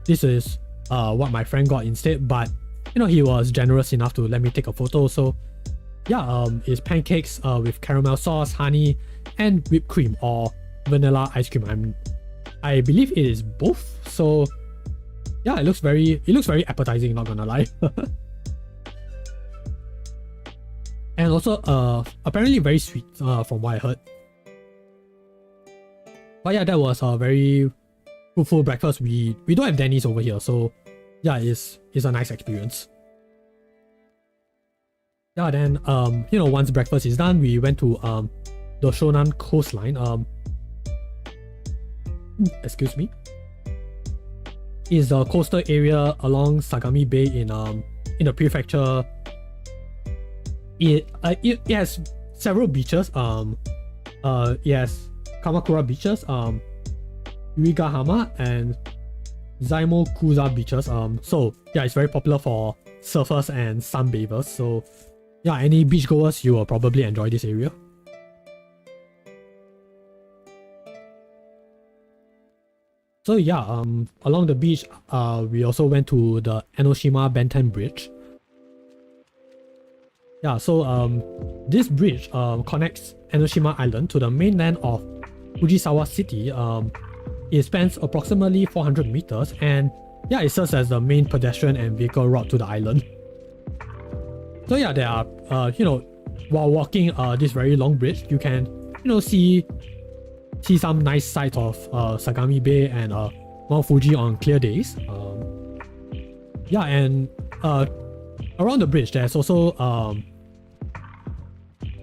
This is what my friend got instead, but you know, he was generous enough to let me take a photo. So yeah, it's pancakes with caramel sauce, honey, and whipped cream or vanilla ice cream. I believe it is both. So yeah, it looks very appetizing, not gonna lie. And also apparently very sweet from what I heard. But yeah, that was a very full breakfast. We don't have Denny's over here, so yeah, it's a nice experience. Yeah, then you know, once breakfast is done, we went to the Shonan coastline. excuse me, is the coastal area along Sagami Bay in the prefecture. It has several beaches. It has Kamakura beaches, Uigahama and Zaimokuza beaches. So yeah, it's very popular for surfers and sunbathers. So yeah, any beachgoers, you will probably enjoy this area. So yeah, along the beach, we also went to the Enoshima Benten Bridge. Yeah, so this bridge connects Enoshima Island to the mainland of Fujisawa City. It spans approximately 400 meters, and yeah, it serves as the main pedestrian and vehicle route to the island. So yeah, there are while walking this very long bridge, you can see some nice sights of Sagami Bay and Mount Fuji on clear days. Yeah, and around the bridge, there's also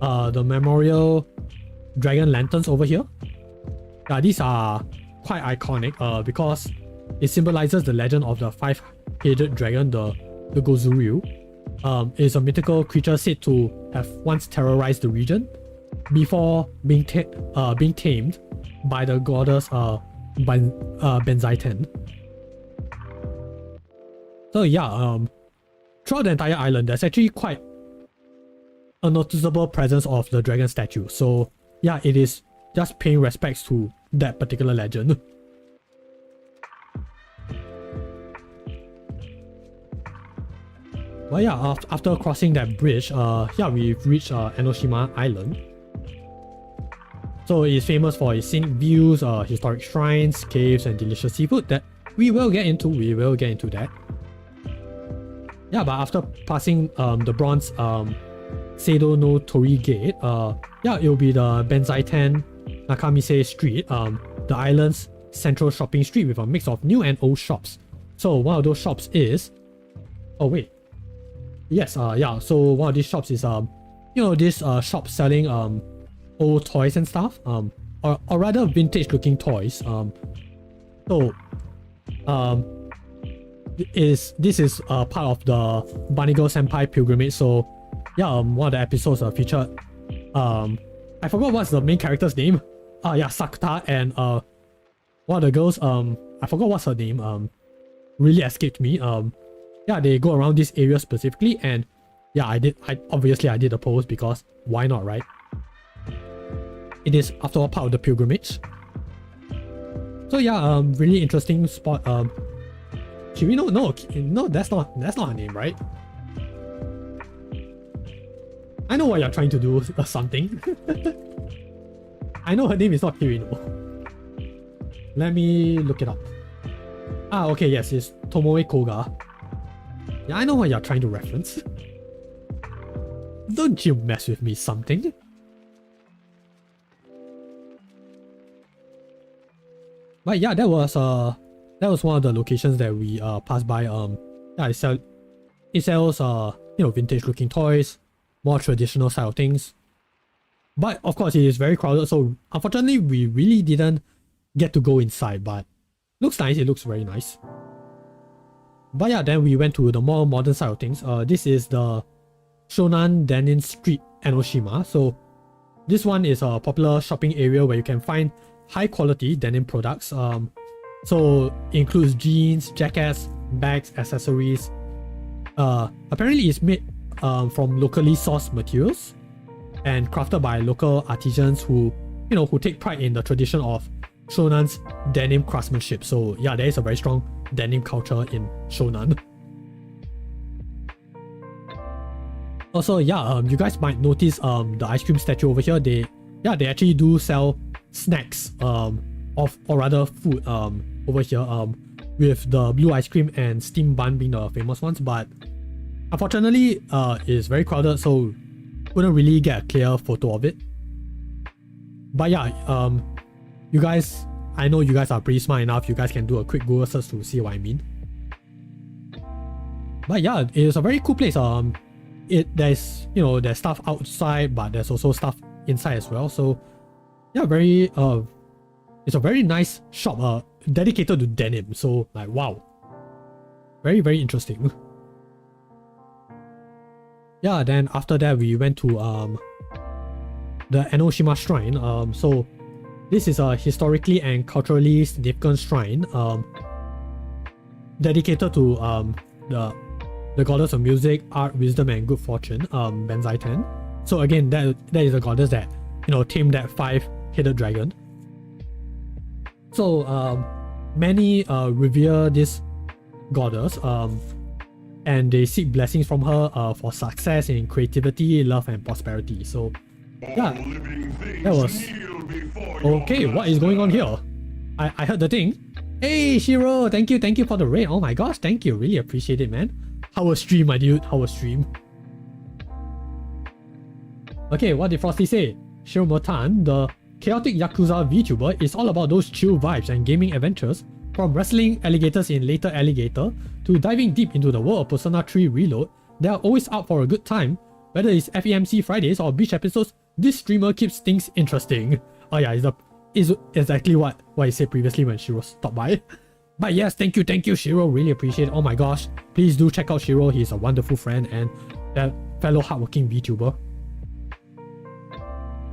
the memorial dragon lanterns over here. Yeah, these are quite iconic because it symbolizes the legend of the five-headed dragon, the Gozuryu. It's a mythical creature said to have once terrorized the region before being tamed by the goddess Benzaiten. So yeah, throughout the entire island, there's actually quite a noticeable presence of the dragon statue. So yeah, it is just paying respects to that particular legend. But yeah, after crossing that bridge, yeah, we've reached Enoshima Island. So it's famous for its scenic views, historic shrines, caves, and delicious seafood that we will get into. We will get into that. Yeah, but after passing the bronze Seido no Tori Gate, yeah, it will be the Benzaiten Nakamise Street, the island's central shopping street with a mix of new and old shops. So one of those shops is... Oh wait. Yes, yeah, so one of these shops is, this shop selling old toys and stuff, or rather vintage looking toys. So this is part of the Banigo Senpai pilgrimage. So yeah, one of the episodes featured I forgot what's the main character's name. Yeah, Sakta, and one of the girls, I forgot what's her name, really escaped me. Yeah, they go around this area specifically, and yeah, I obviously did a post because why not, right? It is after all part of the pilgrimage. So yeah, really interesting spot. Should we know? No, that's not her name, right? I know what you're trying to do, something. I know her name is not Kirino. Let me look it up. Ah, okay, yes, it's Tomoe Koga. Yeah, I know what you're trying to reference. Don't you mess with me, something. But yeah, that was one of the locations that we passed by. Yeah, it sells vintage looking toys, more traditional style things. But of course, it is very crowded, so unfortunately, we really didn't get to go inside. But looks nice. It looks very nice. But yeah, then we went to the more modern side of things. This is the Shonan Denim Street Enoshima. So this one is a popular shopping area where you can find high quality denim products. So it includes jeans, jackets, bags, accessories. Apparently it's made from locally sourced materials and crafted by local artisans who take pride in the tradition of Shonan's denim craftsmanship. So yeah, there is a very strong denim culture in Shonan. Also, yeah, you guys might notice the ice cream statue over here. They actually do sell snacks or rather food over here, with the blue ice cream and steamed bun being the famous ones. But unfortunately, it's very crowded, so couldn't really get a clear photo of it. But yeah, you guys, I know you guys are pretty smart enough. You guys can do a quick Google search to see what I mean. But yeah, it is a very cool place. There's stuff outside, but there's also stuff inside as well. So yeah, very it's a very nice shop dedicated to denim. So like wow, very very interesting. Yeah, then after that we went to the Enoshima Shrine. So this is a historically and culturally significant shrine dedicated to the goddess of music, art, wisdom, and good fortune, Benzai Ten. So again, that is a goddess that, you know, tamed that 5-headed dragon. So many revere this goddess, and they seek blessings from her for success in creativity, love, and prosperity. So yeah, that was okay. What is going on here? I heard the thing. Hey Shiro, thank you for the raid. Oh my gosh, thank you, really appreciate it, man. How was stream, my dude? How was stream? Okay, what did Frosty say? Shiro Motan, the chaotic Yakuza VTuber, is all about those chill vibes and gaming adventures, from wrestling alligators in Later Alligator to diving deep into the world of Persona 3 Reload. They are always out for a good time. Whether it's FEMC Fridays or beach episodes, this streamer keeps things interesting. Oh yeah, it's exactly what I said previously when Shiro stopped by. But yes, thank you Shiro, really appreciate it. Oh my gosh, please do check out Shiro. He's a wonderful friend and a fellow hardworking VTuber.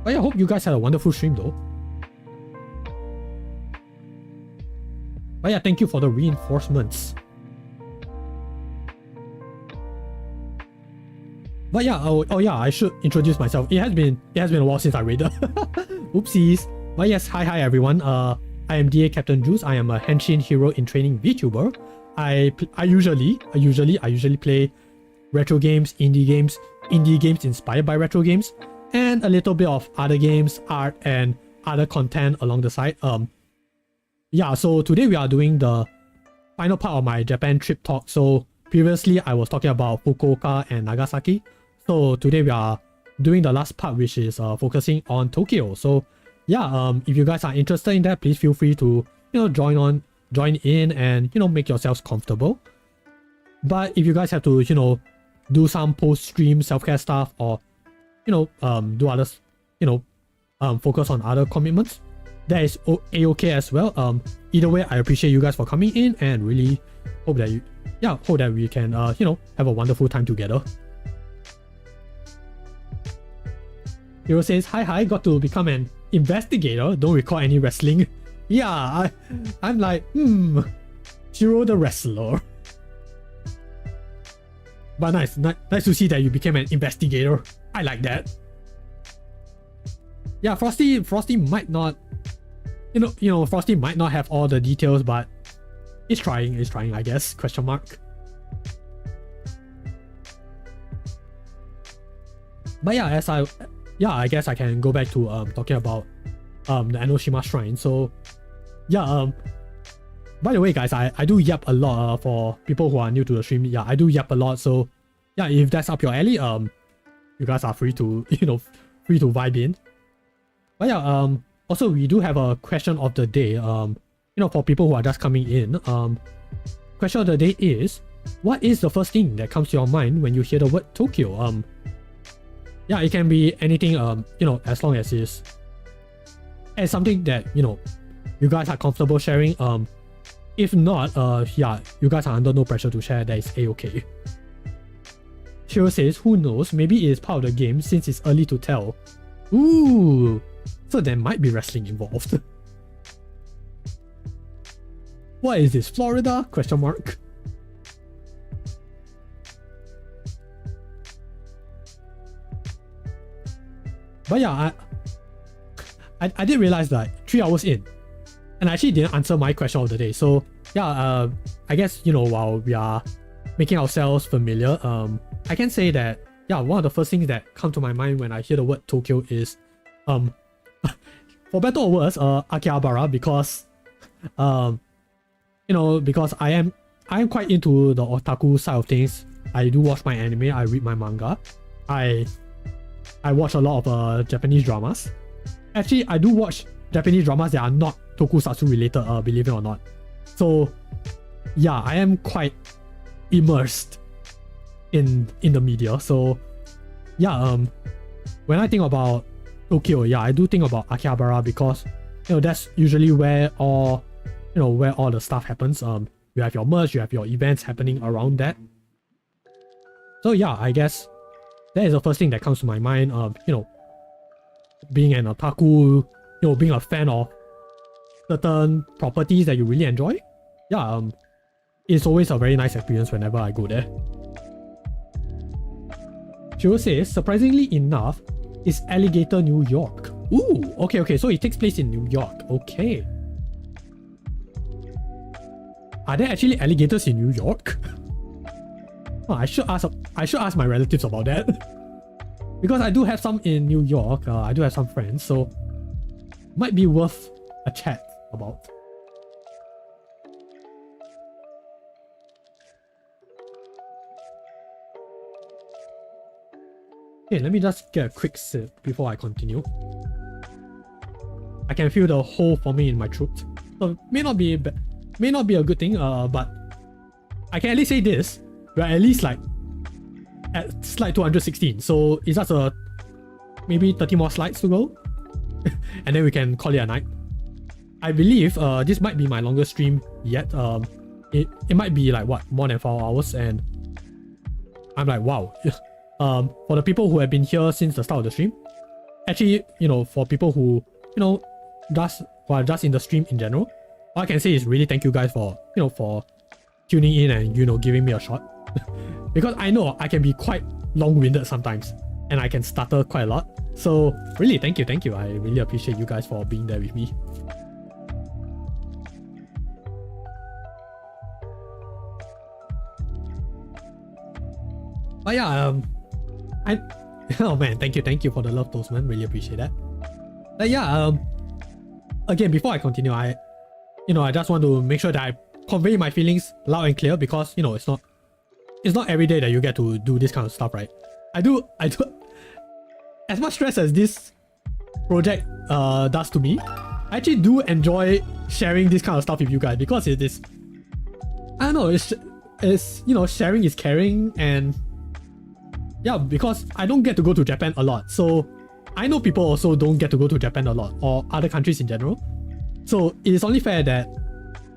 But yeah, I hope you guys had a wonderful stream though. But yeah, thank you for the reinforcements. But yeah, oh yeah, I should introduce myself. It has been a while since I raided. Oopsies. But yes, hi everyone. I am DA Capt-Jules. I am a Henshin Hero in Training VTuber. I usually play retro games, indie games inspired by retro games, and a little bit of other games, art, and other content along the side. Yeah, so today we are doing the final part of my Japan trip talk. So previously I was talking about Fukuoka and Nagasaki. So today we are doing the last part, which is focusing on Tokyo. So yeah, if you guys are interested in that, please feel free to, you know, join in and, you know, make yourselves comfortable. But if you guys have to, you know, do some post-stream self-care stuff, or, you know, do others, you know, focus on other commitments, that is a-okay as well. Either way, I appreciate you guys for coming in and really hope that we can, you know, have a wonderful time together. Hero says, hi, got to become an investigator, don't record any wrestling. Yeah, I'm like, Shiro the wrestler. But nice to see that you became an investigator. I like that. Yeah, Frosty might not, Frosty might not have all the details, but it's trying, I guess, question mark. But yeah, I guess I can go back to talking about the Enoshima Shrine. So yeah, by the way guys, I do yap a lot for people who are new to the stream. Yeah, I do yap a lot, so yeah, if that's up your alley, you guys are free to, you know, vibe in. But yeah, also we do have a question of the day, you know, for people who are just coming in. Question of the day is, what is the first thing that comes to your mind when you hear the word Tokyo? Yeah, it can be anything, you know, as long as it's something that, you know, you guys are comfortable sharing. If not, yeah, you guys are under no pressure to share, that is a-okay. Shiro says, who knows, maybe it is part of the game since it's early to tell. Ooh, so there might be wrestling involved. What is this, Florida? Question mark. But yeah, I did realize that 3 hours in, and I actually didn't answer my question of the day. So yeah, I guess, you know, while we are making ourselves familiar, I can say that, yeah, one of the first things that come to my mind when I hear the word Tokyo is, for better or worse, Akihabara, because, you know, because I am quite into the otaku side of things. I do watch my anime, I read my manga, I watch a lot of Japanese dramas. Actually, I do watch Japanese dramas that are not tokusatsu related, believe it or not. So yeah, I am quite immersed in the media. So yeah, when I think about Tokyo, yeah, I do think about Akihabara because that's usually where all the stuff happens. You have your merch, you have your events happening around that. So yeah, I guess that is the first thing that comes to my mind. Being an otaku, being a fan of certain properties that you really enjoy. Yeah, it's always a very nice experience whenever I go there. Shiro says, surprisingly enough, it's Alligator, New York. Ooh, okay, so it takes place in New York. Okay. Are there actually alligators in New York? Oh, I should ask my relatives about that. Because I do have some in New York. I do have some friends, so might be worth a chat about. Okay, let me just get a quick sip before I continue. I can feel the hole forming in my throat. So it may not be a good thing, but I can at least say this. We're at least like at slide 216. So it's just maybe 30 more slides to go. And then we can call it a night. I believe this might be my longest stream yet. It might be like what, more than 4 hours, and I'm like, wow. For the people who have been here since the start of the stream, actually, for people who are just in the stream in general, all I can say is really thank you guys for for tuning in and giving me a shot. Because I know I can be quite long-winded sometimes, and I can stutter quite a lot. So really thank you. I really appreciate you guys for being there with me. But yeah, oh man, thank you for the love toast, man. Really appreciate that. But yeah, again, before I continue, I just want to make sure that I convey my feelings loud and clear, because it's not every day that you get to do this kind of stuff, right? I do as much stress as this project does to me, I actually do enjoy sharing this kind of stuff with you guys, because it is, I don't know, it's sharing is caring. And yeah, because I don't get to go to Japan a lot, so I know people also don't get to go to Japan a lot, or other countries in general. So it is only fair that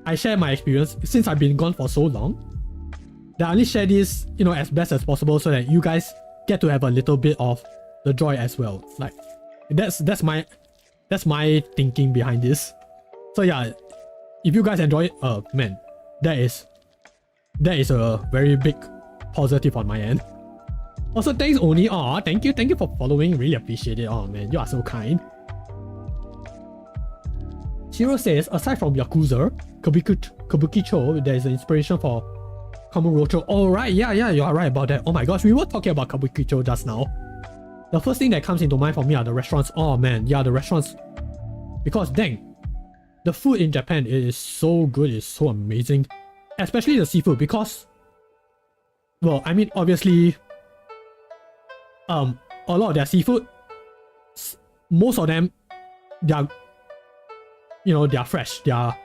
I share my experience since I've been gone for so long. That I only share this, as best as possible, so that you guys get to have a little bit of the joy as well. Like that's my thinking behind this. So yeah, if you guys enjoy it, man, that is a very big positive on my end. Also, thanks Oni. Aw, thank you for following. Really appreciate it. Oh man, you are so kind. Shiro says, aside from Yakuza, Kabukicho, there is an inspiration for Kamurocho. Oh right, yeah, you are right about that. Oh my gosh, we were talking about Kabukicho just now. The first thing that comes into mind for me are the restaurants. Oh man, yeah, the restaurants. Because dang, the food in Japan is so good, it's so amazing. Especially the seafood, because, well, I mean, obviously, a lot of their seafood, most of them, they are fresh. They are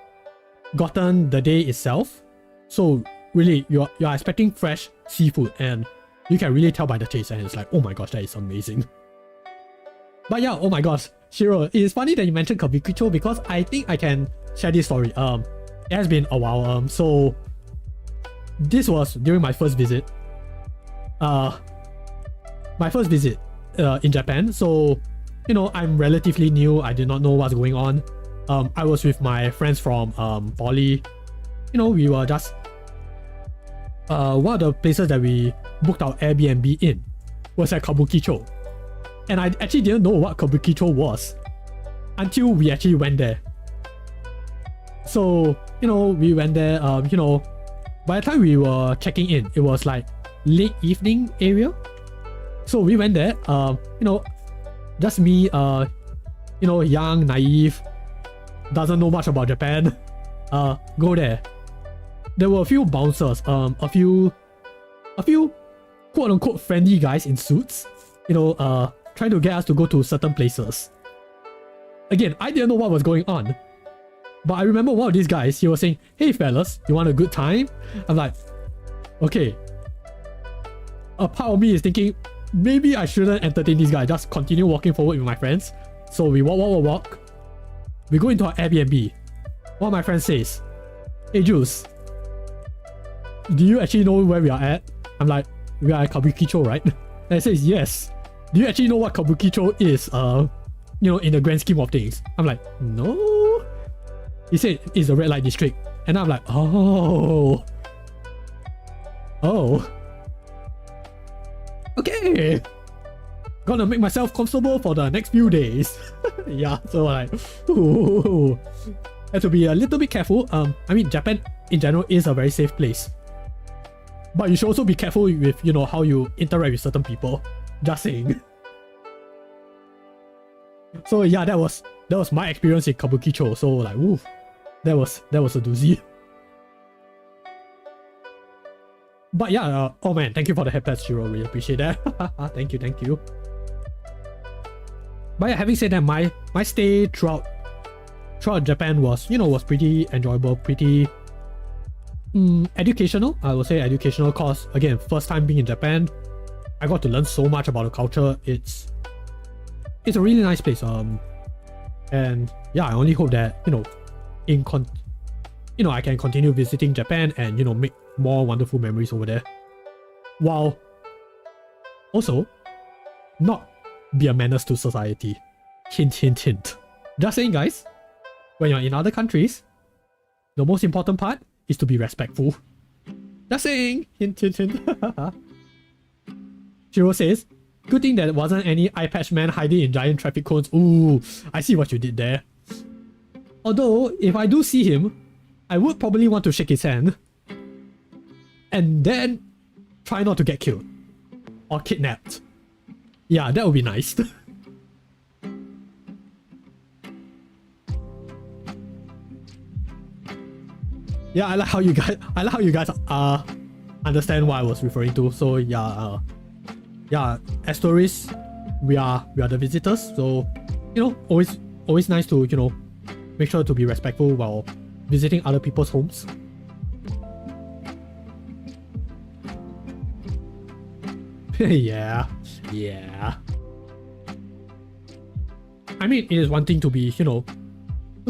gotten the day itself. So really, you're expecting fresh seafood, and you can really tell by the taste, and it's like, oh my gosh, that is amazing. But yeah, oh my gosh, Shiro, it is funny that you mentioned Kabukicho, because I think I can share this story. It has been a while. So this was during my first visit. In Japan. So, I'm relatively new. I did not know what's going on. I was with my friends from poly. We were just one of the places that we booked our Airbnb in was at Kabukicho. And I actually didn't know what Kabukicho was until we actually went there. So, we went there, by the time we were checking in, it was like late evening area. So we went there, just me, young, naive, doesn't know much about Japan, go there. There were a few bouncers, a few quote unquote friendly guys in suits, trying to get us to go to certain places. Again, I didn't know what was going on, but I remember one of these guys, he was saying, hey fellas, you want a good time? I'm like, okay. A part of me is thinking, maybe I shouldn't entertain this guy, just continue walking forward with my friends. So we walk. We go into our Airbnb. One of my friends says, "Hey Jules, do you actually know where we are at?" I'm like, "We are at Kabukicho, right?" And he says, "Yes. Do you actually know what Kabukicho is, in the grand scheme of things?" I'm like, "No." He said, "It's a red light district." And I'm like, "Oh. Okay. Gonna make myself comfortable for the next few days." Yeah, so like, ooh. Have to be a little bit careful. I mean, Japan in general is a very safe place. But you should also be careful with, how you interact with certain people. Just saying. So yeah, that was my experience in Kabukicho. So like, woo, that was a doozy. But yeah, oh man, thank you for the headpats, Shiro. Really appreciate that. Thank you. But yeah, having said that, my stay throughout Japan was pretty enjoyable, pretty educational. I would say educational, cause again, first time being in Japan, I got to learn so much about the culture. It's a really nice place. And yeah, I only hope that I can continue visiting Japan and make more wonderful memories over there, while also not be a menace to society. Hint, hint, hint. Just saying, guys. When you're in other countries, the most important part is to be respectful. Just saying. Hint, hint, hint. Shiro says, "Good thing that wasn't any eye patch man hiding in giant traffic cones." Ooh, I see what you did there. Although, if I do see him, I would probably want to shake his hand. And then try not to get killed. Or kidnapped. Yeah, that would be nice. Yeah, I like how you guys understand what I was referring to. So yeah, as tourists, we are the visitors. So always nice to make sure to be respectful while visiting other people's homes. Yeah. I mean, it is one thing to be to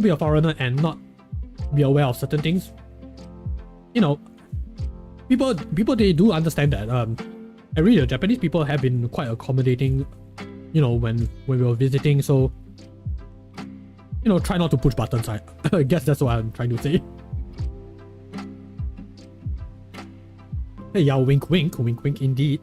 be a foreigner and not be aware of certain things. People they do understand that. And really, the Japanese people have been quite accommodating, when we were visiting. So, try not to push buttons. I guess that's what I'm trying to say. Hey, yeah, wink, wink, wink, wink, indeed.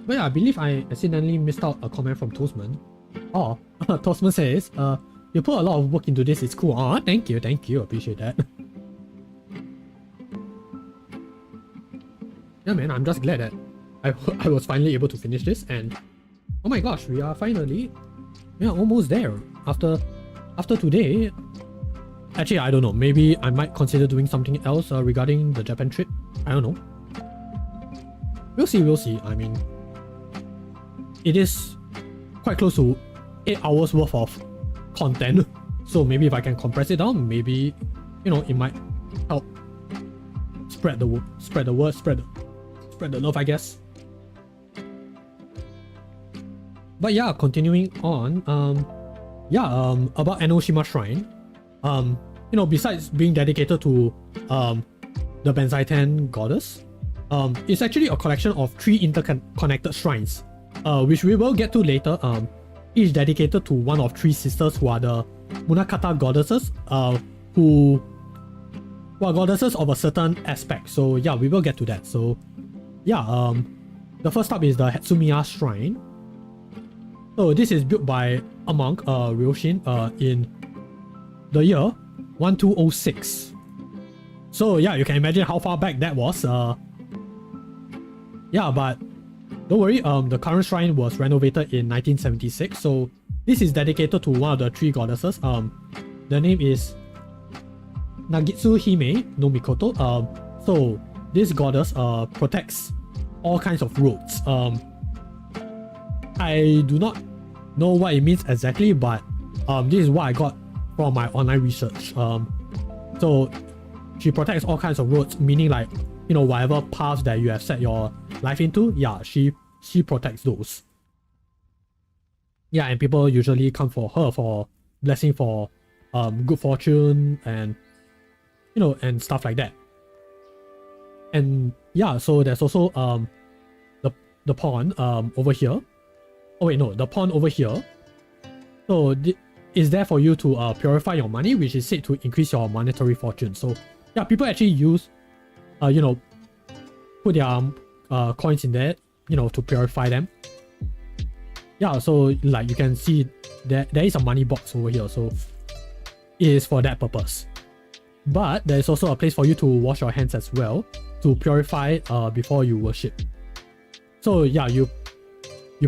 But yeah, I believe I accidentally missed out a comment from Toastman. Oh, Toastman says, "You put a lot of work into this, it's cool." Oh, thank you, appreciate that. Yeah man, I'm just glad that I was finally able to finish this, and oh my gosh, we are almost there. After today, actually I don't know, maybe I might consider doing something else regarding the Japan trip. I don't know. We'll see. I mean, it is quite close to 8 hours worth of content, so maybe if I can compress it down, maybe it might help spread the word, spread the love, I guess. But yeah, continuing on, about Enoshima Shrine, besides being dedicated to the Benzaiten goddess, it's actually a collection of 3 interconnected shrines, which we will get to later, each dedicated to one of 3 sisters who are the Munakata goddesses, who are goddesses of a certain aspect. So yeah, we will get to that. So yeah, the first up is the Hetsumiya Shrine. So this is built by a monk, Ryoshin, in the year 1206. So yeah, you can imagine how far back that was. Yeah, but don't worry, the current shrine was renovated in 1976. So this is dedicated to one of the 3 goddesses. The name is Nagitsu Hime no Mikoto. So this goddess protects all kinds of roads. I do not know what it means exactly, but this is what I got from my online research. So she protects all kinds of roads, meaning like whatever paths that you have set your life into, yeah, she she protects those. Yeah, and people usually come for her for blessing, for good fortune, and and stuff like that. And yeah, so there's also the pawn over here. Oh wait, no, the pawn over here. So is there for you to purify your money, which is said to increase your monetary fortune. So yeah, people actually use put their coins in there, to purify them. Yeah, so like you can see there is a money box over here, so it is for that purpose. But there is also a place for you to wash your hands as well, to purify before you worship. So yeah, you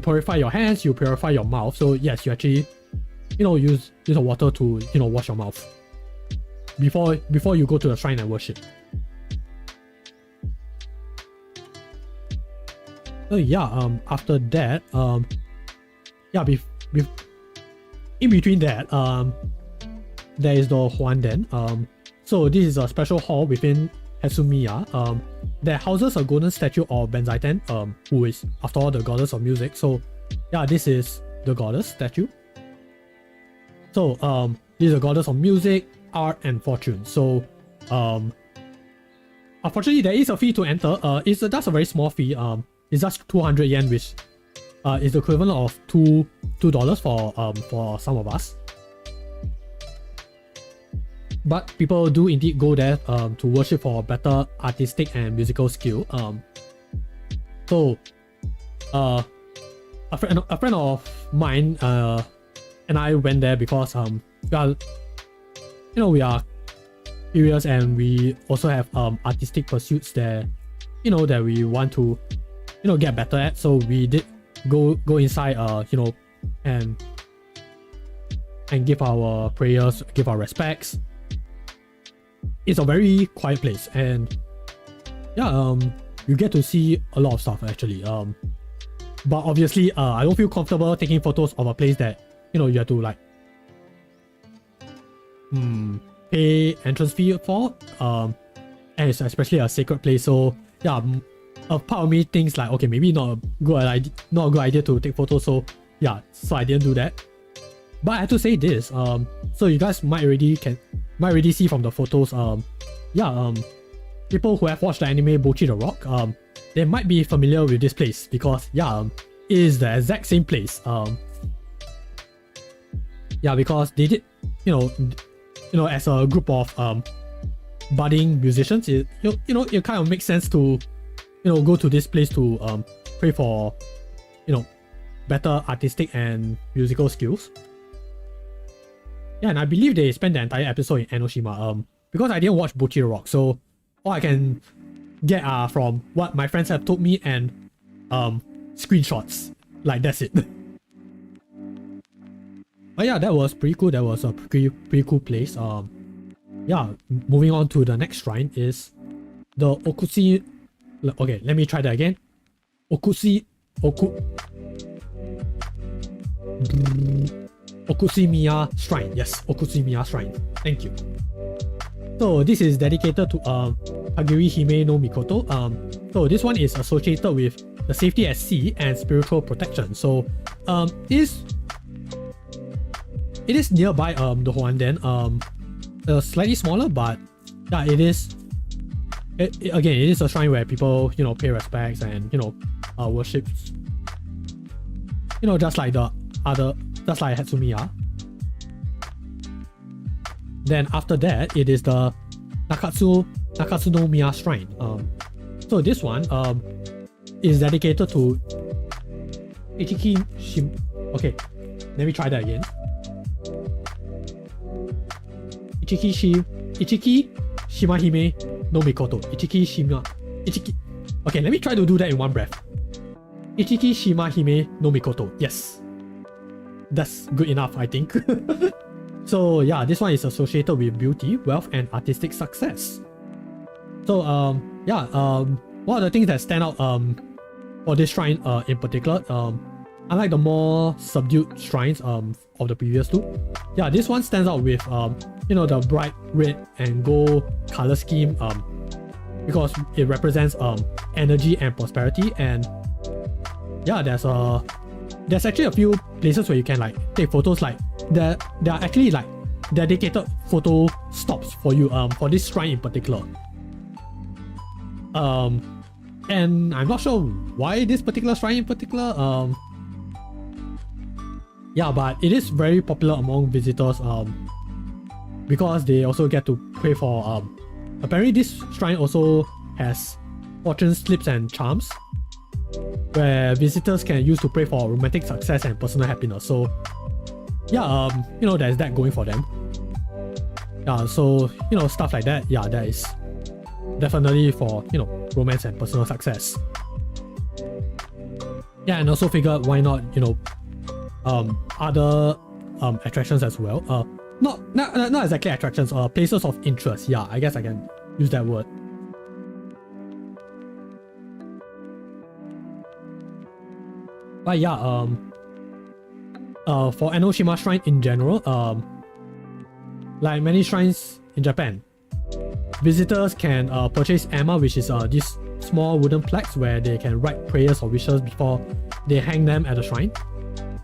purify your hands, you purify your mouth. So yes, you actually use the water to wash your mouth before you go to the shrine and worship. So yeah, after that, yeah, in between that, there is the Huanden. So this is a special hall within Hatsumiya that houses a golden statue of Benzaiten, who is after all the goddess of music. So yeah, this is the goddess statue. So this is a goddess of music, art, and fortune. So unfortunately, there is a fee to enter. It's just a very small fee. It's just 200 yen, which is the equivalent of $2 for some of us. But people do indeed go there to worship for better artistic and musical skill. So a friend of mine and I went there because we are curious, and we also have artistic pursuits there, that we want to get better at. So we did go inside and give our prayers, give our respects. It's a very quiet place, and yeah, you get to see a lot of stuff actually. But obviously I don't feel comfortable taking photos of a place that you have to like pay entrance fee for, and it's especially a sacred place. So yeah, a part of me thinks like, okay, maybe not a good idea to take photos. So yeah, so I didn't do that. But I have to say this, so you guys might already see from the photos, people who have watched the anime Bocchi the Rock, they might be familiar with this place, because yeah, it is the exact same place. Yeah, because they did, as a group of budding musicians, it kind of makes sense to go to this place to pray for better artistic and musical skills. Yeah, and I believe they spent the entire episode in Enoshima. Because I didn't watch Bocchi the Rock, so all I can get are from what my friends have told me and screenshots. Like, that's it. But yeah, that was pretty cool. That was a pretty cool place. Yeah, moving on to the next shrine is the Okusi. Okay, let me try that again. Okushimiya Shrine. Yes, Okushimiya Shrine. Thank you. So this is dedicated to Kagiri Hime no Mikoto. So this one is associated with the safety at sea and spiritual protection. So it is nearby the Huanden. Slightly smaller, but yeah, it is. Again, it is a shrine where people pay respects and worships. Just like Hatsumiya. Then after that, it is the Nakatsunomiya Shrine. So this one is dedicated to Ichiki Shim. Okay, let me try that again. Ichiki Shimahime no Mikoto. Ichiki. Okay, let me try to do that in one breath. Ichiki Shimahime no Mikoto. Yes. That's good enough, I think. So yeah, this one is associated with beauty, wealth, and artistic success. So one of the things that stand out for this shrine in particular, unlike the more subdued shrines of the previous two, yeah, this one stands out with the bright red and gold color scheme, because it represents energy and prosperity, and yeah, there's actually a few places where you can like take photos. Like there are actually like dedicated photo stops for you for this shrine in particular. And I'm not sure why this particular shrine in particular. Yeah, but it is very popular among visitors because they also get to pray for apparently this shrine also has fortune slips and charms where visitors can use to pray for romantic success and personal happiness. So yeah, you know, there's that going for them. Yeah, so you know, stuff like that, yeah, that is definitely for, you know, romance and personal success. Yeah, and also figured why not, you know, other attractions as well. Not exactly attractions, places of interest. Yeah, I guess I can use that word. But yeah, for Enoshima Shrine in general, like many shrines in Japan, visitors can purchase ema, which is these small wooden plaques where they can write prayers or wishes before they hang them at the shrine.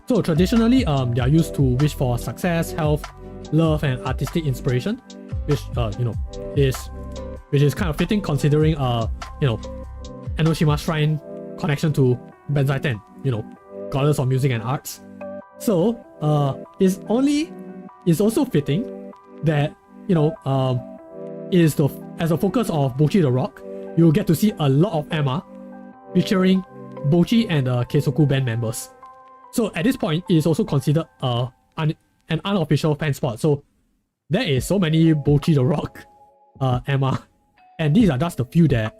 So traditionally, they are used to wish for success, health, love, and artistic inspiration, which you know is kind of fitting considering you know, Enoshima Shrine connection to Benzaiten, you know, goddess of music and arts. So it's also fitting that, you know, as a focus of Bochi the Rock, you'll get to see a lot of ema featuring Bochi and Keisoku band members. So at this point, it is also considered an unofficial fan spot. So there is so many Bochi the Rock ema, and these are just the few that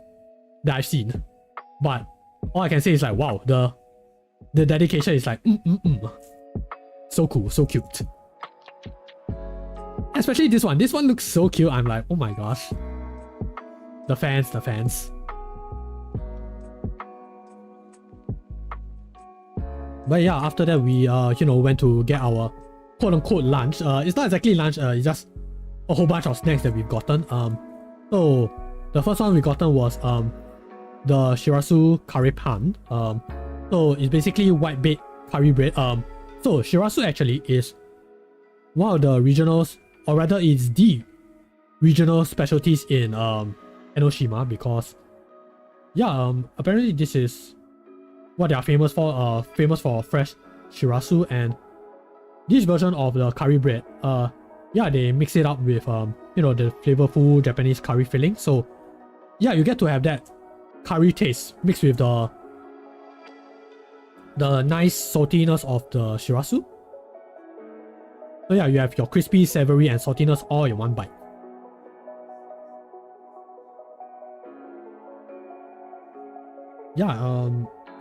I've seen. But all I can say is like, wow, the dedication is like so cool, so cute. Especially this one. This one looks so cute. I'm like, oh my gosh. The fans. But yeah, after that we you know, went to get our quote-unquote lunch. It's not exactly lunch, it's just a whole bunch of snacks that we've gotten. So the first one we gotten was the Shirasu curry pan. So it's basically white baked curry bread. So Shirasu actually is one of the regionals, or rather it's the regional specialties in Enoshima, because yeah, apparently this is what they are famous for, famous for fresh Shirasu. And this version of the curry bread, yeah, they mix it up with you know, the flavorful Japanese curry filling. So yeah, you get to have that curry taste mixed with the nice saltiness of the Shirasu. So yeah, you have your crispy, savory, and saltiness all in one bite. Yeah,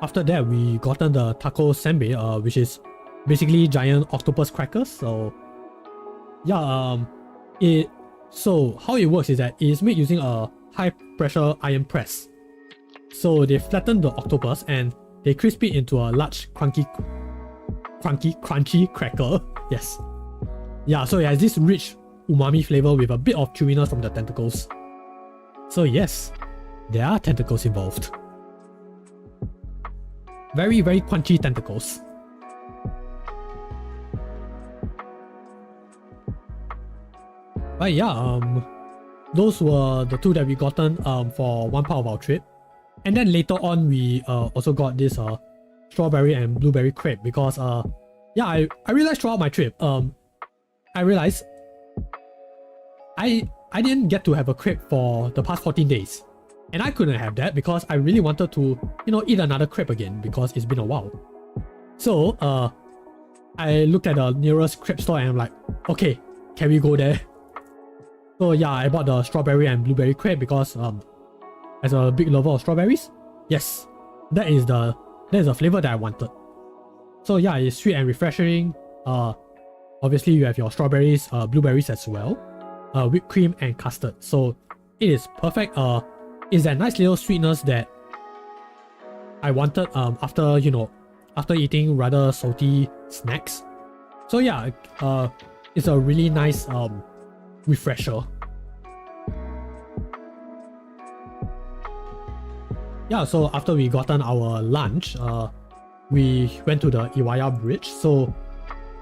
after that we gotten the taco senbei, which is basically giant octopus crackers. So yeah, so how it works is that it is made using a high pressure iron press. So they flatten the octopus and they crisp it into a large crunchy cracker. Yes. Yeah, so it has this rich umami flavor with a bit of chewiness from the tentacles. So yes, there are tentacles involved. Very, very crunchy tentacles. But yeah, those were the two that we gotten for one part of our trip. And then later on we also got this strawberry and blueberry crepe, because yeah, I realized throughout my trip, I realized I didn't get to have a crepe for the past 14 days. And I couldn't have that because I really wanted to, you know, eat another crepe again because it's been a while. So I looked at the nearest crepe store and I'm like, okay, can we go there? So yeah, I bought the strawberry and blueberry crepe because as a big lover of strawberries, yes, that is the flavor that I wanted. So yeah, it's sweet and refreshing. Obviously you have your strawberries, blueberries as well, whipped cream and custard. So it is perfect. It's that nice little sweetness that I wanted after, you know, after eating rather salty snacks. So yeah, it's a really nice refresher. Yeah, so after we gotten our lunch, we went to the Iwaya Bridge. So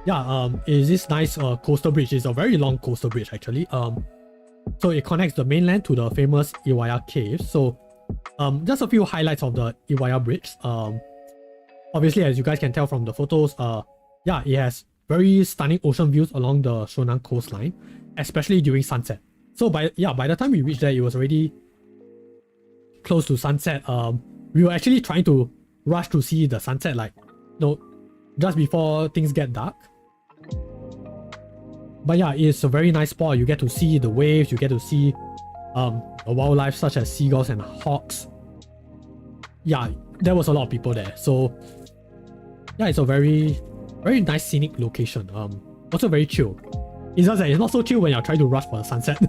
yeah, is this nice coastal bridge. It's a very long coastal bridge actually. So it connects the mainland to the famous Iwaya Caves. So just a few highlights of the Iwaya Bridge. Obviously, as you guys can tell from the photos, yeah, it has very stunning ocean views along the Shonan coastline, especially during sunset. So by the time we reached there, it was already close to sunset. We were actually trying to rush to see the sunset, like, just before things get dark. But yeah, it's a very nice spot. You get to see the waves, you get to see the wildlife such as seagulls and hawks. Yeah, there was a lot of people there. So yeah, it's a very nice scenic location. Also very chill. It's just that it's not so chill when you're trying to rush for the sunset.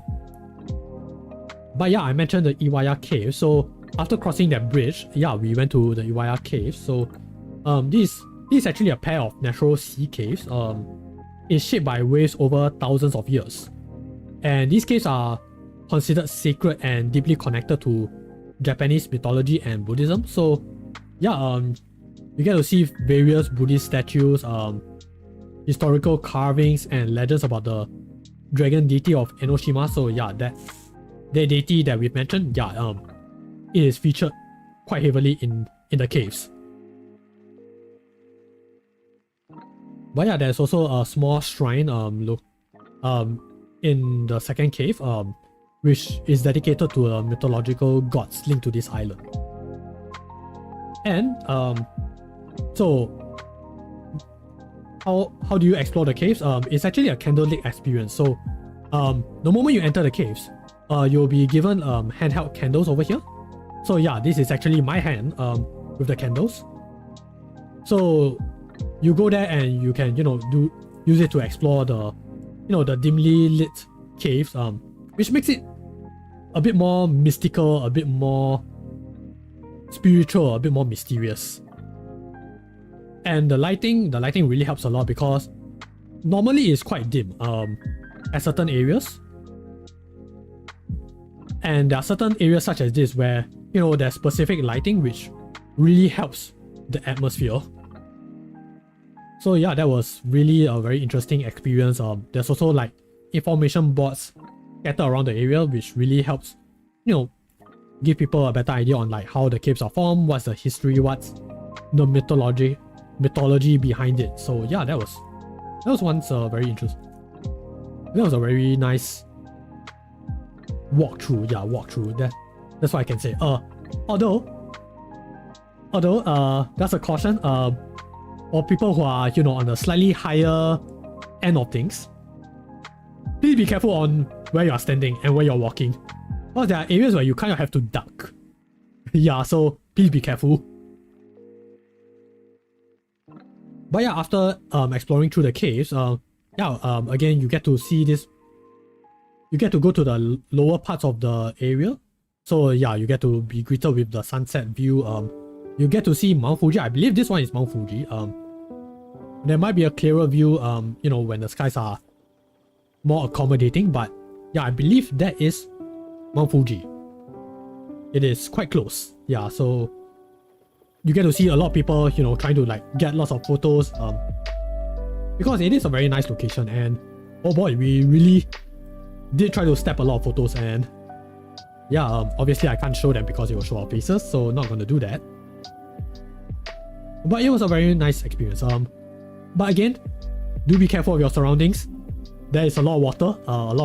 But yeah, I mentioned the Iwaya Cave. So after crossing that bridge, yeah, we went to the Iwaya Cave. So this is actually a pair of natural sea caves. It's shaped by waves over thousands of years. And these caves are considered sacred and deeply connected to Japanese mythology and Buddhism. So yeah, you get to see various Buddhist statues, historical carvings and legends about the dragon deity of Enoshima. So yeah, that deity that we've mentioned, yeah, it is featured quite heavily in the caves. But yeah, there's also a small shrine in the second cave, which is dedicated to mythological gods linked to this island. And so how do you explore the caves? It's actually a candlelit experience. So the moment you enter the caves, you'll be given handheld candles over here. So yeah, this is actually my hand with the candles. So you go there and you can use it to explore the the dimly lit caves, which makes it a bit more mystical, a bit more spiritual, a bit more mysterious. And the lighting really helps a lot because normally it's quite dim at certain areas. And there are certain areas such as this where there's specific lighting which really helps the atmosphere. So yeah, that was really a very interesting experience. There's also like information boards scattered around the area which really helps give people a better idea on like how the caves are formed, what's the history, what's the mythology behind it. So yeah, that was once very interesting. That was a very nice walkthrough. Yeah, walkthrough. That's what I can say. Although that's a caution. For people who are on the slightly higher end of things, please be careful on where you are standing and where you're walking. Because there are areas where you kind of have to duck. Yeah, so please be careful. But yeah, after exploring through the caves, again you get to see this. You get to go to the lower parts of the area. So yeah, you get to be greeted with the sunset view. You get to see Mount Fuji. I believe this one is Mount Fuji. There might be a clearer view, when the skies are more accommodating. But yeah, I believe that is Mount Fuji. It is quite close. Yeah, so you get to see a lot of people, trying to like get lots of photos. Because it is a very nice location, and oh boy, we really did try to snap a lot of photos. And yeah, obviously I can't show them because it will show our faces, so not gonna do that. But it was a very nice experience. But again, do be careful of your surroundings. There is a lot of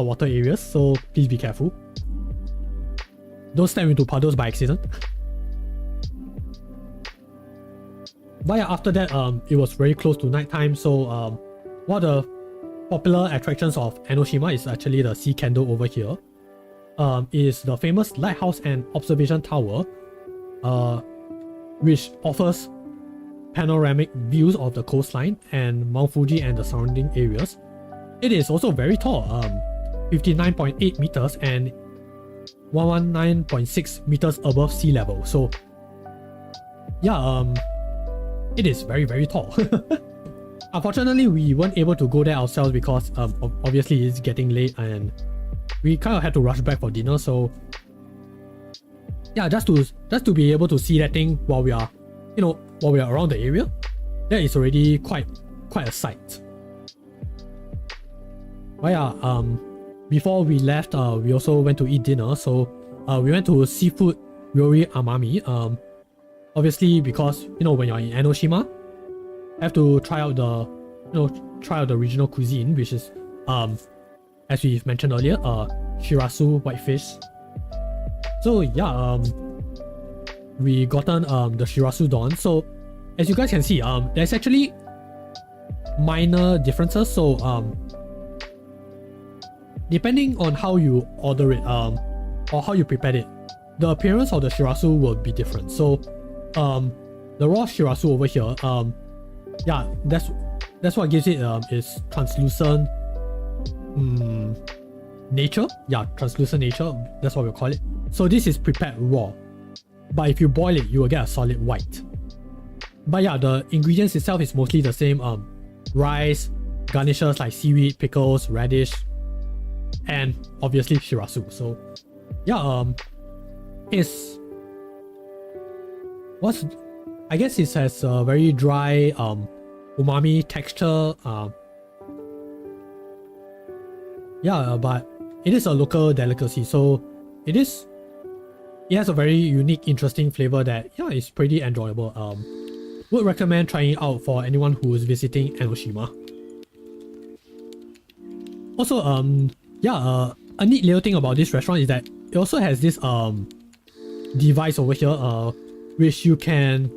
water areas, so please be careful. Don't step into puddles by accident. But yeah, after that, it was very close to nighttime, so one of the popular attractions of Enoshima is actually the sea candle over here. Is the famous lighthouse and observation tower, which offers panoramic views of the coastline and Mount Fuji and the surrounding areas. It is also very tall, 59.8 meters and 119.6 meters above sea level. So yeah, it is very, very tall. Unfortunately, we weren't able to go there ourselves because obviously it's getting late and we kind of had to rush back for dinner. So yeah, just to be able to see that thing while we are around the area. that is already quite a sight. But yeah, before we left, we also went to eat dinner. So we went to Seafood Ryori Amami. Obviously because when you're in Enoshima, you have to try out the regional cuisine, which is as we've mentioned earlier, shirasu whitefish. So yeah, we gotten the shirasu don. So as you guys can see, there's actually minor differences. So depending on how you order it, or how you prepare it, the appearance of the shirasu will be different. So the raw shirasu over here, yeah, that's what gives it its translucent nature. Yeah, translucent nature, that's what we'll call it. So this is prepared raw, but if you boil it, you will get a solid white. But yeah, the ingredients itself is mostly the same. Rice, garnishes like seaweed, pickles, radish, and obviously shirasu. So yeah, I guess it has a very dry umami texture. Yeah, but it is a local delicacy, so it has a very unique, interesting flavor that is pretty enjoyable. Would recommend trying it out for anyone who is visiting Enoshima. Also, a neat little thing about this restaurant is that it also has this device over here, which you can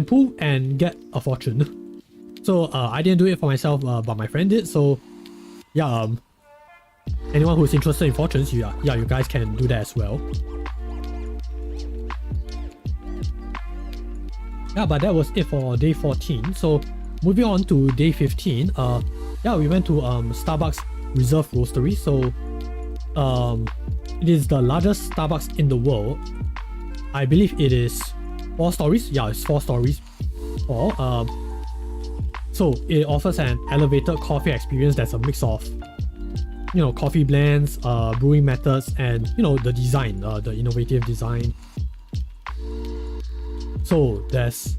pull and get a fortune. So I didn't do it for myself, but my friend did. So yeah, anyone who's interested in fortunes, you guys can do that as well. Yeah, but that was it for day 14. So moving on to day 15, we went to Starbucks Reserve Roastery. So it is the largest Starbucks in the world. I believe it is 4 stories. Yeah, it's 4 stories. So it offers an elevated coffee experience that's a mix of coffee blends, brewing methods, and the design, the innovative design. So there's,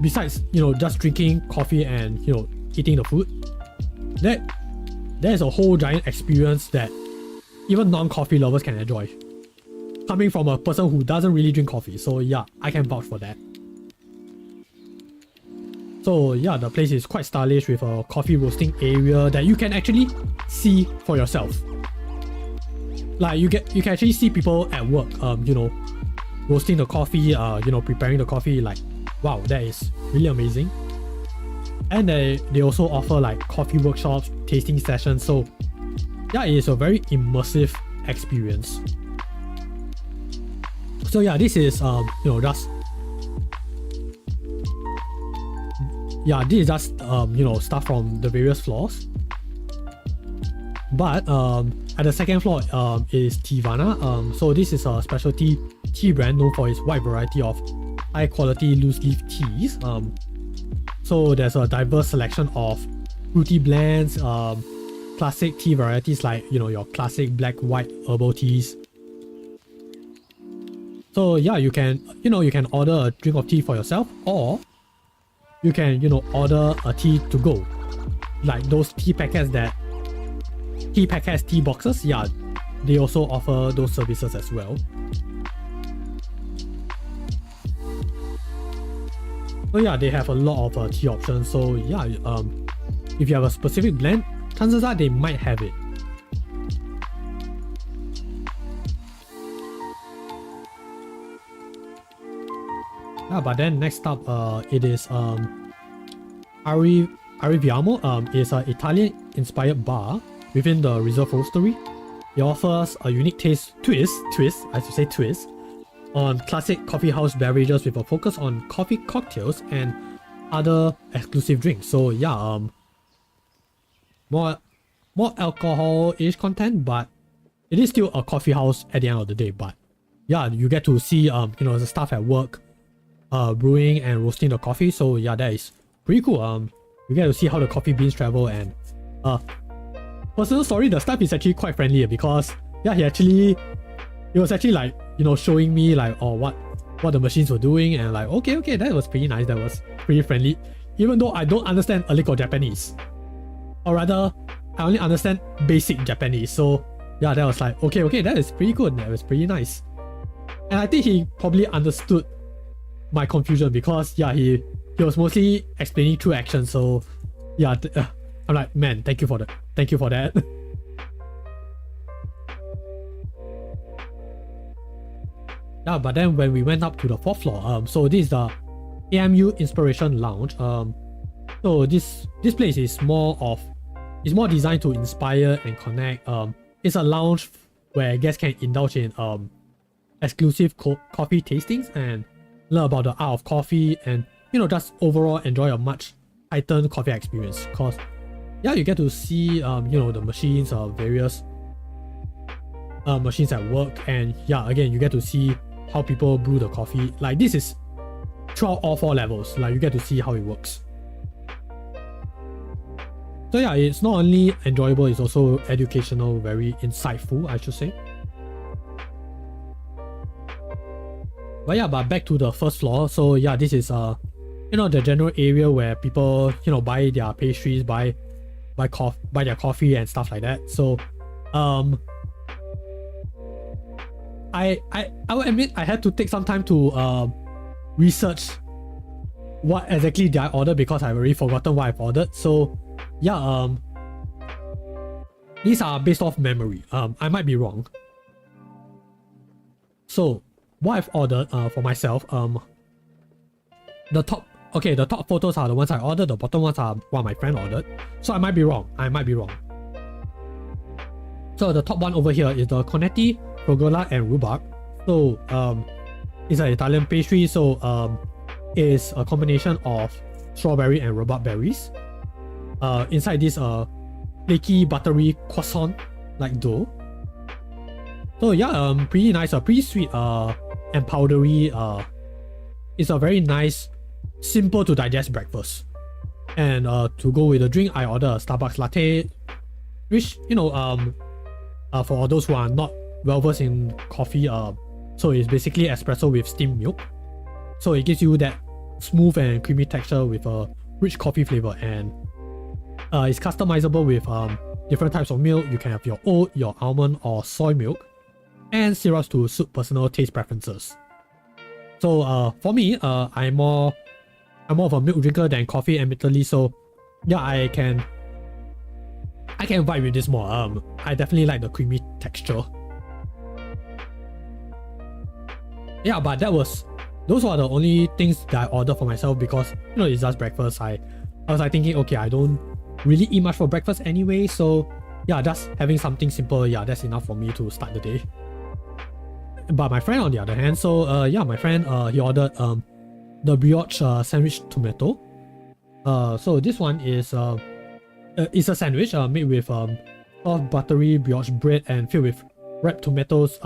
besides just drinking coffee and eating the food, there's a whole giant experience that even non-coffee lovers can enjoy, coming from a person who doesn't really drink coffee. So yeah, I can vouch for that. So yeah, the place is quite stylish with a coffee roasting area that you can actually see for yourself. Like you can actually see people at work, roasting the coffee, preparing the coffee. Like, wow, that is really amazing. And they also offer like coffee workshops, tasting sessions. So yeah, it is a very immersive experience. So yeah, this is this is just stuff from the various floors. But at the second floor is Tivana. So this is a specialty tea brand known for its wide variety of high quality loose leaf teas. So there's a diverse selection of fruity blends, classic tea varieties like your classic black, white herbal teas. So yeah, you can order a drink of tea for yourself, or you can order a tea to go, like those tea packets, tea boxes. Yeah, they also offer those services as well. So yeah, they have a lot of tea options. So yeah, if you have a specific blend, chances are they might have it. Yeah, but then next up, it is R.B.I. is an Italian-inspired bar within the Reserve Roastery. It offers a unique twist on classic coffee house beverages with a focus on coffee cocktails and other exclusive drinks. So yeah, more alcohol-ish content, but it is still a coffee house at the end of the day. But yeah, you get to see the staff at work brewing and roasting the coffee. So yeah, that is pretty cool. You get to see how the coffee beans travel. And personal story, the staff is actually quite friendly because yeah, he was actually like showing me like what what the machines were doing, and like, okay, that was pretty nice, that was pretty friendly. Even though I don't understand a little Japanese. Or rather, I only understand basic Japanese. So yeah, that was like, okay, that is pretty good, that was pretty nice. And I think he probably understood my confusion because yeah, he was mostly explaining through action. So yeah, I'm like, man, thank you for that. Yeah, but then when we went up to the 4th floor, so this is the AMU Inspiration Lounge. So this place is more designed to inspire and connect. It's a lounge where guests can indulge in exclusive coffee tastings and learn about the art of coffee, and just overall enjoy a much heightened coffee experience. Cause yeah, you get to see the machines, various machines at work, and yeah, again, you get to see how people brew the coffee. Like, this is throughout all 4 levels, like you get to see how it works. So yeah, it's not only enjoyable, it's also educational, very insightful, I should say. But yeah, back to the 1st floor. So yeah, this is the general area where people buy their pastries, buy their coffee and stuff like that. So I will admit I had to take some time to research what exactly did I order, because I've already forgotten what I've ordered. So yeah, these are based off memory. I might be wrong. So what I've ordered for myself, the top photos are the ones I ordered, the bottom ones are what my friend ordered. So I might be wrong. So the top one over here is the Cornetti, Progola and Rhubarb. So it's an Italian pastry, so it's a combination of strawberry and rhubarb berries. Inside this flaky buttery croissant like dough. So yeah, pretty nice, pretty sweet and powdery. It's a very nice, simple to digest breakfast. And to go with the drink, I ordered a Starbucks latte, which for those who are not well versed in coffee, so it's basically espresso with steamed milk. So it gives you that smooth and creamy texture with a rich coffee flavor, and it's customizable with different types of milk. You can have your oat, your almond or soy milk, and syrups to suit personal taste preferences. So for me, I'm more of a milk drinker than coffee, admittedly. So yeah, I can vibe with this more. I definitely like the creamy texture. Yeah, but those were the only things that I ordered for myself, because it's just breakfast. I was like thinking, okay, I don't really eat much for breakfast anyway, so yeah, just having something simple, yeah, that's enough for me to start the day. But my friend, on the other hand, so yeah, my friend, he ordered the brioche sandwich tomato. So this one is it's a sandwich made with soft buttery brioche bread and filled with ripe tomatoes,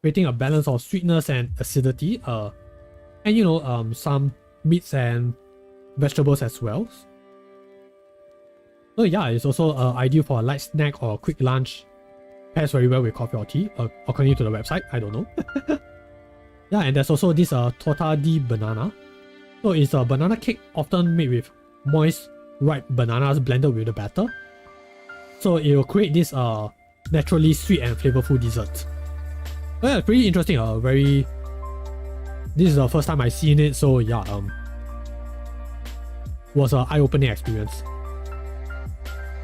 creating a balance of sweetness and acidity, and some meats and vegetables as well. So yeah, it's also ideal for a light snack or a quick lunch. Pairs very well with coffee or tea, according to the website. I don't know. Yeah, and there's also this torta di banana. So it's a banana cake often made with moist, ripe bananas blended with the batter. So it will create this naturally sweet and flavorful dessert. So yeah, pretty interesting. This is the first time I've seen it, so yeah, was an eye-opening experience.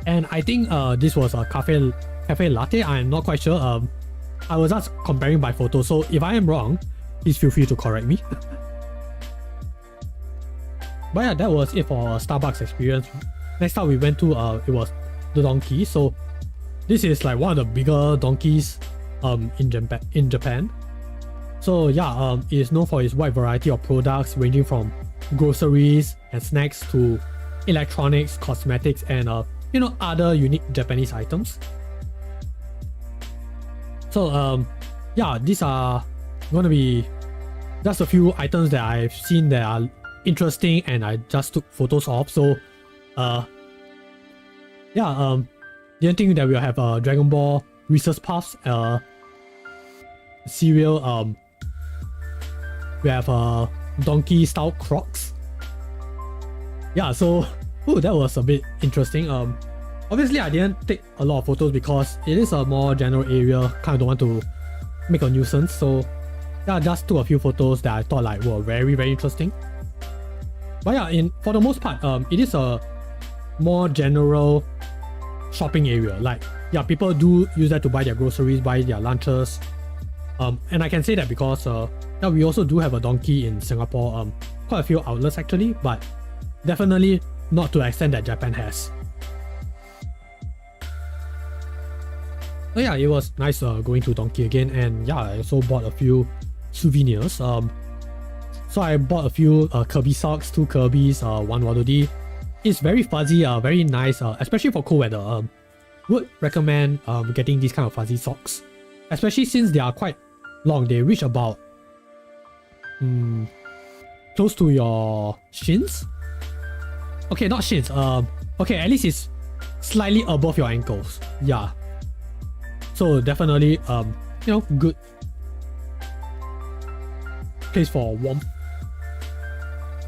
And I think this was a cafe latte. I'm not quite sure. I was just comparing by photo, so if I am wrong, please feel free to correct me. But yeah, that was it for our Starbucks experience. Next up we went to it was the Donkey. So this is like one of the bigger donkeys in Japan. So yeah, it is known for its wide variety of products ranging from groceries and snacks to electronics, cosmetics, and other unique Japanese items. So yeah, these are gonna be just a few items that I've seen that are interesting and I just took photos of. So yeah, didn't think that we'll have a Dragon Ball Reese's Puffs cereal We have donkey style Crocs. Yeah, so that was a bit interesting. Obviously I didn't take a lot of photos because it is a more general area. Kind of don't want to make a nuisance. So yeah, I just took a few photos that I thought like were very, very interesting. But yeah, for the most part, it is a more general shopping area. Like, yeah, people do use that to buy their groceries, buy their lunches. And I can say that because yeah, we also do have a donkey in Singapore. Quite a few outlets actually, but definitely not to the extent that Japan has. So yeah, it was nice going to Donkey again, and yeah, I also bought a few souvenirs. So I bought a few Kirby socks, 2 Kirbys, 1 Waddle Dee. It's very fuzzy, very nice, especially for cold weather. Would recommend getting these kind of fuzzy socks, especially since they are quite long. They reach about close to your shins. Okay, not shins. Okay, at least it's slightly above your ankles. Yeah. So definitely, you know, good place for warmth.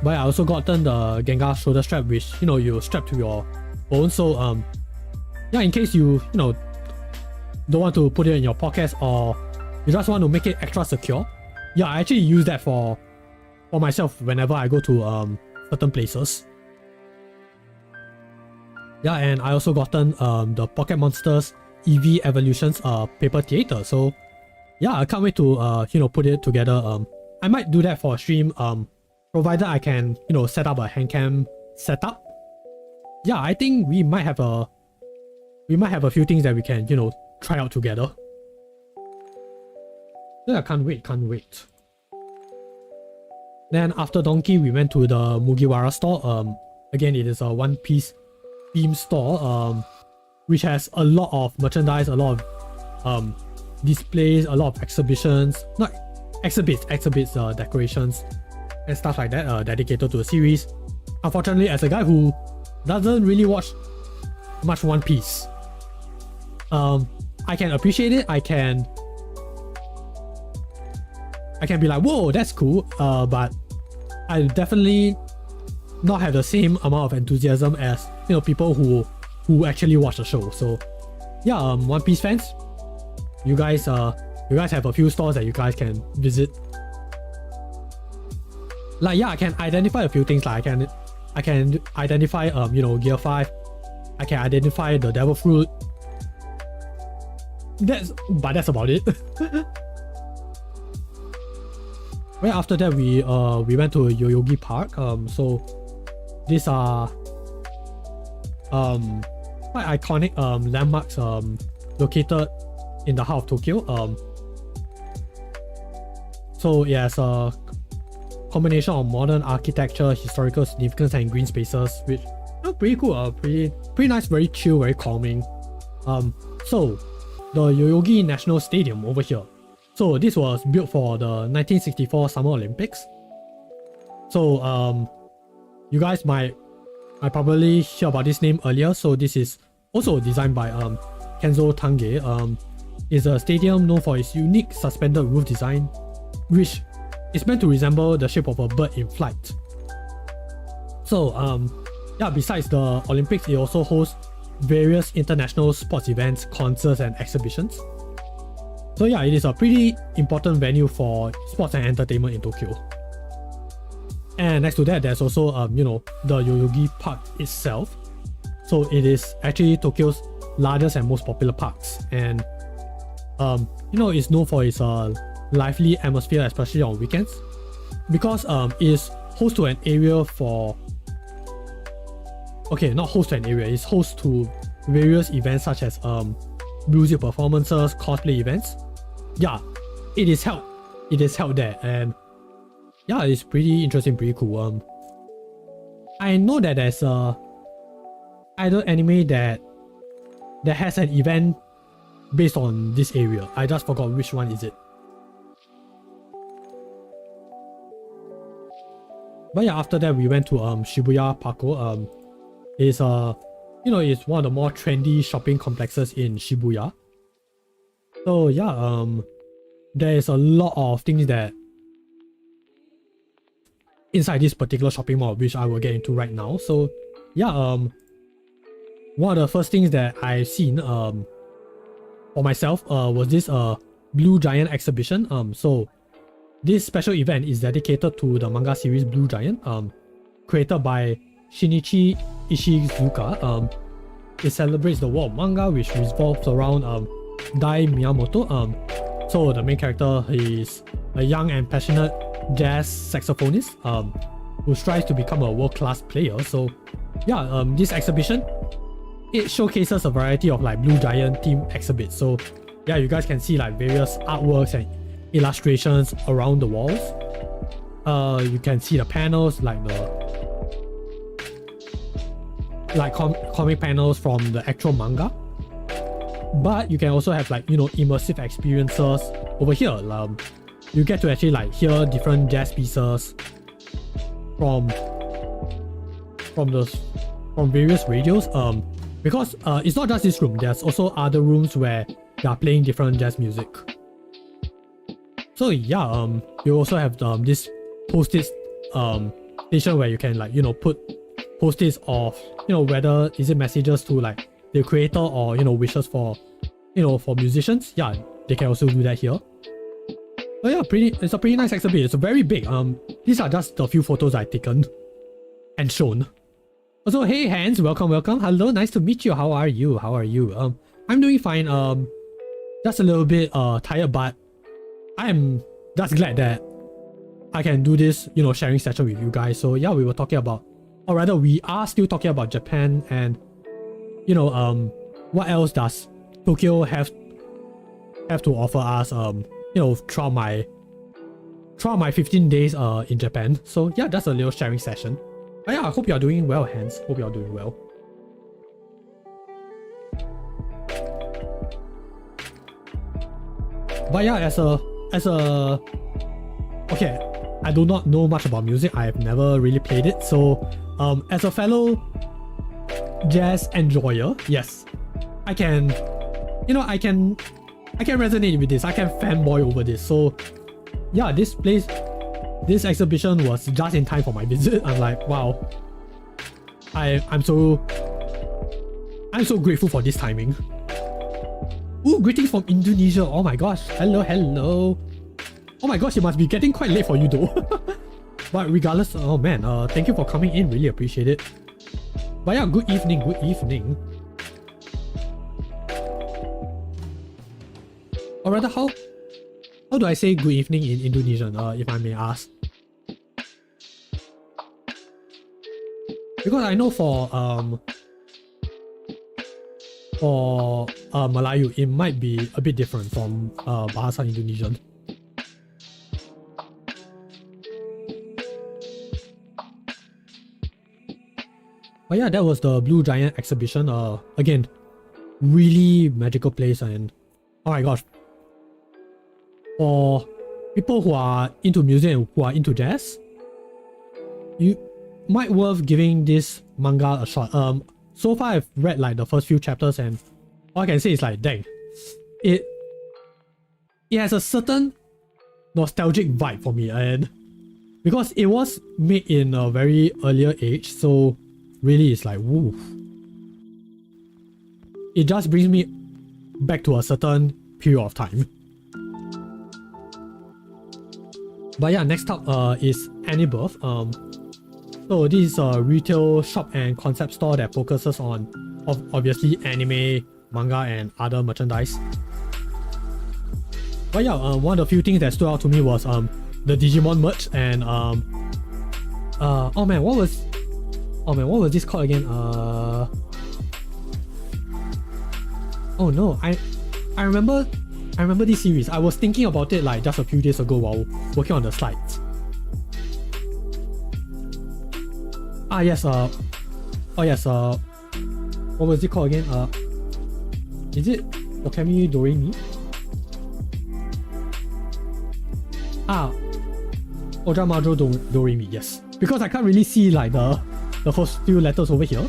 But I also gotten the Gengar shoulder strap, which, you know, you strap to your bone. So yeah, in case you know, don't want to put it in your pockets or you just want to make it extra secure. Yeah, I actually use that for myself whenever I go to certain places. Yeah, and I also gotten the Pocket Monsters EV Evolutions paper theater. So yeah, I can't wait to you know, put it together. I might do that for a stream, provided I can, you know, set up a hand cam setup. Yeah, I think we might have a few things that we can, you know, try out together. Yeah, I can't wait. Then after Donkey, we went to the Mugiwara store. Again, it is a One Piece theme store, which has a lot of merchandise, a lot of displays, a lot of exhibitions, not exhibits, decorations and stuff like that, dedicated to the series. Unfortunately, as a guy who doesn't really watch much One Piece, I can appreciate it. I can be like, whoa, that's cool, but I definitely not have the same amount of enthusiasm as, you know, people who actually watch the show. So yeah, One Piece fans, you guys have a few stores that you guys can visit. Like, yeah, I can identify a few things. Like I can identify you know, Gear 5. I can identify the Devil Fruit. That's about it. Right after that, we went to Yoyogi Park. So these are quite iconic landmarks located in the heart of Tokyo. So yeah, it's a combination of modern architecture, historical significance, and green spaces, which are pretty cool. Pretty nice, very chill, very calming. So the Yoyogi National Stadium over here. So this was built for the 1964 Summer Olympics. So you guys might probably hear about this name earlier. So this is also designed by Kenzo Tange. It's a stadium known for its unique suspended roof design, which is meant to resemble the shape of a bird in flight. So yeah, besides the Olympics, it also hosts various international sports events, concerts, and exhibitions. So yeah, it is a pretty important venue for sports and entertainment in Tokyo. And next to that, there's also you know, the Yoyogi Park itself. So it is actually Tokyo's largest and most popular parks, and you know, it's known for its lively atmosphere, especially on weekends, because it is host to an area for, okay, not host to an area, it's host to various events such as music performances, cosplay events. Yeah, it is held there, and yeah, it's pretty interesting, pretty cool. I know that there's a idol anime that has an event based on this area. I just forgot which one is it. But yeah, after that we went to Shibuya Parko. It's you know, it's one of the more trendy shopping complexes in Shibuya. So yeah, there is a lot of things that inside this particular shopping mall, which I will get into right now. So yeah, one of the first things that I've seen for myself was this Blue Giant exhibition. So this special event is dedicated to the manga series Blue Giant, created by Shinichi Ishizuka. It celebrates the world of manga, which revolves around Dai Miyamoto. So the main character is a young and passionate jazz saxophonist who strives to become a world-class player. So yeah, this exhibition, it showcases a variety of like Blue Giant theme exhibits. So yeah, you guys can see like various artworks and illustrations around the walls. You can see the panels, like comic panels from the actual manga. But you can also have like, you know, immersive experiences over here. You get to actually like hear different jazz pieces from various radios. Because it's not just this room. There's also other rooms where they are playing different jazz music. So yeah, you also have this post-it station where you can like, you know, put post-its of, you know, whether is it messages to like the creator or, you know, wishes for, you know, for musicians. Yeah, they can also do that here. But yeah, it's a pretty nice exhibit. It's very big. These are just a few photos I've taken and shown. Also, hey Hans, welcome. Hello, nice to meet you. How are you? I'm doing fine. Just a little bit tired, but I'm just glad that I can do this, you know, sharing session with you guys. So yeah, we were talking about, or rather we are still talking about Japan, and you know, what else does Tokyo have to offer us, you know, throughout my 15 days in Japan. So yeah, that's a little sharing session. But yeah, I hope you're doing well, Hans. Hope you're doing well. But yeah, as a okay, I do not know much about music. I have never really played it. So as a fellow jazz enjoyer, yes, I can resonate with this. I can fanboy over this. So yeah, this exhibition was just in time for my visit. I'm like, wow, I'm so grateful for this timing. Ooh, greetings from Indonesia. Oh my gosh, hello. Oh my gosh, it must be getting quite late for you though. But regardless, oh man, thank you for coming in, really appreciate it. But yeah, good evening. Or rather, how do I say good evening in Indonesian, if I may ask? Because I know for Melayu, it might be a bit different from Bahasa Indonesian. But yeah, that was the Blue Giant exhibition. Again, really magical place, and oh my gosh, for people who are into music and who are into jazz, you might worth giving this manga a shot. So far I've read like the first few chapters, and all I can say is like, dang, it has a certain nostalgic vibe for me, and because it was made in a very earlier age, so really it's like, woo. It just brings me back to a certain period of time. But yeah, next up is Anibirth. So this is a retail shop and concept store that focuses on obviously anime, manga, and other merchandise. But yeah, one of the few things that stood out to me was the Digimon merch, and oh man, what was this called again? Oh no, I remember this series. I was thinking about it like just a few days ago while working on the slides. Ah yes, oh yes, what was it called again? Is it Okami Doremi? Ah, Ojamajo Doremi, yes. Because I can't really see like the first few letters over here.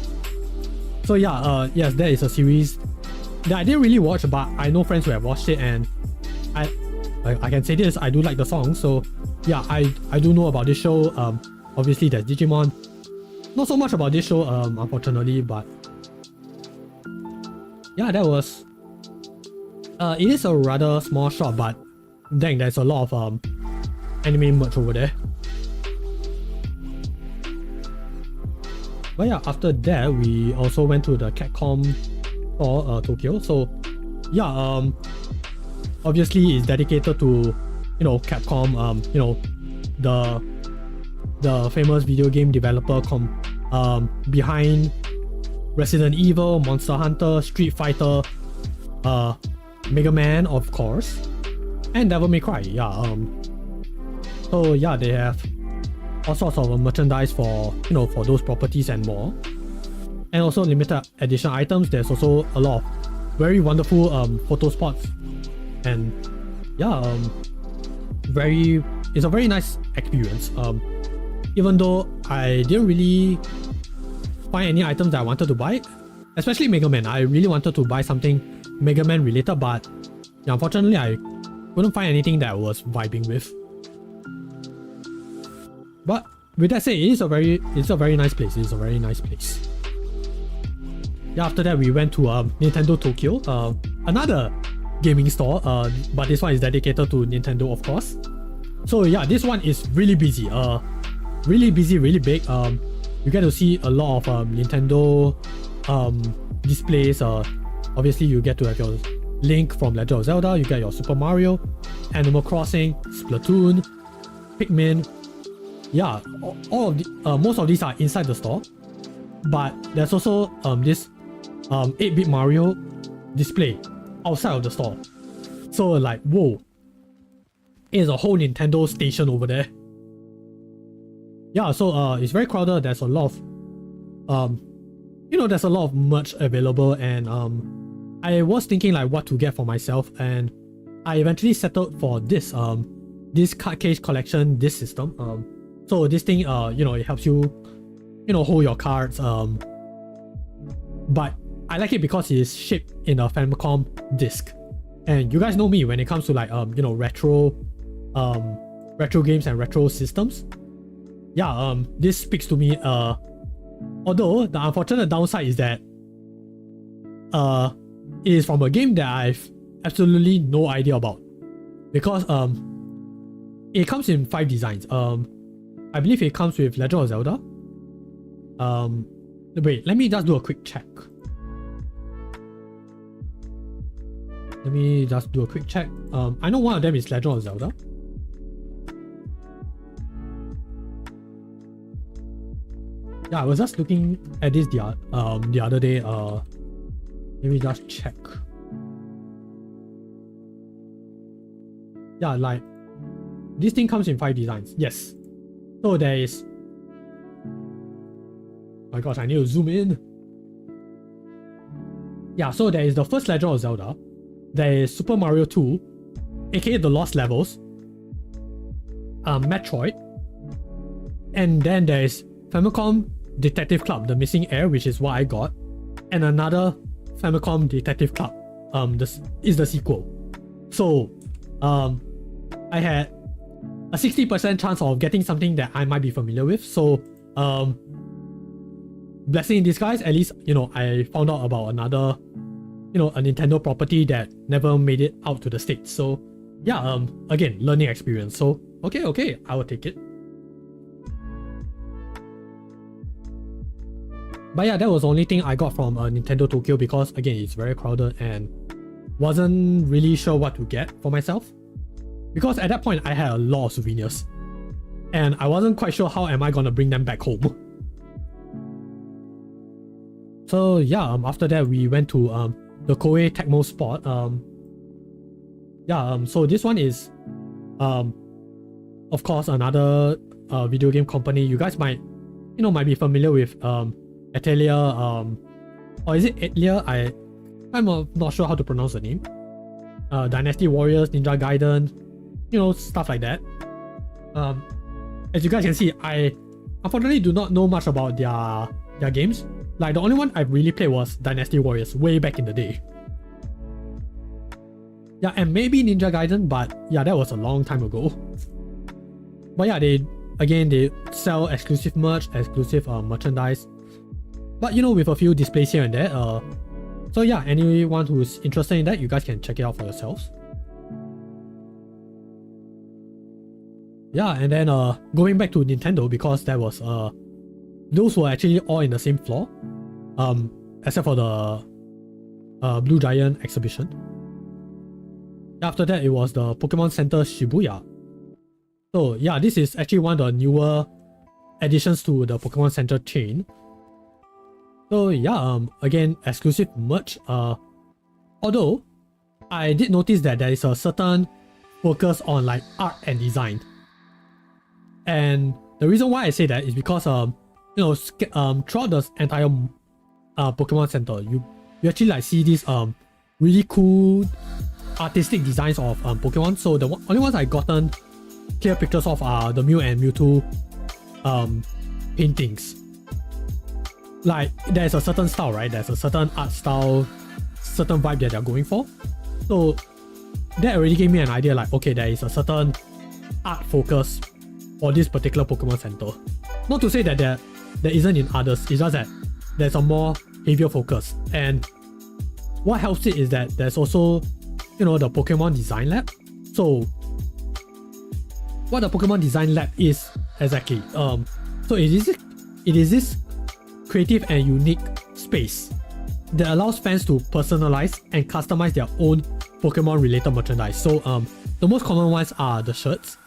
So yeah, yes, that is a series that I didn't really watch, but I know friends who have watched it, and I can say this, I do like the song. So yeah, I do know about this show. obviously there's Digimon. Not so much about this show, unfortunately, but yeah, that was. It is a rather small shop, but dang, there's a lot of anime merch over there. But yeah, after that, we also went to the Capcom store, Tokyo. So yeah, obviously it's dedicated to, you know, Capcom, you know, the famous video game developer behind Resident Evil, Monster Hunter, Street Fighter, Mega Man, of course, and Devil May Cry. Yeah, so yeah, they have all sorts of merchandise for, you know, for those properties and more, and also limited edition items. There's also a lot of very wonderful photo spots, and yeah, it's a very nice experience. Even though I didn't really find any items that I wanted to buy, especially Mega Man. I really wanted to buy something Mega Man related, but yeah, unfortunately I couldn't find anything that I was vibing with. But with that said, it's a very nice place. It's a very nice place. Yeah, after that we went to Nintendo Tokyo, another gaming store, but this one is dedicated to Nintendo, of course. So yeah, this one is really busy, really big. You get to see a lot of Nintendo displays. Obviously you get to have your Link from Legend of Zelda, you get your Super Mario, Animal Crossing, Splatoon, Pikmin. Yeah, all of the most of these are inside the store, but there's also this 8-bit Mario display outside of the store. So like, whoa, it's a whole Nintendo station over there. Yeah, so it's very crowded. There's a lot of you know, there's a lot of merch available, and I was thinking like what to get for myself, and I eventually settled for this this card case collection, this system. So this thing, you know, it helps you, you know, hold your cards. But I like it because it is shaped in a Famicom disc, and you guys know me when it comes to like you know, retro games and retro systems. Yeah, this speaks to me. Although the unfortunate downside is that it is from a game that I've absolutely no idea about, because it comes in 5 designs. I believe it comes with Legend of Zelda. Wait, let me just do a quick check. I know one of them is Legend of Zelda. Yeah, I was just looking at this the other day. Let me just check. Yeah, like this thing comes in 5 designs. Yes. So there is. My gosh, I need to zoom in. Yeah, so there is the first Legend of Zelda. There is Super Mario 2, aka the Lost Levels. Metroid. And then there is Famicom Detective Club, The Missing Heir, which is what I got, and another Famicom Detective Club. This is the sequel. So, I had a 60% chance of getting something that I might be familiar with. So, blessing in disguise. At least, you know, I found out about another, you know, a Nintendo property that never made it out to the States. So, yeah, again, learning experience. So, okay, I will take it. But yeah, that was the only thing I got from Nintendo Tokyo, because again, it's very crowded and wasn't really sure what to get for myself. Because at that point, I had a lot of souvenirs, and I wasn't quite sure how am I gonna bring them back home. So yeah, after that we went to the Koei Tecmo spot. So this one is of course another video game company. You guys might be familiar with Atelier, or is it Atelier? I'm not sure how to pronounce the name. Dynasty Warriors, Ninja Gaiden, stuff like that. As you guys can see, I unfortunately do not know much about their games. Like, the only one I really played was Dynasty Warriors way back in the day. Yeah, and maybe Ninja Gaiden, but yeah, that was a long time ago. But yeah, they again, they sell exclusive merch, exclusive merchandise, but you know, with a few displays here and there. So yeah, anyone who's interested in that, you guys can check it out for yourselves. Yeah, and then going back to Nintendo, because that was those were actually all in the same floor, except for the Blue Giant exhibition. After that, it was the Pokemon Center Shibuya. So yeah, this is actually one of the newer additions to the Pokemon Center chain. So yeah, again, exclusive merch. Although I did notice that there is a certain focus on like art and design. And the reason why I say that is because you know, throughout the entire Pokemon Center, you actually like see these really cool artistic designs of Pokemon. So the only ones I gotten clear pictures of are the Mew and Mewtwo paintings. Like there's a certain style, right? There's a certain art style, certain vibe that they're going for. So that already gave me an idea like, okay, there is a certain art focus for this particular Pokemon Center. Not to say that there isn't in others, it's just that there's a more heavier focus. And what helps it is that there's also, you know, the Pokemon Design Lab. So what the Pokemon Design Lab is exactly, so it is this creative and unique space that allows fans to personalize and customize their own Pokemon related merchandise. So the most common ones are the shirts.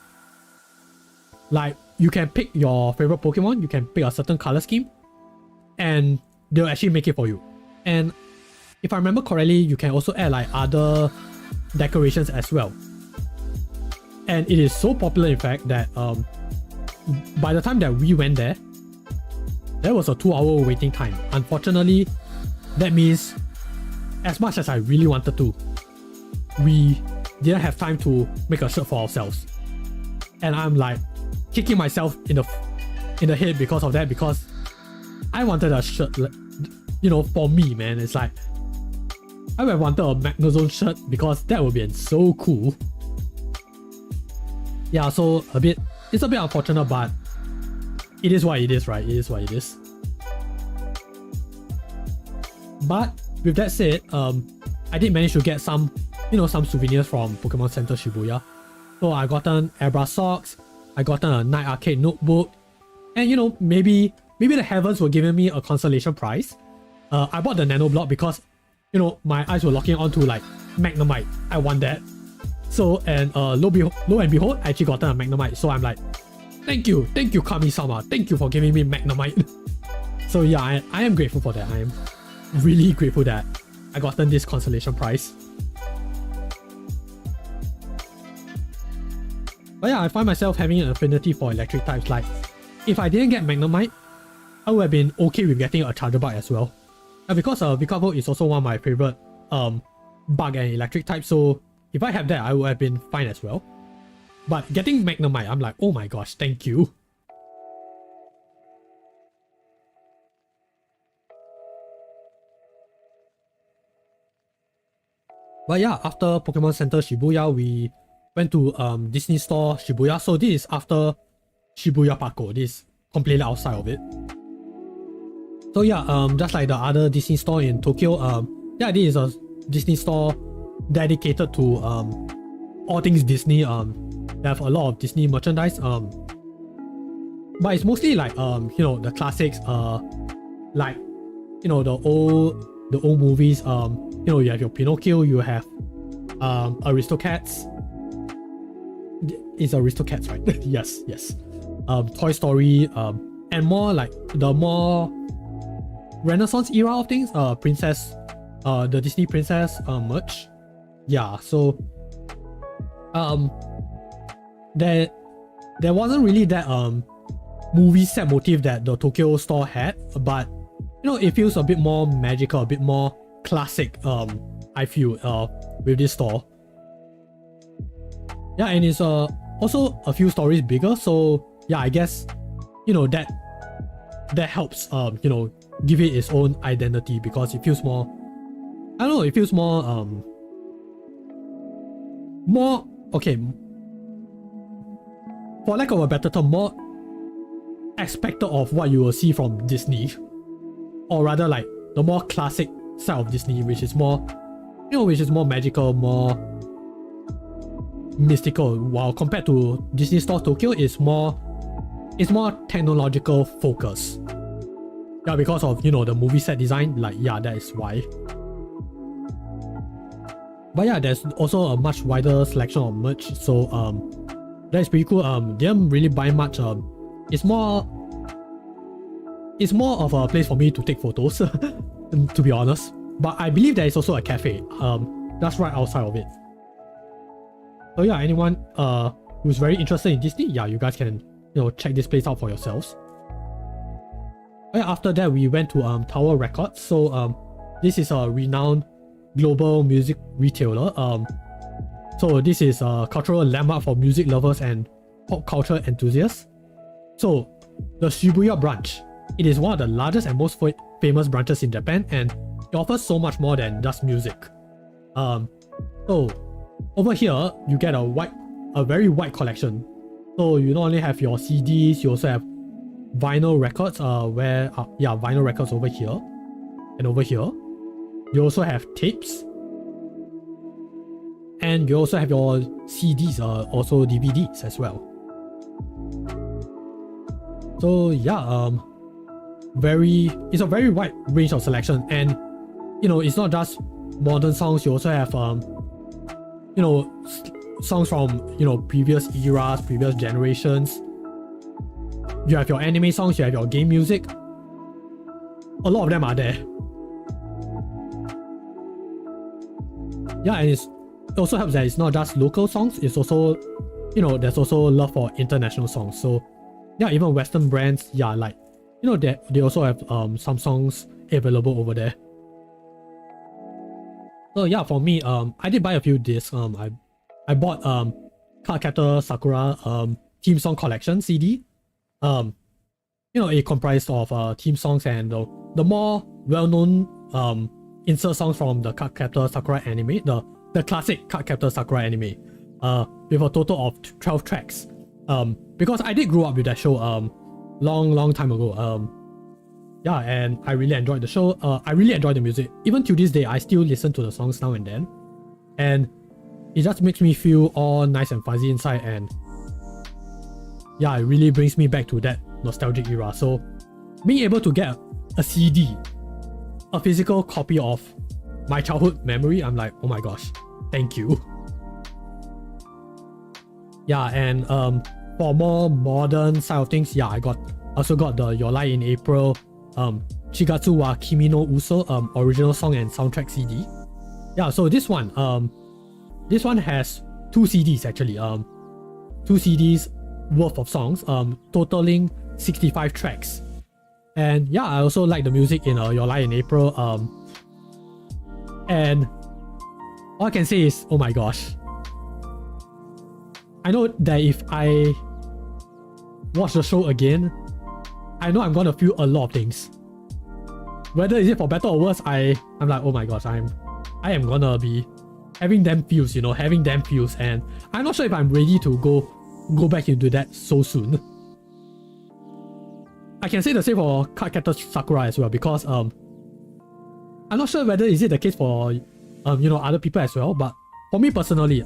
Like you can pick your favorite Pokemon, you can pick a certain color scheme, and they'll actually make it for you. And if I remember correctly, you can also add like other decorations as well. And it is so popular, in fact, that by the time that we went there was a 2-hour waiting time. Unfortunately, that means as much as I really wanted to, we didn't have time to make a shirt for ourselves. And I'm like kicking myself in the head because of that, because I wanted a shirt, you know, for me, man. It's like I would have wanted a Magnezone shirt because that would be so cool. Yeah, so it's a bit unfortunate, but it is what it is, right? It is what it is. But with that said, I did manage to get some, you know, some souvenirs from Pokemon Center Shibuya. So I gotten R.B.I socks, I gotten a Night Arcade notebook, and you know, maybe the heavens were giving me a consolation prize. I bought the Nano Block because, you know, my eyes were locking onto like Magnemite. I want that. So, and lo and behold, I actually gotten a Magnemite. So I'm like, thank you Kami-sama, thank you for giving me Magnemite. So yeah, I am grateful for that. I am really grateful that I gotten this consolation prize. But yeah, I find myself having an affinity for electric types. Like, if I didn't get Magnemite, I would have been okay with getting a Charger Bug as well. Because Vikavolt is also one of my favorite bug and electric types, so if I have that, I would have been fine as well. But getting Magnemite, I'm like, oh my gosh, thank you. But yeah, after Pokemon Center Shibuya, we went to Disney Store Shibuya. So this is after Shibuya Parko. This is completely outside of it. So yeah, just like the other Disney store in Tokyo, yeah, this is a Disney store dedicated to all things Disney. They have a lot of Disney merchandise. But it's mostly like you know, the classics, like, you know, the old movies. You know, you have your Pinocchio, you have Aristocats. It's Aristocats, right? yes. Toy Story, and more like the more Renaissance era of things. Princess, the Disney Princess merch. Yeah, so there wasn't really that movie set motif that the Tokyo store had, but you know, it feels a bit more magical, a bit more classic, I feel, with this store. Yeah, and it's also a few stories bigger, so yeah, I guess, you know, that helps, you know, give it its own identity, because it feels more, I don't know, it feels more okay, for lack of a better term, more expected of what you will see from Disney, or rather like the more classic side of Disney, which is more, which is more magical, more mystical, while compared to Disney Store Tokyo is more technological focus. Yeah, because of the movie set design, like that is why. But yeah, there's also a much wider selection of merch, so that is pretty cool. Didn't really buy much. It's more of a place for me to take photos, to be honest. But I believe there is also a cafe, that's right outside of it. So yeah, anyone who's very interested in Disney, yeah, you guys can check this place out for yourselves. After that, we went to Tower Records. So this is a renowned global music retailer. So this is a cultural landmark for music lovers and pop culture enthusiasts. So the Shibuya branch, it is one of the largest and most famous branches in Japan, and it offers so much more than just music. So over here you get a very wide collection. So you not only have your CDs, you also have vinyl records, vinyl records over here and over here. You also have tapes, and you also have your CDs, also DVDs as well. So yeah, it's a very wide range of selection, and it's not just modern songs. You also have songs from previous eras, previous generations. You have your anime songs, you have your game music. A lot of them are there. Yeah, and it also helps that it's not just local songs, it's also, there's also love for international songs. So yeah, even Western brands, yeah, like, they also have some songs available over there. So yeah, for me, I did buy a few discs. I bought Cardcaptor Sakura theme song collection CD. It comprised of theme songs and the more well-known insert songs from the Cardcaptor Sakura anime, the classic Cardcaptor Sakura anime, with a total of 12 tracks. Because I did grow up with that show long time ago. Yeah, and I really enjoyed the show. I really enjoyed the music. Even to this day, I still listen to the songs now and then, and it just makes me feel all nice and fuzzy inside, and yeah, it really brings me back to that nostalgic era. So being able to get a CD, a physical copy of my childhood memory, I'm like, oh my gosh, thank you. Yeah, and for more modern side of things, yeah, I also got the Your Lie in April, Chigatsu wa Kimi no Uso original song and soundtrack CD. Yeah, so this one has 2 CDs actually, 2 CDs worth of songs, totaling 65 tracks. And yeah, I also like the music in Your Lie in April, and all I can say is, oh my gosh, I know that if I watch the show again, I know I'm gonna feel a lot of things. Whether is it for better or worse, I'm like, oh my gosh, I am gonna be having them feels, and I'm not sure if I'm ready to go back into that so soon. I can say the same for Cardcaptor Sakura as well, because I'm not sure whether is it the case for other people as well, but for me personally,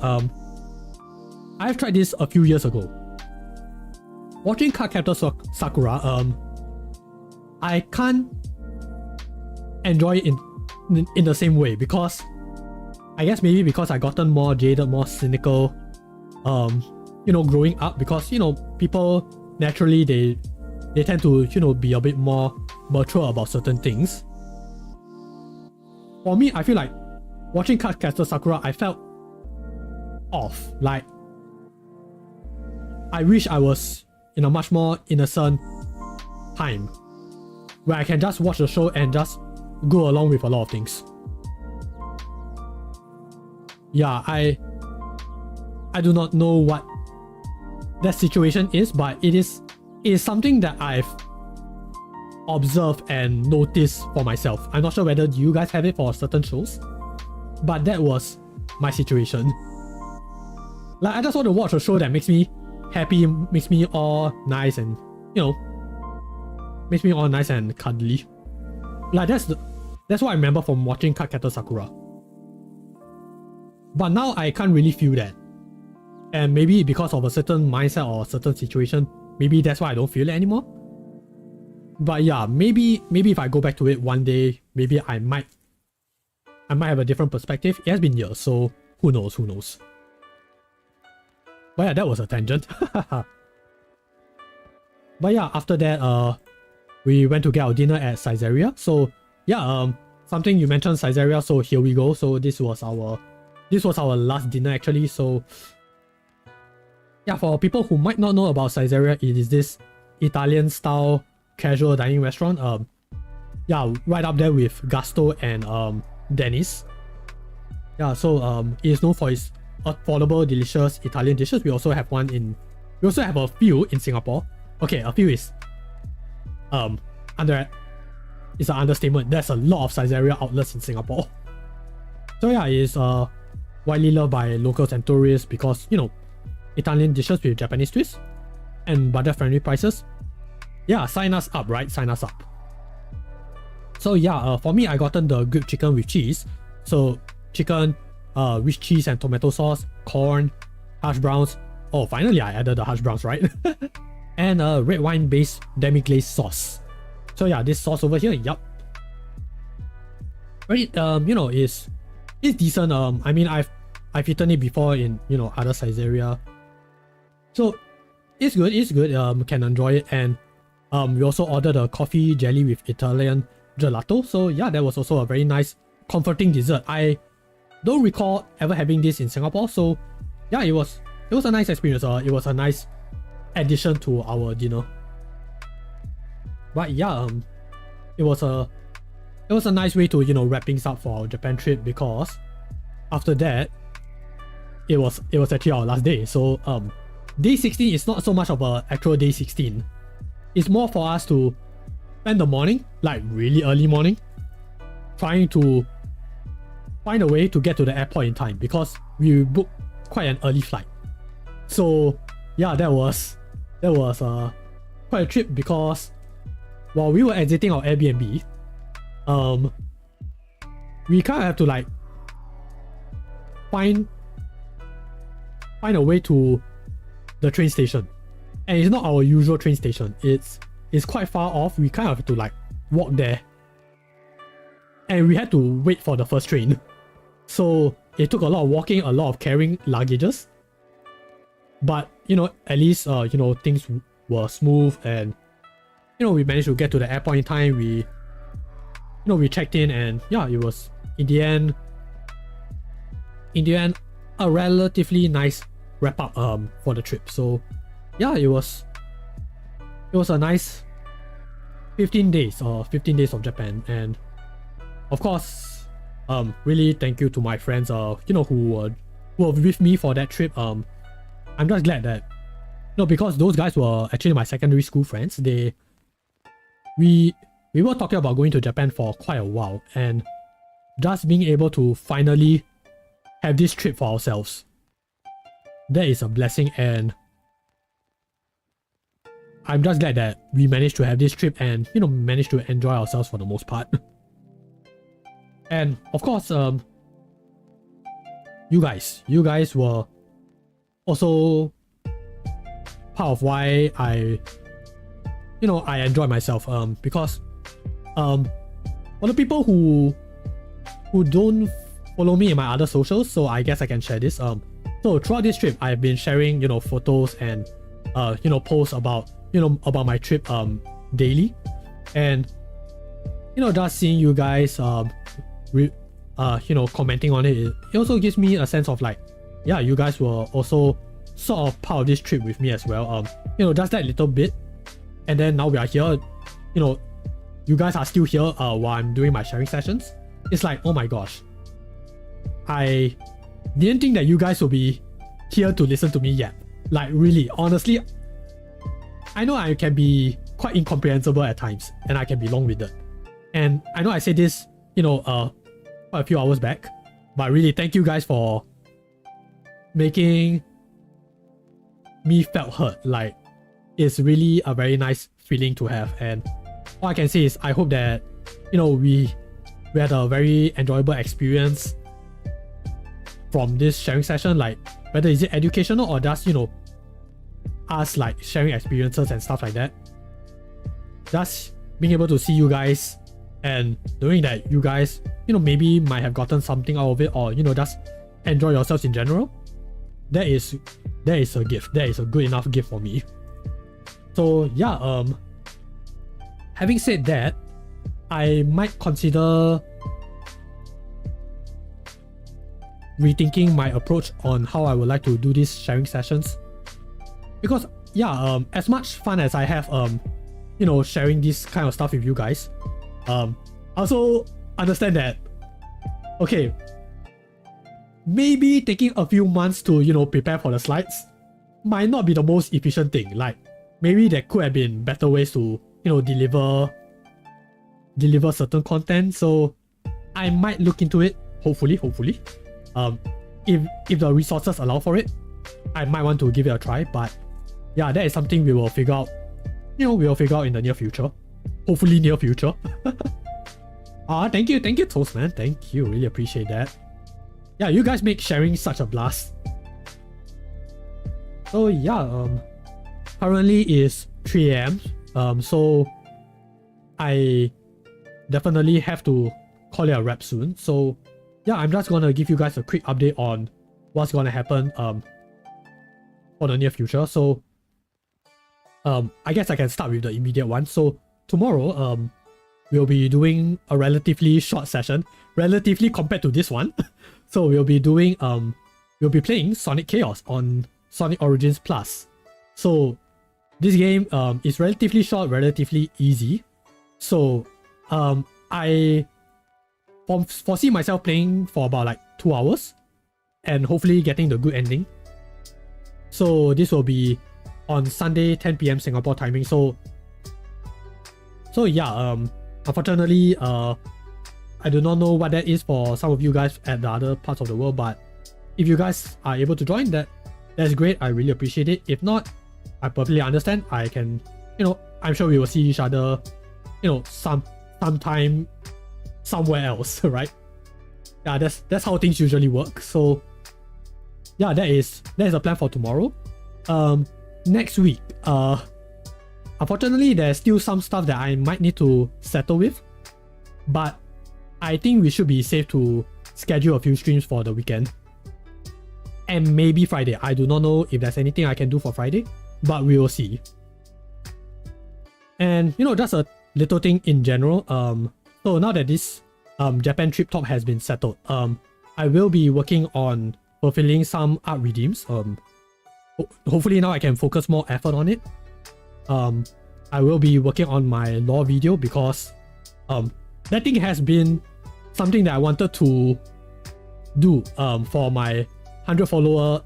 I've tried this a few years ago. Watching Cardcaptor Sakura, I can't enjoy it in the same way, because I guess maybe because I gotten more jaded, more cynical, growing up, because people naturally they tend to be a bit more mature about certain things. For me, I feel like watching Cardcaptor Sakura, I felt off. Like, I wish I was in a much more innocent time where I can just watch the show and just go along with a lot of things. Yeah, I do not know what that situation is, but it is something that I've observed and noticed for myself. I'm not sure whether you guys have it for certain shows, but that was my situation. Like, I just want to watch a show that makes me happy, makes me all nice, and makes me all nice and cuddly. Like that's what I remember from watching Cardcaptor Sakura. But now I can't really feel that. And maybe because of a certain mindset or a certain situation, maybe that's why I don't feel it anymore. But yeah, maybe if I go back to it one day, maybe I might have a different perspective. It has been years, so who knows. But yeah, that was a tangent. But yeah, after that, we went to get our dinner at Caesarea. So yeah, something you mentioned Caesarea, so here we go. So this was our last dinner actually. So yeah, for people who might not know about Caesarea, it is this Italian style casual dining restaurant. Yeah, right up there with Gusto and Dennis. Yeah, so it is known for its affordable, delicious Italian dishes. We also have a few in Singapore. Okay, a few is it's an understatement. There's a lot of Caesarea outlets in Singapore. So yeah, it is widely loved by locals and tourists because, you know, Italian dishes with Japanese twists and budget-friendly prices. Yeah, sign us up, right? Sign us up. So yeah, for me, I gotten the grilled chicken with cheese. So chicken with cheese and tomato sauce, corn, hash browns. Oh, finally I added the hash browns, right? And red wine-based demi-glazed sauce. So yeah, this sauce over here, yup. Right, you know, it's decent. I mean, I've eaten it before in, you know, other Caesarea. So it's good. Can enjoy it. And we also ordered a coffee jelly with Italian gelato. So yeah, that was also a very nice, comforting dessert. I don't recall ever having this in Singapore. So yeah, it was a nice experience. It was a nice addition to our dinner. But yeah, it was a nice way to, you know, wrap things up for our Japan trip, because after that it was actually our last day. So day 16 is not so much of a actual day 16. It's more for us to spend the morning, like really early morning, trying to find a way to get to the airport in time, because we booked quite an early flight. So yeah, that was quite a trip, because while we were exiting our Airbnb, we kind of have to like find a way to the train station, and it's not our usual train station. It's quite far off. We kind of have to like walk there, and we had to wait for the first train. So it took a lot of walking, a lot of carrying luggages. But you know, at least you know, things were smooth, and you know, we managed to get to the airport in time. We checked in, and yeah, it was in the end a relatively nice wrap up for the trip. So yeah, it was a nice 15 days of Japan. And of course, really thank you to my friends you know, who were with me for that trip. I'm just glad that, you know, because those guys were actually my secondary school friends. We were talking about going to Japan for quite a while, and just being able to finally have this trip for ourselves, that is a blessing. And I'm just glad that we managed to have this trip and, you know, managed to enjoy ourselves for the most part. And of course, you guys were also part of why I enjoy myself, because for the people who don't follow me in my other socials, so I guess I can share this. So throughout this trip, I've been sharing, you know, photos and you know, posts about my trip daily. And you know, just seeing you guys you know, commenting on it, it also gives me a sense of like, yeah, you guys were also sort of part of this trip with me as well. You know, just that little bit. And then now we are here, you know, you guys are still here while I'm doing my sharing sessions. It's like, oh my gosh, I didn't think that you guys will be here to listen to me yet. Like, really, honestly, I know I can be quite incomprehensible at times, and I can be long-winded. And I know I said this, you know, quite a few hours back, but really thank you guys for making me felt heard. Like, it's really a very nice feeling to have. And all I can say is I hope that, you know, we had a very enjoyable experience from this sharing session, like whether is it educational or just, you know, us like sharing experiences and stuff like that. Just being able to see you guys and knowing that you guys, you know, maybe might have gotten something out of it, or, you know, just enjoy yourselves in general. That is a gift. That is a good enough gift for me. So yeah, having said that, I might consider rethinking my approach on how I would like to do these sharing sessions, because yeah, as much fun as I have you know, sharing this kind of stuff with you guys, I also understand that, okay, maybe taking a few months to, you know, prepare for the slides might not be the most efficient thing. Like, maybe there could have been better ways to, you know, deliver certain content. So I might look into it, hopefully. If the resources allow for it, I might want to give it a try. But yeah, that is something we will figure out. You know, we'll figure out in the near future. Hopefully near future. Thank you, Toastman. Thank you. Really appreciate that. Yeah, you guys make sharing such a blast. So yeah, currently is 3 AM. So I definitely have to call it a wrap soon. So yeah, I'm just gonna give you guys a quick update on what's gonna happen for the near future. So I guess I can start with the immediate one. So tomorrow we'll be doing a relatively short session, relatively compared to this one. So we'll be doing we'll be playing Sonic Chaos on Sonic Origins Plus. So this game is relatively short, relatively easy. So I foresee myself playing for about like 2 hours and hopefully getting the good ending. So this will be on Sunday 10 PM Singapore timing. So yeah, unfortunately I do not know what that is for some of you guys at the other parts of the world, but if you guys are able to join, that's great. I really appreciate it. If not, I perfectly understand. I can, you know, I'm sure we will see each other, you know, sometime somewhere else, right? Yeah, that's how things usually work. So yeah, that is the plan for tomorrow. Next week, unfortunately there's still some stuff that I might need to settle with, but I think we should be safe to schedule a few streams for the weekend and maybe Friday. I do not know if there's anything I can do for Friday, but we will see. And you know, just a little thing in general, so now that this Japan trip talk has been settled, I will be working on fulfilling some art redeems. Hopefully now I can focus more effort on it. I will be working on my lore video because that thing has been something that I wanted to do for my 100 follower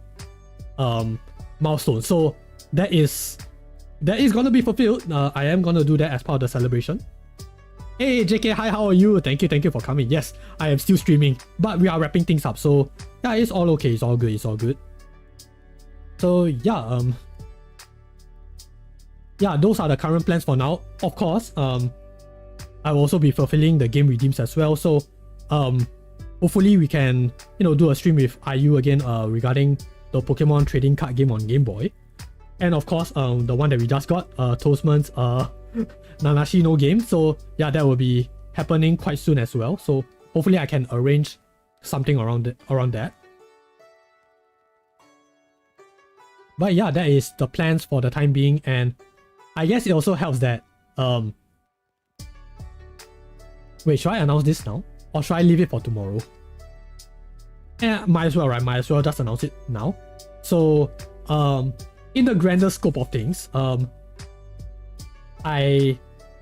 milestone. So that is gonna be fulfilled. I am gonna do that as part of the celebration. Hey JK, hi, how are you? Thank you for coming. Yes, I am still streaming, but we are wrapping things up. So yeah, it's all okay. It's all good. So yeah, yeah, those are the current plans for now. Of course, I will also be fulfilling the game redeems as well. So hopefully we can, you know, do a stream with IU again regarding the Pokemon trading card game on Game Boy. And of course, the one that we just got, Toastman's Nanashi no game. So yeah, that will be happening quite soon as well. So hopefully I can arrange something around that. But yeah, that is the plans for the time being, and I guess it also helps that wait, should I announce this now? Or should I leave it for tomorrow? Yeah, might as well, right? Might as well just announce it now. So in the grander scope of things, I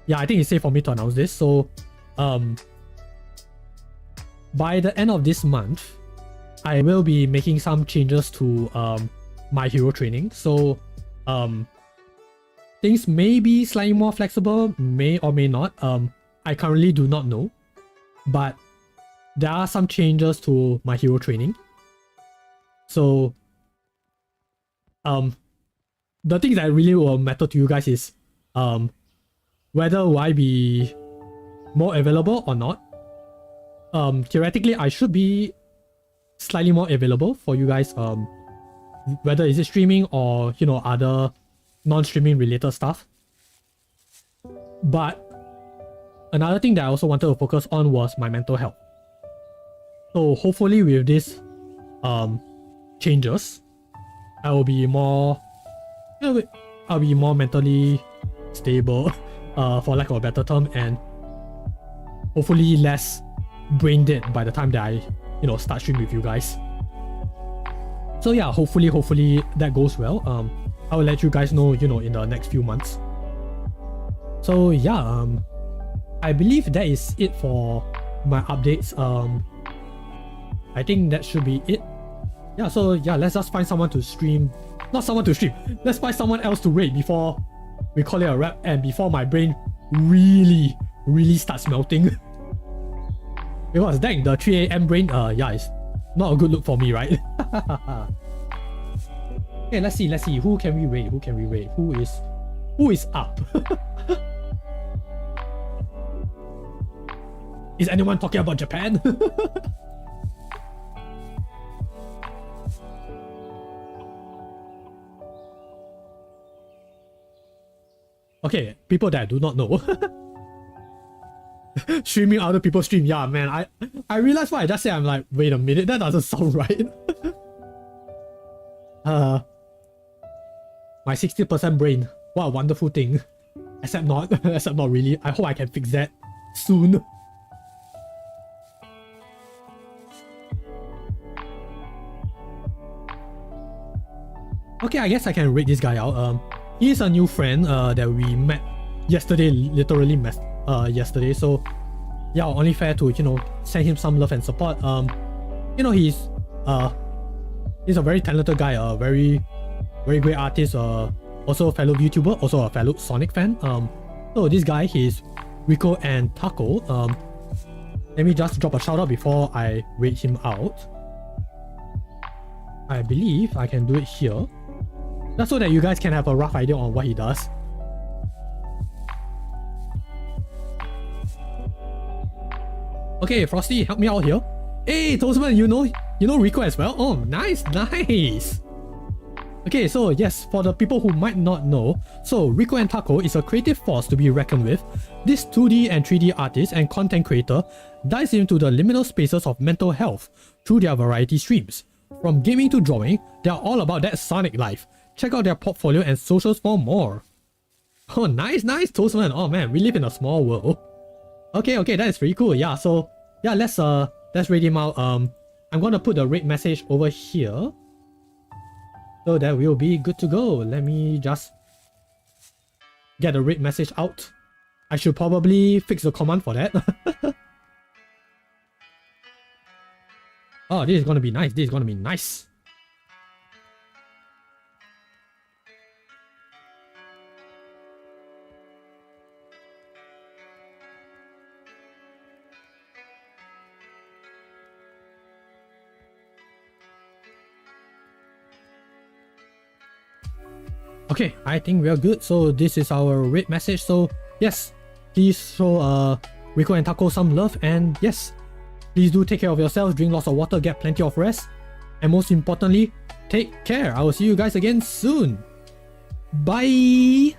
think it's safe for me to announce this. So by the end of this month, I will be making some changes to my hero training. So things may be slightly more flexible, may or may not. I currently do not know, but there are some changes to my hero training. So the things that really will matter to you guys is whether will I be more available or not. Theoretically, I should be slightly more available for you guys. Whether is it streaming or other non-streaming related stuff. But another thing that I also wanted to focus on was my mental health. So hopefully with this changes, I will be more I'll be more mentally stable, for lack of a better term, and hopefully less brain dead by the time that I start streaming with you guys. So yeah, hopefully that goes well. I will let you guys know in the next few months. So yeah, I believe that is it for my updates. I think that should be it. Yeah, so yeah, let's just find someone to stream. Not someone to stream. Let's find someone else to raid before we call it a wrap and before my brain really starts melting. Because dang, the 3 AM brain, yeah, it's not a good look for me, right? Okay, let's see. Who can we raid? Who is up? Is anyone talking about Japan? Okay, people that I do not know. Streaming other people's stream. Yeah, man, I realized what I just said. I'm like, wait a minute, that doesn't sound right. My 60% brain. What a wonderful thing. Except not really. I hope I can fix that soon. Okay, I guess I can rate this guy out. He is a new friend that we met yesterday, literally met yesterday. So yeah, only fair to send him some love and support. He's a very talented guy, a very great artist, also a fellow YouTuber, also a fellow Sonic fan. So this guy, he's Rico and Taco. Let me just drop a shout out before I rate him out. I believe I can do it here, just so that you guys can have a rough idea on what he does. Okay, Frosty, help me out here. Hey, Toastman, you know Rico as well? Oh, nice. Okay, so yes, for the people who might not know, so Rico and Taco is a creative force to be reckoned with. This 2D and 3D artist and content creator dives into the liminal spaces of mental health through their variety streams. From gaming to drawing, they are all about that Sonic life. Check out their portfolio and socials for more. Oh, nice, Toastman. Oh man, we live in a small world. Okay, that is pretty cool. Yeah, so yeah, let's rate him out. I'm gonna put the rate message over here, so that we'll be good to go. Let me just get the rate message out. I should probably fix the command for that. Oh, this is gonna be nice. Okay, I think we are good. So this is our rate message. So yes, please show Rico and Taco some love, and yes, please do take care of yourselves, drink lots of water, get plenty of rest, and most importantly, take care. I will see you guys again soon. Bye.